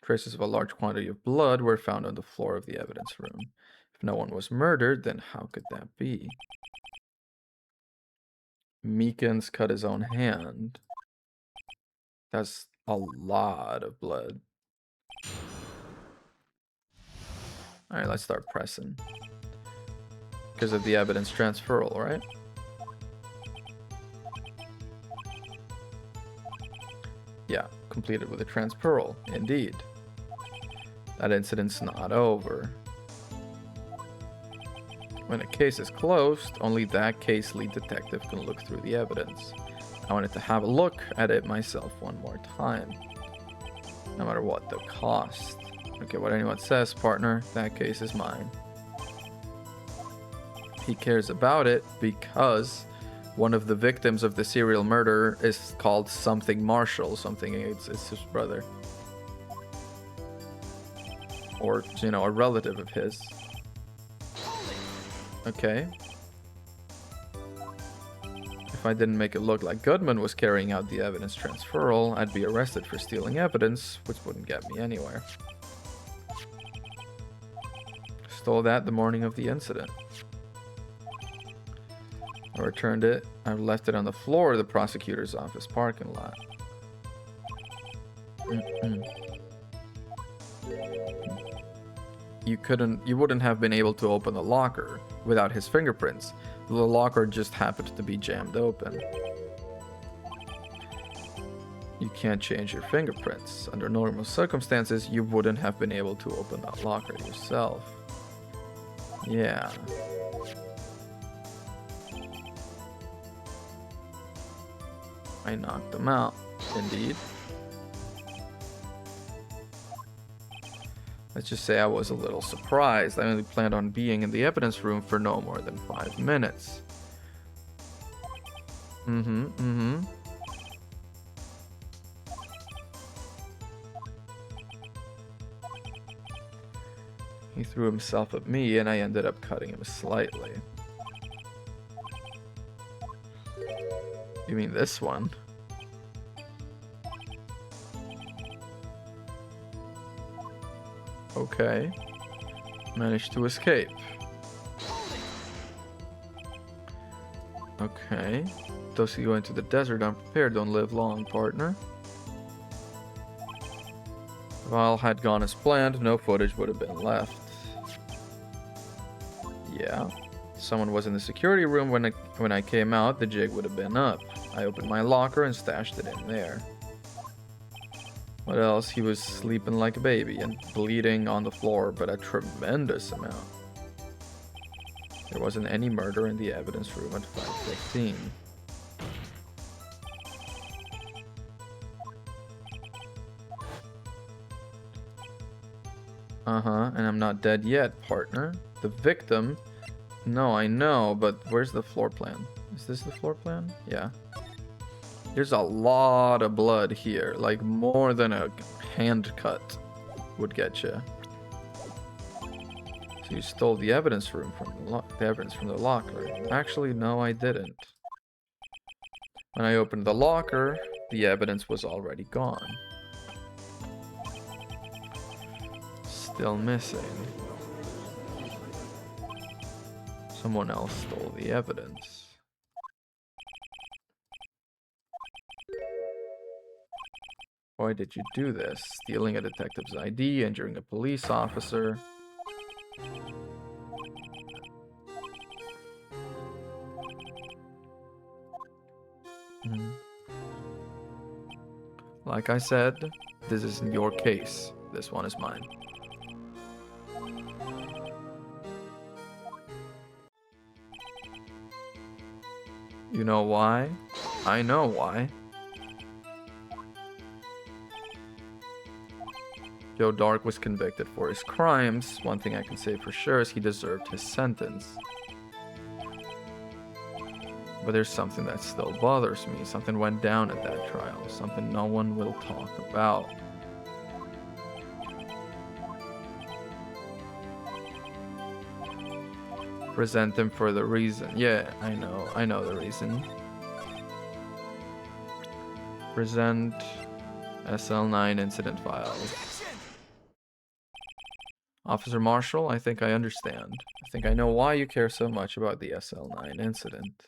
Traces of a large quantity of blood were found on the floor of the evidence room. If no one was murdered, then how could that be? Meekins cut his own hand. That's a lot of blood. Alright, let's start pressing. Because of the evidence transferal, right? Yeah, completed with a transferal, indeed. That incident's not over. When a case is closed, only that case lead detective can look through the evidence. I wanted to have a look at it myself one more time. No matter what the cost. Okay, what anyone says, partner, that case is mine. He cares about it because one of the victims of the serial murder is called something Marshall, something, it's his brother. Or, you know, a relative of his. Okay. If I didn't make it look like Goodman was carrying out the evidence transferal, I'd be arrested for stealing evidence, which wouldn't get me anywhere. Stole that the morning of the incident. I returned it. I left it on the floor of the prosecutor's office parking lot. You wouldn't have been able to open the locker without his fingerprints. The locker just happened to be jammed open. You can't change your fingerprints. Under normal circumstances, you wouldn't have been able to open that locker yourself. Yeah. I knocked him out, indeed. Let's just say I was a little surprised. I only planned on being in the evidence room for no more than 5 minutes. He threw himself at me and I ended up cutting him slightly. You mean this one? Okay. Managed to escape. Okay. Those who go into the desert unprepared don't live long, partner. If all had gone as planned, no footage would have been left. Yeah. Someone was in the security room when I came out, the jig would have been up. I opened my locker and stashed it in there. What else? He was sleeping like a baby and bleeding on the floor, but a tremendous amount. There wasn't any murder in the evidence room at 5:15. And I'm not dead yet, partner. The victim... No, I know, but where's the floor plan? Is this the floor plan? Yeah. There's a lot of blood here, like more than a hand cut would get you. So you stole the evidence room from the locker. Actually, no, I didn't. When I opened the locker, the evidence was already gone. Still missing. Someone else stole the evidence. Why did you do this? Stealing a detective's ID, injuring a police officer. Like I said, this isn't your case. This one is mine. You know why? I know why. Joe Dark was convicted for his crimes. One thing I can say for sure is he deserved his sentence. But there's something that still bothers me. Something went down at that trial. Something no one will talk about. Present him for the reason. Yeah, I know the reason. Present SL9 incident files. Officer Marshall, I think I understand. I think I know why you care so much about the SL9 incident.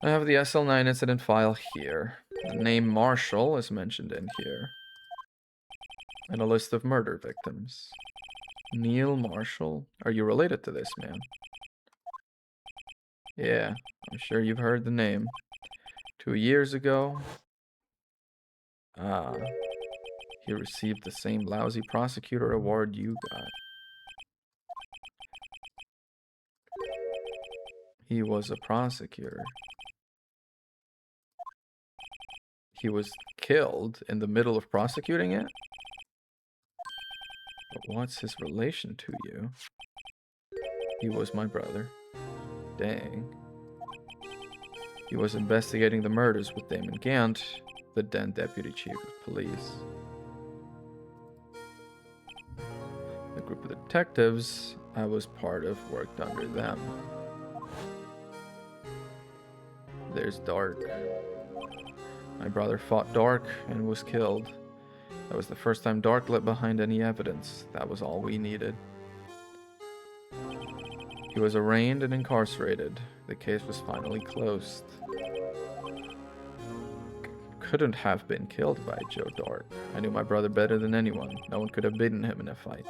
I have the SL9 incident file here. The name Marshall is mentioned in here. And a list of murder victims. Neil Marshall? Are you related to this man? Yeah, I'm sure you've heard the name. 2 years ago, he received the same lousy prosecutor award you got. He was a prosecutor. He was killed in the middle of prosecuting it? But what's his relation to you? He was my brother. Dang. He was investigating the murders with Damon Gant, the then deputy chief of police. The group of detectives I was part of worked under them. There's Dark. My brother fought Dark and was killed. That was the first time Dark left behind any evidence. That was all we needed. He was arraigned and incarcerated. The case was finally closed. Couldn't have been killed by Joe Dark. I knew my brother better than anyone. No one could have beaten him in a fight.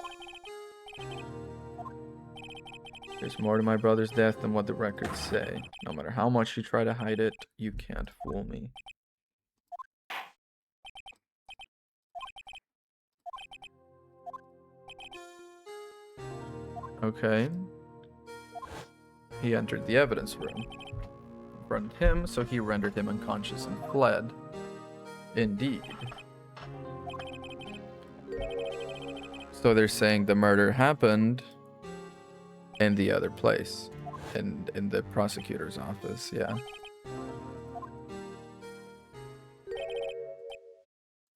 There's more to my brother's death than what the records say. No matter how much you try to hide it, you can't fool me. Okay. He entered the evidence room. Confronted him, so he rendered him unconscious and fled. Indeed. So they're saying the murder happened in the other place. In the prosecutor's office, yeah.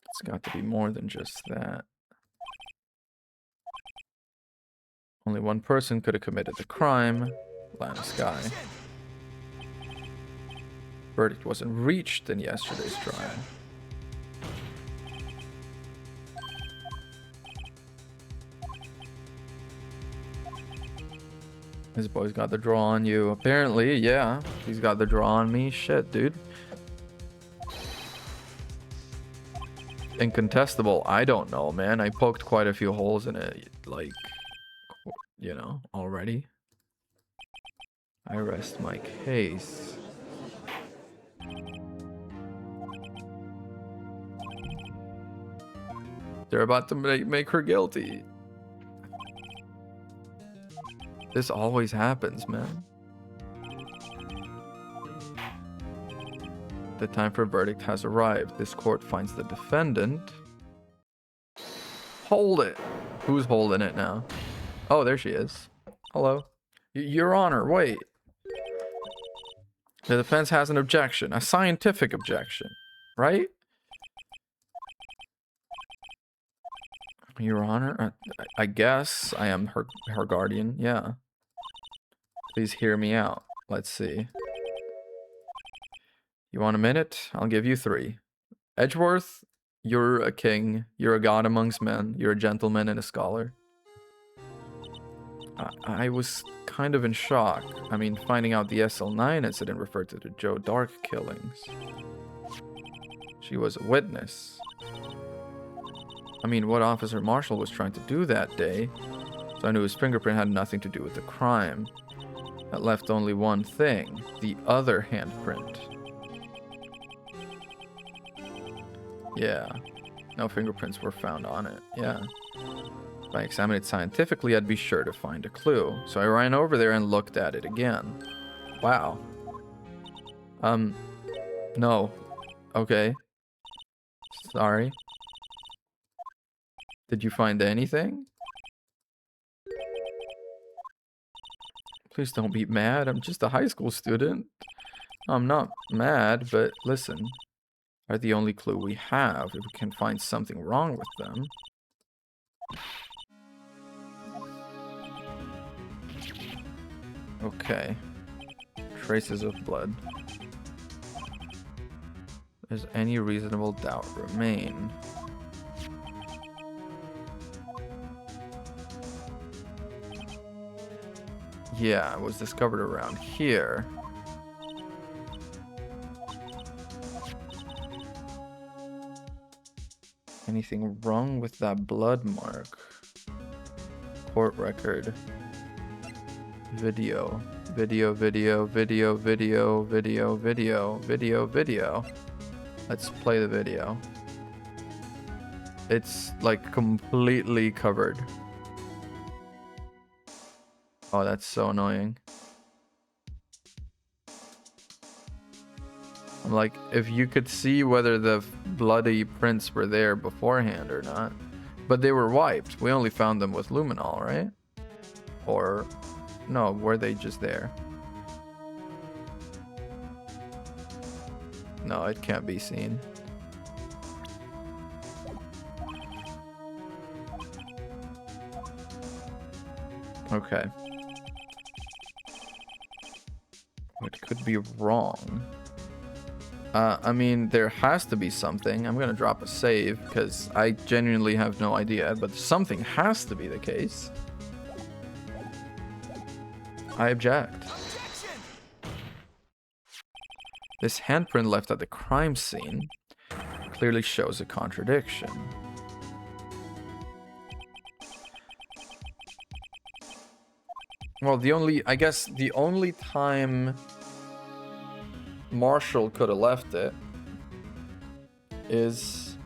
It's got to be more than just that. Only one person could have committed the crime. Lana Skye. Verdict wasn't reached in yesterday's trial. This boy's got the draw on you. Apparently, yeah. He's got the draw on me. Shit, dude. Incontestable. I don't know, man. I poked quite a few holes in it, like, you know, already. I rest my case. They're about to make her guilty. This always happens, man. The time for a verdict has arrived. This court finds the defendant. Hold it. Who's holding it now? Oh, there she is. Hello. Your Honor, wait. The defense has an objection. A scientific objection. Right? Your Honor, I guess I am her guardian. Yeah. Please hear me out. Let's see. You want a minute? I'll give you 3. Edgeworth, you're a king. You're a god amongst men. You're a gentleman and a scholar. I was kind of in shock. I mean, finding out the SL9 incident referred to the Joe Dark killings. She was a witness. I mean, what Officer Marshall was trying to do that day, so I knew his fingerprint had nothing to do with the crime. That left only one thing, the other handprint. Yeah, no fingerprints were found on it, yeah. If I examined it scientifically, I'd be sure to find a clue. So I ran over there and looked at it again. Wow. No. Okay. Sorry. Did you find anything? Please don't be mad. I'm just a high school student. I'm not mad, but listen. Are the only clue we have. If we can find something wrong with them. Okay. Traces of blood. Does any reasonable doubt remain? Yeah, it was discovered around here. Anything wrong with that blood mark? Court record. Video. Video, video, video, video, video, video, video, video. Let's play the video. It's like completely covered. Oh, that's so annoying. I'm like, if you could see whether the bloody prints were there beforehand or not. But they were wiped. We only found them with luminol, right? Or, no, were they just there? No, it can't be seen. Okay. What could be wrong? I mean, there has to be something. I'm gonna drop a save because I genuinely have no idea, but something has to be the case. I object. This handprint left at the crime scene clearly shows a contradiction. Well, I guess the only time Marshall could have left it is...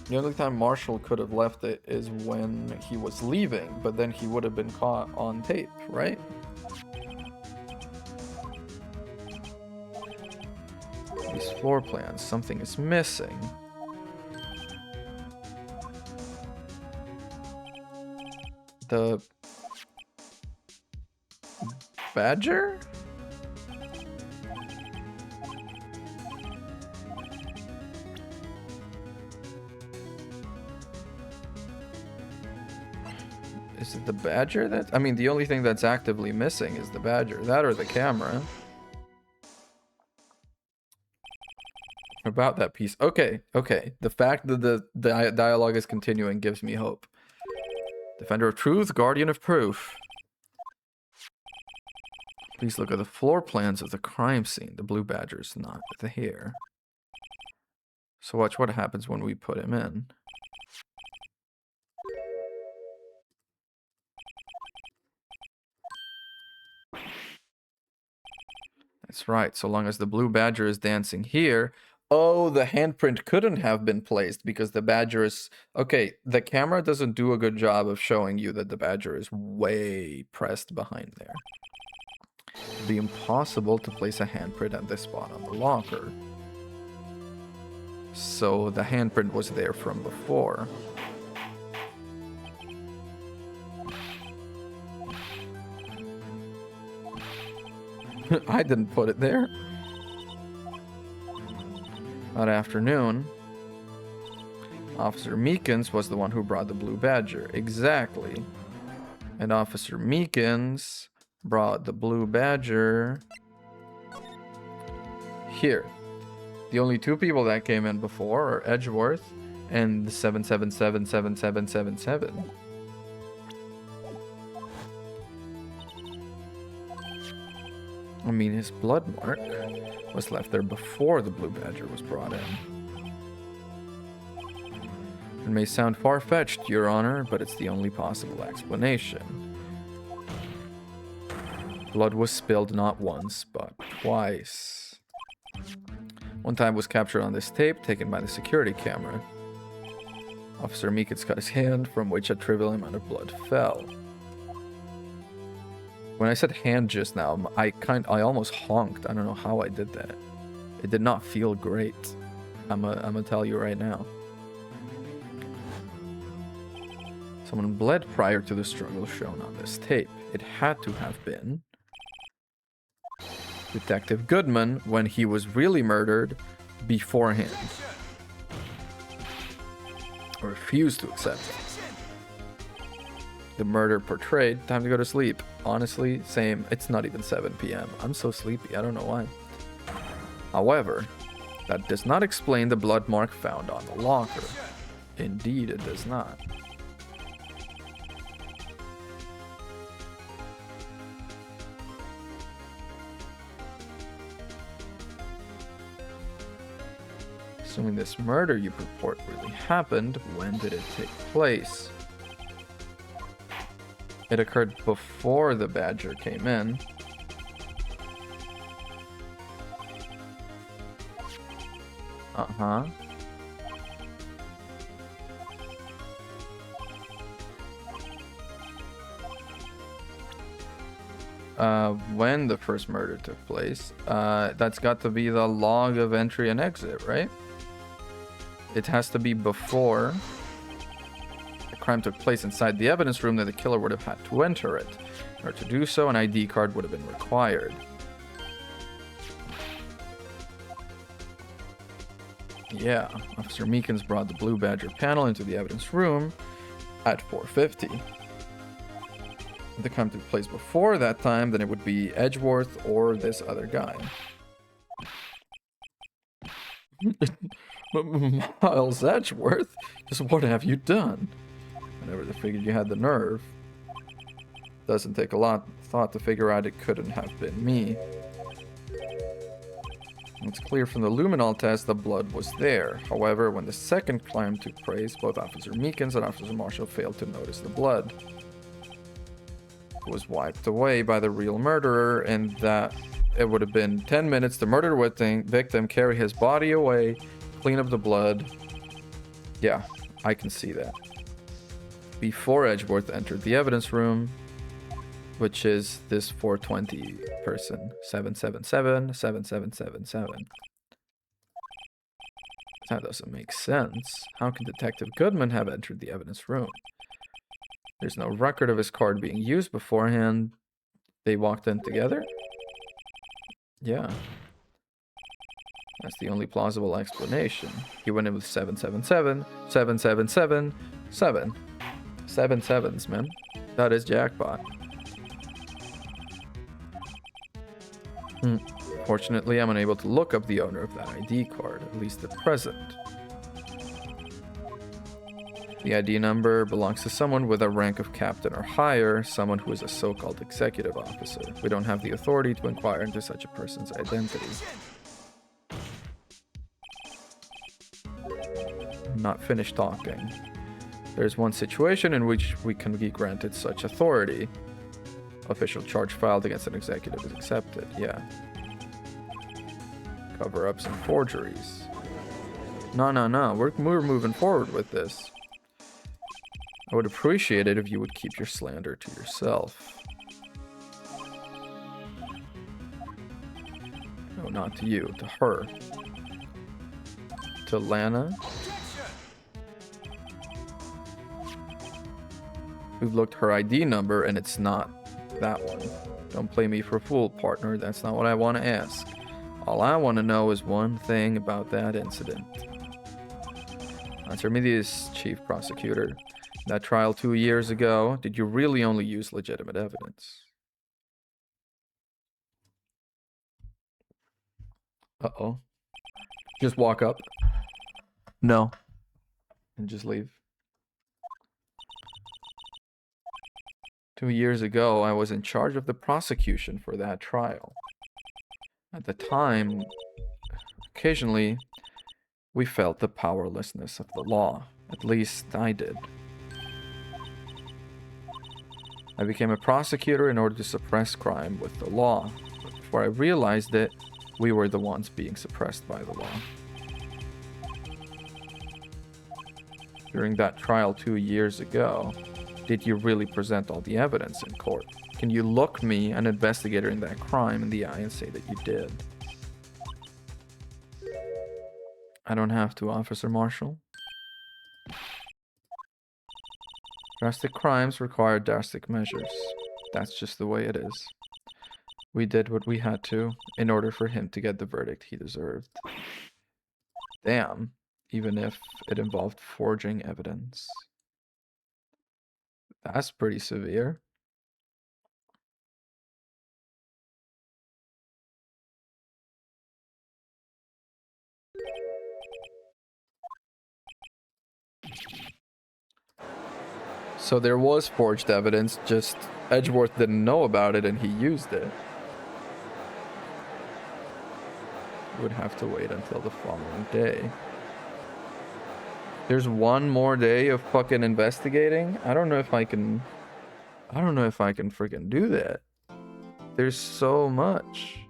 The only time Marshall could have left it is when he was leaving, but then he would have been caught on tape, right? These floor plans, something is missing. The... Badger? Is it the badger that... I mean, the only thing that's actively missing is the badger. That or the camera. About that piece. Okay, okay. The fact that the dialogue is continuing gives me hope. Defender of truth, guardian of proof. Please look at the floor plans of the crime scene. The blue badger is not here. So watch what happens when we put him in. That's right. So long as the blue badger is dancing here. Oh, the handprint couldn't have been placed because the badger is... Okay, the camera doesn't do a good job of showing you that the badger is way pressed behind there. It'd be impossible to place a handprint at this spot on the locker. So the handprint was there from before. I didn't put it there. That afternoon, Officer Meekins was the one who brought the blue badger. Exactly. And Officer Meekins brought the blue badger here. The only two people that came in before are Edgeworth and the 7777777. I mean, his blood mark was left there before the blue badger was brought in. It may sound far-fetched, Your Honor, but it's the only possible explanation. Blood was spilled not once, but twice. One time was captured on this tape, taken by the security camera. Officer Meekins cut his hand, from which a trivial amount of blood fell. When I said hand just now, I almost honked. I don't know how I did that. It did not feel great. I'm gonna tell you right now. Someone bled prior to the struggle shown on this tape. It had to have been Detective Goodman when he was really murdered beforehand. I refuse to accept the murder portrayed. Time to go to sleep. Honestly, same. It's not even 7 p.m. I'm so sleepy. I don't know why. However, that does not explain the blood mark found on the locker. Indeed, it does not. Assuming this murder you purport really happened, when did it take place? It occurred before the Badger came in. Uh-huh. When the first murder took place, that's got to be the log of entry and exit, right? It has to be before the crime took place inside the evidence room that the killer would have had to enter it. In order to do so, an ID card would have been required. Yeah, Officer Meekins brought the Blue Badger panel into the evidence room at 4:50. If the crime took place before that time, then it would be Edgeworth or this other guy. Miles Edgeworth? Just what have you done? I never figured you had the nerve. Doesn't take a lot of thought to figure out it couldn't have been me. It's clear from the luminol test the blood was there. However, when the second crime took place, both Officer Meekins and Officer Marshall failed to notice the blood. It was wiped away by the real murderer, and that it would have been 10 minutes to murder the victim, carry his body away, clean up the blood. Yeah, I can see that. Before Edgeworth entered the evidence room, which is this 420 person, 777, 7777. That doesn't make sense. How can Detective Goodman have entered the evidence room? There's no record of his card being used beforehand. They walked in together? Yeah. That's the only plausible explanation. He went in with 777, 777, 7. 7 sevens, man. That is jackpot. Fortunately, I'm unable to look up the owner of that ID card, at least at present. The ID number belongs to someone with a rank of captain or higher, someone who is a so-called executive officer. We don't have the authority to inquire into such a person's identity. I'm not finished talking. There's one situation in which we can be granted such authority. Official charge filed against an executive is accepted, yeah. Cover-ups and forgeries. No. We're moving forward with this. I would appreciate it if you would keep your slander to yourself. No, not to you, to her. To Lana. We've looked her ID number and it's not that one. Don't play me for a fool, partner. That's not what I want to ask. All I want to know is one thing about that incident. Answer me this, Chief Prosecutor. That trial 2 years ago, did you really only use legitimate evidence? Uh-oh. Just walk up. No. And just leave. 2 years ago, I was in charge of the prosecution for that trial. At the time, occasionally, we felt the powerlessness of the law. At least I did. I became a prosecutor in order to suppress crime with the law. But before I realized it, we were the ones being suppressed by the law. During that trial 2 years ago, did you really present all the evidence in court? Can you look me, an investigator in that crime, in the eye and say that you did? I don't have to, Officer Marshall. Drastic crimes require drastic measures. That's just the way it is. We did what we had to in order for him to get the verdict he deserved. Damn, even if it involved forging evidence. That's pretty severe. So there was forged evidence, just Edgeworth didn't know about it and he used it. Would have to wait until the following day. There's one more day of fucking investigating? I don't know if I can freaking do that. There's so much.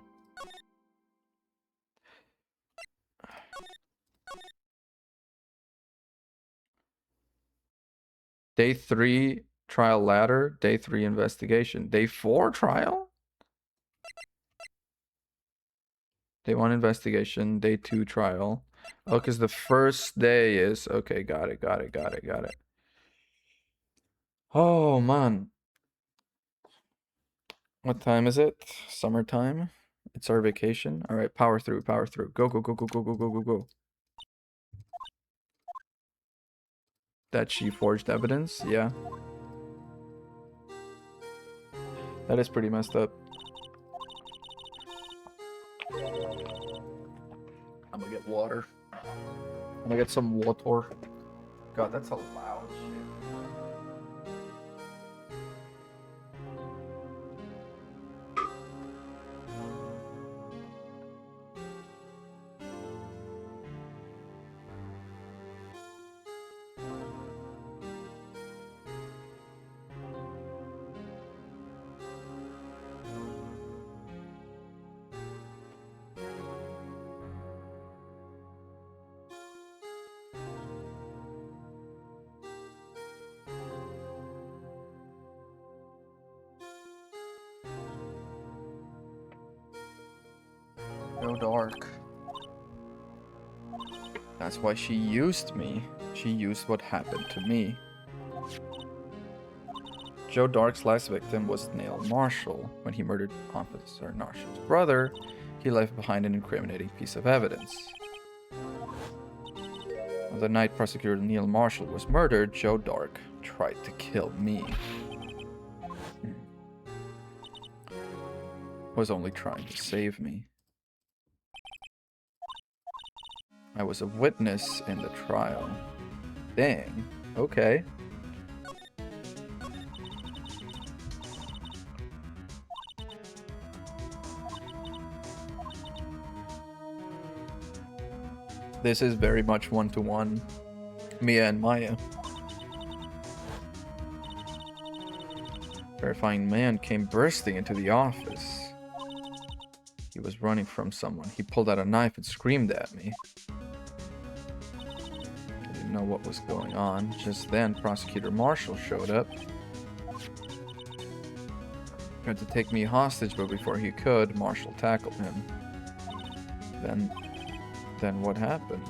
Day 3 trial ladder, day 3 investigation, day 4 trial? Day 1 investigation, day 2 trial. Oh, because the first day is... Okay, got it. Oh, man. What time is it? Summertime? It's our vacation? Alright, power through. Go. That she forged evidence? Yeah. That is pretty messed up. I'm gonna get water. I'm gonna get some water. God, that's a loud shit. Joe Dark. That's why she used me. She used what happened to me. Joe Dark's last victim was Neil Marshall. When he murdered Officer Marshall's brother, he left behind an incriminating piece of evidence. On the night prosecutor Neil Marshall was murdered, Joe Dark tried to kill me. Was only trying to save me. I was a witness in the trial. Dang. Okay. This is very much one-to-one. Mia and Maya. Terrifying man came bursting into the office. He was running from someone. He pulled out a knife and screamed at me. I didn't know what was going on. Just then, Prosecutor Marshall showed up. Tried to take me hostage, but before he could, Marshall tackled him. Then what happened?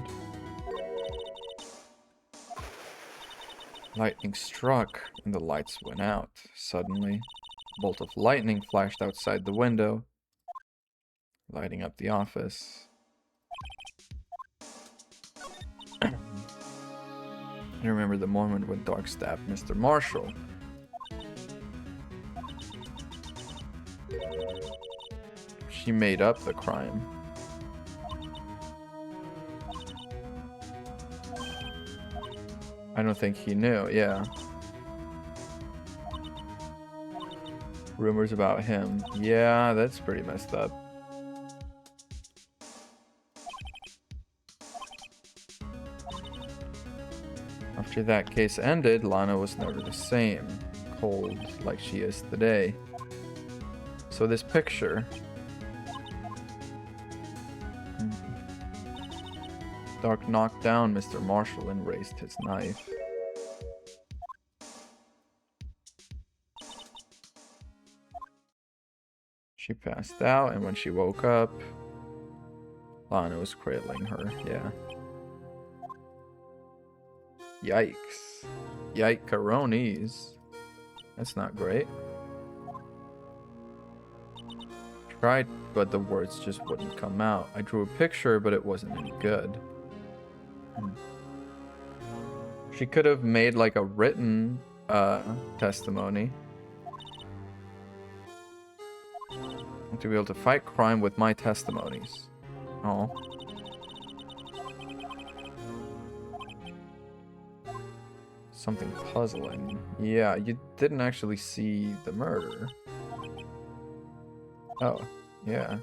Lightning struck, and the lights went out. Suddenly, a bolt of lightning flashed outside the window, lighting up the office. I remember the moment when Dark stabbed Mr. Marshall. She made up the crime. I don't think he knew, yeah. Rumors about him. Yeah, that's pretty messed up. After that case ended, Lana was never the same. Cold, like she is today. So this picture... Dark knocked down Mr. Marshall and raised his knife. She passed out, and when she woke up, Lana was cradling her, yeah. Yikes. Yike-caronies. That's not great. Tried, but the words just wouldn't come out. I drew a picture, but it wasn't any good. She could have made like a written testimony. To be able to fight crime with my testimonies. Oh. Something puzzling. Yeah, you didn't actually see the murder. Oh, yeah.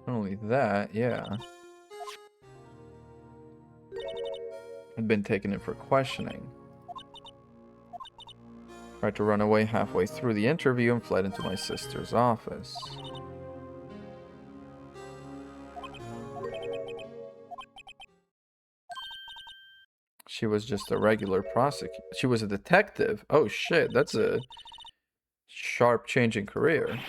Not only that, yeah. I'd been taken in for questioning. Tried to run away halfway through the interview and fled into my sister's office. She was just a regular prosecutor. She was a detective. Oh shit, that's a sharp change in career.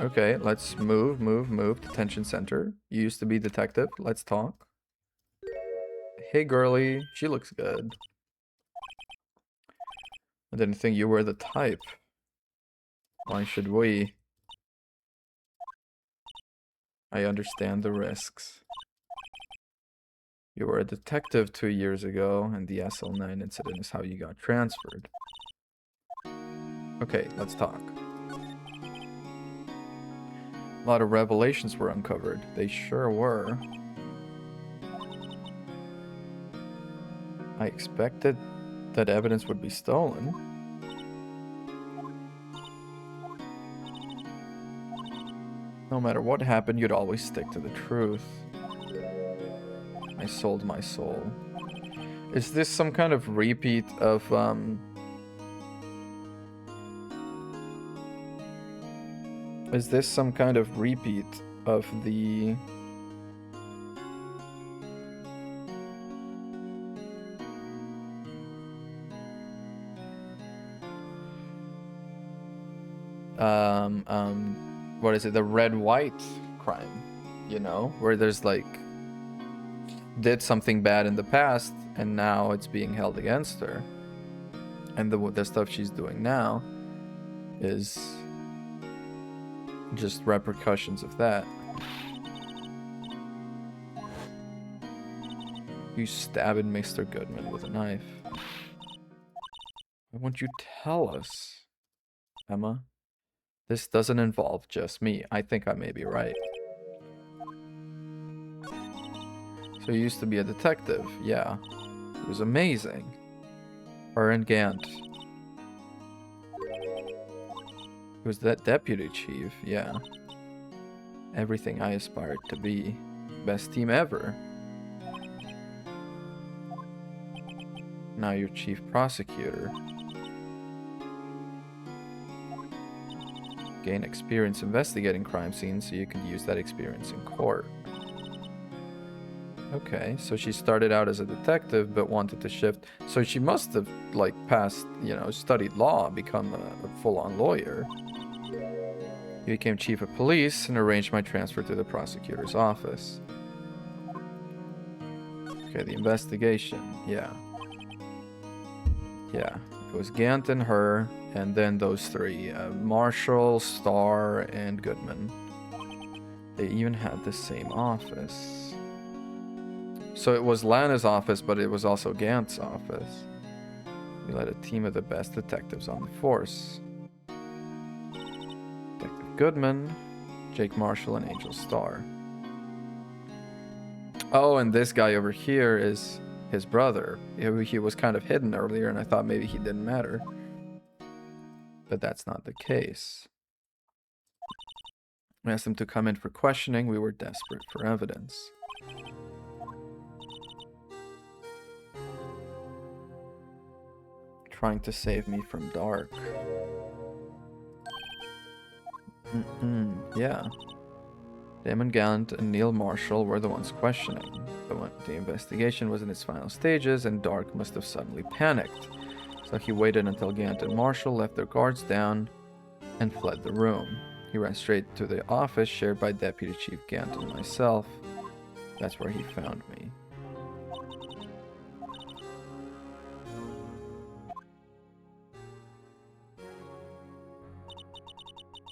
Okay, let's move. Detention center. You used to be detective. Let's talk. Hey, girly. She looks good. I didn't think you were the type. Why should we? I understand the risks. You were a detective 2 years ago, and the SL9 incident is how you got transferred. Okay, let's talk. A lot of revelations were uncovered. They sure were. I expected that evidence would be stolen. No matter what happened, you'd always stick to the truth. I sold my soul. Is this some kind of repeat of, Is this some kind of repeat of the... what is it? The red-white crime, you know? Where there's like... did something bad in the past, and now it's being held against her. And the stuff she's doing now is... just repercussions of that. You stabbed Mr. Goodman with a knife. Why won't you tell us, Emma? This doesn't involve just me. I think I may be right. So you used to be a detective, yeah. It was amazing. Her and Gant. He was that deputy chief, yeah. Everything I aspired to be. Best team ever. Now you're chief prosecutor. Gain experience investigating crime scenes so you can use that experience in court. Okay, so she started out as a detective but wanted to shift. So she must have, like, passed, you know, studied law, become a full-on lawyer. He became chief of police and arranged my transfer to the prosecutor's office. Okay, the investigation, yeah. Yeah, it was Gant and her, and then those three, Marshall, Starr, and Goodman. They even had the same office. So it was Lana's office, but it was also Gant's office. We led a team of the best detectives on the force. Detective Goodman, Jake Marshall, and Angel Starr. Oh, and this guy over here is his brother. He was kind of hidden earlier, and I thought maybe he didn't matter. But that's not the case. We asked him to come in for questioning. We were desperate for evidence. Trying to save me from Dark. Yeah. Damon Gallant and Neil Marshall were the ones questioning. The investigation was in its final stages, and Dark must have suddenly panicked. So he waited until Gallant and Marshall left their guards down and fled the room. He ran straight to the office shared by Deputy Chief Gant and myself. That's where he found me.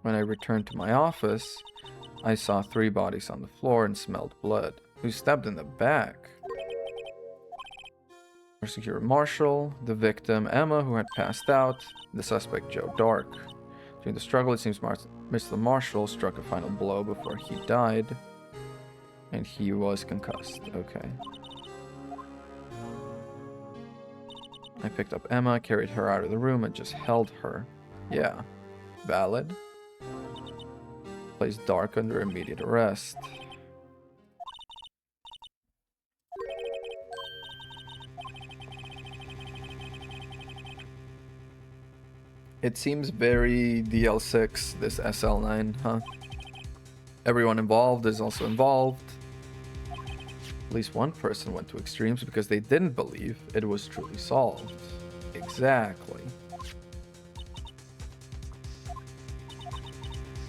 When I returned to my office, I saw 3 bodies on the floor and smelled blood. Who stabbed in the back? Prosecutor Marshall, the victim Emma, who had passed out, the suspect Joe Dark. During the struggle, it seems Mr. Marshall struck a final blow before he died, and he was concussed. Okay. I picked up Emma, carried her out of the room, and just held her. Yeah. Valid. Placed Dark under immediate arrest. It seems very DL6, this SL9, huh? Everyone involved is also involved. At least one person went to extremes because they didn't believe it was truly solved. Exactly.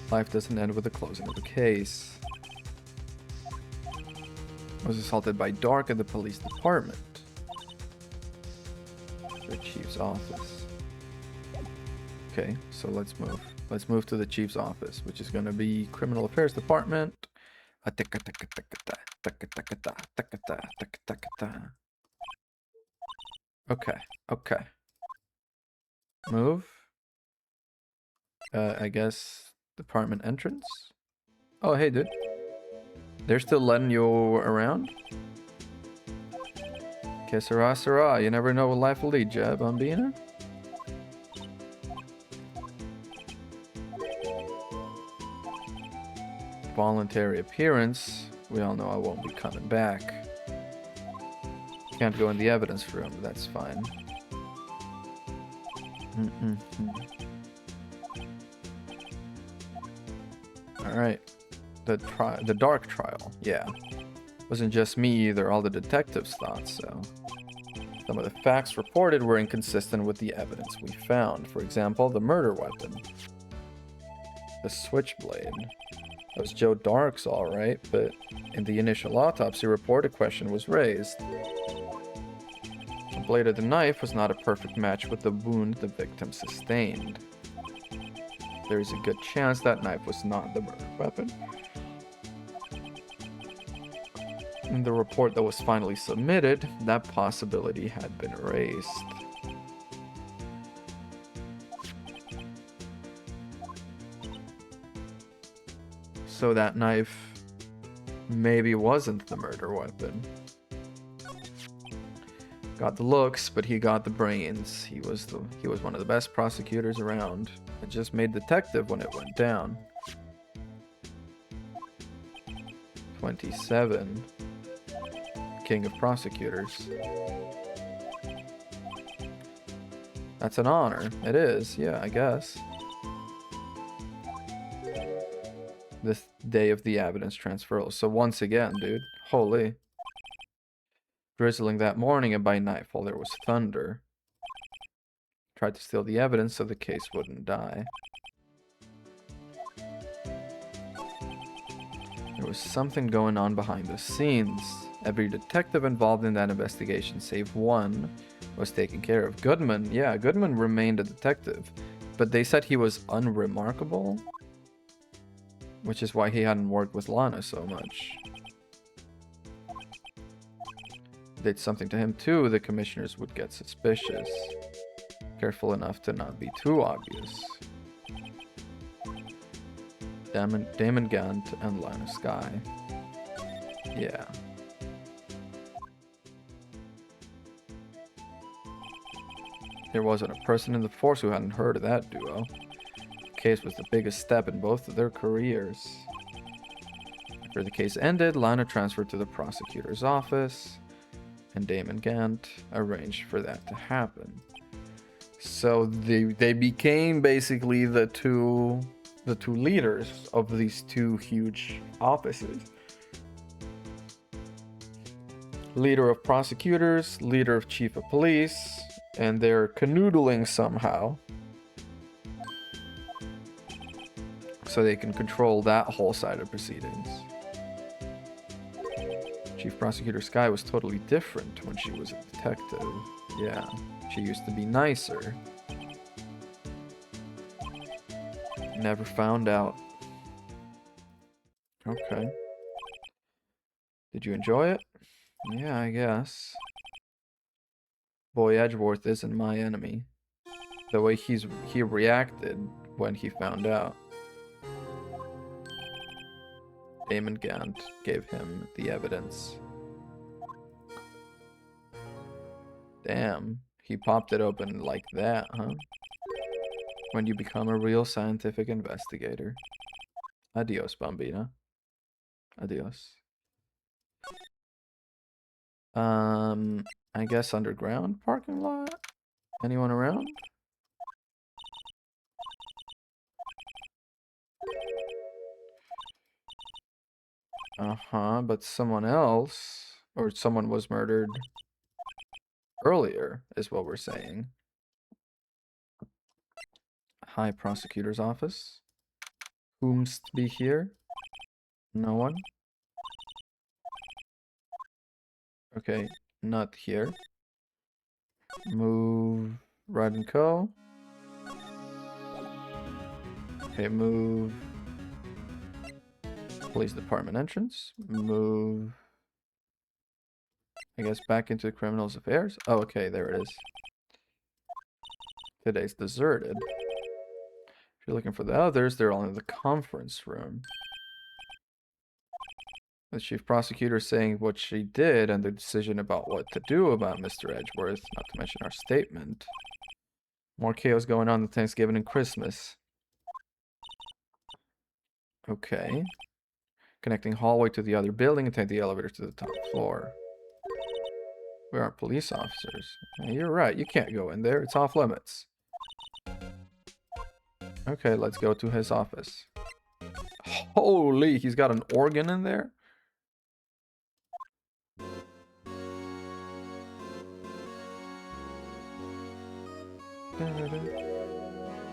Life doesn't end with the closing of the case. I was assaulted by Dark at the police department. The chief's office. Okay, so let's move. Let's move to the chief's office, which is going to be Criminal Affairs Department. Okay, okay. Move. I guess department entrance. Oh, hey, dude. They're still letting you around? Que sera, sera. You never know what life will lead you, Bambina. Voluntary appearance. We all know I won't be coming back. Can't go in the evidence room. That's fine. Alright. The Dark trial. Yeah. Wasn't just me either. All the detectives thought so. Some of the facts reported were inconsistent with the evidence we found. For example, the murder weapon. The switchblade. That was Joe Dark's alright, but in the initial autopsy report a question was raised. The blade of the knife was not a perfect match with the wound the victim sustained. There is a good chance that knife was not the murder weapon. In the report that was finally submitted, that possibility had been erased. So that knife maybe wasn't the murder weapon. Got the looks, but he got the brains. He was one of the best prosecutors around. I just made detective when it went down. 27. King of prosecutors. That's an honor. It is, yeah, I guess. This day of the evidence transfer. So once again, dude. Holy. Drizzling that morning and by nightfall there was thunder. Tried to steal the evidence so the case wouldn't die. There was something going on behind the scenes. Every detective involved in that investigation, save one, was taken care of. Goodman, yeah, Goodman remained a detective, but they said he was unremarkable, which is why he hadn't worked with Lana so much. Did something to him too, the commissioners would get suspicious. Careful enough to not be too obvious. Damon Gant and Lana Skye. Yeah. There wasn't a person in the force who hadn't heard of that duo. The case was the biggest step in both of their careers. After the case ended, Lana transferred to the prosecutor's office, and Damon Gant arranged for that to happen. So they became basically the two leaders of these two huge offices. Leader of prosecutors, leader of chief of police, and they're canoodling somehow. so they can control that whole side of proceedings. Chief Prosecutor Sky was totally different when she was a detective. Yeah, she used to be nicer. Never found out. Okay. Did you enjoy it? Yeah, I guess. Boy Edgeworth isn't my enemy. The way he reacted when he found out. Damon Gant gave him the evidence. Damn, he popped it open like that, huh? When you become a real scientific investigator. Adios, Bambina. Adios. I guess underground parking lot? Anyone around? Uh-huh, but someone else, or someone was murdered earlier, is what we're saying. High Prosecutor's Office. Whomst be here? No one? Okay, not here. Move Ride and Co. Okay, move Police Department entrance. Move, I guess, back into Criminals Affairs. Oh, okay, there it is. Today's deserted. If you're looking for the others, they're all in the conference room. The chief prosecutor saying what she did and the decision about what to do about Mr. Edgeworth, not to mention our statement. More chaos going on than Thanksgiving and Christmas. Okay. Connecting hallway to the other building and take the elevator to the top floor. We aren't police officers. Yeah, you're right, you can't go in there. It's off limits. Okay, let's go to his office. Holy, he's got an organ in there?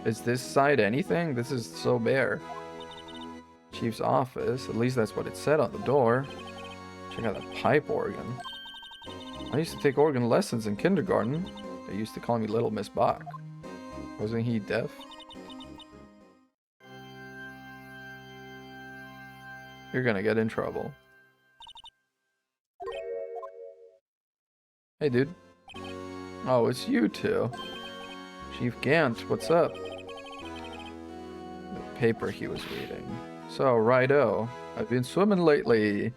Is this side anything? This is so bare. Chief's office. At least that's what it said on the door. Check out that pipe organ. I used to take organ lessons in kindergarten. They used to call me Little Miss Bach. Wasn't he deaf? You're gonna get in trouble. Hey, dude. Oh, it's you two. Chief Gant, what's up? The paper he was reading. So, righto. I've been swimming lately.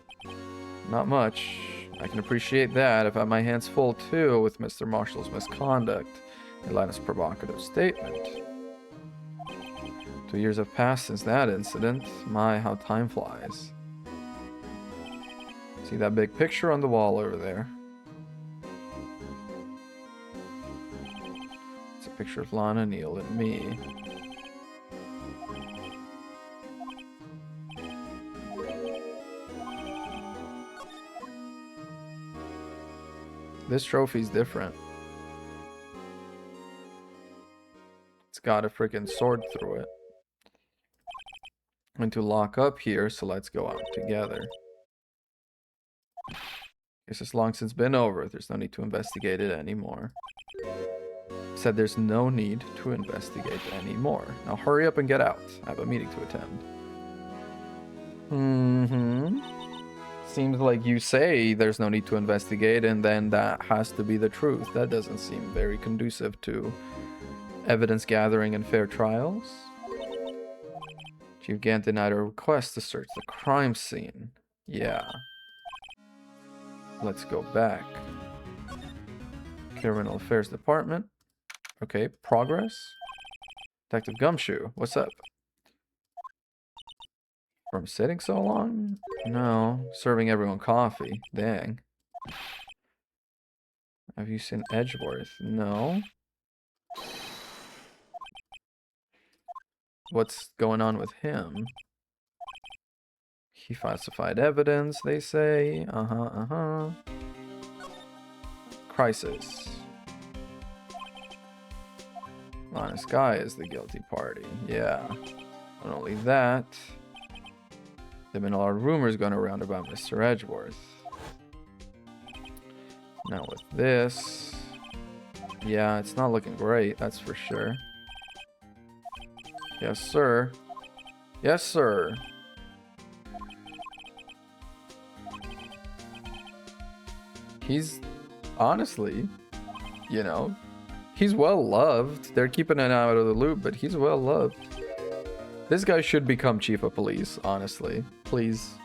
Not much. I can appreciate that. I've had my hands full too with Mr. Marshall's misconduct. Atlanta's provocative statement. 2 years have passed since that incident. My, how time flies. See that big picture on the wall over there? It's a picture of Lana, Neil, and me. This trophy's different. It's got a freaking sword through it. And to lock up here, so let's go out together. Guess it's long since been over. There's no need to investigate it anymore. Said there's no need to investigate anymore. Now hurry up and get out. I have a meeting to attend. Seems like you say there's no need to investigate, and then that has to be the truth. That doesn't seem very conducive to evidence gathering and fair trials. Chief Gant denied a request to search the crime scene. Yeah. Let's go back. Criminal Affairs Department. Okay, progress. Detective Gumshoe, what's up? From sitting so long? No, serving everyone coffee. Dang. Have you seen Edgeworth? No. What's going on with him? He falsified evidence, they say. Crisis. Lana Sky is the guilty party. Yeah. Not only that, there have been a lot of rumors going around about Mr. Edgeworth. Now with this, yeah, it's not looking great, that's for sure. Yes, sir. Yes, sir. He's, honestly, you know, he's well loved. They're keeping it out of the loop, but he's well loved. This guy should become chief of police, honestly. Please.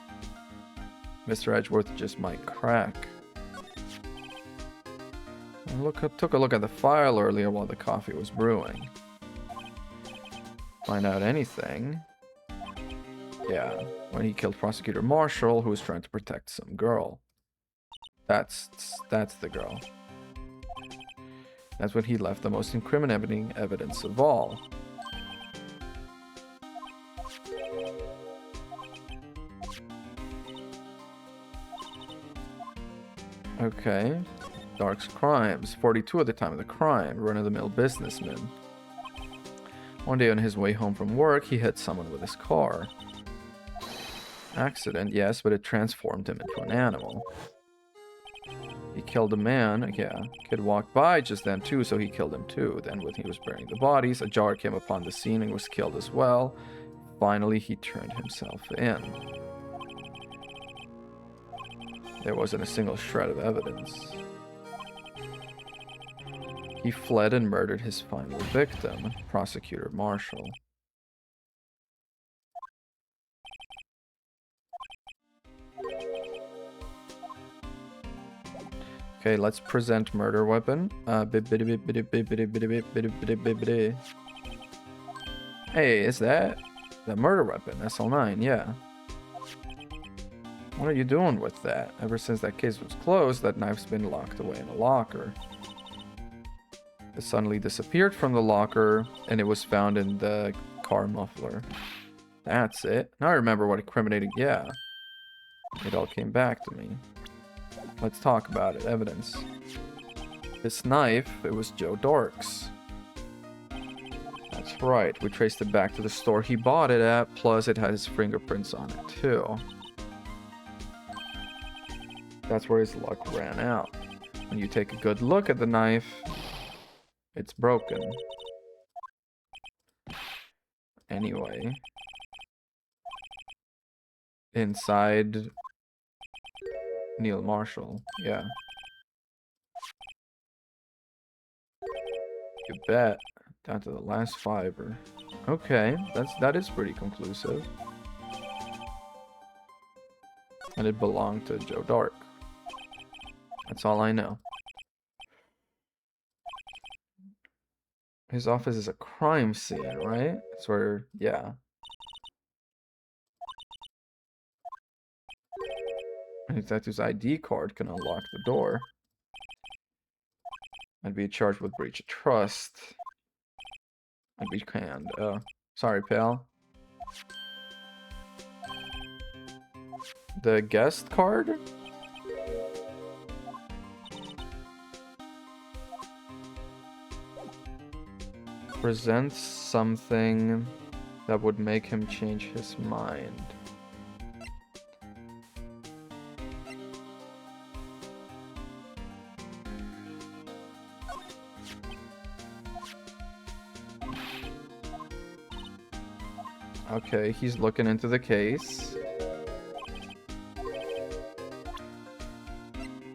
Mr. Edgeworth just might crack. Took a look at the file earlier while the coffee was brewing. Find out anything. Yeah, when he killed Prosecutor Marshall, who was trying to protect some girl. That's the girl. That's when he left the most incriminating evidence of all. Okay. Dark's crimes. 42 at the time of the crime. Run-of-the-mill businessman. One day on his way home from work, he hit someone with his car. Accident, yes, but it transformed him into an animal. He killed a man. Yeah, kid walked by just then too, so he killed him too. Then when he was burying the bodies, a jar came upon the scene and was killed as well. Finally, he turned himself in. There wasn't a single shred of evidence. He fled and murdered his final victim, Prosecutor Marshall. Okay, let's present murder weapon. Hey, is that the murder weapon? SL9, yeah. What are you doing with that? Ever since that case was closed, that knife's been locked away in a locker. It suddenly disappeared from the locker, and it was found in the car muffler. That's it. Now I remember what incriminating... Yeah. It all came back to me. Let's talk about it. Evidence. This knife, it was Joe Dork's. That's right. We traced it back to the store he bought it at, plus it had his fingerprints on it, too. That's where his luck ran out. When you take a good look at the knife, it's broken. Anyway. Inside Neil Marshall, yeah. You bet. Down to the last fiber. Okay, that is pretty conclusive. And it belonged to Joe Dark. That's all I know. His office is a crime scene, right? It's where, yeah. And his tattoo's ID card can unlock the door. I'd be charged with breach of trust. I'd be canned. Sorry, pal. The guest card? Presents something that would make him change his mind. Okay, he's looking into the case.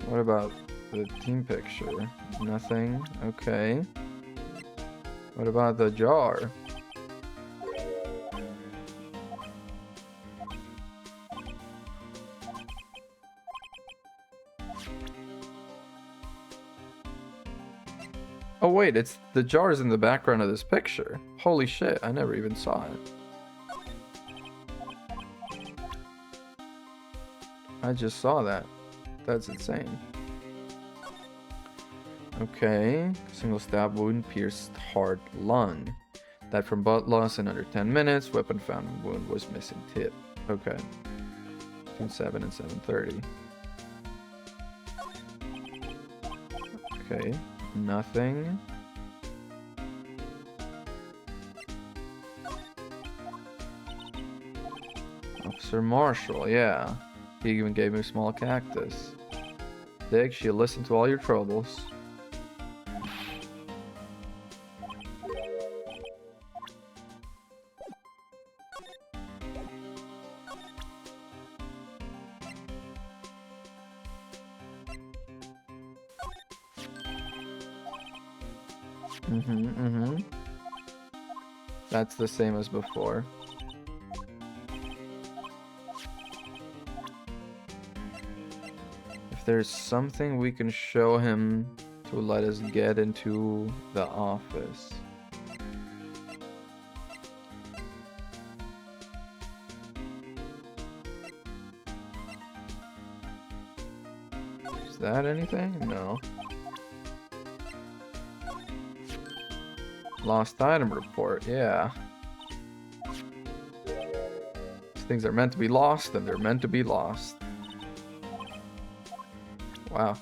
What about the team picture? Nothing. Okay. What about the jar? Oh wait, it's the jar's in the background of this picture. Holy shit, I never even saw it. I just saw that. That's insane. Okay, single stab wound pierced heart lung. Died from blood loss in under 10 minutes. Weapon found in wound was missing tip. Okay. Between 7 and 7:30. Okay, nothing. Officer Marshall, yeah. He even gave me a small cactus. Dig, she'll listen to all your troubles. That's the same as before. If there's something we can show him to let us get into the office. Is that anything? No. Lost item report, yeah. These things are meant to be lost, and they're meant to be lost. Wow.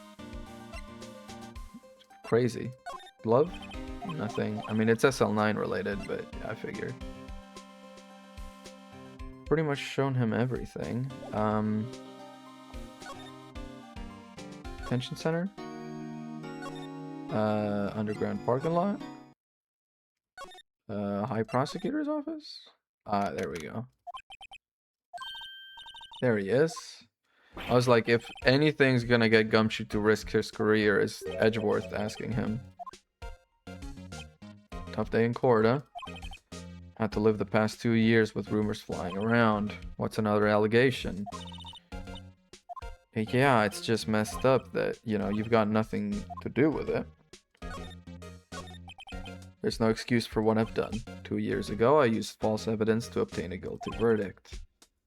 Crazy. Glove? Nothing. I mean, it's SL9 related, but I figured. Pretty much shown him everything. Detention center? Underground parking lot? High prosecutor's office? There we go. There he is. I was like, if anything's gonna get Gumshoe to risk his career, is Edgeworth asking him. Tough day in court, huh? Had to live the past 2 years with rumors flying around. What's another allegation? Yeah, it's just messed up that, you know, you've got nothing to do with it. There's no excuse for what I've done. 2 years ago, I used false evidence to obtain a guilty verdict.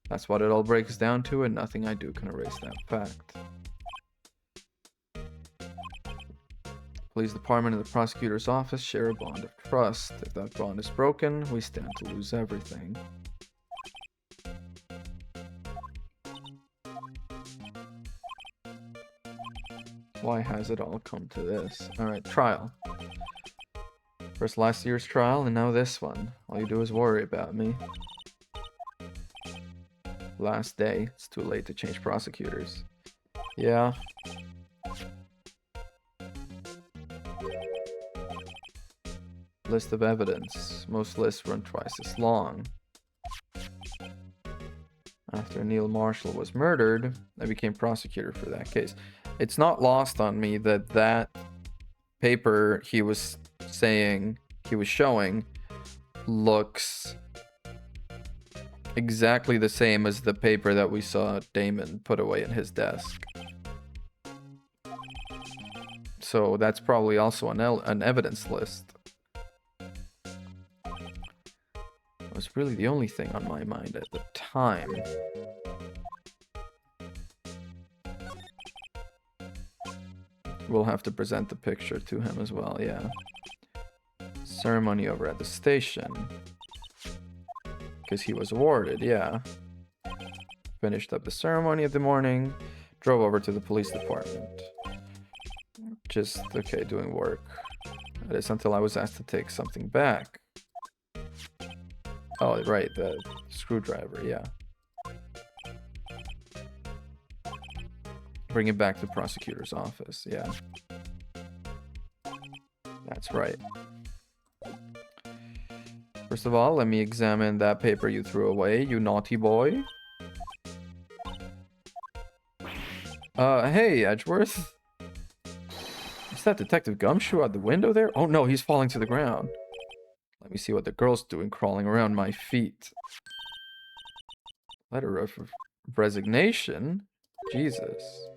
That's what it all breaks down to, and nothing I do can erase that fact. Police department and the prosecutor's office share a bond of trust. If that bond is broken, we stand to lose everything. Why has it all come to this? Alright, trial. First last year's trial, and now this one. All you do is worry about me. Last day. It's too late to change prosecutors. Yeah. List of evidence. Most lists run twice as long. After Neil Marshall was murdered, I became prosecutor for that case. It's not lost on me that that paper he was saying, he was showing, looks exactly the same as the paper that we saw Damon put away in his desk. So that's probably also an evidence list. It was really the only thing on my mind at the time. We'll have to present the picture to him as well, yeah. Ceremony over at the station. Because he was awarded, yeah. Finished up the ceremony of the morning. Drove over to the police department. Just, okay, doing work. That is until I was asked to take something back. Oh, right, the screwdriver, yeah. Bring it back to the prosecutor's office, yeah. That's right. First of all, let me examine that paper you threw away, you naughty boy. Hey, Edgeworth. Is that Detective Gumshoe out the window there? Oh no, he's falling to the ground. Let me see what the girl's doing crawling around my feet. Letter of resignation? Jesus.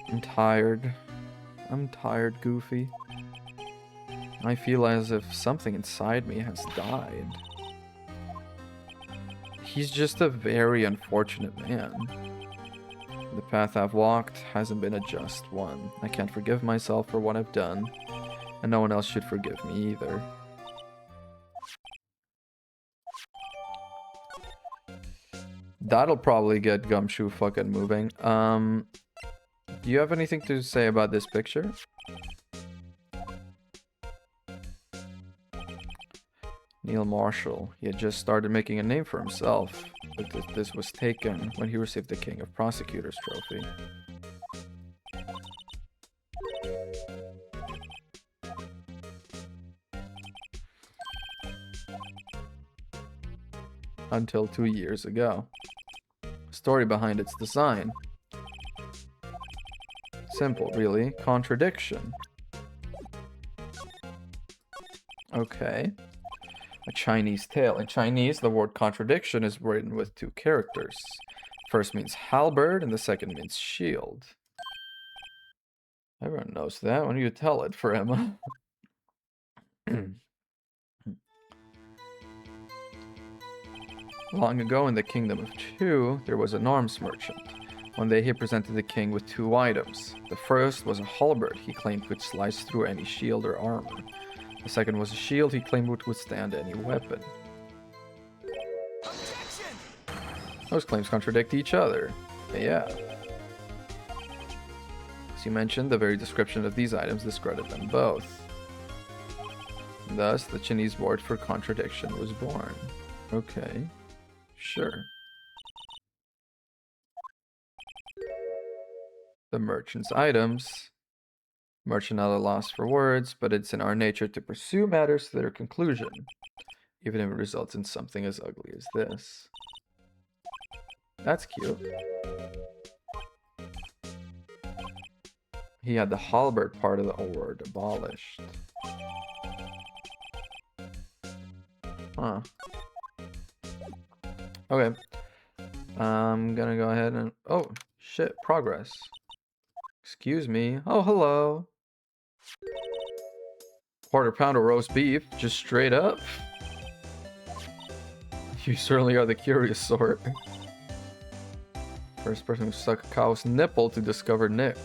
I'm tired. I'm tired, Goofy. I feel as if something inside me has died. He's just a very unfortunate man. The path I've walked hasn't been a just one. I can't forgive myself for what I've done, and no one else should forgive me either. That'll probably get Gumshoe fucking moving. Do you have anything to say about this picture? Neil Marshall. He had just started making a name for himself, but this was taken when he received the King of Prosecutors trophy. Until 2 years ago. Story behind its design. Simple, really. Contradiction. Okay. A Chinese tale. In Chinese, the word contradiction is written with 2 characters. First means halberd, and the second means shield. Everyone knows that. Why don't you tell it for Emma? Long ago in the Kingdom of Chu, there was an arms merchant. One day he presented the king with 2 items. The first was a halberd he claimed could slice through any shield or armor. The second was a shield he claimed would withstand any weapon. Objection! Those claims contradict each other. Yeah. As you mentioned, the very description of these items discredited them both. Thus, the Chinese word for contradiction was born. Okay. Sure. The merchant's items. Merchant not a loss for words, but it's in our nature to pursue matters to their conclusion, even if it results in something as ugly as this. That's cute. He had the halberd part of the word abolished. Huh. Okay. I'm gonna go ahead and... Oh, shit. Progress. Excuse me. Oh, hello. Quarter pound of roast beef. Just straight up. You certainly are the curious sort. First person who sucked a cow's nipple to discover milk.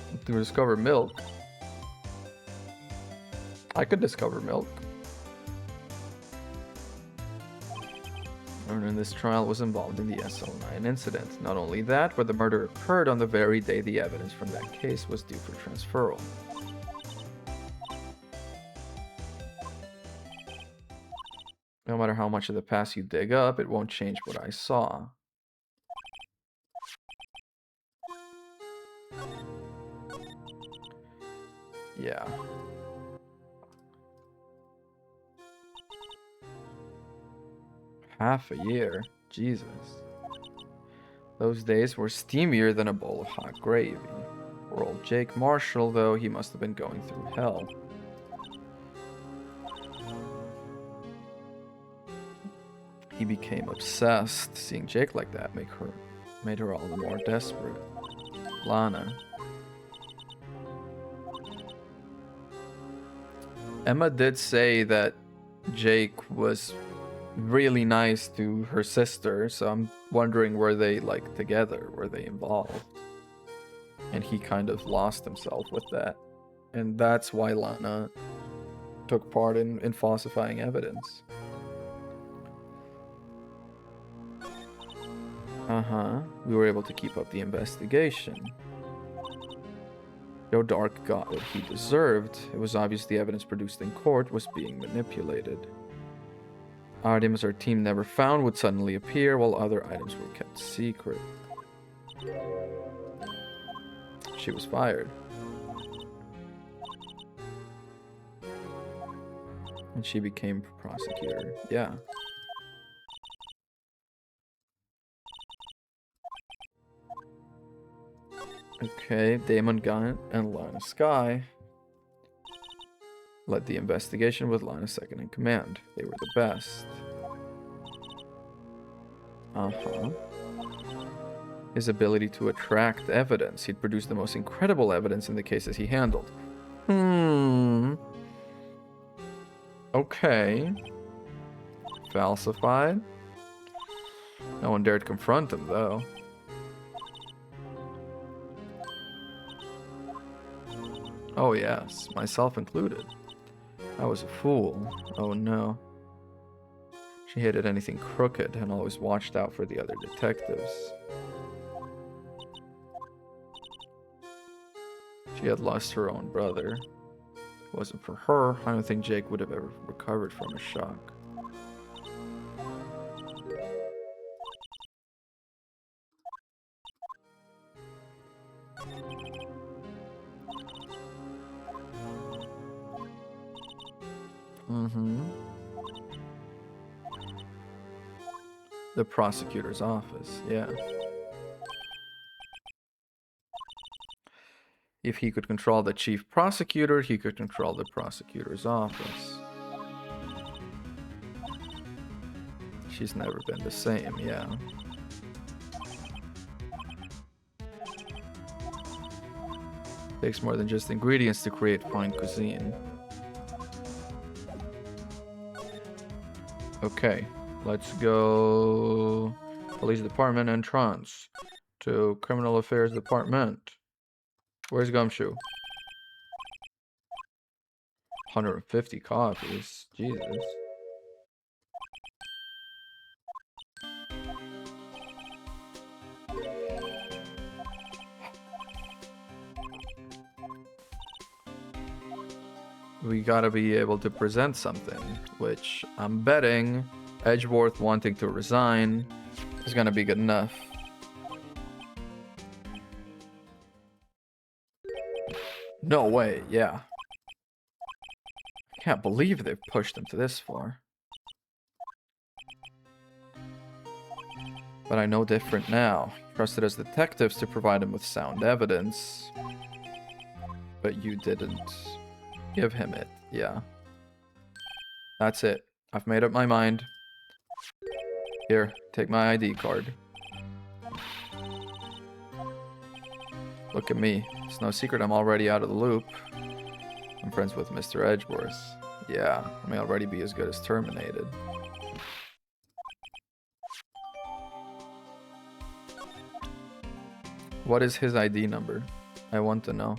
I could discover milk. Everyone in this trial was involved in the SL9 incident. Not only that, but the murder occurred on the very day the evidence from that case was due for transferal. No matter how much of the past you dig up, it won't change what I saw. Yeah. Half a year? Jesus. Those days were steamier than a bowl of hot gravy. For old Jake Marshall, though, he must have been going through hell. He became obsessed. Seeing Jake like that made her all the more desperate. Lana. Emma did say that Jake was really nice to her sister, so I'm wondering, were they like together? Were they involved? And he kind of lost himself with that. And that's why Lana took part in falsifying evidence. We were able to keep up the investigation. Joe Dark got what he deserved. It was obvious the evidence produced in court was being manipulated. Items our team never found would suddenly appear, while other items were kept secret. She was fired. And she became prosecutor. Yeah. Okay, Damon Gaunt and Lana Skye led the investigation with Lana second in command. They were the best. His ability to attract evidence. He'd produced the most incredible evidence in the cases he handled. Okay. Falsified. No one dared confront him, though. Oh yes, myself included. I was a fool. Oh no. She hated anything crooked and always watched out for the other detectives. She had lost her own brother. If it wasn't for her, I don't think Jake would have ever recovered from his shock. Mm-hmm. The prosecutor's office, yeah. If he could control the chief prosecutor, he could control the prosecutor's office. She's never been the same, yeah. Takes more than just ingredients to create fine cuisine. Okay, let's go police department entrance to criminal affairs department. Where's Gumshoe? 150 copies. Jesus. We gotta be able to present something, which I'm betting Edgeworth wanting to resign is gonna be good enough. No way, yeah. I can't believe they've pushed him to this far. But I know different now. Trusted as detectives to provide him with sound evidence. But you didn't give him it, yeah. That's it. I've made up my mind. Here, take my ID card. Look at me. It's no secret I'm already out of the loop. I'm friends with Mr. Edgeworth. Yeah, I may already be as good as terminated. What is his ID number? I want to know.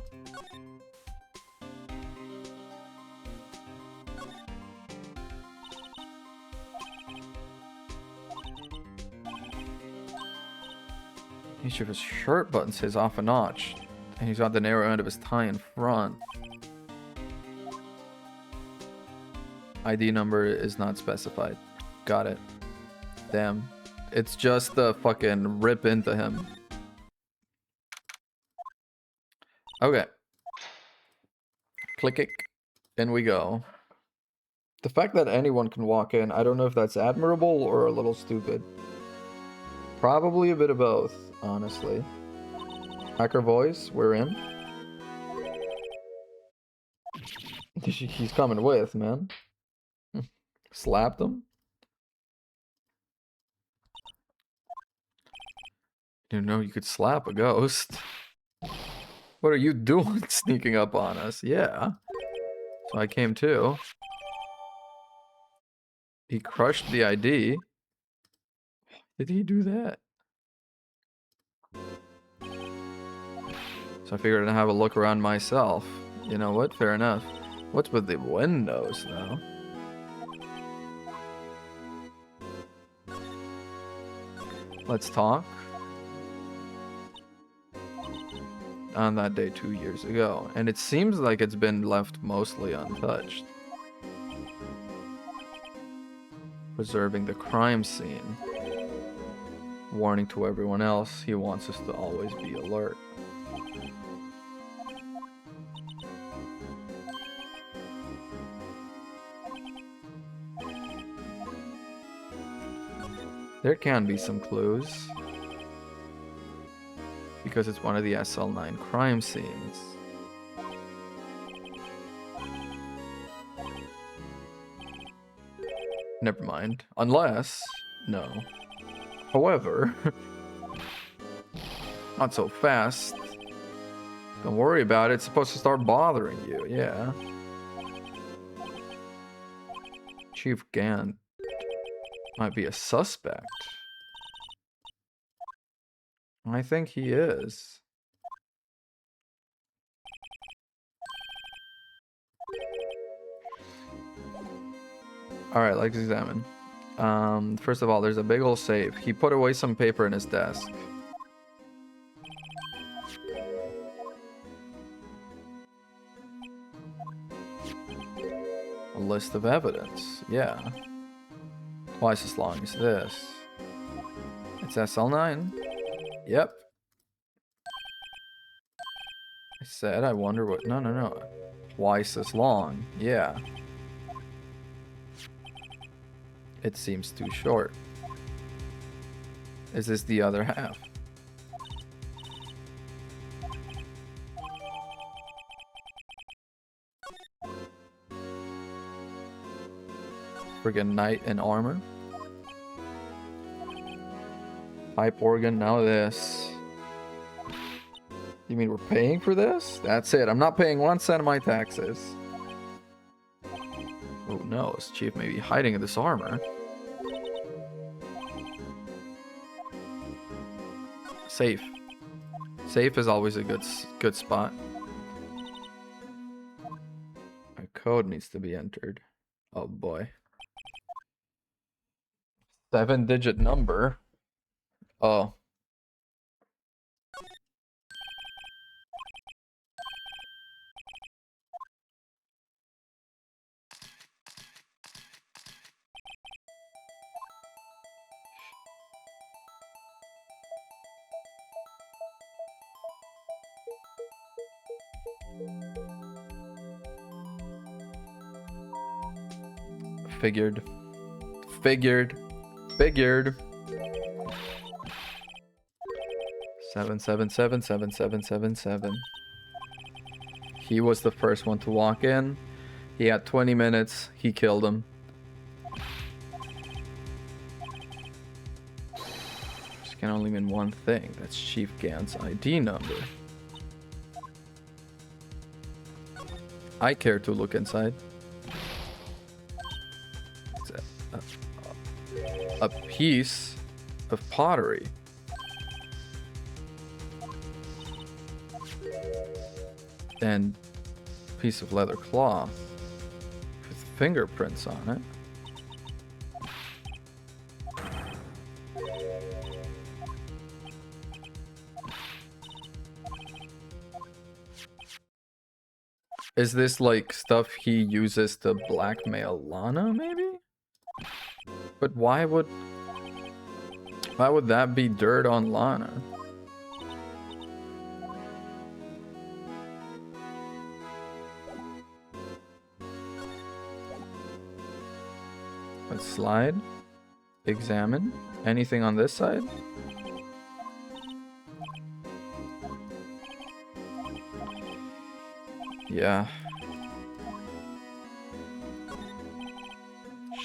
Each of his shirt buttons is off a notch, and he's got the narrow end of his tie in front. ID number is not specified. Got it. Damn. It's just the fucking rip into him. Okay. Click it. In we go. The fact that anyone can walk in, I don't know if that's admirable or a little stupid. Probably a bit of both, honestly. Hacker voice, we're in. He's coming with, man. Slapped him. Didn't know you could slap a ghost. What are you doing sneaking up on us? Yeah. So I came too. He crushed the ID. Did he do that? So I figured I'd have a look around myself. You know what? Fair enough. What's with the windows, though? Let's talk. On that day 2 years ago. And it seems like it's been left mostly untouched. Preserving the crime scene. Warning to everyone else, he wants us to always be alert. There can be some clues. Because it's one of the SL9 crime scenes. Never mind. Unless... No. However... not so fast. Don't worry about it. It's supposed to start bothering you. Yeah. Chief Gant might be a suspect. I think he is. Alright, let's examine. First of all, there's a big old safe. He put away some paper in his desk. A list of evidence. Yeah. Twice as long as this. It's SL9. Yep. I said, I wonder what... No. Twice as long. Yeah. It seems too short. Is this the other half? Friggin' knight in armor. Pipe organ, now this. You mean we're paying for this? That's it. I'm not paying 1 cent of my taxes. Oh no, this chief may be hiding in this armor. Safe. Safe is always a good spot. A code needs to be entered. Oh boy. 7-digit number. Oh. Figured. 7777777. He was the first one to walk in. He had 20 minutes. He killed him. This can only mean one thing. That's Chief Gant's ID number. I care to look inside. A piece of pottery. And a piece of leather cloth with fingerprints on it. Is this like stuff he uses to blackmail Lana, maybe? But why would that be dirt on Lana? Let's slide. Examine. Anything on this side? Yeah.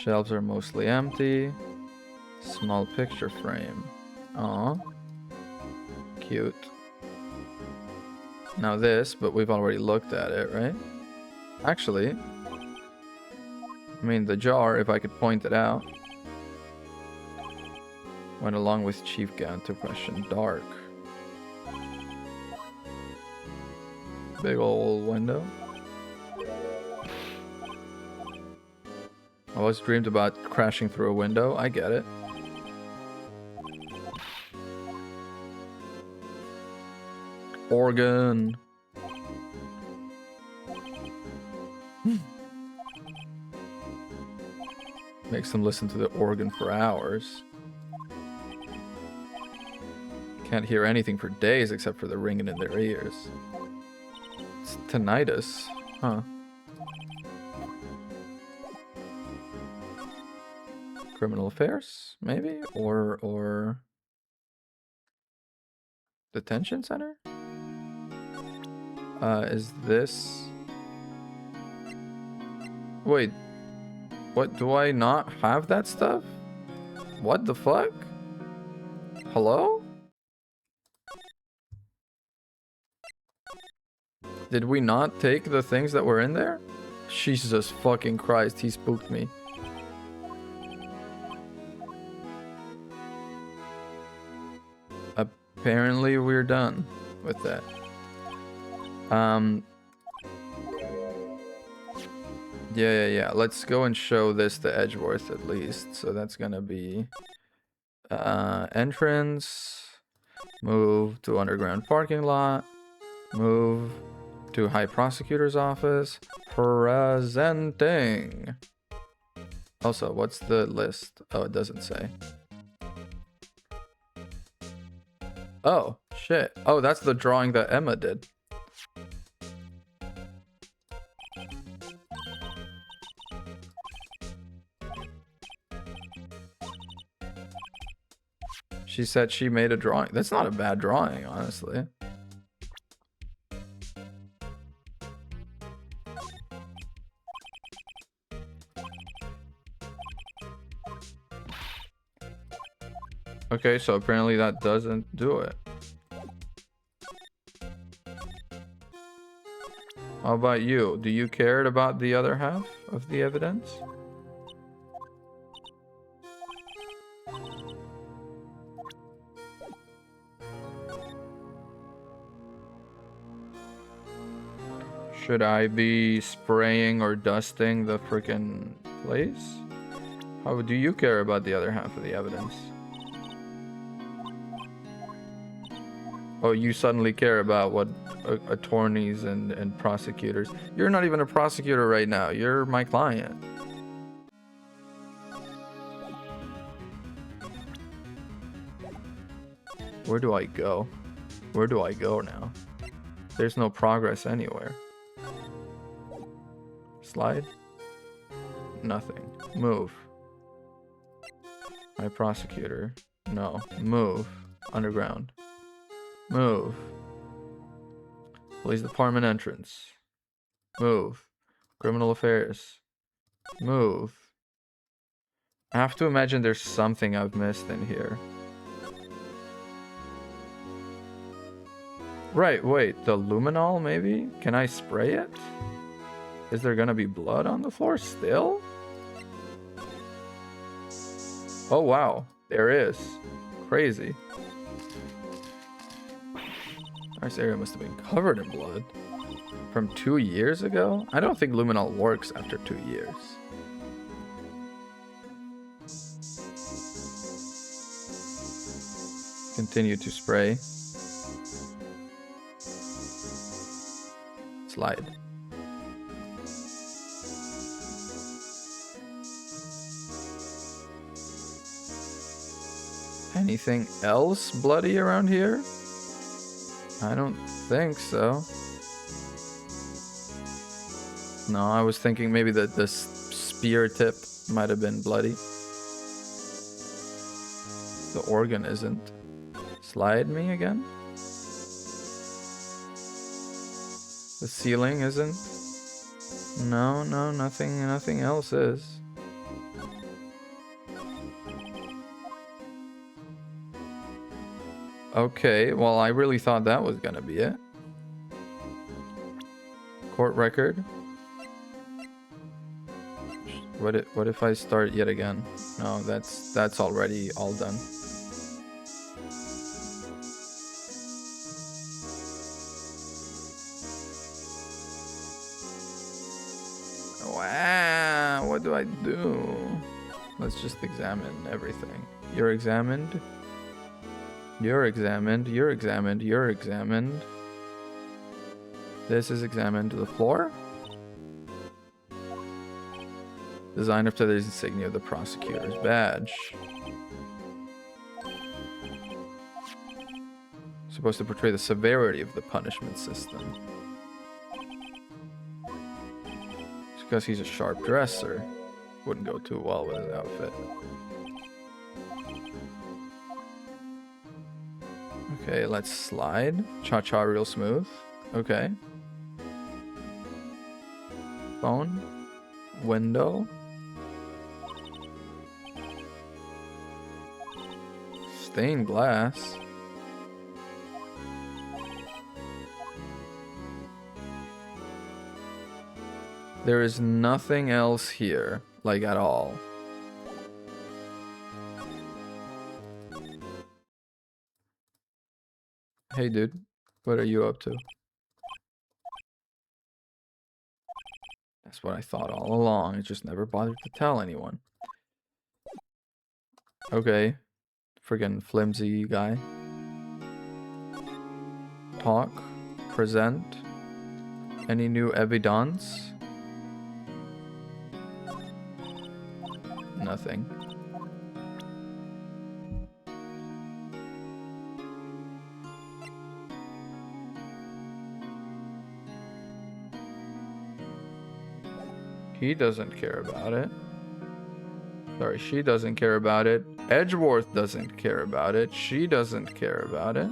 Shelves are mostly empty. Small picture frame. Aw. Cute. Now this, but we've already looked at it, right? Actually, I mean, the jar, if I could point it out, went along with Chief Gant to question Dark. Big old window. I always dreamed about crashing through a window. I get it. Organ. Makes them listen to the organ for hours. Can't hear anything for days except for the ringing in their ears. It's tinnitus, huh? Criminal affairs, maybe? Or detention center? Is this... Wait, what, do I not have that stuff? What the fuck? Hello? Did we not take the things that were in there? Jesus fucking Christ, he spooked me. Apparently we're done with that. Yeah. Let's go and show this to Edgeworth at least. So that's gonna be entrance, move to underground parking lot, move to High Prosecutor's office, presenting. Also, what's the list? Oh, it doesn't say. Oh, shit. Oh, that's the drawing that Emma did. She said she made a drawing. That's not a bad drawing, honestly. Okay, so apparently that doesn't do it. How about you? Do you care about the other half of the evidence? Should I be spraying or dusting the freaking place? How do you care about the other half of the evidence? Oh, you suddenly care about what attorneys and prosecutors. You're not even a prosecutor right now. You're my client. Where do I go? Where do I go now? There's no progress anywhere. Slide? Nothing. Move. My prosecutor. No. Move. Underground. Move. Police department entrance. Move. Criminal affairs. Move. I have to imagine there's something I've missed in here. Right, wait. The luminol, maybe? Can I spray it? Is there gonna be blood on the floor still? Oh, wow. There is. Crazy. This area must have been covered in blood. From 2 years ago? I don't think luminol works after 2 years. Continue to spray. Slide. Anything else bloody around here? I don't think so. No, I was thinking maybe that the spear tip might have been bloody. The organ isn't. Slide me again? The ceiling isn't. No, nothing else is. Okay, well, I really thought that was gonna be it. Court record. What if I start yet again? No, that's already all done. Wow, what do I do? Let's just examine everything. You're examined. You're examined. You're examined. You're examined. This is examined to the floor. Designed after the insignia of the prosecutor's badge. Supposed to portray the severity of the punishment system. It's because he's a sharp dresser. Wouldn't go too well with his outfit. Okay, let's slide. Cha-cha real smooth. Okay. Phone. Window. Stained glass. There is nothing else here, like at all. Hey dude, what are you up to? That's what I thought all along. I just never bothered to tell anyone. Okay. Friggin' flimsy guy. Talk. Present. Any new evidence? Nothing. He doesn't care about it. Sorry, she doesn't care about it. Edgeworth doesn't care about it. She doesn't care about it.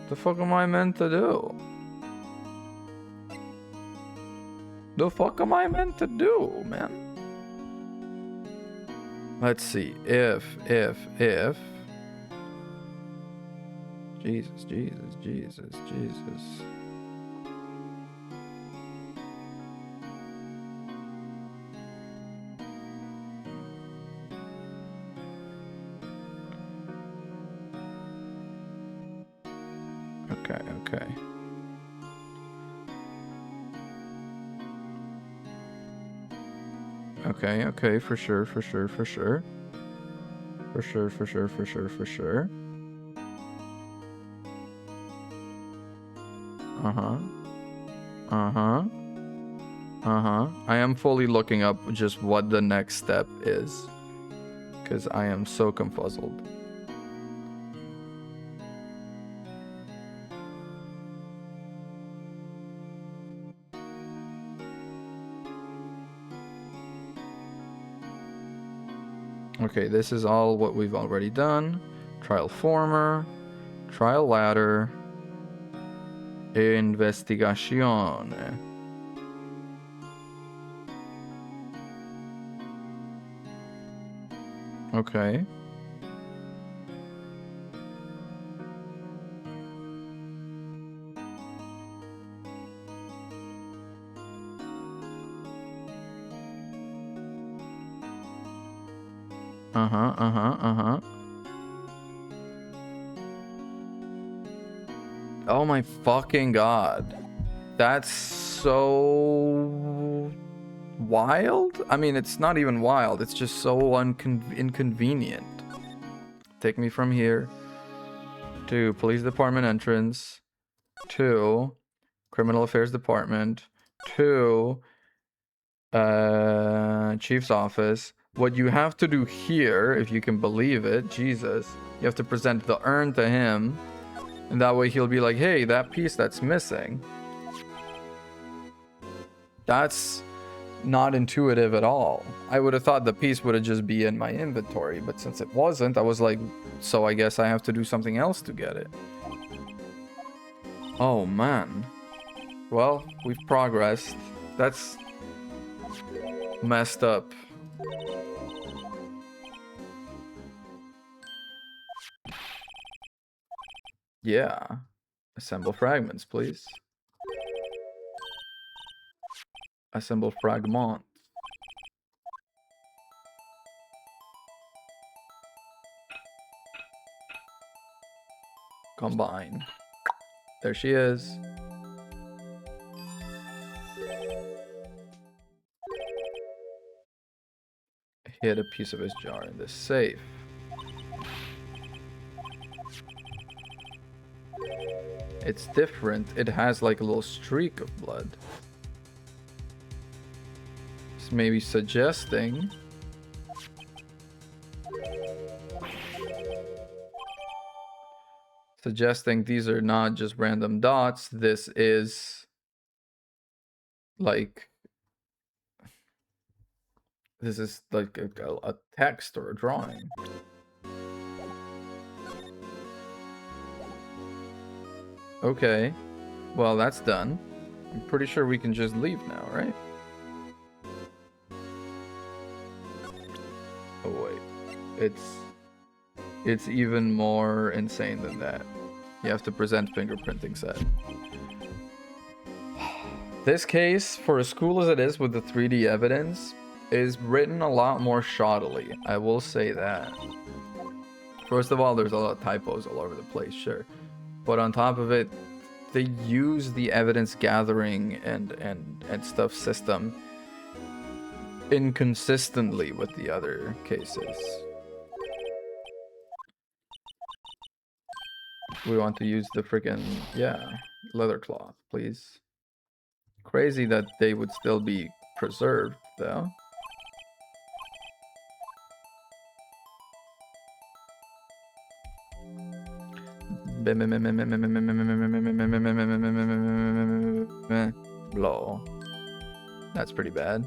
The fuck am I meant to do? The fuck am I meant to do, man? Let's see. If. Jesus. Okay. Okay, for sure. I am fully looking up just what the next step is, because I am so confuzzled. Okay, this is all what we've already done. Trial former, trial ladder, investigación. Okay. Oh my fucking god. That's so wild? I mean, it's not even wild. It's just so inconvenient. Take me from here to police department entrance, to criminal affairs department, to chief's office. What you have to do here, if you can believe it, Jesus, you have to present the urn to him, and that way he'll be like, hey, that piece that's missing. That's not intuitive at all. I would have thought the piece would have just be in my inventory, but since it wasn't, I was like, so I guess I have to do something else to get it. Oh man. Well, we've progressed. That's messed up. Yeah. Assemble fragments, please. Assemble fragment. Combine. There she is. He had a piece of his jar in this safe. It's different. It has like a little streak of blood. It's maybe suggesting these are not just random dots. This is like a text or a drawing. Okay, well, that's done. I'm pretty sure we can just leave now, right? Oh wait, it's even more insane than that. You have to present fingerprinting set. This case, for as cool as it is with the 3D evidence, is written a lot more shoddily. I will say that. First of all, there's a lot of typos all over the place, sure. But on top of it, they use the evidence gathering and stuff system inconsistently with the other cases. We want to use the freaking, yeah, leather cloth, please. Crazy that they would still be preserved, though. Blow. That's pretty bad.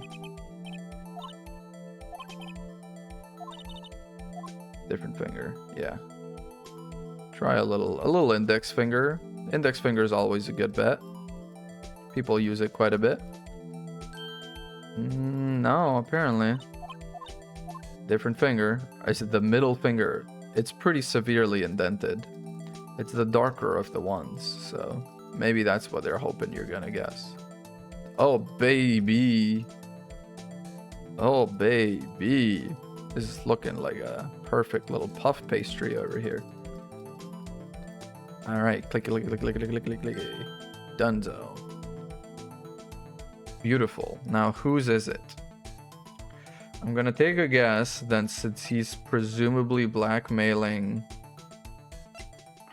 Different finger, yeah. Try a little index finger. Index finger is always a good bet. People use it quite a bit. No, apparently. Different finger. I said the middle finger. It's pretty severely indented. It's the darker of the ones, so maybe that's what they're hoping you're gonna guess. Oh, baby. Oh, baby. This is looking like a perfect little puff pastry over here. All right, click, click, click, click, click, click, click, click. Dunzo. Beautiful. Now, whose is it? I'm gonna take a guess, then, since he's presumably blackmailing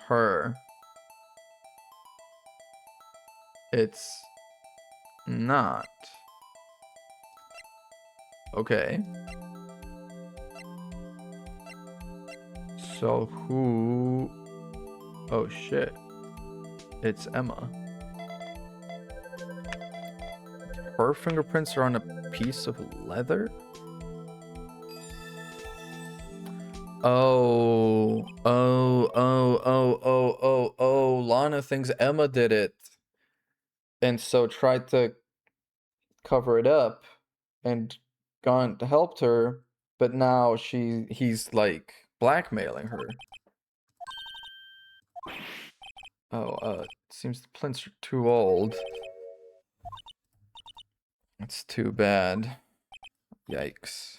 her, it's not. Okay. So who... Oh shit. It's Emma. Her fingerprints are on a piece of leather? Oh, Lana thinks Emma did it. And so tried to cover it up and helped her, but now he's like blackmailing her. Oh, seems the plints are too old. That's too bad. Yikes.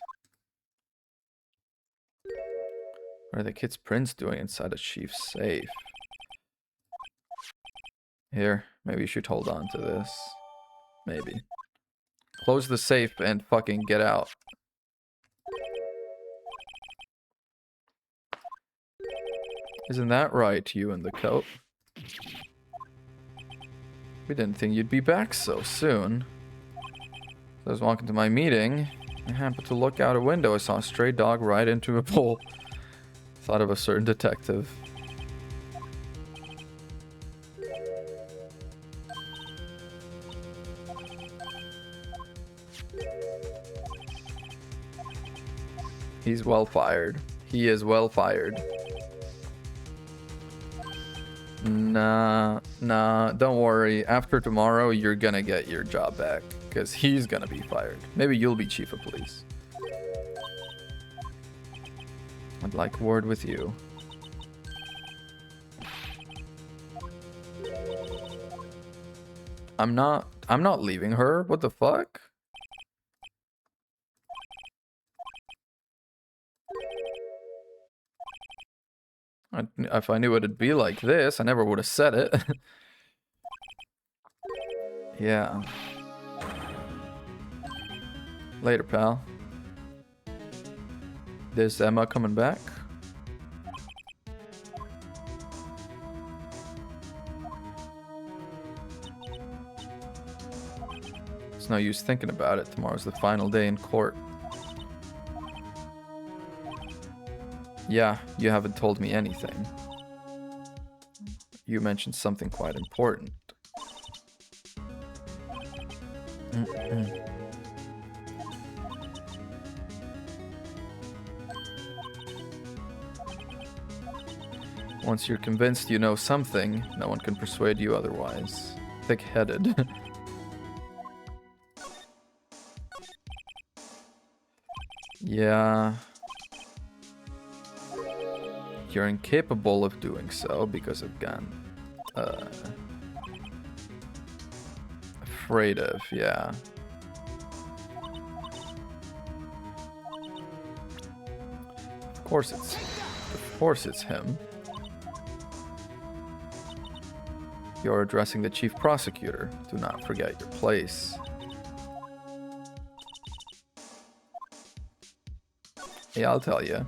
What are the kid's prints doing inside a chief's safe? Here, maybe you should hold on to this. Maybe. Close the safe and fucking get out. Isn't that right, you in the coat? We didn't think you'd be back so soon. As I was walking to my meeting, I happened to look out a window. I saw a stray dog ride into a pole. Thought of a certain detective. He's well fired. He is well fired. Nah, don't worry. After tomorrow, you're gonna get your job back. Because he's gonna be fired. Maybe you'll be chief of police. I'd like a word with you. I'm not leaving her. What the fuck? If I knew it'd be like this, I never would have said it. Yeah. Later, pal. Is Emma coming back? It's no use thinking about it. Tomorrow's the final day in court. Yeah, you haven't told me anything. You mentioned something quite important. Once you're convinced you know something, no one can persuade you otherwise. Thick-headed. Yeah. You're incapable of doing so because of Gun. Afraid of, yeah. Of course it's him. You're addressing the chief prosecutor. Do not forget your place. Yeah, I'll tell you.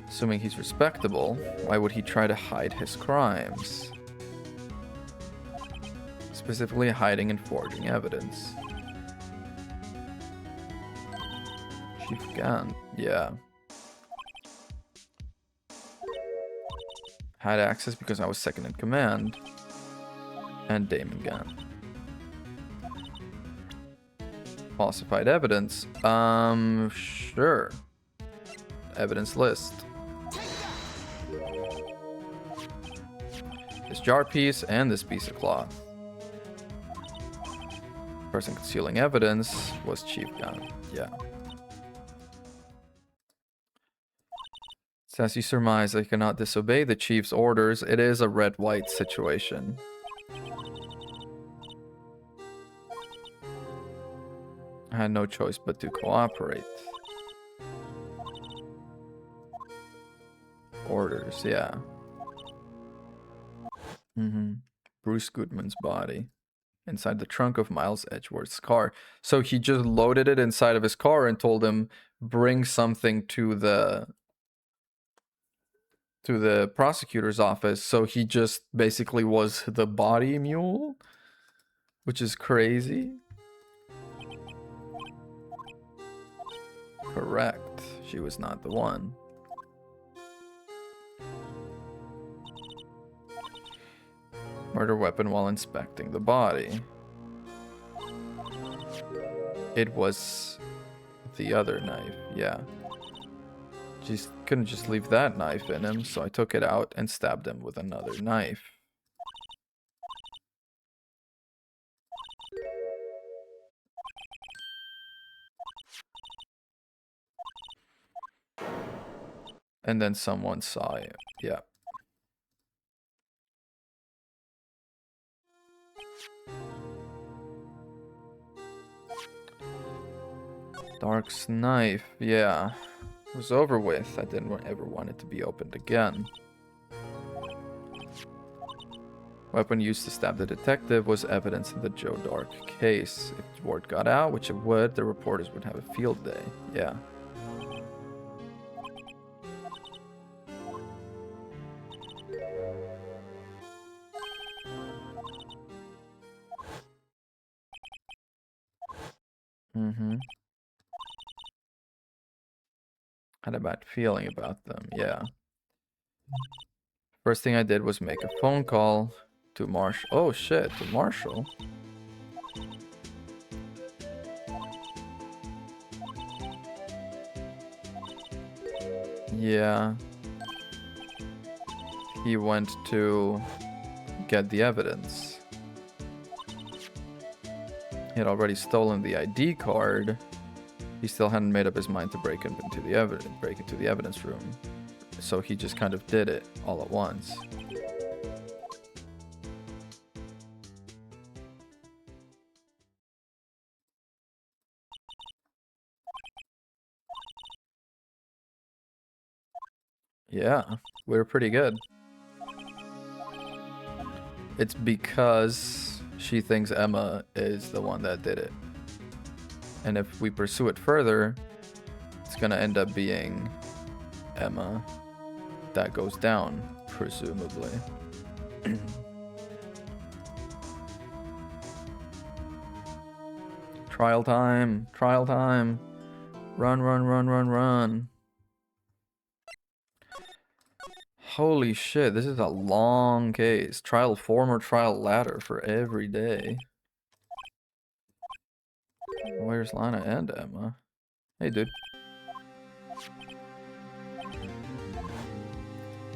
Assuming he's respectable, why would he try to hide his crimes? Specifically hiding and forging evidence. Chief Gunn, yeah. Had access because I was second in command. And Damon Gunn. Falsified evidence. Sure. Evidence list. This jar piece and this piece of cloth. Person concealing evidence was Chief Gunn. Yeah. Says you surmise I cannot disobey the chief's orders. It is a red-white situation. I had no choice but to cooperate. Orders, yeah. Bruce Goodman's body. Inside the trunk of Miles Edgeworth's car. So he just loaded it inside of his car and told him, bring something to the prosecutor's office. So he just basically was the body mule, which is crazy. Correct. She was not the one. Murder weapon while inspecting the body. It was the other knife, yeah. Just couldn't just leave that knife in him, so I took it out and stabbed him with another knife. And then someone saw it, yeah. Dark's knife, yeah. It was over with. I didn't ever want it to be opened again. Weapon used to stab the detective was evidence in the Joe Dark case. If word got out, which it would, the reporters would have a field day. Yeah. Had a bad feeling about them, yeah. First thing I did was make a phone call to Marshall. Oh shit, to Marshall. Yeah. He went to get the evidence. He had already stolen the ID card. He still hadn't made up his mind to break into the evidence room. So he just kind of did it all at once. Yeah, we were pretty good. It's because she thinks Emma is the one that did it. And if we pursue it further, it's gonna end up being Emma that goes down, presumably. Trial time, trial time. Run, run, run, run, run. Holy shit, this is a long case. Trial form or trial ladder for every day. Where's Lana and Emma? Hey, dude.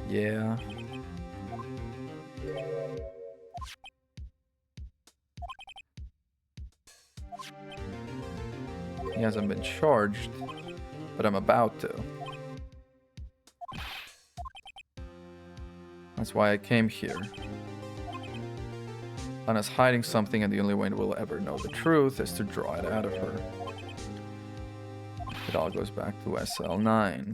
Yeah. He hasn't been charged, but I'm about to. That's why I came here. Lana's hiding something, and the only way we'll ever know the truth is to draw it out of her. It all goes back to SL9.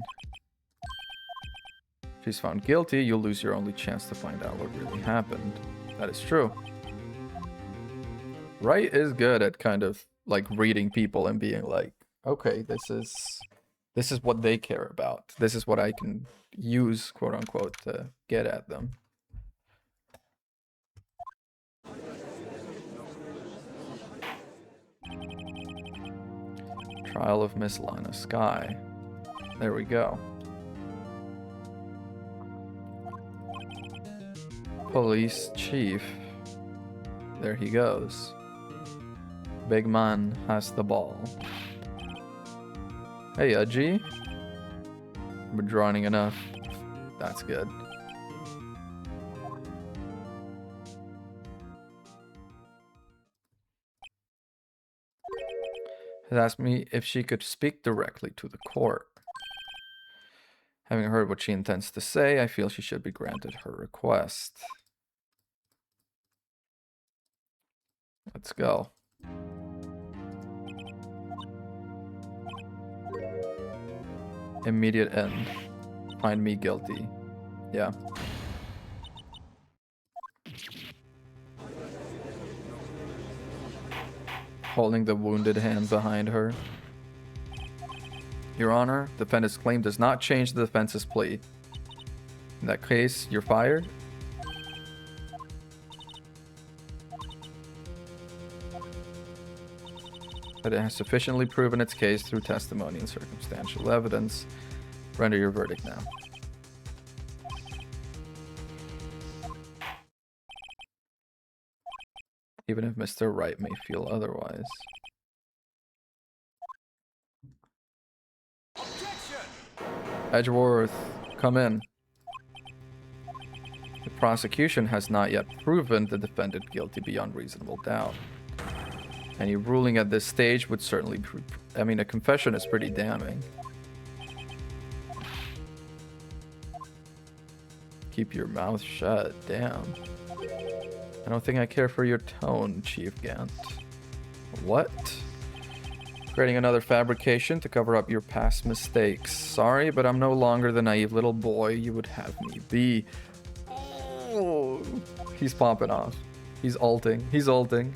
If she's found guilty, you'll lose your only chance to find out what really happened. That is true. Wright is good at kind of like reading people and being like, okay, this is what they care about. This is what I can use, quote unquote, to get at them. Trial of Miss Lana Skye. There we go. Police chief. There he goes. Big man has the ball. Hey, Udgy. We're drawing enough. That's good. Has asked me if she could speak directly to the court. Having heard what she intends to say, I feel she should be granted her request. Let's go. Immediate end. Find me guilty. Yeah. Holding the wounded hand behind her. Your Honor, defendant's claim does not change the defense's plea. In that case, you're fired. That it has sufficiently proven its case through testimony and circumstantial evidence. Render your verdict now. Even if Mr. Wright may feel otherwise. Edgeworth, come in. The prosecution has not yet proven the defendant guilty beyond reasonable doubt. Any ruling at this stage would certainly I mean, a confession is pretty damning. Keep your mouth shut, damn. I don't think I care for your tone, Chief Gant. What? Creating another fabrication to cover up your past mistakes. Sorry, but I'm no longer the naive little boy you would have me be. Oh, he's popping off. He's ulting. He's ulting.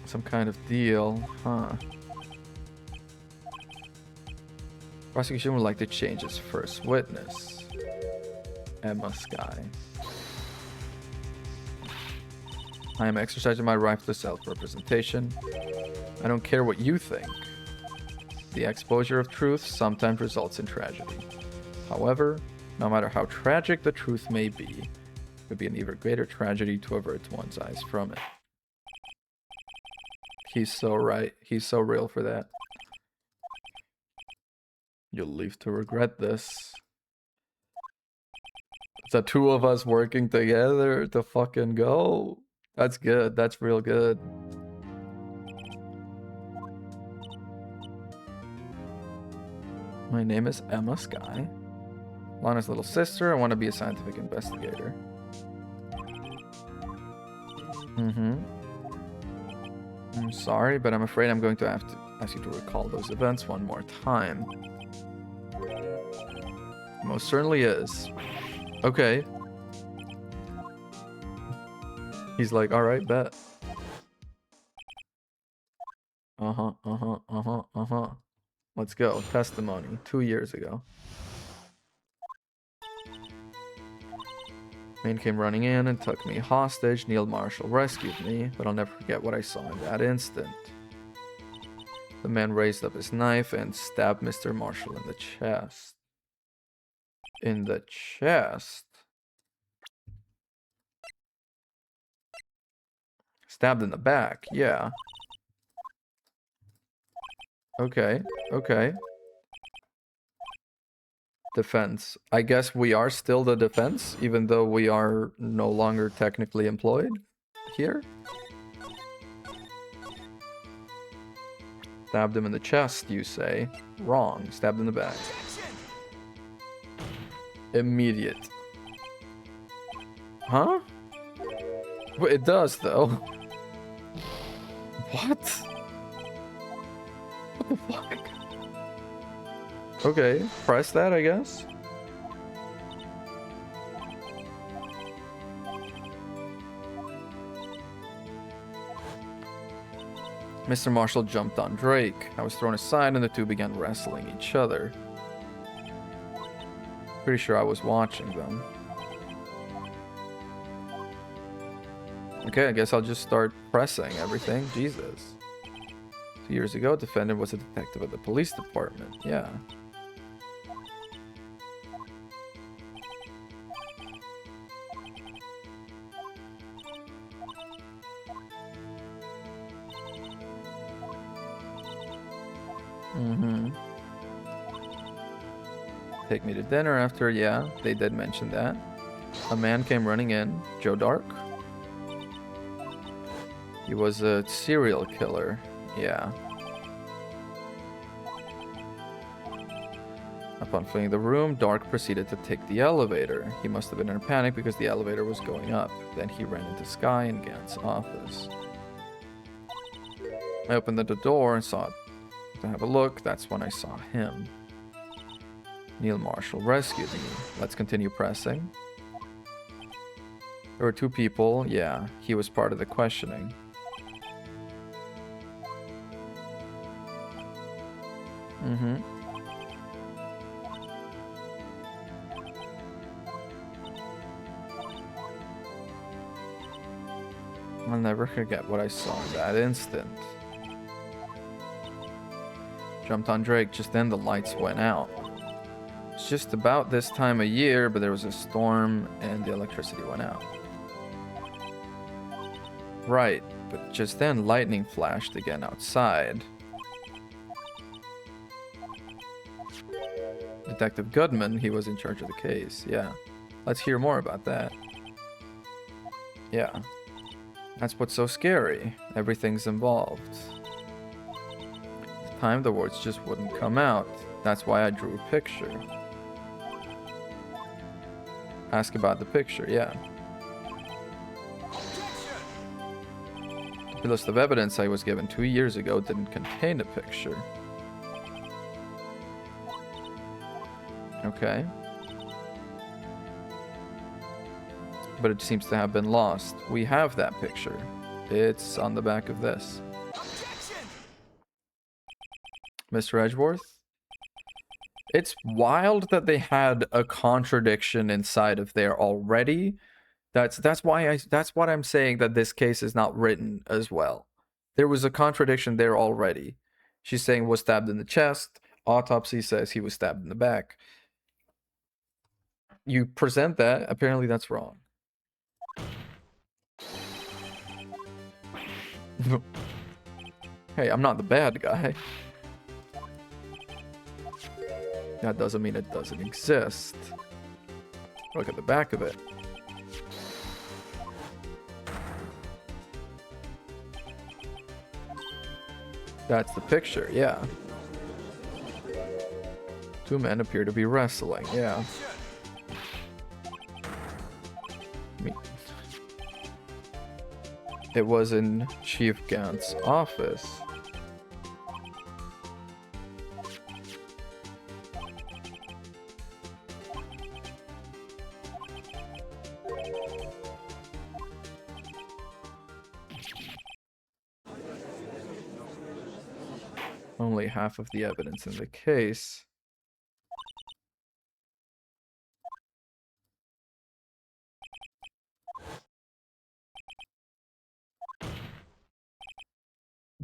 Some kind of deal, huh? Prosecution would like to change its first witness. Emma Skye. I am exercising my right to self-representation. I don't care what you think. The exposure of truth sometimes results in tragedy. However, no matter how tragic the truth may be, it would be an even greater tragedy to avert one's eyes from it. He's so right. He's so real for that. You'll live to regret this. The two of us working together to fucking go. That's good. That's real good. My name is Emma Skye. Lana's little sister. I want to be a scientific investigator. I'm sorry, but I'm afraid I'm going to have to ask you to recall those events one more time. Most certainly is. Okay. He's like, alright, bet. Let's go. Testimony. 2 years ago. Maine came running in and took me hostage. Neil Marshall rescued me, but I'll never forget what I saw in that instant. The man raised up his knife and stabbed Mr. Marshall in the chest. In the chest? Stabbed in the back, yeah. Okay, okay. Defense. I guess we are still the defense, even though we are no longer technically employed here. Stabbed him in the chest, you say. Wrong. Stabbed in the back. Immediate. Huh? Well, it does, though. What? What the fuck? Okay, press that, I guess. Mr. Marshall jumped on Drake. I was thrown aside and the two began wrestling each other. Pretty sure I was watching them. Okay, I guess I'll just start pressing everything. Jesus. 2 years ago, defendant was a detective at the police department. Yeah. Mm-hmm. Take me to dinner after, yeah, they did mention that. A man came running in. Joe Dark? He was a serial killer, yeah. Upon fleeing the room, Dark proceeded to take the elevator. He must have been in a panic because the elevator was going up. Then he ran into Sky in Gant's office. I opened the door and saw it to have a look. That's when I saw him. Neil Marshall rescued me. Let's continue pressing. There were two people. Yeah, he was part of the questioning. Mm-hmm. I'll never forget what I saw in that instant. Jumped on Drake, just then the lights went out. It's just about this time of year, but there was a storm and the electricity went out. Right, but just then lightning flashed again outside. Detective Goodman, he was in charge of the case, yeah. Let's hear more about that. Yeah. That's what's so scary. Everything's involved. This time the words just wouldn't come out. That's why I drew a picture. Ask about the picture, yeah. The list of evidence I was given 2 years ago didn't contain a picture. Okay. But it seems to have been lost. We have that picture. It's on the back of this. Mr. Edgeworth? It's wild that they had a contradiction inside of there already. That's what I'm saying, that this case is not written as well. There was a contradiction there already. She's saying was stabbed in the chest. Autopsy says he was stabbed in the back. You present that, apparently that's wrong. Hey, I'm not the bad guy. That doesn't mean it doesn't exist. Look at the back of it. That's the picture, yeah. Two men appear to be wrestling, yeah. It was in Chief Gant's office. Only half of the evidence in the case.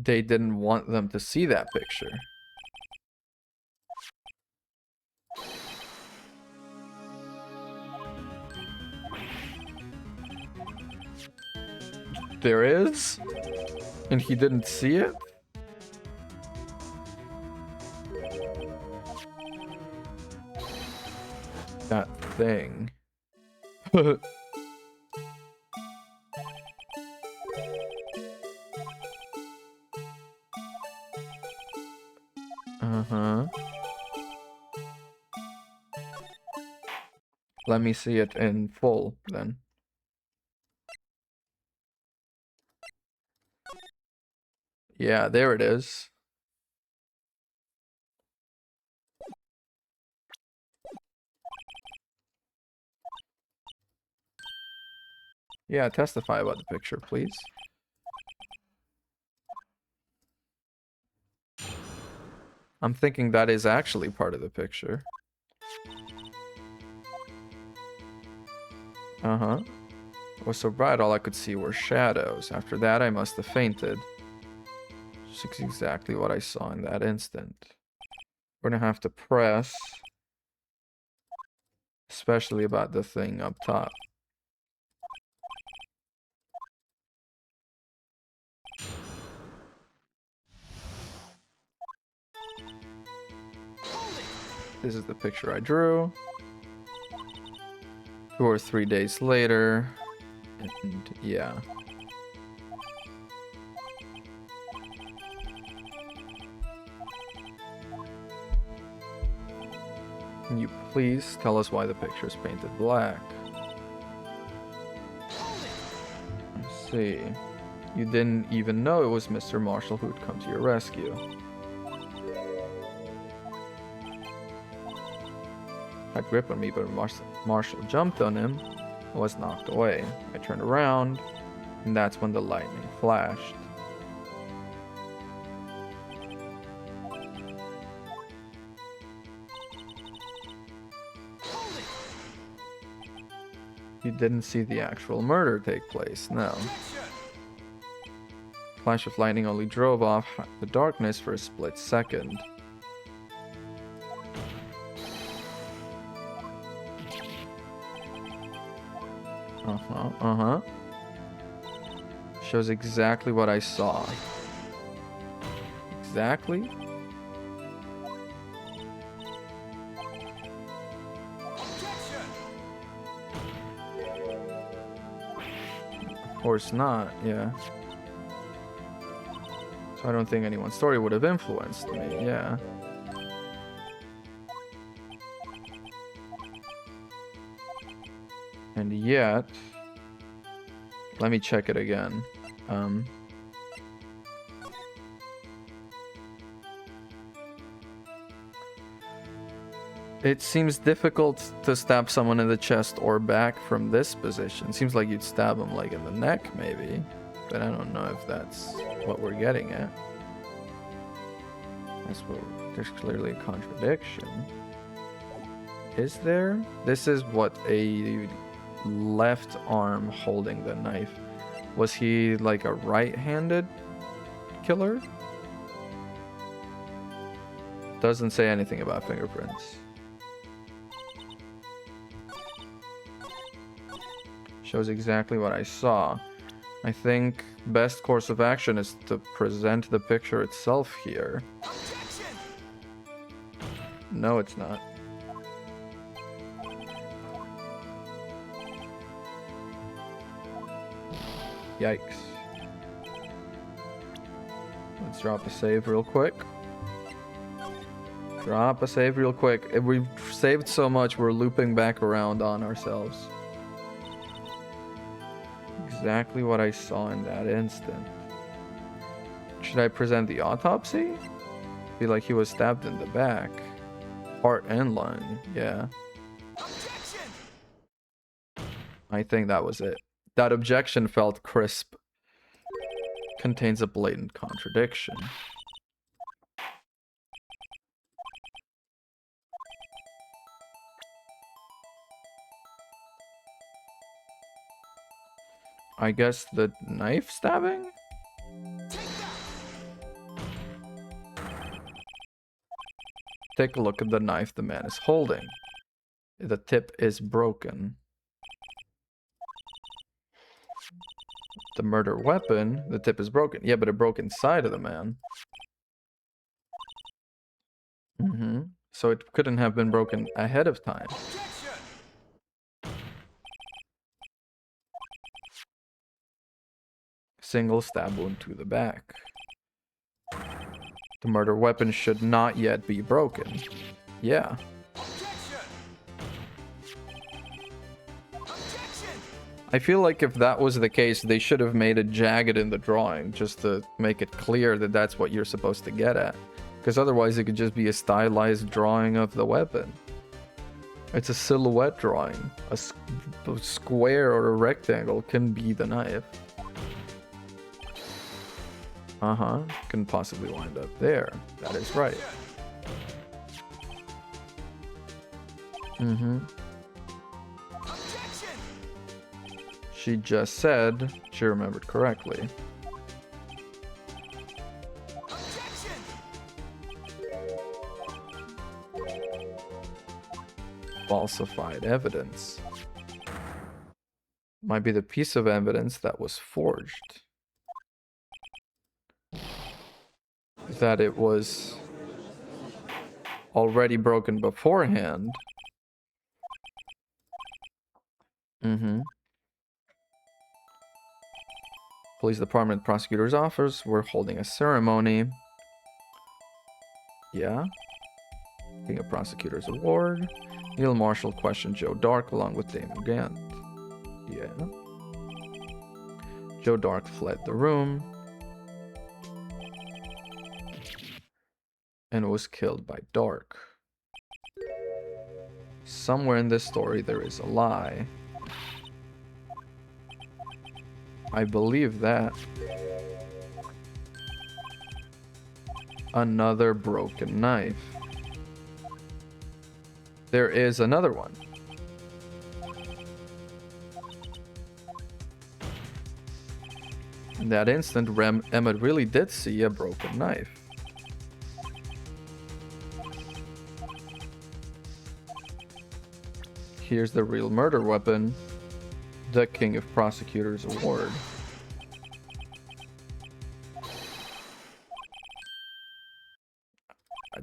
They didn't want them to see that picture. There is? And he didn't see it? That thing. Uh-huh. Let me see it in full, then. Yeah, there it is. Yeah, testify about the picture, please. I'm thinking that is actually part of the picture. Uh-huh. It was so bright, all I could see were shadows. After that, I must have fainted. Just exactly what I saw in that instant. We're gonna have to press. Especially about the thing up top. This is the picture I drew. 2 or 3 days later. And yeah. Can you please tell us why the picture is painted black? Let's see. You didn't even know it was Mr. Marshall who'd come to your rescue. Had grip on me, but Marshall jumped on him and was knocked away. I turned around, and that's when the lightning flashed. You didn't see the actual murder take place, no. Flash of lightning only drove off the darkness for a split second. Shows exactly what I saw. Exactly? Of course not, yeah. So I don't think anyone's story would have influenced me, yeah. And yet, let me check it again. It seems difficult to stab someone in the chest or back from this position. Seems like you'd stab them like in the neck, maybe. But I don't know if that's what we're getting at. There's clearly a contradiction. Is there? This is what a left arm holding the knife. Was he like a right-handed killer? Doesn't say anything about fingerprints. Shows exactly what I saw. I think best course of action is to present the picture itself here. No, it's not. Yikes. Let's drop a save real quick. Drop a save real quick. If we've saved so much, we're looping back around on ourselves. Exactly what I saw in that instant. Should I present the autopsy? Feel like he was stabbed in the back. Heart and lung, yeah. I think that was it. That objection felt crisp. Contains a blatant contradiction. I guess the knife stabbing? Take a look at the knife the man is holding. The tip is broken. The murder weapon, the tip is broken. Yeah, but it broke inside of the man. So it couldn't have been broken ahead of time. Single stab wound to the back. The murder weapon should not yet be broken. Yeah. I feel like if that was the case, they should have made it jagged in the drawing just to make it clear that that's what you're supposed to get at. Because otherwise it could just be a stylized drawing of the weapon. It's a silhouette drawing. A square or a rectangle can be the knife. Can possibly wind up there. That is right. She just said she remembered correctly. Falsified evidence. Might be the piece of evidence that was forged. That it was already broken beforehand. Police department, prosecutor's office. We're holding a ceremony. Yeah. Being a prosecutor's award. Neil Marshall questioned Joe Dark along with Damon Gant. Yeah. Joe Dark fled the room and was killed by Dark. Somewhere in this story there is a lie. I believe that. Another broken knife. There is another one. In that instant, Emmett really did see a broken knife. Here's the real murder weapon. The King of Prosecutors Award.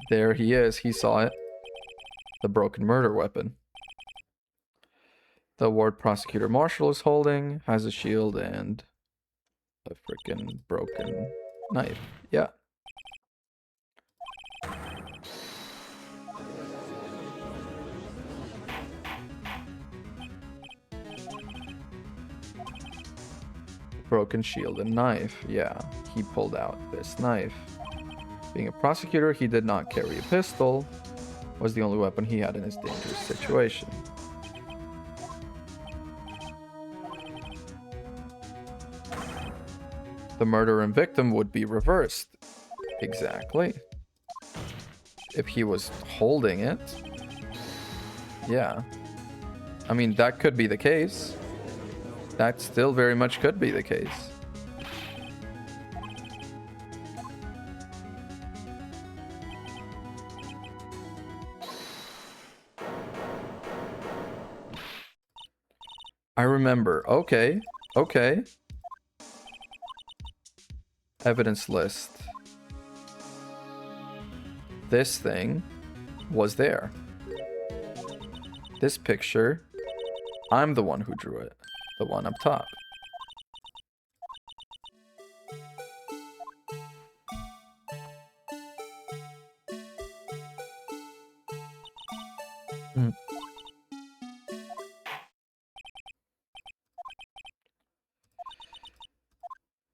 There he is. He saw it. The broken murder weapon. The award Prosecutor Marshall is holding has a shield and a freaking broken knife. Yeah. Broken shield and knife. Yeah, he pulled out this knife. Being a prosecutor, he did not carry a pistol. Was the only weapon he had in his dangerous situation. The murderer and victim would be reversed. Exactly. If he was holding it. Yeah. I mean, that could be the case. That still very much could be the case. I remember. Okay. Okay. Evidence list. This thing was there. This picture, I'm the one who drew it. The one up top.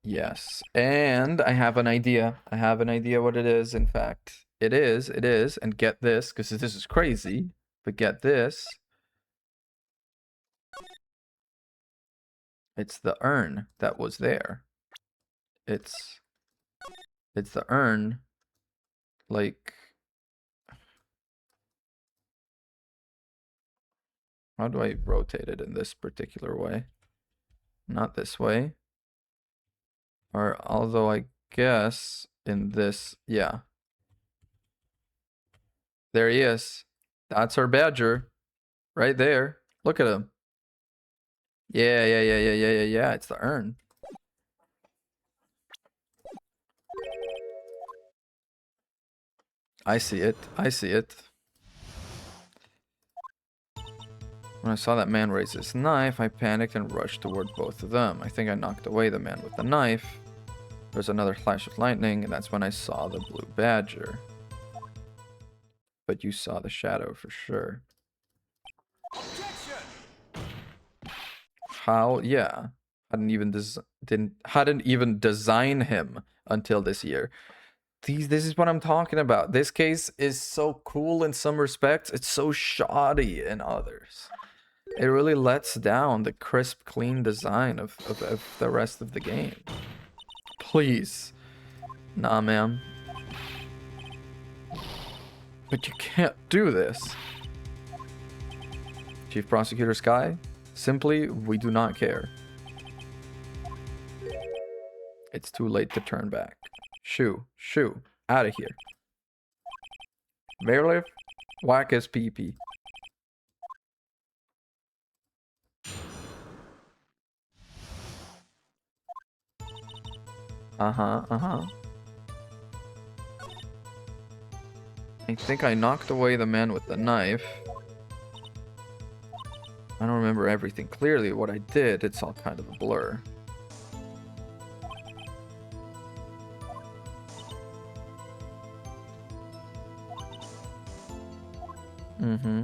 Yes, and I have an idea. I have an idea what it is, in fact. It is, and get this, because this is crazy, but get this. It's the urn that was there. It's the urn, like... How do I rotate it in this particular way? Not this way. Or, although I guess in this, yeah. There he is. That's our badger. Right there. Look at him. Yeah. It's the urn. I see it. I see it. When I saw that man raise his knife, I panicked and rushed toward both of them. I think I knocked away the man with the knife. There was another flash of lightning, and that's when I saw the blue badger. But you saw the shadow for sure. How? Yeah. Hadn't even designed him until this year. This is what I'm talking about. This case is so cool in some respects. It's so shoddy in others. It really lets down the crisp, clean design of the rest of the game. Please. Nah, man. But you can't do this. Chief Prosecutor Sky, simply, we do not care. It's too late to turn back. Shoo, out of here. Verliff, whack his pee-pee. I think I knocked away the man with the knife. I don't remember everything clearly. What I did, it's all kind of a blur. Mm-hmm.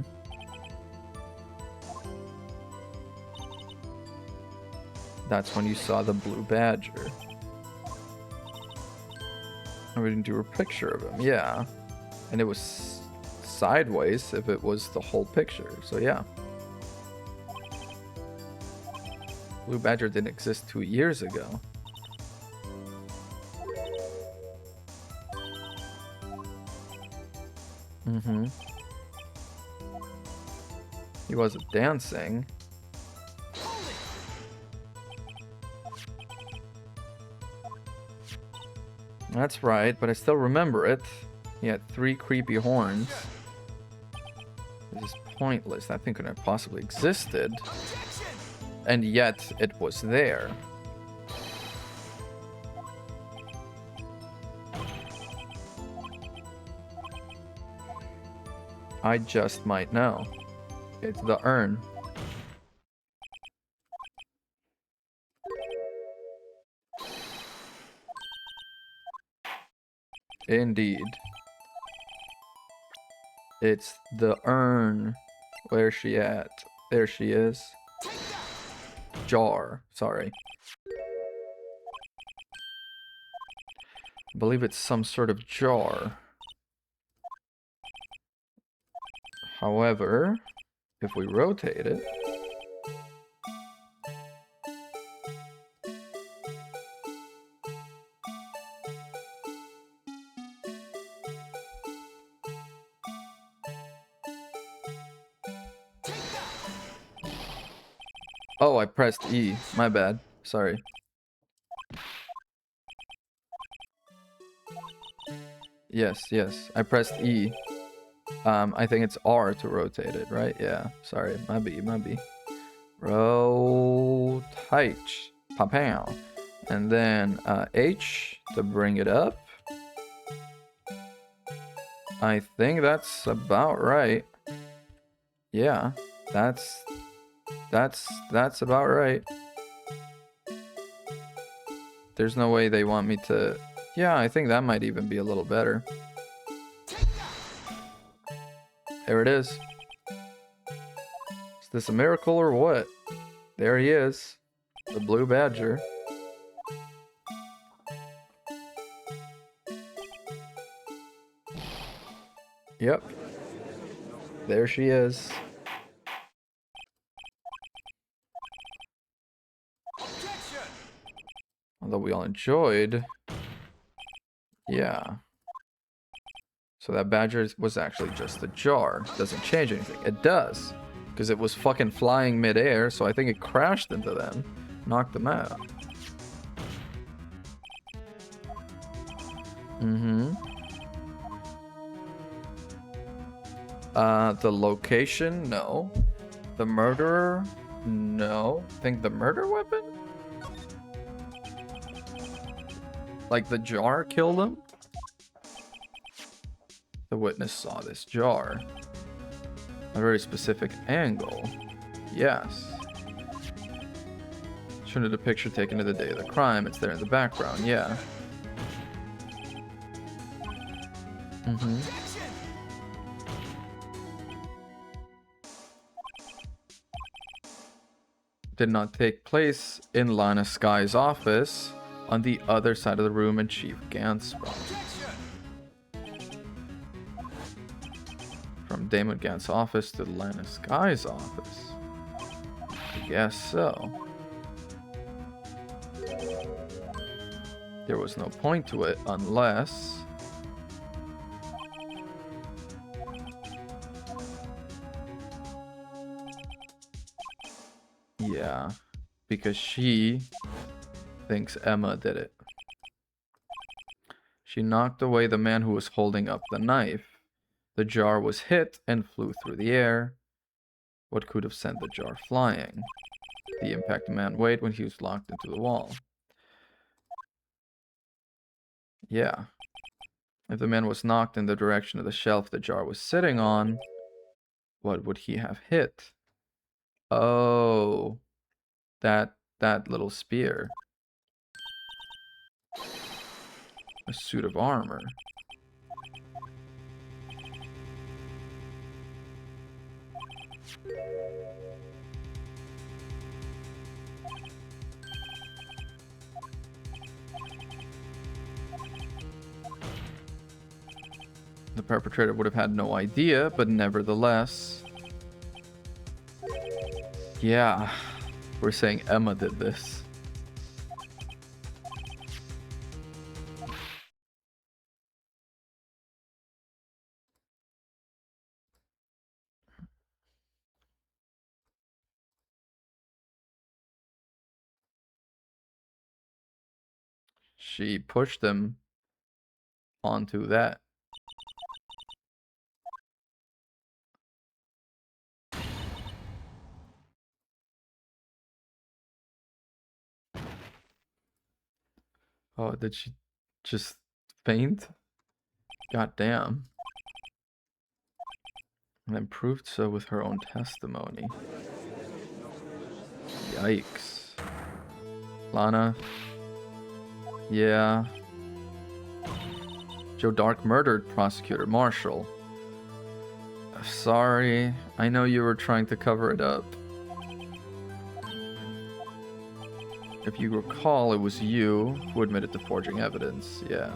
That's when you saw the blue badger. And we didn't do a picture of him, yeah. And it was sideways if it was the whole picture, so yeah. Blue badger didn't exist 2 years ago. Mm-hmm. He wasn't dancing. That's right, but I still remember it. He had 3 creepy horns. This is pointless. That thing couldn't have possibly existed. And yet, it was there. I just might know. It's the urn. Indeed. It's the urn. Where's she at? There she is. Jar. Sorry. I believe it's some sort of jar. However, if we rotate it... Oh, I pressed E. My bad. Sorry. Yes, yes. I pressed E. I think it's R to rotate it, right? Yeah. Sorry. My B. Rotate. Papow. And then H to bring it up. I think that's about right. Yeah. That's about right. There's no way they want me to... Yeah, I think that might even be a little better. There it is. Is this a miracle or what? There he is. The blue badger. Yep. There she is. Although we all enjoyed. Yeah. So that badger was actually just a jar. Doesn't change anything. It does. Because it was fucking flying midair, so I think it crashed into them. Knocked them out. Mm-hmm. The location? No. The murderer? No. Think the murder weapon? Like the jar killed him? The witness saw this jar. A very specific angle. Yes. Shown in a picture taken of the day of the crime. It's there in the background. Yeah. Mm-hmm. Did not take place in Lana Sky's office on the other side of the room in Chief Gant's spot. From Damon Gant's office to Lana Sky's office. I guess so. There was no point to it unless... Yeah, because she thinks Emma did it. She knocked away the man who was holding up the knife. The jar was hit and flew through the air. What could have sent the jar flying? The impact the man weighed when he was locked into the wall. Yeah. If the man was knocked in the direction of the shelf the jar was sitting on, what would he have hit? Oh, that little spear. A suit of armor. The perpetrator would have had no idea, but nevertheless... Yeah, we're saying Emma did this. She pushed him onto that. Oh, did she just faint? God damn. And then proved so with her own testimony. Yikes. Lana. Yeah. Joe Dark murdered Prosecutor Marshall. Sorry, I know you were trying to cover it up. If you recall, it was you who admitted to forging evidence, yeah.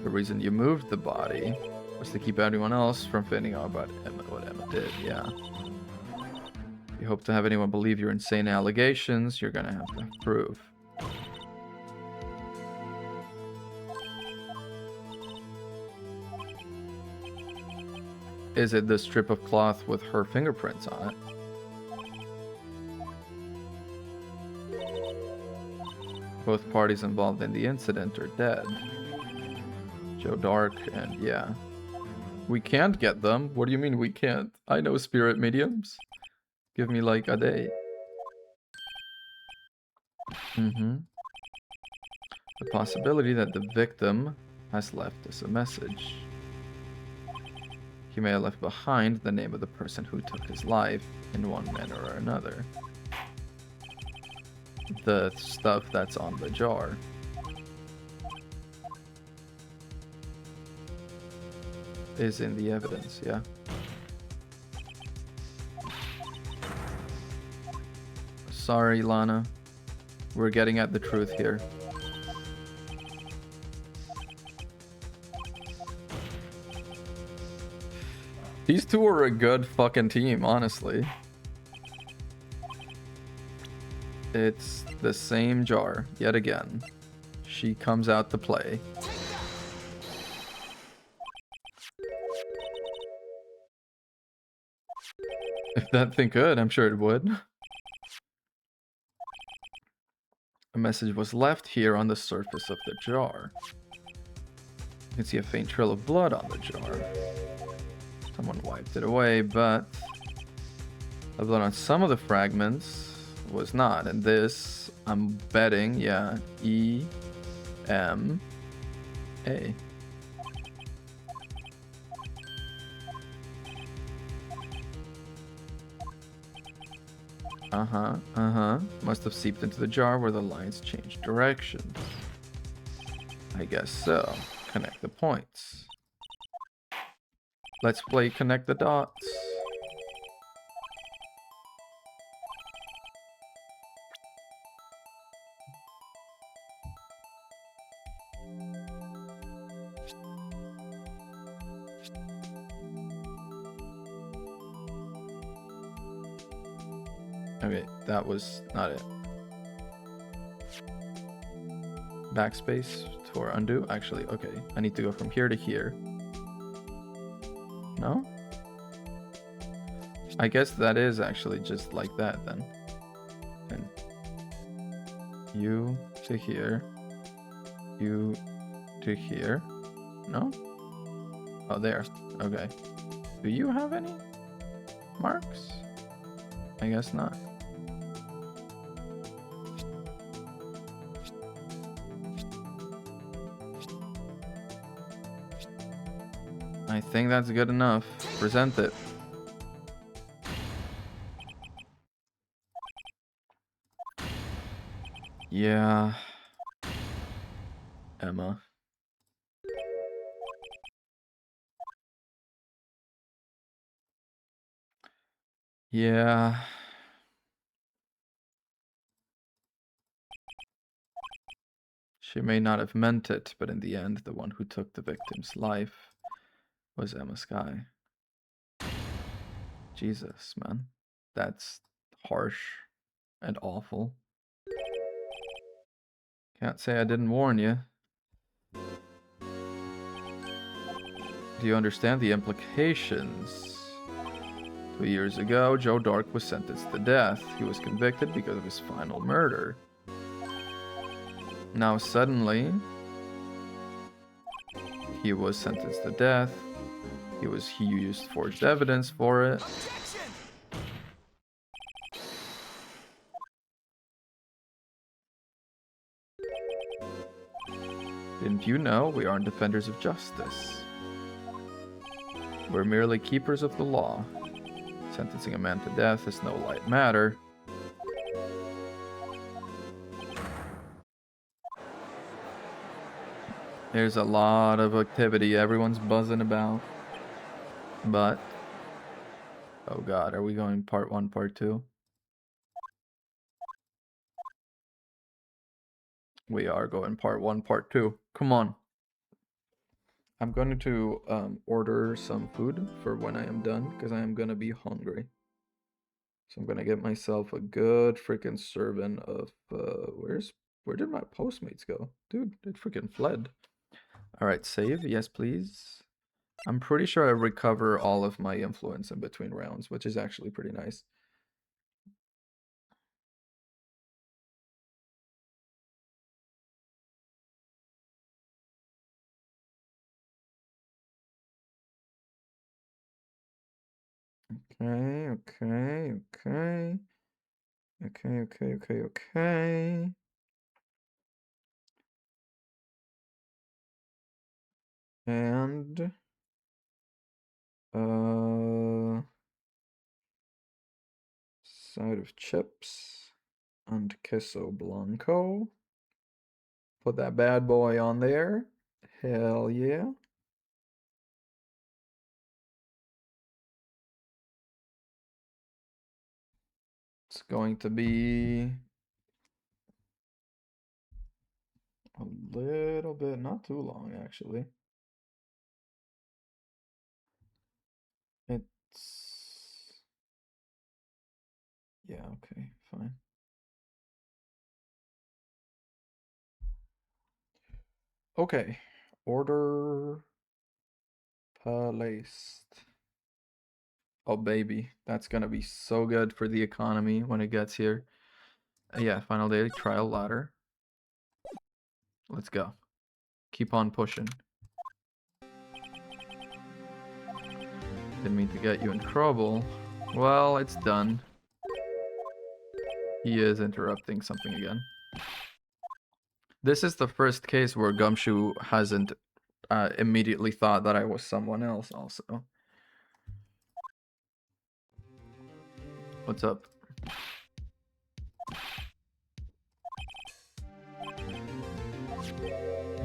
The reason you moved the body was to keep everyone else from finding out about Emma, what Emma did, yeah. If you hope to have anyone believe your insane allegations, you're gonna have to prove. Is it the strip of cloth with her fingerprints on it? Both parties involved in the incident are dead. Joe Dark and yeah. We can't get them? What do you mean we can't? I know spirit mediums. Give me like a day. The possibility that the victim has left us a message. He may have left behind the name of the person who took his life in one manner or another. The stuff that's on the jar. Is in the evidence, yeah. Sorry, Lana. We're getting at the truth here. These two are a good fucking team, honestly. It's the same jar, yet again. She comes out to play. If that thing could, I'm sure it would. A message was left here on the surface of the jar. You can see a faint trail of blood on the jar. Someone wiped it away, but the blood on some of the fragments was not. And this, I'm betting, yeah, E-M-A. Must have seeped into the jar where the lines changed directions. I guess so. Connect the points. Let's play connect the dots. Okay, that was not it. Backspace for undo? Actually, okay. I need to go from here to here. No? I guess that is actually just like that then. And you to here. You to here. No? Oh, there. Okay. Do you have any marks? I guess not. I think that's good enough. Present it. Yeah. Emma. Yeah. She may not have meant it, but in the end, the one who took the victim's life was Emma Skye. Jesus, man. That's harsh and awful. Can't say I didn't warn you. Do you understand the implications? 2 years ago, Joe Dark was sentenced to death. He was convicted because of his final murder. Now suddenly, he was sentenced to death. He used forged evidence for it. Didn't you know we aren't defenders of justice? We're merely keepers of the law. Sentencing a man to death is no light matter. There's a lot of activity everyone's buzzing about. But, oh god, are we going part 1, part 2? We are going part 1, part 2. Come on. I'm going to order some food for when I am done, because I am going to be hungry. So I'm going to get myself a good freaking serving of, where did my Postmates go? Dude, it freaking fled. Alright, save, yes please. I'm pretty sure I recover all of my influence in between rounds, which is actually pretty nice. Okay, okay, okay. Okay, okay, okay, okay. And side of chips and queso blanco. Put that bad boy on there. Hell yeah. It's going to be a little bit, not too long actually. It's, yeah, okay, fine. Okay, order placed. Oh baby, that's gonna be so good for the economy when it gets here. Yeah, final daily trial ladder. Let's go. Keep on pushing. Didn't mean to get you in trouble. Well, it's done. He is interrupting something again. This is the first case where Gumshoe hasn't immediately thought that I was someone else also. What's up?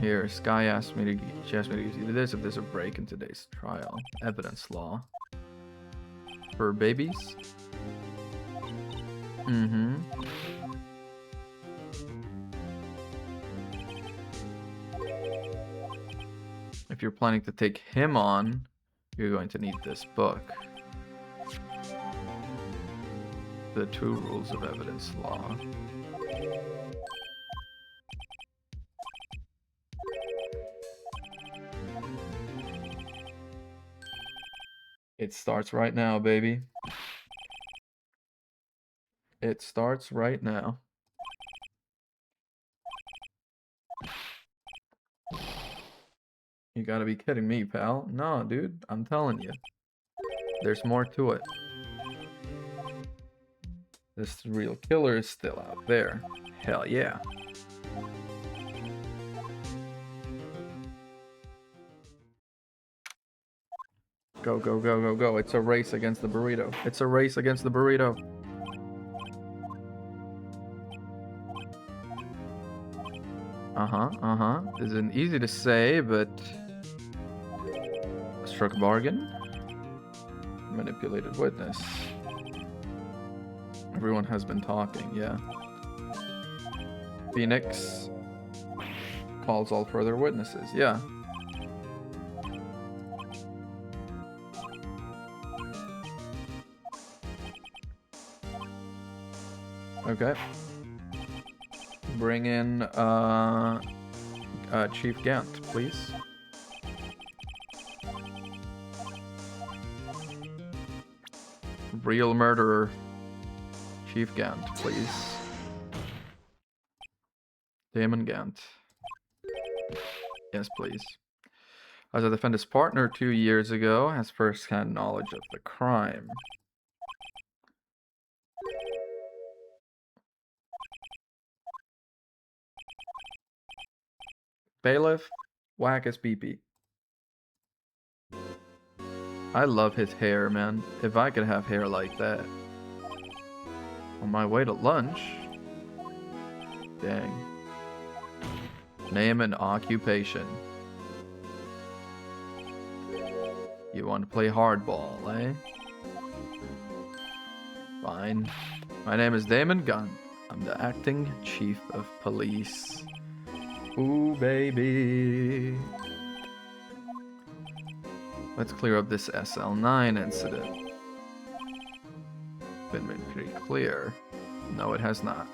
Here, Sky asked me to use either this if there's a break in today's trial. Evidence law. For babies? Mm-hmm. If you're planning to take him on, you're going to need this book. The 2 rules of evidence law. It starts right now, baby. It starts right now. You gotta be kidding me, pal. No, dude, I'm telling you. There's more to it. This real killer is still out there. Hell yeah. Go, go, go, go, go. It's a race against the burrito. It's a race against the burrito. Isn't easy to say, but... Struck bargain? Manipulated witness. Everyone has been talking, yeah. Phoenix calls all further witnesses, yeah. Okay. Bring in Chief Gant, please. Real murderer. Chief Gant, please. Damon Gant. Yes, please. As a defendant's partner 2 years ago, has first-hand knowledge of the crime. Bailiff, whack his pee-pee. I love his hair, man. If I could have hair like that. On my way to lunch. Dang. Name and occupation. You want to play hardball, eh? Fine. My name is Damon Gunn. I'm the acting chief of police. Ooh, baby. Let's clear up this SL9 incident. Been made pretty clear. No, it has not.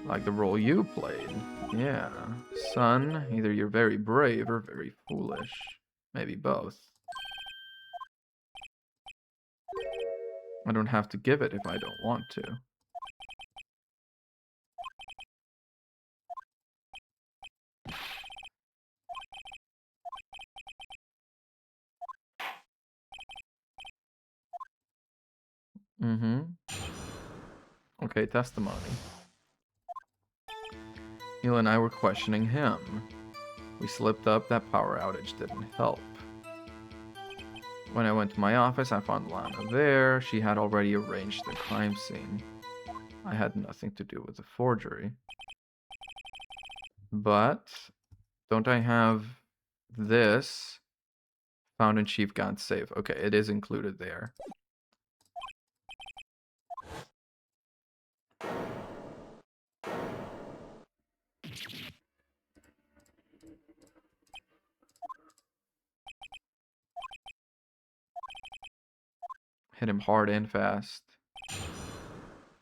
Like the role you played. Yeah. Son, either you're very brave or very foolish. Maybe both. I don't have to give it if I don't want to. Okay, testimony. Neil and I were questioning him. We slipped up, that power outage didn't help. When I went to my office, I found Lana there. She had already arranged the crime scene. I had nothing to do with the forgery. But, don't I have this found in Chief Gant's safe? Okay, it is included there. Hit him hard and fast.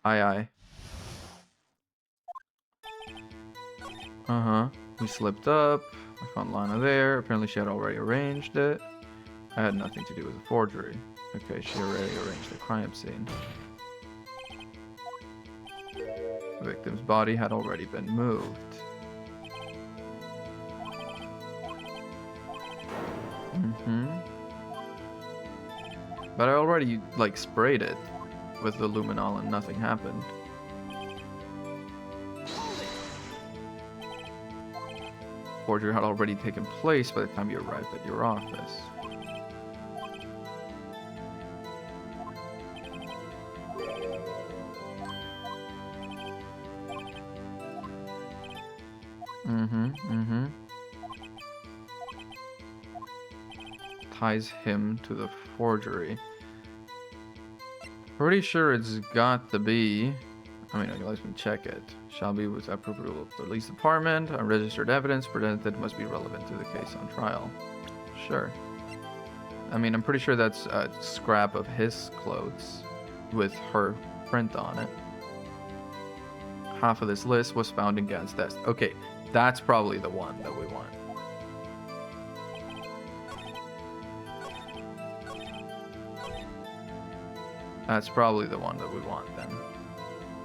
Aye, aye. We slipped up. I found Lana there. Apparently she had already arranged it. I had nothing to do with the forgery. Okay, she already arranged the crime scene. The victim's body had already been moved. But I already, like, sprayed it with the luminol and nothing happened. Forgery had already taken place by the time you arrived at your office. Ties him to the forgery. Pretty sure it's got to be. I mean, let me check it. Shall be with approval of the police department. Unregistered evidence presented must be relevant to the case on trial. Sure. I mean, I'm pretty sure that's a scrap of his clothes with her print on it. Half of this list was found in Gant's desk. Okay, that's probably the one that we want. That's probably the one that we want then.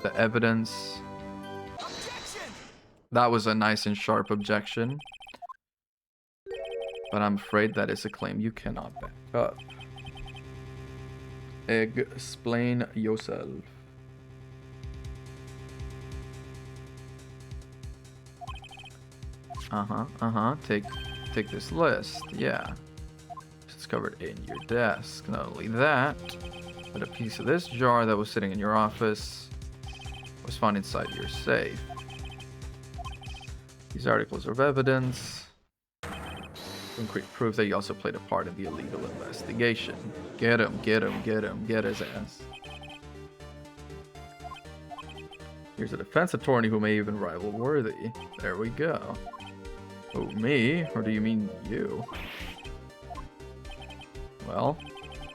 The evidence. Objection! That was a nice and sharp objection. But I'm afraid that is a claim you cannot back up. Explain yourself. Take this list, yeah. discovered in your desk. Not only that, but a piece of this jar that was sitting in your office was found inside your safe. These articles of evidence concrete proof that he also played a part in the illegal investigation. Get him, get him, get him, get his ass. Here's a defense attorney who may even rival Worthy. There we go. Oh, me? Or do you mean you? Well,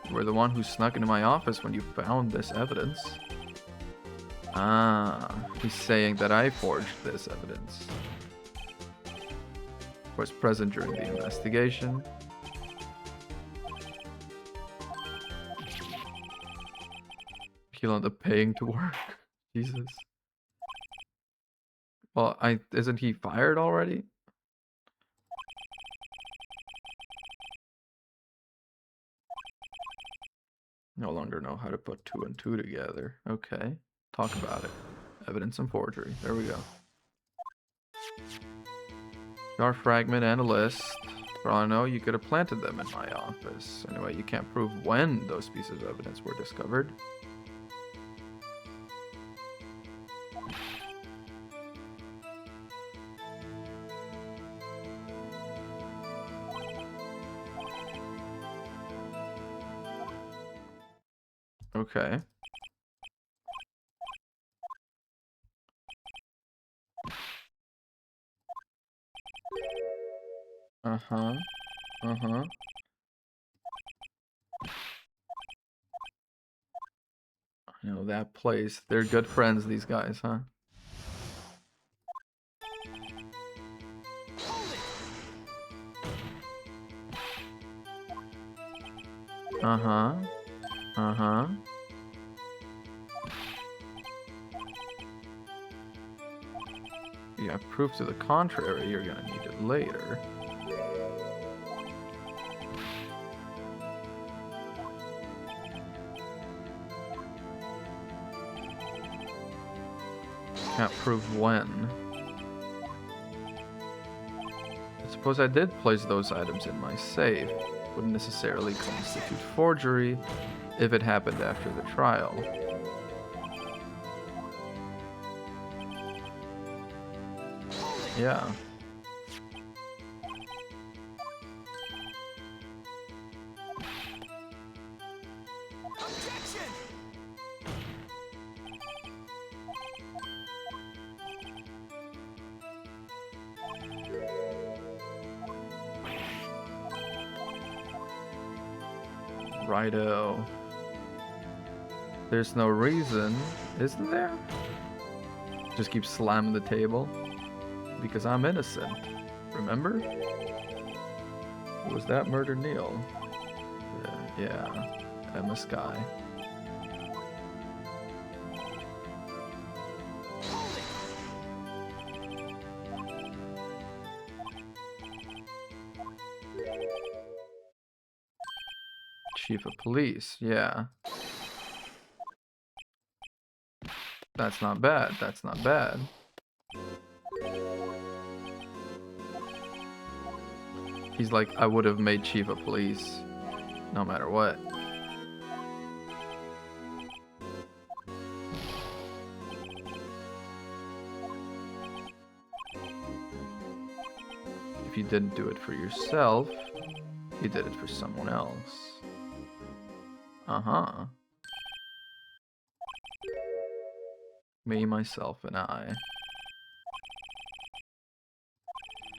you were the one who snuck into my office when you found this evidence. Ah, he's saying that I forged this evidence. Was present during the investigation. He'll end up paying to work. Jesus. Well, isn't he fired already? No longer know how to put 2 and 2 together. Okay. Talk about it. Evidence and forgery. There we go. Jar fragment and a list. For all I know, you could have planted them in my office. Anyway, you can't prove when those pieces of evidence were discovered. Okay. Uh-huh. Uh-huh. You know, that place. They're good friends, these guys, huh? Uh-huh. Uh-huh. Yeah, proof to the contrary, you're gonna need it later. Can't prove when. I suppose I did place those items in my safe. Wouldn't necessarily constitute forgery if it happened after the trial. Yeah. Righto. There's no reason, isn't there? Just keep slamming the table. Because I'm innocent. Remember? Who was that murder Neil? Yeah. Emma Sky. Chief of Police, yeah. That's not bad, that's not bad. He's like, I would have made Chief of Police no matter what. If you didn't do it for yourself, you did it for someone else. Uh-huh. Me, myself, and I.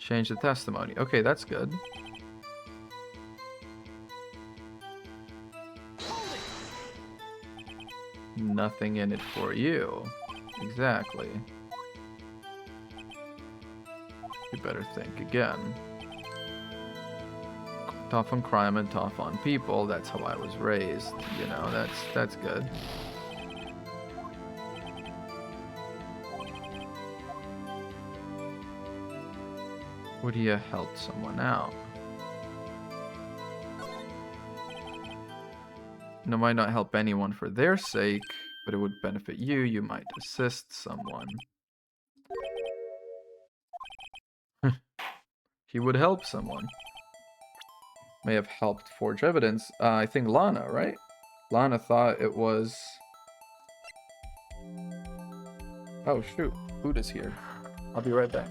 Change the testimony. Okay, that's good. Nothing in it for you. Exactly. You better think again. Tough on crime and tough on people. That's how I was raised. You know, that's good. Would he have helped someone out? And it might not help anyone for their sake, but it would benefit you. You might assist someone. He would help someone. may have helped forge evidence. I think Lana, right? Lana thought it was... Oh shoot, food is here. I'll be right back.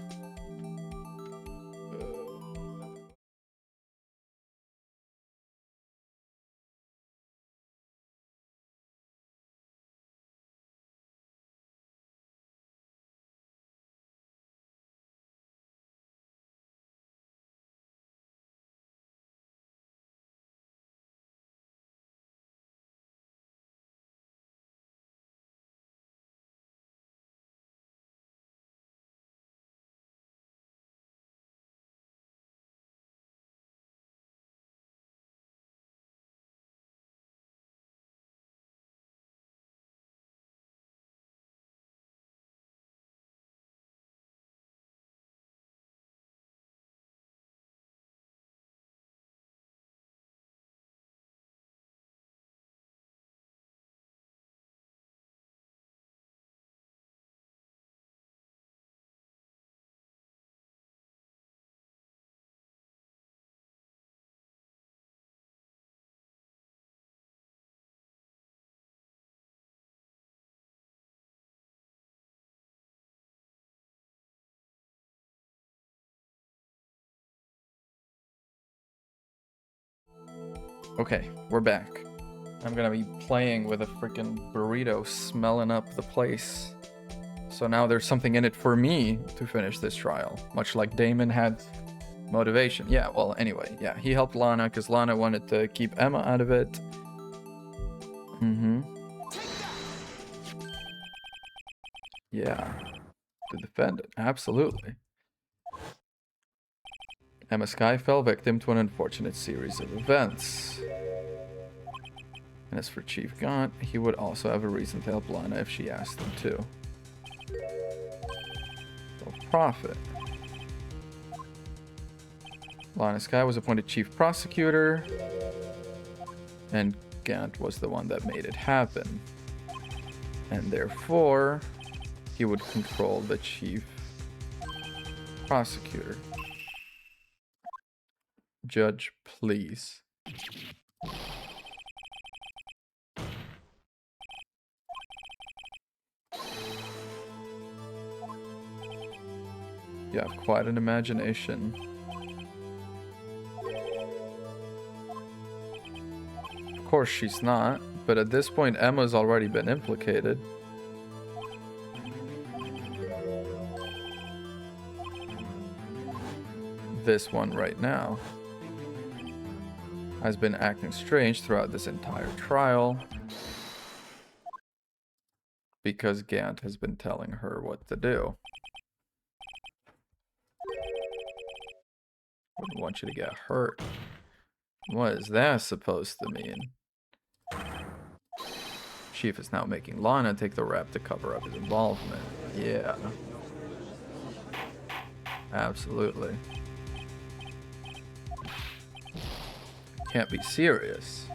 Okay, we're back. I'm gonna be playing with a freaking burrito smelling up the place. So now there's something in it for me to finish this trial, much like Damon had motivation. Yeah, well, anyway, yeah, he helped Lana because Lana wanted to keep Emma out of it. Yeah, to defend it, absolutely. Emma Skye fell victim to an unfortunate series of events. And as for Chief Gaunt, he would also have a reason to help Lana if she asked him to. So profit. Lana Skye was appointed Chief Prosecutor, and Gaunt was the one that made it happen. And therefore, he would control the Chief Prosecutor. Judge, please. You have quite an imagination. Of course she's not, but at this point Emma's already been implicated. This one right now has been acting strange throughout this entire trial because Gaunt has been telling her what to do. Wouldn't want you to get hurt. What is that supposed to mean? Chief is now making Lana take the rap to cover up his involvement. Yeah. Absolutely. Can't be serious.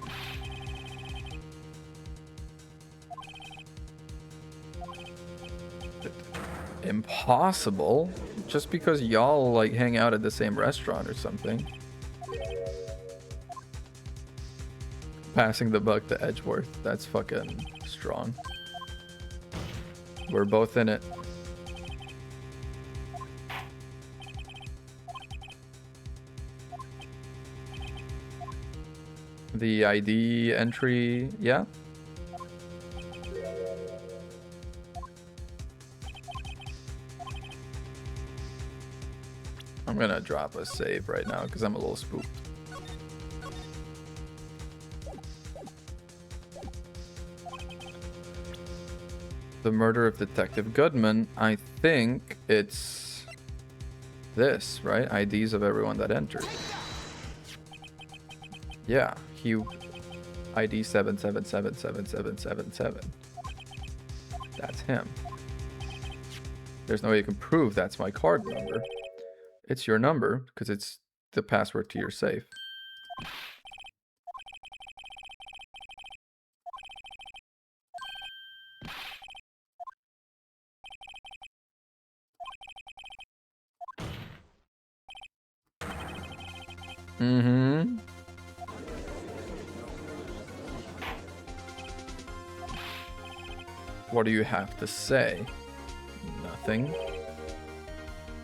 Impossible? Just because y'all like hang out at the same restaurant or something. Passing the buck to Edgeworth. That's fucking strong. We're both in it. The ID entry, yeah? I'm gonna drop a save right now because I'm a little spooked. The murder of Detective Goodman, I think it's this, right? IDs of everyone that entered. Yeah, ID 7777777. That's him. There's no way you can prove that's my card number. It's your number because it's the password to your safe. Mm-hmm. What do you have to say? Nothing.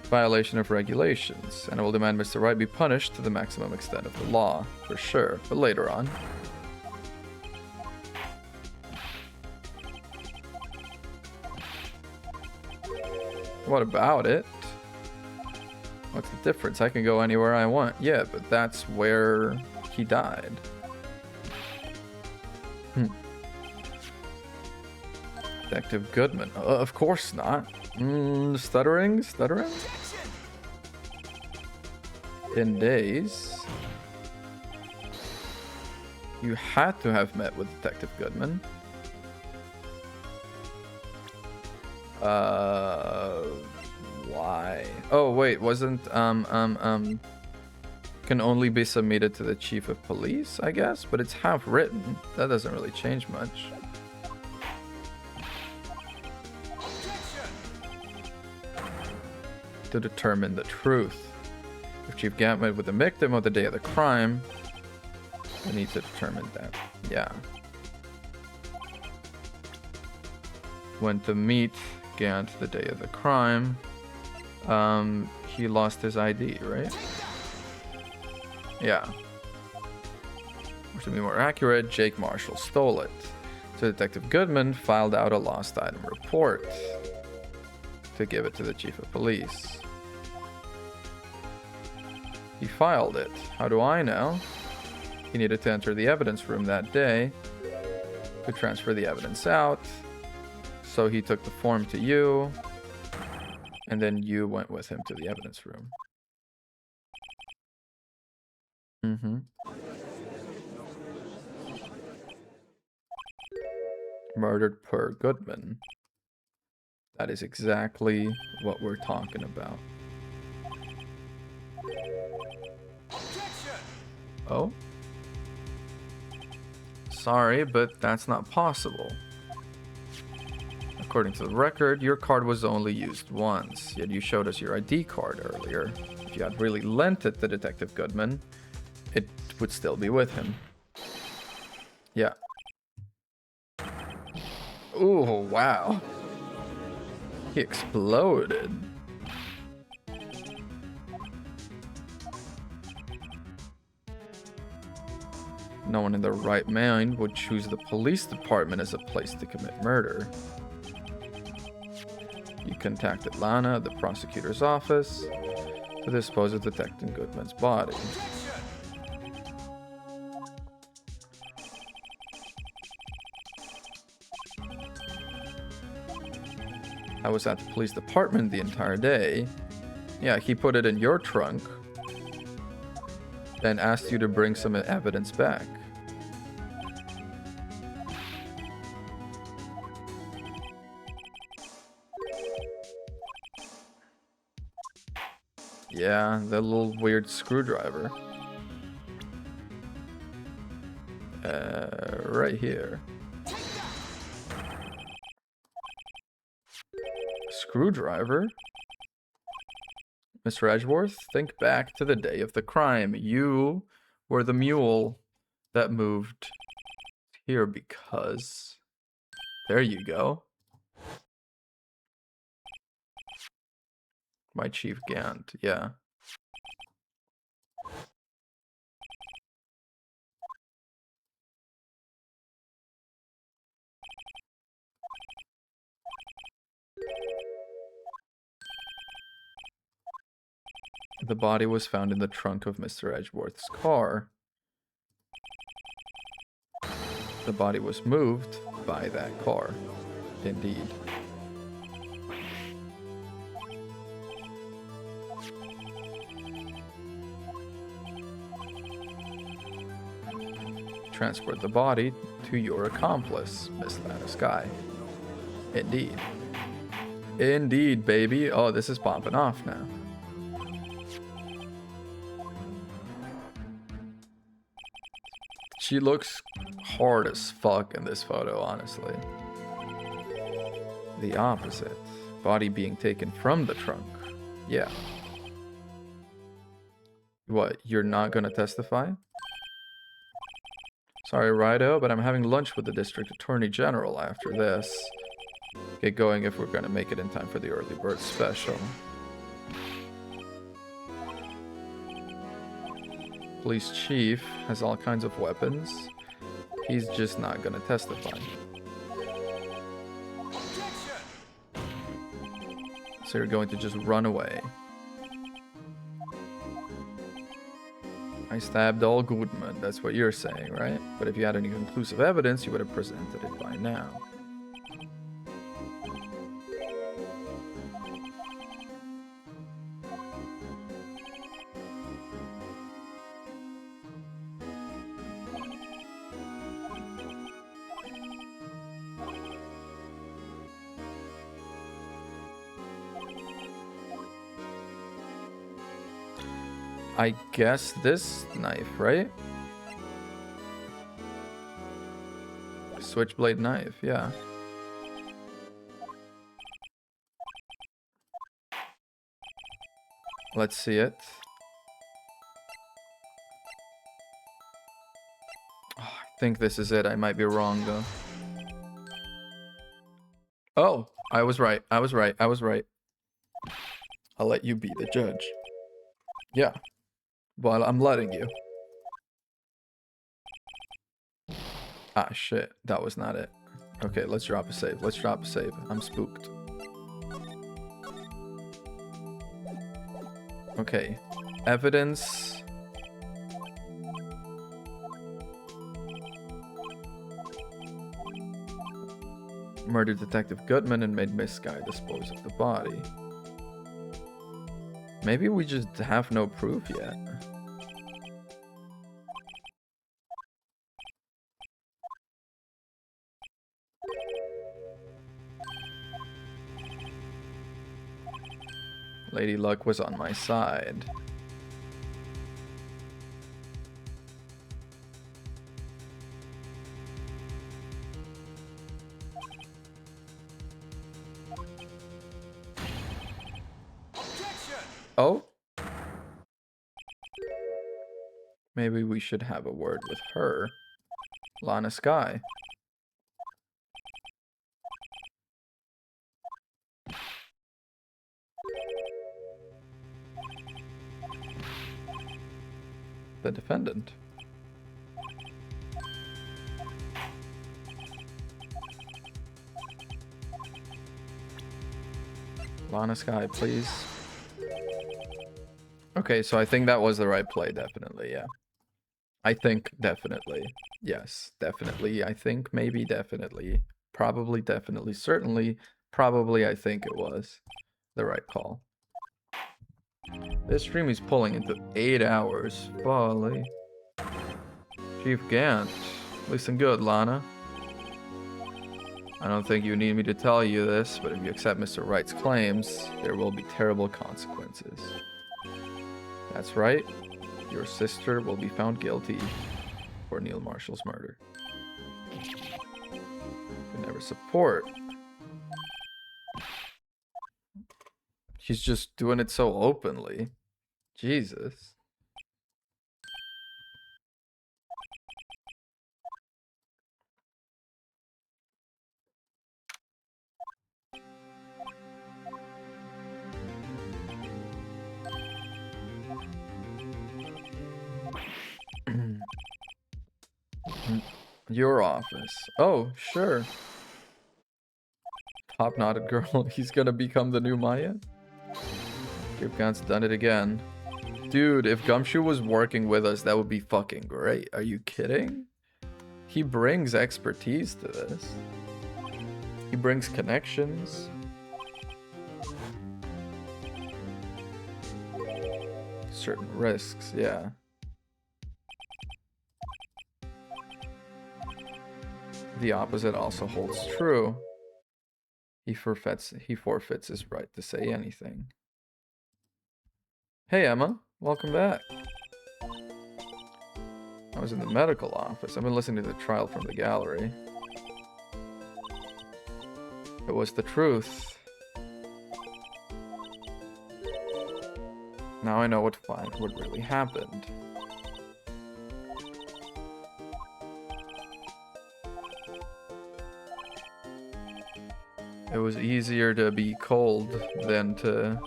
Violation of regulations, and I will demand Mr. Wright be punished to the maximum extent of the law, for sure, but later on. What about it? What's the difference? I can go anywhere I want. Yeah, but that's where he died. Detective Goodman. Of course not. Stuttering? In days. You had to have met with Detective Goodman. Why? Oh, wait, wasn't, can only be submitted to the chief of police, I guess? But it's half written. That doesn't really change much. To determine the truth. If Chief Gant met with the victim on the day of the crime, we need to determine that. Yeah. Went to meet Gant the day of the crime. He lost his ID, right? Yeah. Or to be more accurate, Jake Marshall stole it. So Detective Goodman filed out a lost item report to give it to the chief of police. He filed it. How do I know? He needed to enter the evidence room that day to transfer the evidence out. So he took the form to you, and then you went with him to the evidence room. Murdered per Goodman. That is exactly what we're talking about. Oh? Sorry, but that's not possible. According to the record, your card was only used once, yet you showed us your ID card earlier. If you had really lent it to Detective Goodman, it would still be with him. Yeah. Ooh, wow. He exploded. No one in their right mind would choose the police department as a place to commit murder. You contacted Lana at the prosecutor's office to dispose of Detective Goodman's body. I was at the police department the entire day. Yeah, he put it in your trunk and asked you to bring some evidence back. Yeah, the little weird screwdriver. Right here. Screwdriver? Mr. Edgeworth, think back to the day of the crime. You were the mule that moved here because... There you go. My Chief Gant, yeah. The body was found in the trunk of Mr. Edgeworth's car. The body was moved by that car. Indeed. Transport the body to your accomplice, Miss Lana Skye. Indeed. Indeed, baby. Oh, this is popping off now. She looks hard as fuck in this photo, honestly. The opposite. Body being taken from the trunk. Yeah. What, you're not gonna testify? Sorry, Rido, but I'm having lunch with the District Attorney General after this. get going if we're gonna make it in time for the early bird special. Police chief has all kinds of weapons. He's just not gonna testify. So you're going to just run away. I stabbed all Goodman, that's what you're saying, right? But if you had any conclusive evidence, you would have presented it by now. I guess this knife, right? Switchblade knife, yeah. Let's see it. Oh, I think this is it. I might be wrong, though. Oh, I was right. I was right. I was right. I'll let you be the judge. Yeah. Well, I'm letting you. Ah, shit. That was not it. Okay, let's drop a save. Let's drop a save. I'm spooked. Okay. Evidence. Murdered Detective Goodman and made Miss Guy dispose of the body. Maybe we just have no proof yet. Lady Luck was on my side. Oh? Maybe we should have a word with her. Lana Skye. The defendant. Lana Skye, please. Okay, so I think that was the right play, definitely, yeah. I think definitely. Yes, definitely. I think maybe definitely. Probably definitely. Certainly. Probably I think it was the right call. This stream is pulling into 8 hours. Folly. Chief Gant. Listen good, Lana. I don't think you need me to tell you this, but if you accept Mr. Wright's claims, there will be terrible consequences. That's right. Your sister will be found guilty for Neil Marshall's murder. You never support. She's just doing it so openly. Jesus. Your office. Oh, sure. Top knotted girl. He's gonna become the new Maya? Gipgon's done it again. Dude, if Gumshoe was working with us, that would be fucking great. Are you kidding? He brings expertise to this. He brings connections. Certain risks, yeah. The opposite also holds true. He forfeits his right to say anything. Hey Emma, welcome back. I was in the medical office. I've been listening to the trial from the gallery. It was the truth. Now I know what really happened. It was easier to be cold than to...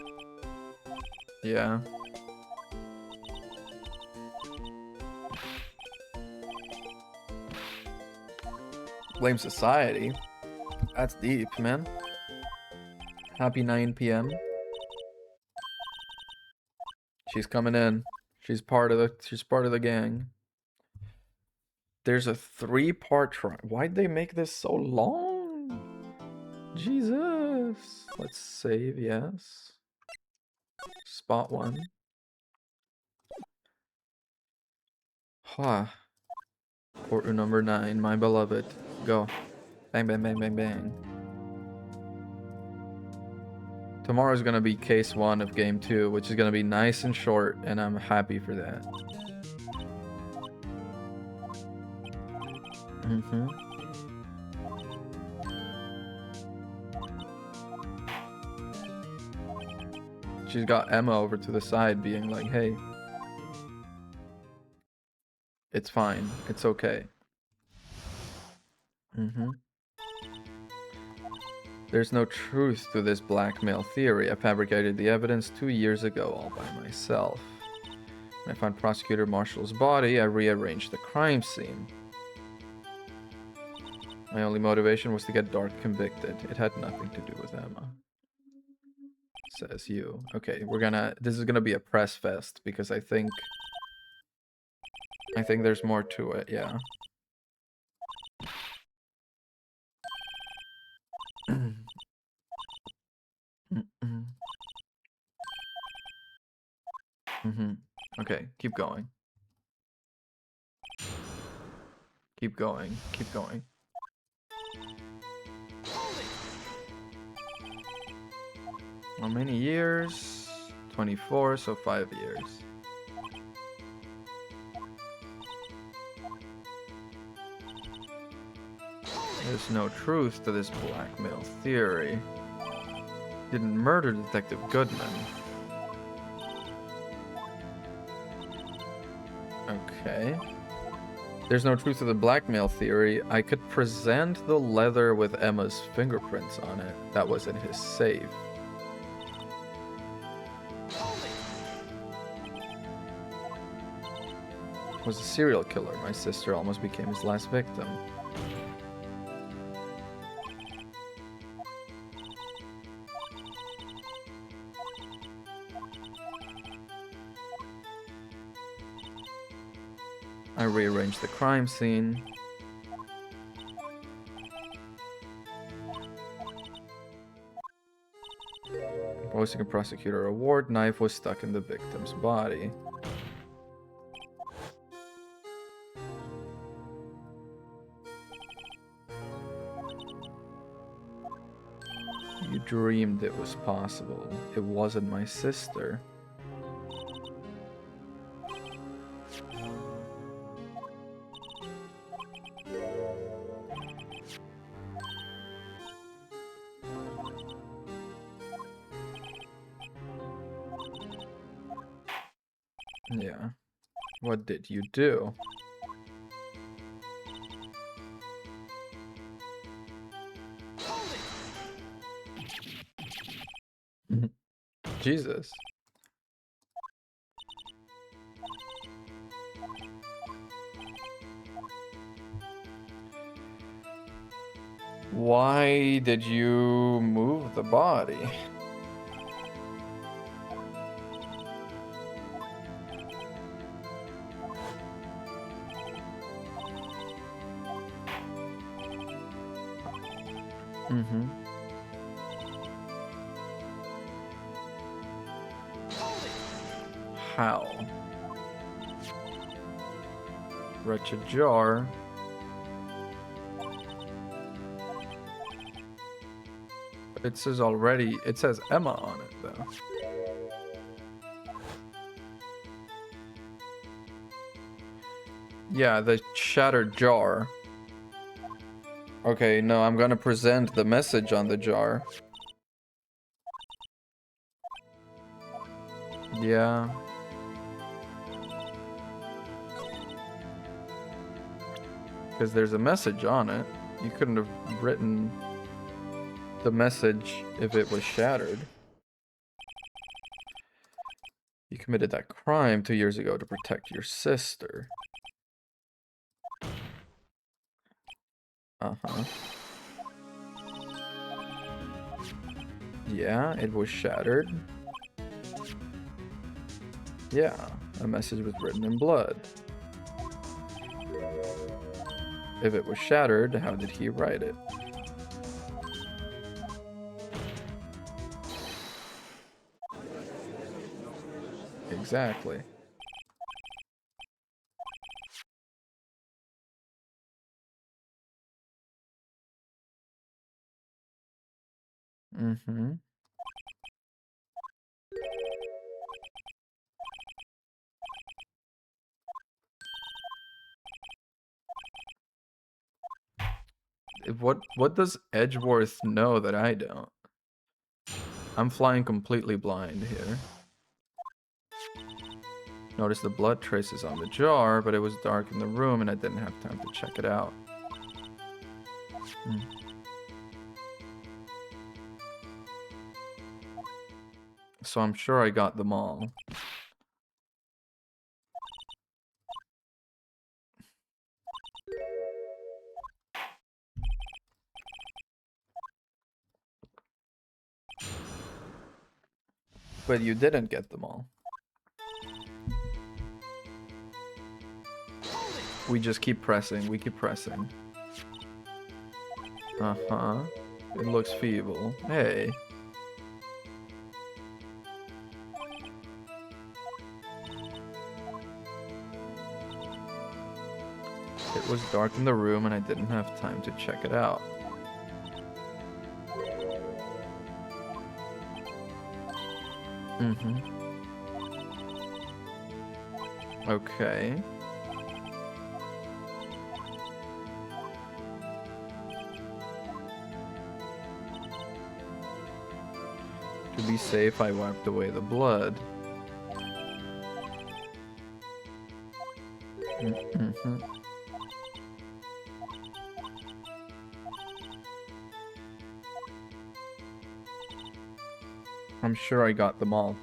Yeah. Blame society. That's deep, man. Happy 9 p.m. She's coming in. She's part of the gang. There's a 3-part try. Why'd they make this so long? Jesus. Let's save, yes. Spot 1. Huh. Courtroom number 9, my beloved. Go. Bang, bang, bang, bang, bang. Tomorrow's gonna be case 1 of game 2, which is gonna be nice and short, and I'm happy for that. She's got Emma over to the side being like, hey, it's fine, it's okay. There's no truth to this blackmail theory. I fabricated the evidence 2 years ago all by myself. When I found Prosecutor Marshall's body, I rearranged the crime scene. My only motivation was to get Dart convicted. It had nothing to do with Emma. Says you. Okay, this is gonna be a press fest because I think there's more to it, yeah. Okay, keep going. Keep going. Keep going. How many years? 24, so 5 years. There's no truth to this blackmail theory. Didn't murder Detective Goodman. Okay. There's no truth to the blackmail theory. I could present the leather with Emma's fingerprints on it. That was in his safe. Was a serial killer. My sister almost became his last victim. I rearranged the crime scene. Posting a prosecutor award, knife was stuck in the victim's body. You dreamed it was possible. It wasn't my sister. Yeah. What did you do? Jesus. Why did you move the body? How? Wretched jar. It says already, it says Emma on it though. Yeah, the shattered jar. Okay, no, I'm gonna present the message on the jar. Yeah. Because there's a message on it. You couldn't have written the message if it was shattered. You committed that crime 2 years ago to protect your sister. Uh-huh. Yeah, it was shattered. Yeah, a message was written in blood. If it was shattered, how did he write it? Exactly. Mm-hmm. What does Edgeworth know that I don't? I'm flying completely blind here. Notice the blood traces on the jar, but it was dark in the room and I didn't have time to check it out. So I'm sure I got them all. But you didn't get them all. We just keep pressing, we keep pressing. Uh-huh. It looks feeble. Hey. It was dark in the room and I didn't have time to check it out. Mm-hmm. Okay. To be safe, I wiped away the blood. Mm-hmm. I'm sure I got them all.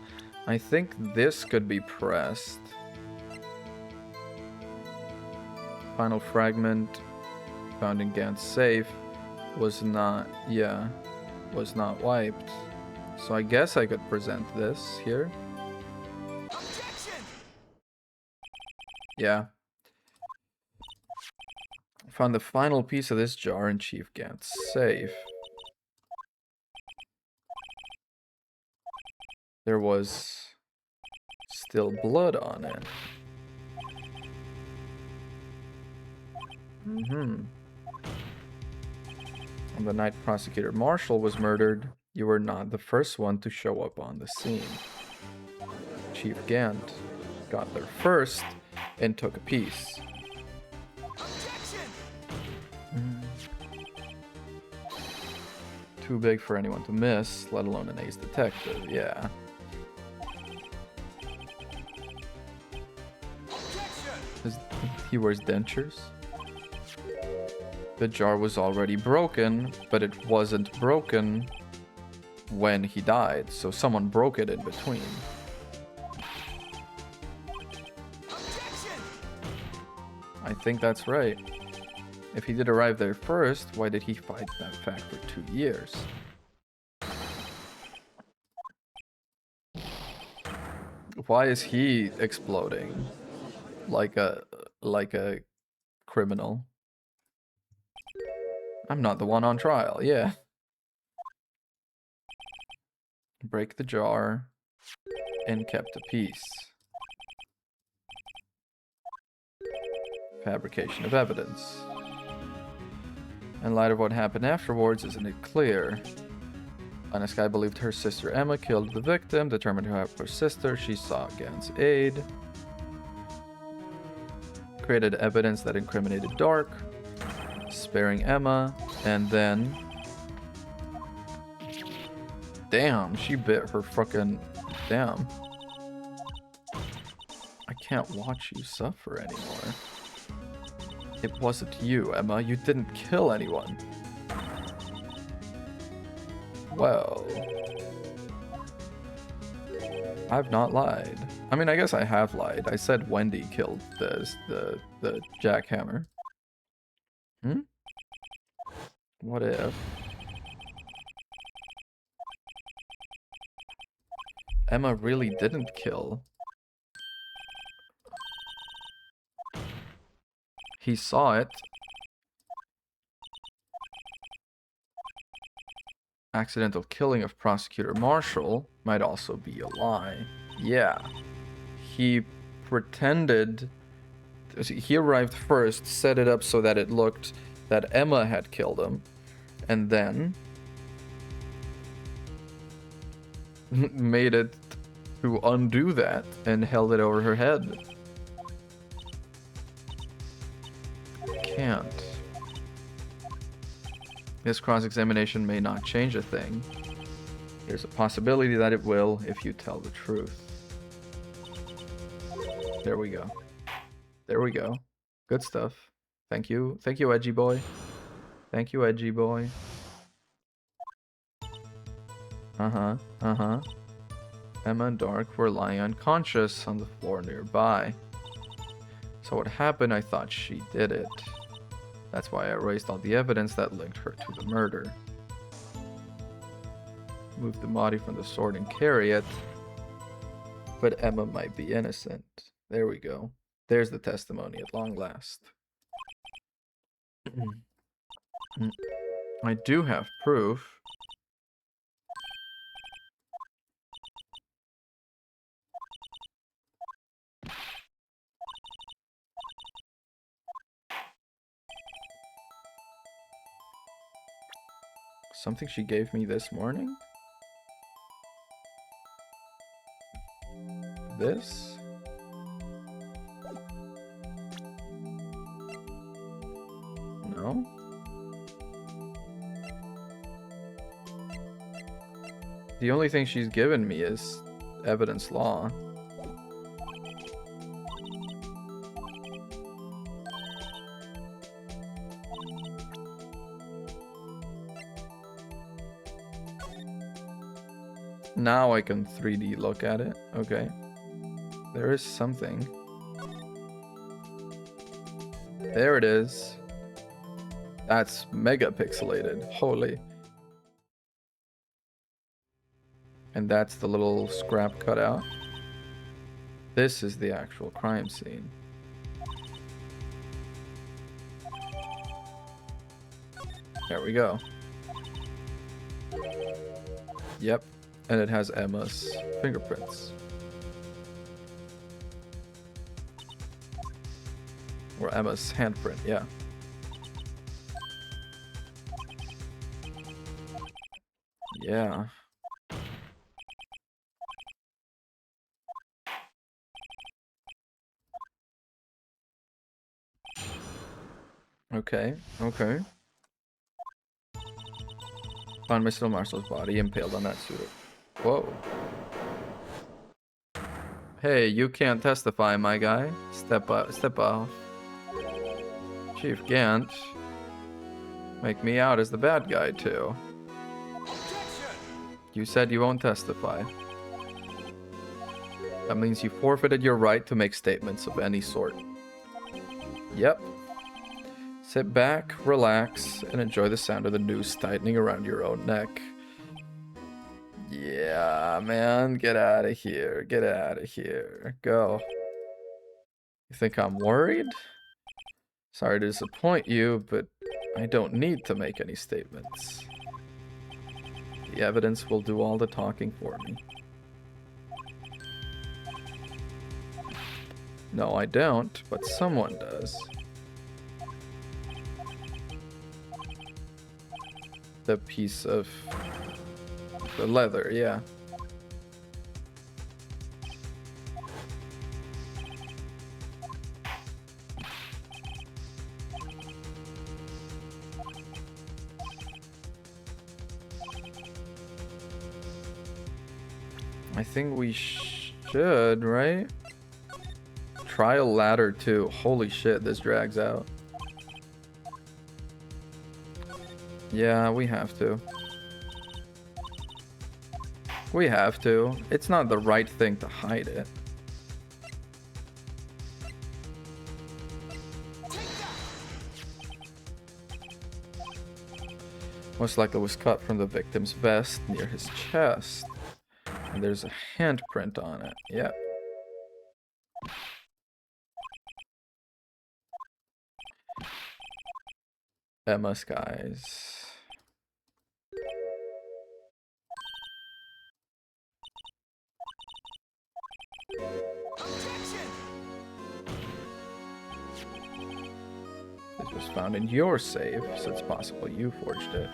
I think this could be pressed. Final fragment found in Gant's safe was not, yeah, was not wiped. So I guess I could present this here. Yeah. Found the final piece of this jar in Chief Gant's safe. There was still blood on it. Mm-hmm. On the night Prosecutor Marshall was murdered, you were not the first one to show up on the scene. Chief Gant got there first and took a piece. Too big for anyone to miss, let alone an ace detective, yeah. He wears dentures. The jar was already broken, but it wasn't broken when he died, so someone broke it in between. I think that's right. If he did arrive there first, why did he fight that fact for 2 years? Why is he exploding like a criminal? I'm not the one on trial, yeah. Break the jar and kept a piece. Fabrication of evidence. In light of what happened afterwards, isn't it clear? Anaskei believed her sister Emma killed the victim, determined to help her sister. She sought Gant's aid. Created evidence that incriminated Dark, sparing Emma, and then... Damn, she bit her fucking... Damn. I can't watch you suffer anymore. It wasn't you, Emma. You didn't kill anyone. Well, I've not lied. I mean, I guess I have lied. I said Wendy killed the jackhammer. Hmm? What if Emma really didn't kill? He saw it. Accidental killing of Prosecutor Marshall might also be a lie. Yeah. He pretended... He arrived first, set it up so that it looked that Emma had killed him, and then made it to undo that and held it over her head. Can't. This cross-examination may not change a thing. There's a possibility that it will if you tell the truth. There we go. There we go. Good stuff. Thank you. Thank you, Edgy Boy. Thank you, Edgy Boy. Uh-huh. Uh-huh. Emma and Dark were lying unconscious on the floor nearby. So what happened, I thought she did it. That's why I erased all the evidence that linked her to the murder. Move the body from the sword and carry it. But Emma might be innocent. There we go. There's the testimony at long last. I do have proof. Something she gave me this morning? This? No? The only thing she's given me is evidence law. Now I can 3D look at it. Okay. There is something. There it is. That's mega pixelated. Holy. And that's the little scrap cutout. This is the actual crime scene. There we go. Yep. And it has Emma's fingerprints. Or Emma's handprint, yeah. Yeah. Okay, okay. Found Mr. Marshall's body impaled on that suit. Whoa. Hey, you can't testify, my guy. Step off. Chief Gant. Make me out as the bad guy, too. You said you won't testify. That means you forfeited your right to make statements of any sort. Yep. Sit back, relax, and enjoy the sound of the noose tightening around your own neck. Yeah, man, get out of here. Get out of here. Go. You think I'm worried? Sorry to disappoint you, but I don't need to make any statements. The evidence will do all the talking for me. No, I don't, but someone does. The piece of the leather, yeah. I think we should, right? Trial ladder 2. Holy shit, this drags out. Yeah, we have to. We have to. It's not the right thing to hide it. Most likely was cut from the victim's vest near his chest. And there's a handprint on it. Yep. Emma Skies. This was found in your safe, so it's possible you forged it.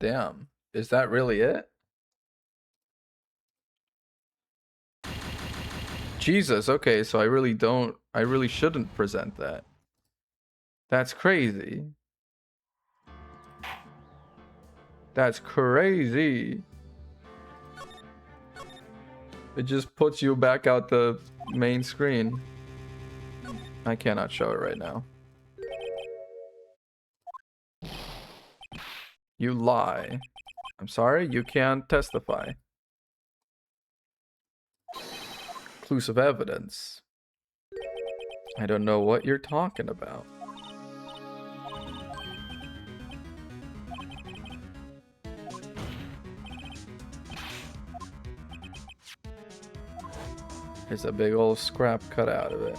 Damn. Is that really it? Jesus, okay, so I really shouldn't present that. That's crazy. That's crazy. It just puts you back out the main screen. I cannot show it right now. You lie. I'm sorry, you can't testify. Conclusive evidence. I don't know what you're talking about. There's a big old scrap cut out of it.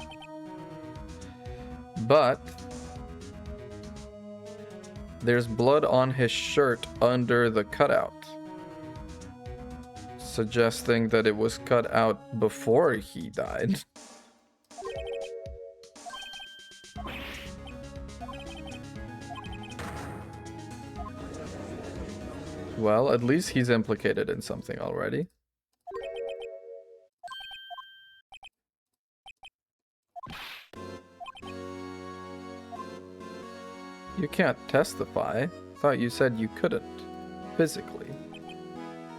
But there's blood on his shirt under the cutout, suggesting that it was cut out before he died. Well, at least he's implicated in something already. You can't testify. Thought you said you couldn't. Physically.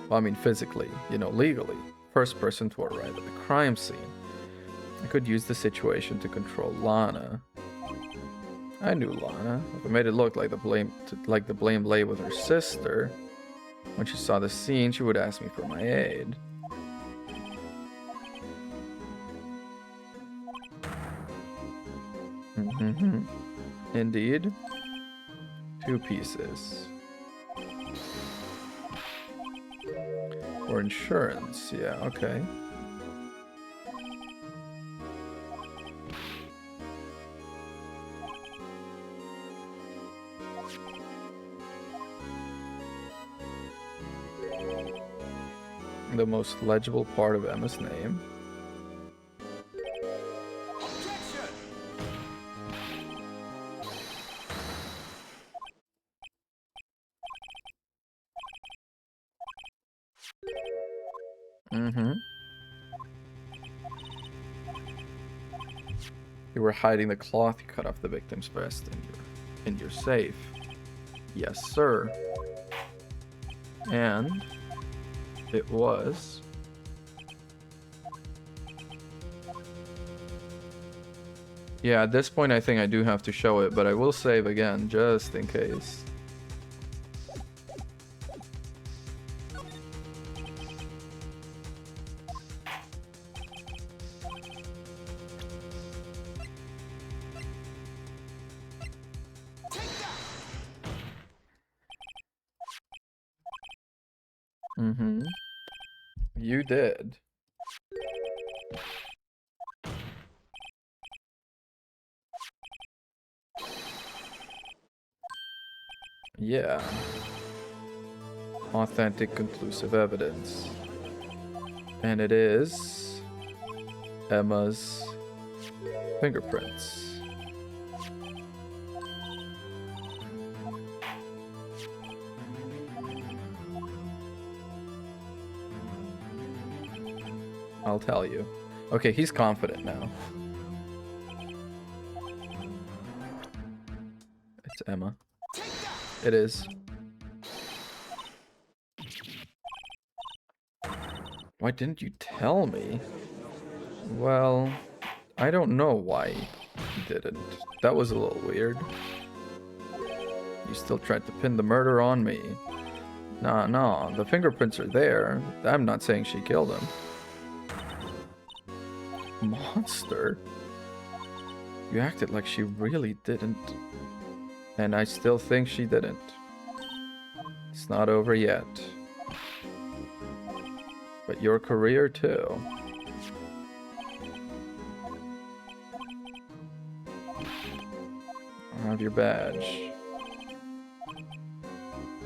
Well, I mean physically, you know, legally. First person to arrive at the crime scene. I could use the situation to control Lana. I knew Lana. If I made it look like the blame lay with her sister, when she saw the scene, she would ask me for my aid. Indeed. 2 pieces. Or insurance, yeah, okay. The most legible part of Emma's name. You were hiding the cloth you cut off the victim's vest in your safe. Yes, sir. And it was yeah, at this point I think I do have to show it, but I will save again just in case. You did. Yeah. Authentic, conclusive evidence. And it is Emma's fingerprints. I'll tell you. Okay, he's confident now. It's Emma. It is. Why didn't you tell me? Well, I don't know why you didn't. That was a little weird. You still tried to pin the murder on me. Nah, the fingerprints are there. I'm not saying she killed him. Monster? You acted like she really didn't. And I still think she didn't. It's not over yet. But your career too. I have your badge.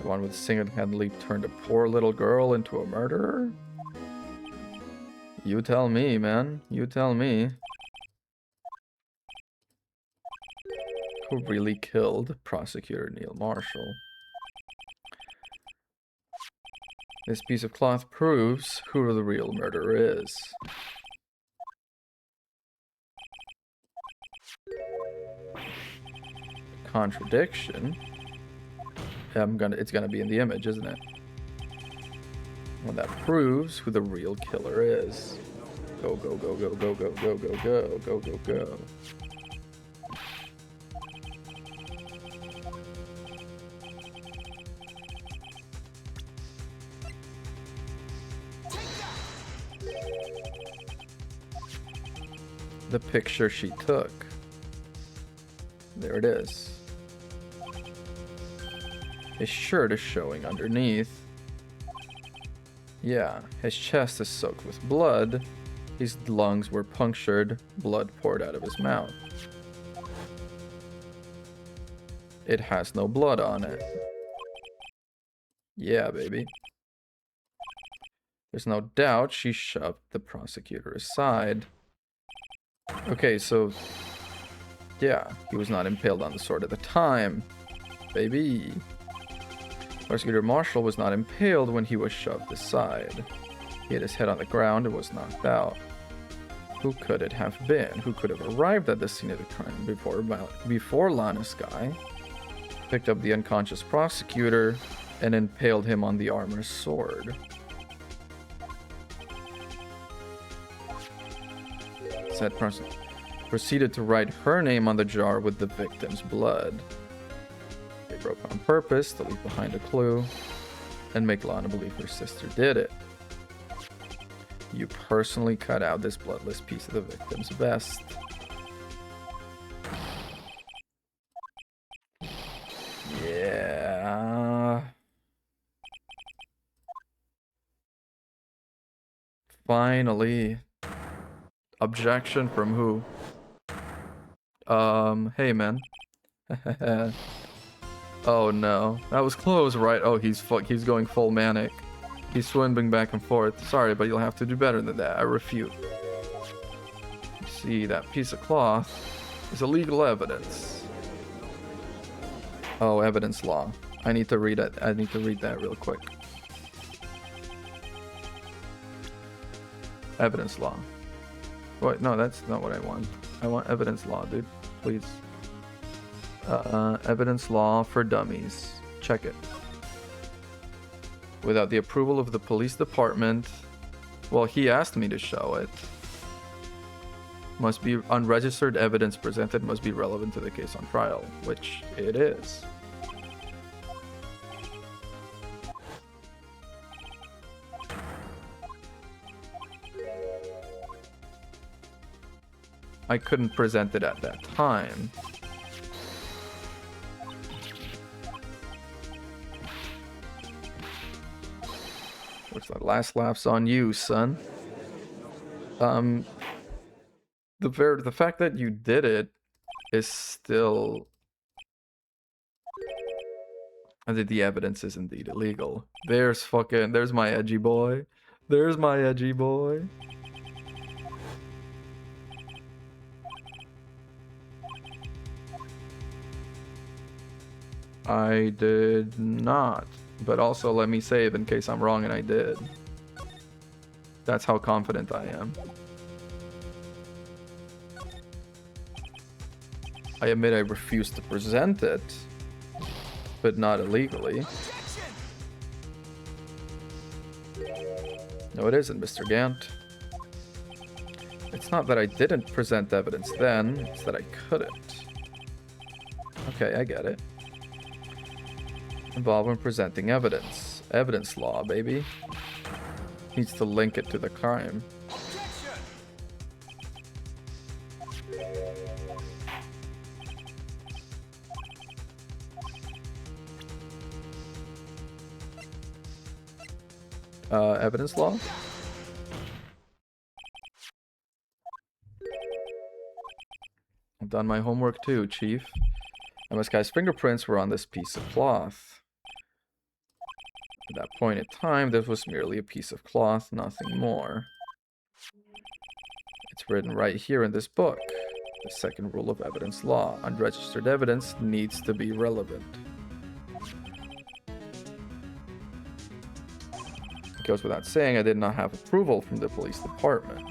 The one with single-handedly turned a poor little girl into a murderer? You tell me, man. You tell me. Who really killed Prosecutor Neil Marshall? This piece of cloth proves who the real murderer is. Contradiction? It's gonna be in the image, isn't it? Well, that proves who the real killer is. Go, go, go, go, go, go, go, go, go, go, go, go. The picture she took. There it is. His shirt is showing underneath. Yeah, his chest is soaked with blood. His lungs were punctured. Blood poured out of his mouth. It has no blood on it. Yeah, baby. There's no doubt she shoved the prosecutor aside. Okay, so... yeah, he was not impaled on the sword at the time. Baby. Prosecutor Marshall was not impaled when he was shoved aside. He had his head on the ground and was knocked out. Who could it have been? Who could have arrived at the scene of the crime before Lana Skye picked up the unconscious prosecutor and impaled him on the armor's sword? Said prosecutor proceeded to write her name on the jar with the victim's blood. They broke on purpose to leave behind a clue and make Lana believe her sister did it. You personally cut out this bloodless piece of the victim's vest. Yeah. Finally. Objection from who? Hey man. Oh no, that was close, right? Oh, he's going full manic. He's swimming back and forth. Sorry, but you'll have to do better than that. I refute. You see, that piece of cloth is illegal evidence. Oh, evidence law. I need to read it. I need to read that real quick. Evidence law. Wait, no, that's not what I want. I want evidence law, dude. Please. Evidence law for dummies. Check it. Without the approval of the police department. Well, he asked me to show it. Must be unregistered evidence presented, must be relevant to the case on trial, which it is. I couldn't present it at that time. What's that? Last laughs on you, son. The fact that you did it is still... I think the evidence is indeed illegal. There's my edgy boy. There's my edgy boy. I did not. But also, let me save in case I'm wrong and I did. That's how confident I am. I admit I refused to present it, but not illegally. No, it isn't, Mr. Gant. It's not that I didn't present evidence then, it's that I couldn't. Okay, I get it. Involved when presenting evidence. Evidence law, baby. Needs to link it to the crime. Evidence law? I've done my homework too, Chief. MS Guy's fingerprints were on this piece of cloth. At that point in time, this was merely a piece of cloth, nothing more. It's written right here in this book. The second rule of evidence law. Unregistered evidence needs to be relevant. It goes without saying I did not have approval from the police department.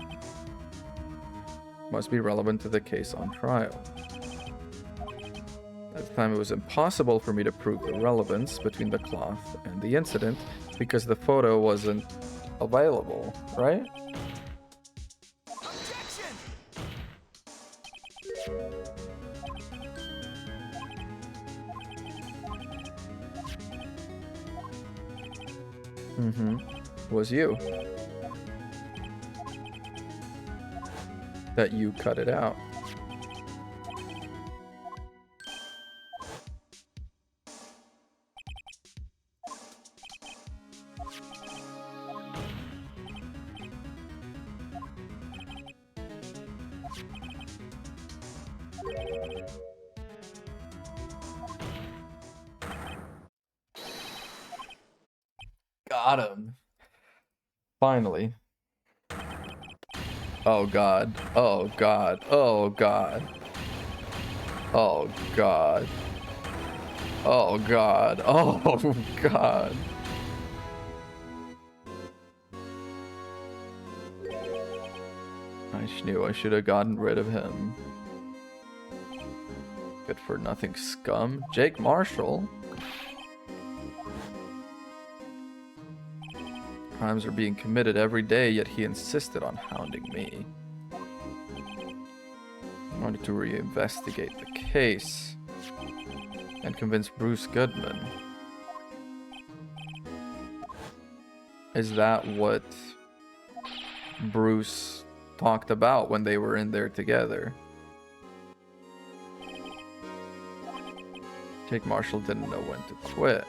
Must be relevant to the case on trial. At the time, it was impossible for me to prove the relevance between the cloth and the incident because the photo wasn't available, right? Was you. That you cut it out. Got him. Finally. Oh god. Oh god. Oh god. Oh god. Oh god. Oh god. I knew I should have gotten rid of him. Good for nothing scum. Jake Marshall. Crimes are being committed every day, yet he insisted on hounding me. I wanted to reinvestigate the case and convince Bruce Goodman. Is that what Bruce talked about when they were in there together? Jake Marshall didn't know when to quit.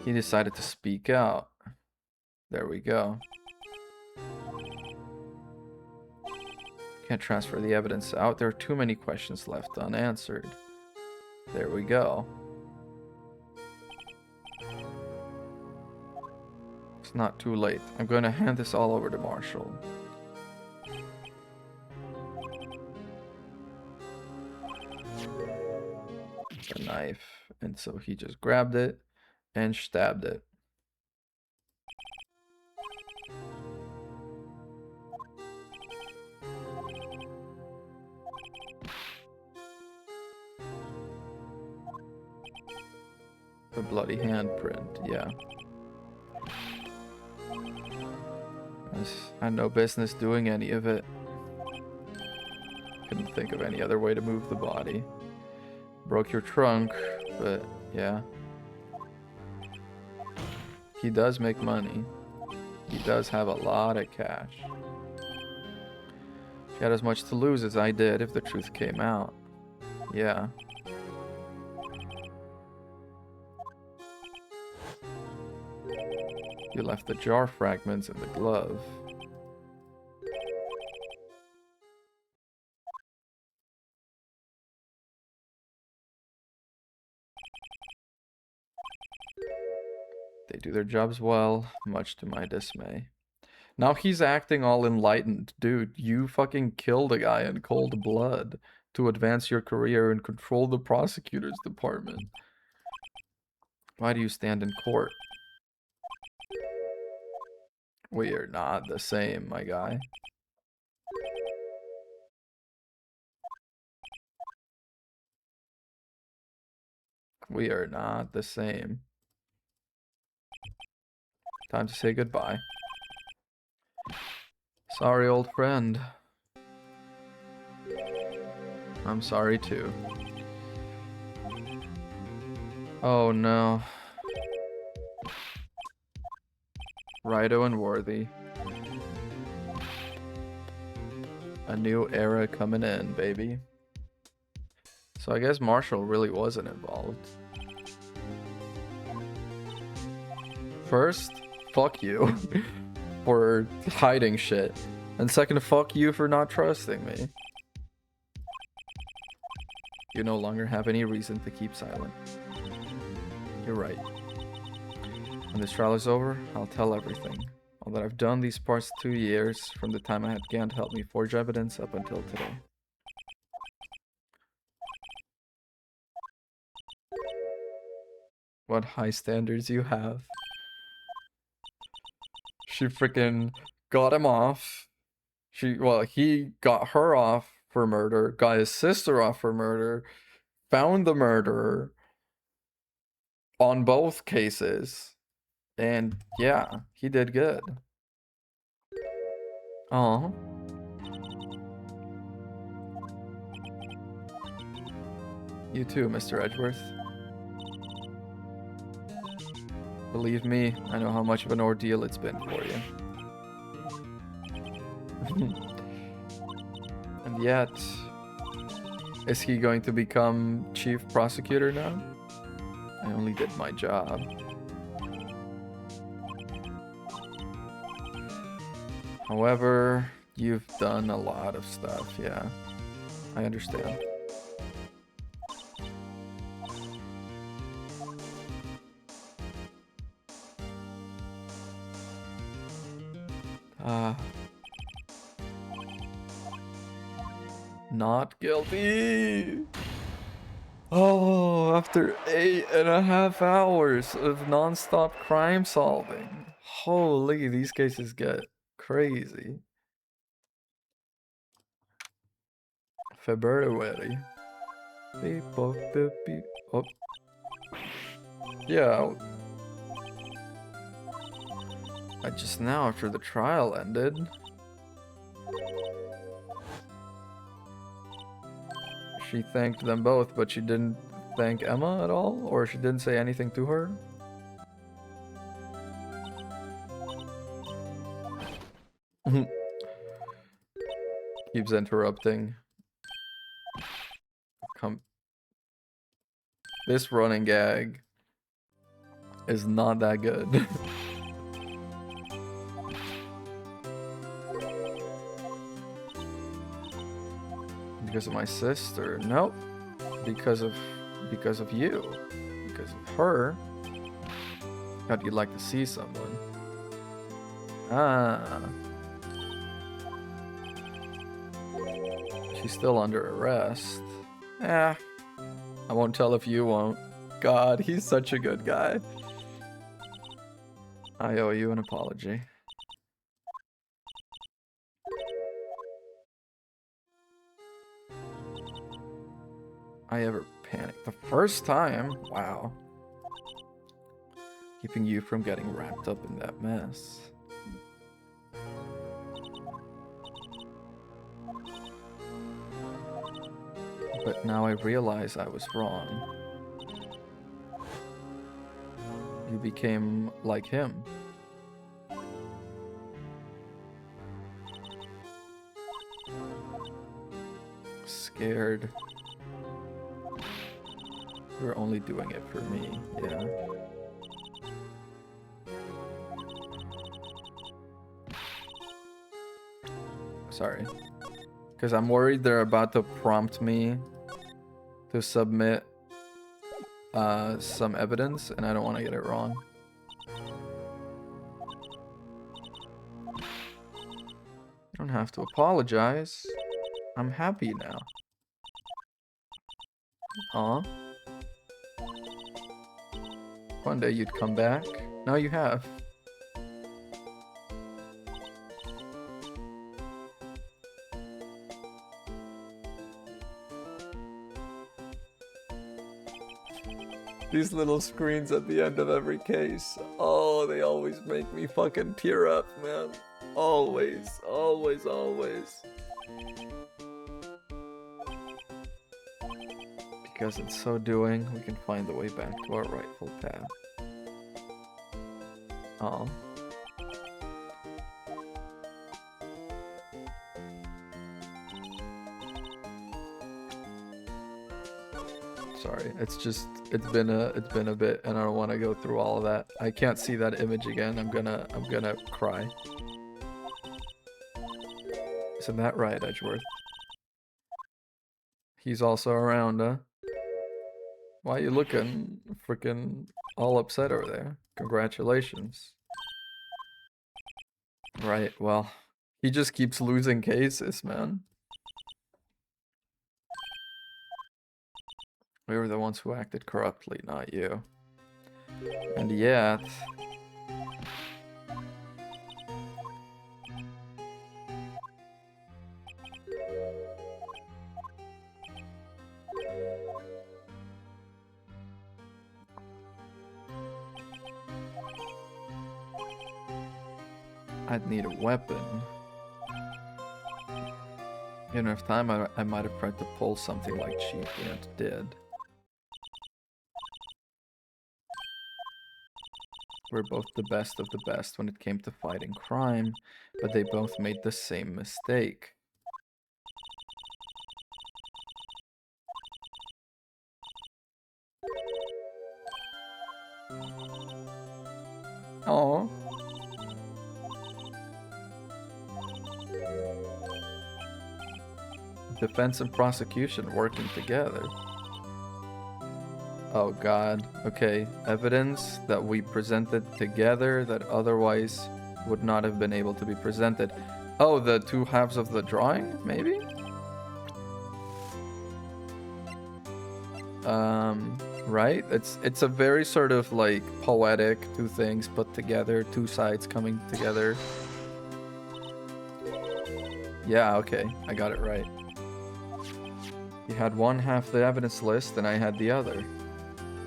He decided to speak out. There we go. Can't transfer the evidence out. There are too many questions left unanswered. There we go. It's not too late. I'm going to hand this all over to Marshall. A knife. And so he just grabbed it and stabbed it. The bloody handprint, yeah. I had no business doing any of it. Couldn't think of any other way to move the body. Broke your trunk, but yeah. He does make money. He does have a lot of cash. He had as much to lose as I did if the truth came out. Yeah. You left the jar fragments in the glove. They do their jobs well, much to my dismay. Now he's acting all enlightened. Dude, you fucking killed a guy in cold blood to advance your career and control the prosecutor's department. Why do you stand in court? We are not the same, my guy. We are not the same. Time to say goodbye. Sorry, old friend. I'm sorry too. Oh no. Raito and Worthy. A new era coming in, baby. So I guess Marshall really wasn't involved. First, fuck you for hiding shit. And second, fuck you for not trusting me. You no longer have any reason to keep silent. You're right. When this trial is over, I'll tell everything. All that I've done these past 2 years, from the time I had Gant help me forge evidence up until today. What high standards you have. She freaking got him off. He got her off for murder, got his sister off for murder, found the murderer on both cases. And yeah, he did good. Oh. You too, Mr. Edgeworth. Believe me, I know how much of an ordeal it's been for you. And yet, is he going to become chief prosecutor now? I only did my job. However, you've done a lot of stuff, yeah. I understand. Not guilty. Oh, after 8.5 hours of non-stop crime solving. Holy, these cases get crazy. February. Beep, boop, beep, beep. Oh. Yeah. I just now, after the trial ended. She thanked them both, but she didn't thank Emma at all? Or she didn't say anything to her? Keeps interrupting. This running gag is not that good. Because of my sister. Nope. Because of you. Because of her. Thought you'd like to see someone. Ah. She's still under arrest. I won't tell if you won't. God, he's such a good guy. I owe you an apology. I ever panicked the first time? Wow. Keeping you from getting wrapped up in that mess. But now I realize I was wrong. You became like him. Scared. You're only doing it for me, yeah. Sorry. Because I'm worried they're about to prompt me to submit some evidence, and I don't want to get it wrong. You don't have to apologize. I'm happy now. Aw. One day you'd come back. Now you have. These little screens at the end of every case. Oh, they always make me fucking tear up, man. Always, always, always. Because in so doing, we can find the way back to our rightful path. Oh. Sorry, it's been a bit, and I don't want to go through all of that. I can't see that image again. I'm gonna cry. Isn't that right, Edgeworth? He's also around, huh? Why are you looking freaking all upset over there? Congratulations. Right, well, he just keeps losing cases, man. We were the ones who acted corruptly, not you. And yet... I'd need a weapon. In enough time, I might have tried to pull something like cheap and did. We're both the best of the best when it came to fighting crime, but they both made the same mistake. Oh. Defense and prosecution working together. Oh god. Okay, evidence that we presented together that otherwise would not have been able to be presented. Oh, the two halves of the drawing, maybe? Right? It's a very sort of like poetic, two things put together, two sides coming together. Yeah, okay, I got it right. You had one half the evidence list and I had the other.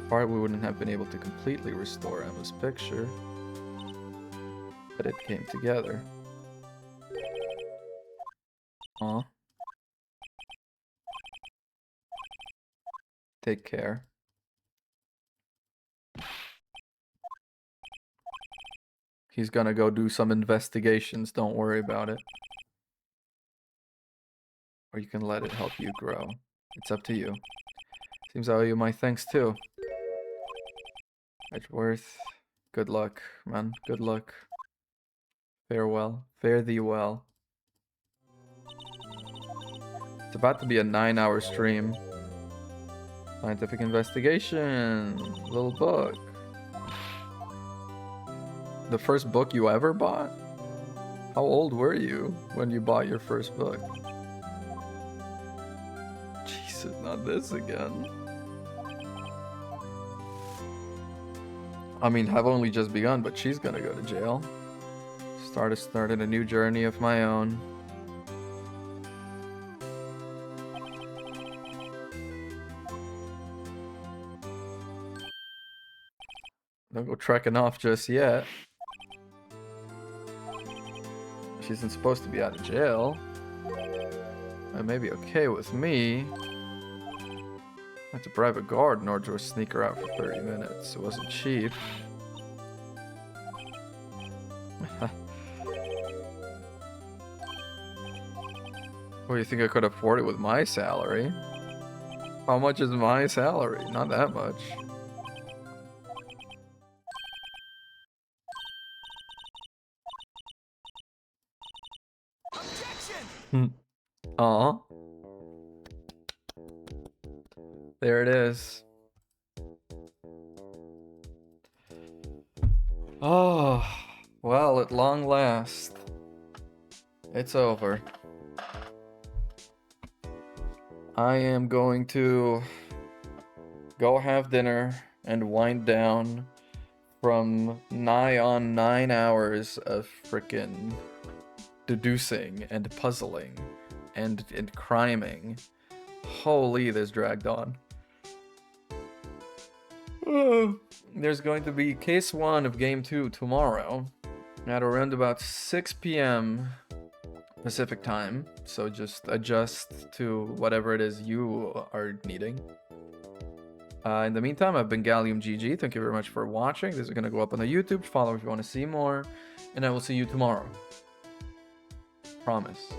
Part we wouldn't have been able to completely restore Emma's picture, but it came together. Aw. Take care. He's gonna go do some investigations, don't worry about it. Or you can let it help you grow. It's up to you. Seems I owe you my thanks too. Edgeworth, good luck, man. Good luck. Farewell. Fare thee well. It's about to be a 9-hour stream. Scientific investigation. Little book. The first book you ever bought? How old were you when you bought your first book? Jesus, not this again. I mean, I've only just begun, but she's gonna go to jail. Started a new journey of my own. Don't go trekking off just yet. She isn't supposed to be out of jail. That may be okay with me. I had to bribe a guard in order to sneak her out for 30 minutes. It wasn't cheap. Well, you think I could afford it with my salary? How much is my salary? Not that much. Aw. There it is. Oh, well, at long last, it's over. I am going to go have dinner and wind down from nigh on 9 hours of frickin' deducing and puzzling and criming. Holy, this dragged on. There's going to be case 1 of game 2 tomorrow at around about 6 p.m. Pacific time. So just adjust to whatever it is you are needing. In the meantime, I've been Gallium GG. Thank you very much for watching. This is going to go up on the YouTube. Follow if you want to see more. And I will see you tomorrow. Promise.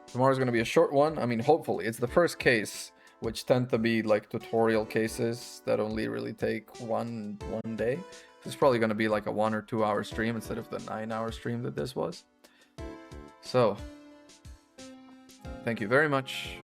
Tomorrow's going to be a short one. I mean, hopefully. It's the first case, which tend to be like tutorial cases that only really take one day. This is probably going to be like a 1 or 2 hour stream instead of the 9-hour stream that this was. So, thank you very much.